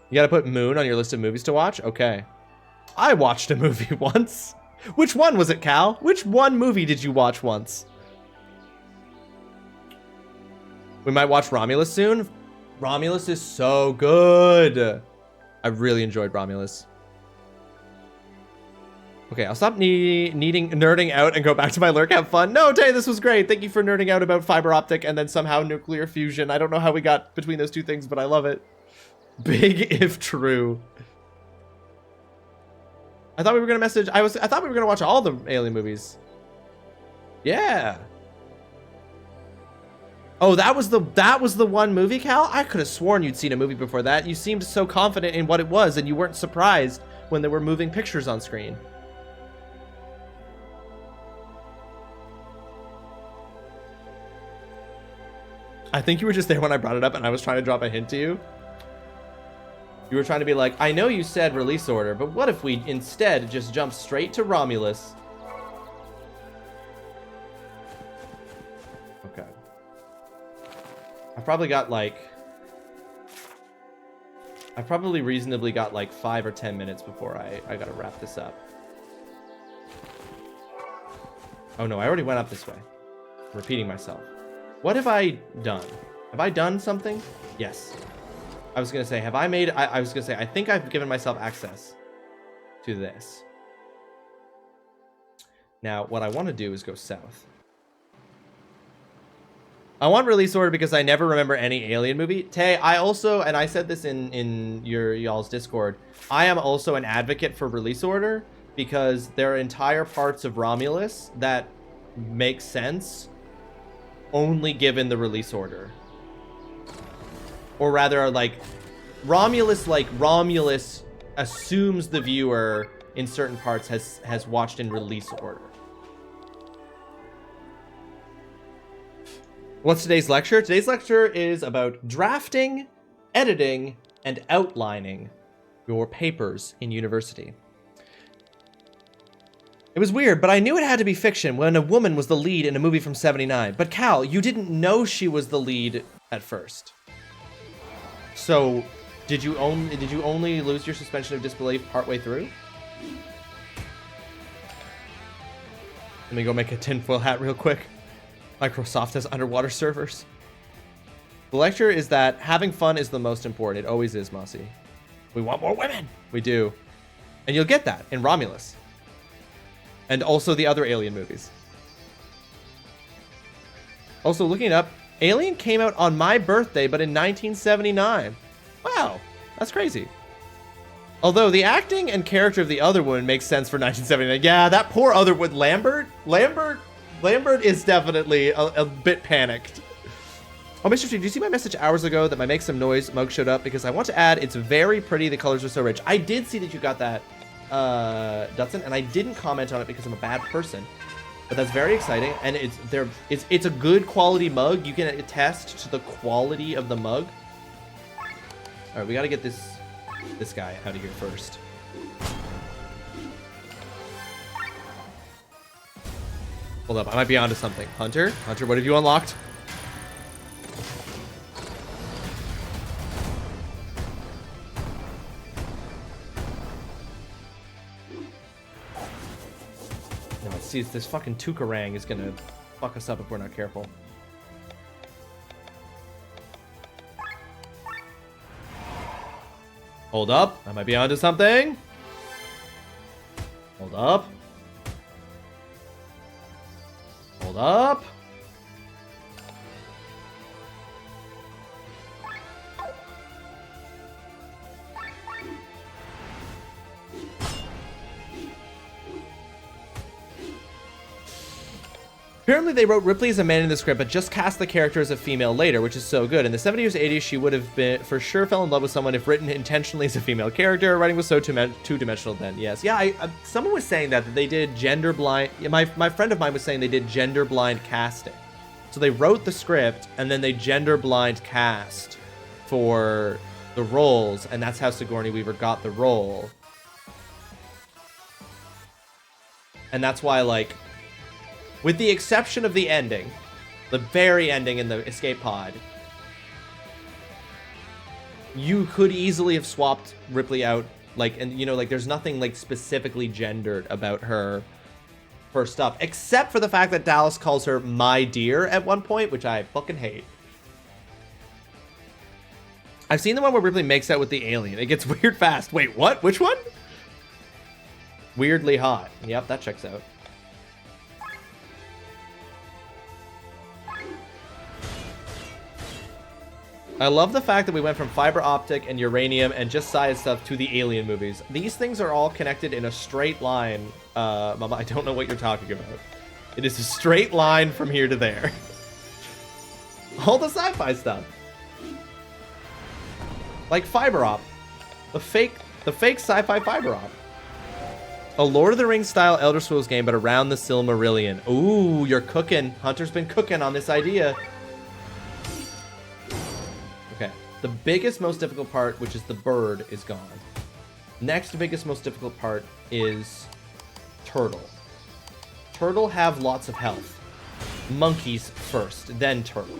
Speaker 3: You gotta put Moon on your list of movies to watch? Okay. I watched a movie once. Which one was it, Cal? Which one movie did you watch once? We might watch Romulus soon. Romulus is so good. I really enjoyed Romulus. Okay, I'll stop nerding out and go back to my lurk. Have fun. No, Tay, this was great. Thank you for nerding out about fiber optic and then somehow nuclear fusion. I don't know how we got between those two things, but I love it. Big if true. I thought we were gonna message. I thought we were gonna watch all the Alien movies. Yeah. Oh, that was the one movie, Cal? I could have sworn you'd seen a movie before that. You seemed so confident in what it was, and you weren't surprised when there were moving pictures on screen. I think you were just there when I brought it up, and I was trying to drop a hint to you. You were trying to be like, I know you said release order, but what if we instead just jump straight to Romulus? Okay. I've probably reasonably got like 5 or 10 minutes before I gotta wrap this up. Oh no, I already went up this way. I'm repeating myself. What have I done? Have I done something? Yes. I was gonna say, have I made... I was gonna say, I think I've given myself access to this. Now, what I want to do is go south. I want release order because I never remember any Alien movie. Tay, I also, and I said this in y'all's Discord, I am also an advocate for release order because there are entire parts of Romulus that make sense only given the release order. Or rather, like, Romulus assumes the viewer in certain parts has watched in release order. What's today's lecture? Today's lecture is about drafting, editing, and outlining your papers in university. It was weird, but I knew it had to be fiction when a woman was the lead in a movie from '79. But Cal, you didn't know she was the lead at first. So, did you only lose your suspension of disbelief partway through? Let me go make a tinfoil hat real quick. Microsoft has underwater servers. The lecture is that having fun is the most important. It always is, Mossy. We want more women. We do. And you'll get that in Romulus. And also the other Alien movies. Also, looking it up, Alien came out on my birthday, but in 1979. Wow, that's crazy. Although the acting and character of the other woman makes sense for 1979. Yeah, that poor other one, Lambert is definitely a bit panicked. Oh, Mr. Steve, did you see my message hours ago that my Make Some Noise mug showed up? Because I want to add, it's very pretty, the colors are so rich. I did see that you got that, Dutson, and I didn't comment on it because I'm a bad person. But that's very exciting, and it's a good quality mug. You can attest to the quality of the mug. All right, we got to get this guy out of here first. Hold up, I might be onto something. Hunter, what have you unlocked? No, see, this fucking Tukarang is gonna fuck us up if we're not careful. Hold up, I might be onto something. Hold up. Hold up.
Speaker 13: Apparently they wrote Ripley as a man in the script, but just cast the character as a female later, which is so good. In the 70s, 80s, she would have been for sure fell in love with someone if written intentionally as a female character. Writing was so two-dimensional then. Yes, yeah. Someone was saying that they did gender blind. My friend of mine was saying they did gender blind casting. So they wrote the script and then they gender blind cast for the roles, and that's how Sigourney Weaver got the role. And that's why, like, with the exception of the ending, the very ending in the escape pod, you could easily have swapped Ripley out, like, and you know, like, there's nothing like specifically gendered about her stuff, except for the fact that Dallas calls her my dear at one point, which I fucking hate. I've seen the one where Ripley makes out with the alien. It gets weird fast. Wait, what? Which one? Weirdly hot. Yep, that checks out. I love the fact that we went from fiber optic and uranium and just science stuff to the alien movies. These things are all connected in a straight line. Mama, I don't know what you're talking about. It is a straight line from here to there. All the sci-fi stuff. Like fiber op. The fake sci-fi fiber op. A Lord of the Rings style Elder Scrolls game, but around the Silmarillion. Ooh, you're cooking. Hunter's been cooking on this idea. Okay. The biggest, most difficult part, which is the bird, is gone. Next biggest, most difficult part is turtle. Turtle have lots of health. Monkeys first, then turtle.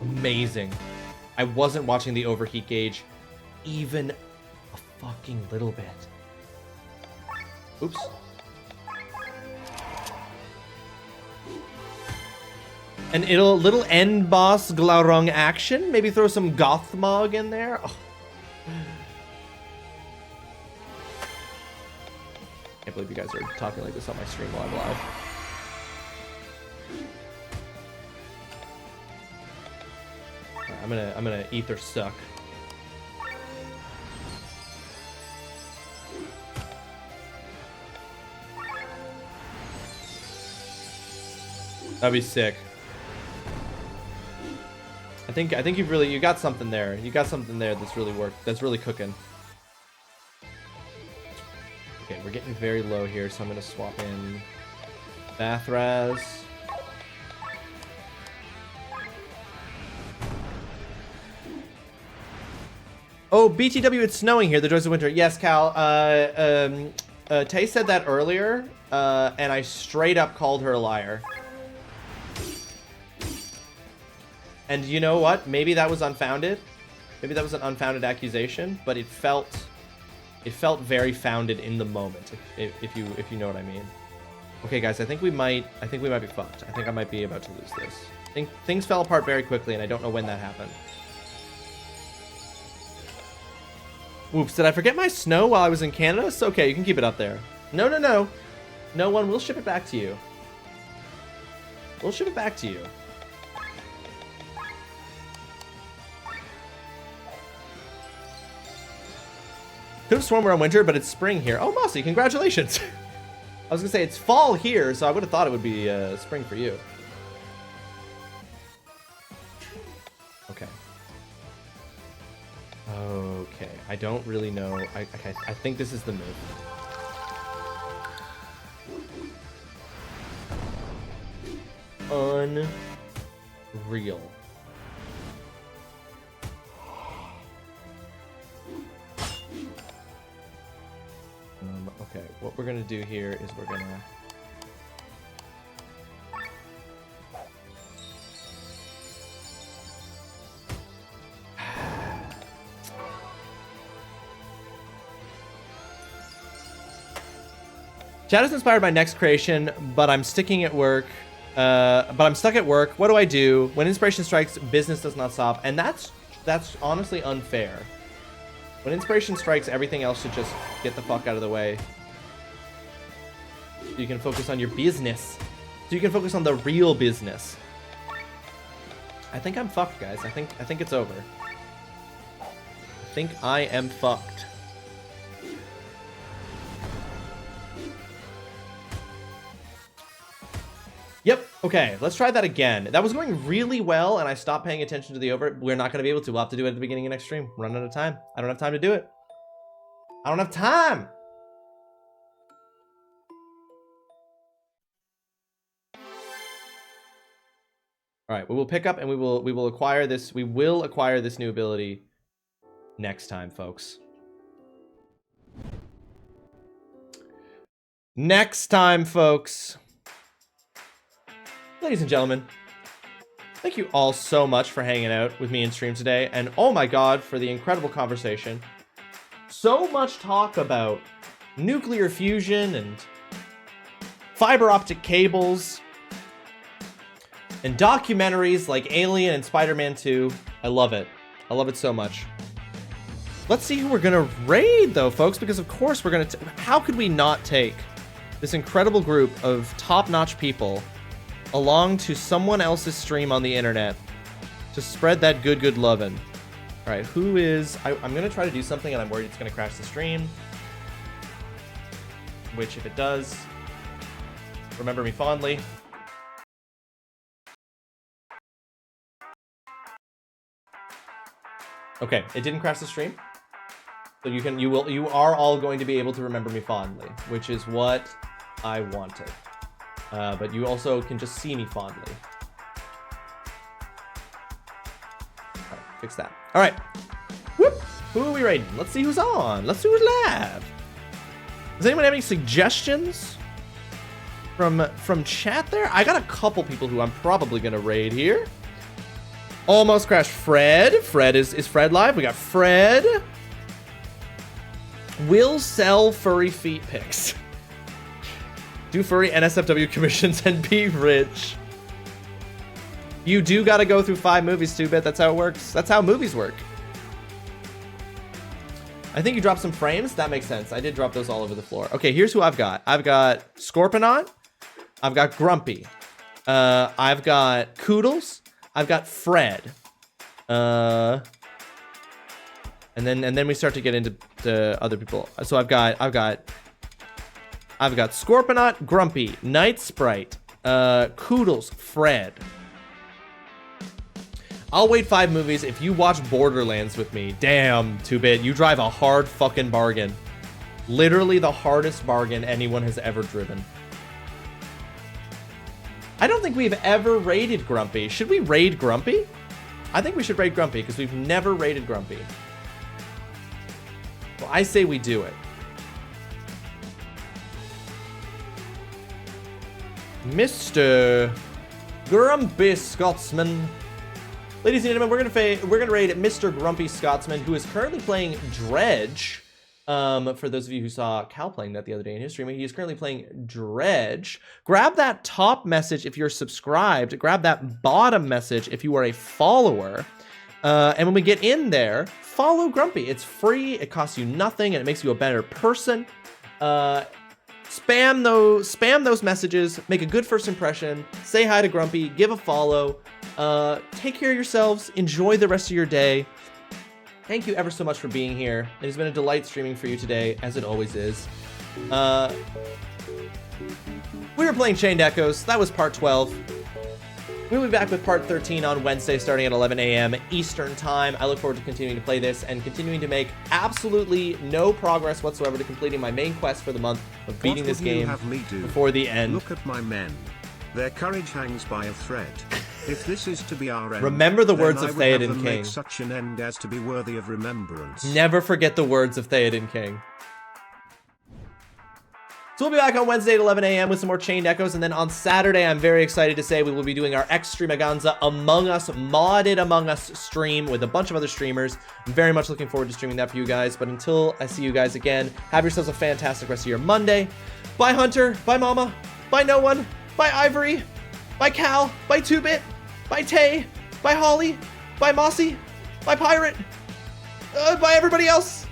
Speaker 13: Amazing. I wasn't watching the overheat gauge even a fucking little bit. Oops. An little end boss Glaurung action. Maybe throw some Gothmog in there. Oh. Can't believe you guys are talking like this on my stream while I'm live. I'm gonna ether suck. That'd be sick. I think you got something there. You got something there that's really worked. That's really cooking. Okay, we're getting very low here, so I'm gonna swap in Bathraz. Oh, BTW, it's snowing here. The joys of winter. Yes, Cal. Tay said that earlier, and I straight up called her a liar. And you know what? Maybe that was unfounded. Maybe that was an unfounded accusation, but it felt very founded in the moment. If you know what I mean. Okay, guys, I think we might be fucked. I think I might be about to lose this. I think things fell apart very quickly, and I don't know when that happened. Oops, did I forget my snow while I was in Canada? It's okay, you can keep it up there. No. No one, we'll ship it back to you. We'll ship it back to you. Could have sworn we're in winter, but it's spring here. Oh, Mossy, congratulations. I was gonna say it's fall here, so I would have thought it would be spring for you. Okay. Okay, I don't really know. I think this is the move. Unreal. Okay, what we're gonna do here is we're gonna... Chat is inspired by next creation, but I'm sticking at work. But I'm stuck at work. What do I do? When inspiration strikes, business does not stop, and that's honestly unfair. When inspiration strikes, everything else should just get the fuck out of the way. So you can focus on your business. So you can focus on the real business.
Speaker 3: I think I'm fucked, guys. I think it's over. I think I am fucked. Yep. Okay, let's try that again. That was going really well, and I stopped paying attention to the over. We're not going to be able to. We'll have to do it at the beginning of next stream. Run out of time. I don't have time to do it. I don't have time. All right, we will pick up and we will acquire this. We will acquire this new ability next time, folks. Next time, folks. Ladies and gentlemen, thank you all so much for hanging out with me in stream today. And oh my god, for the incredible conversation. So much talk about nuclear fusion and fiber optic cables and documentaries like Alien and Spider-Man 2. I love it. I love it so much. Let's see who we're gonna raid though, folks, because of course we're gonna... How could we not take this incredible group of top-notch people along to someone else's stream on the internet to spread that good lovin'? All right, who is... I'm gonna try to do something and I'm worried it's gonna crash the stream. Which, if it does, remember me fondly. Okay, it didn't crash the stream. So you are all going to be able to remember me fondly, which is what I wanted. But you also can just see me fondly. All right, fix that. All right. Whoop. Who are we raiding? Let's see who's on. Let's see who's live. Does anyone have any suggestions from chat there? I got a couple people who I'm probably gonna raid here. Almost crashed. Fred. Fred is Fred live? We got Fred. Will sell furry feet pics. Do furry NSFW commissions and be rich. You do gotta go through 5 movies, 2-bit. That's how it works. That's how movies work. I think you dropped some frames. That makes sense. I did drop those all over the floor. Okay, here's who I've got. I've got Scorpion. I've got Grumpy. I've got Koodles. I've got Fred. And then we start to get into other people. So I've got Scorpionaut, Grumpy, Night Sprite, Koodles, Fred. I'll wait 5 movies if you watch Borderlands with me. Damn, 2-bit, you drive a hard fucking bargain. Literally the hardest bargain anyone has ever driven. I don't think we've ever raided Grumpy. Should we raid Grumpy? I think we should raid Grumpy because we've never raided Grumpy. Well, I say we do it. Mr. Grumpy Scotsman. Ladies and gentlemen, we're gonna raid Mr. Grumpy Scotsman, who is currently playing Dredge. For those of you who saw Cal playing that the other day in his stream, he is currently playing Dredge. Grab that top message if you're subscribed. Grab that bottom message if you are a follower. And when we get in there, follow Grumpy. It's free, it costs you nothing, and it makes you a better person. Spam those messages, make a good first impression, say hi to Grumpy, give a follow, take care of yourselves, enjoy the rest of your day. Thank you ever so much for being here. It has been a delight streaming for you today, as it always is. We were playing Chained Echoes. That was part 12. We'll be back with part 13 on Wednesday, starting at 11 a.m. Eastern Time. I look forward to continuing to play this and continuing to make absolutely no progress whatsoever to completing my main quest for the month of beating this game before the end.
Speaker 1: Look at my men. Their courage hangs by a thread. If this is to be our end,
Speaker 3: remember the words
Speaker 1: then
Speaker 3: of
Speaker 1: I would have
Speaker 3: Theoden
Speaker 1: them
Speaker 3: King.
Speaker 1: make such an end as to be worthy of remembrance.
Speaker 3: Never forget the words of Theoden King. So we'll be back on Wednesday at 11 a.m. with some more Chained Echoes, and then on Saturday, I'm very excited to say we will be doing our Extremaganza Among Us, modded Among Us stream with a bunch of other streamers. I'm very much looking forward to streaming that for you guys, but until I see you guys again, have yourselves a fantastic rest of your Monday. Bye Hunter, bye Mama, bye No One, bye Ivory, bye Cal, bye 2-Bit, bye Tay, bye Holly, bye Mossy, bye Pirate, bye everybody else.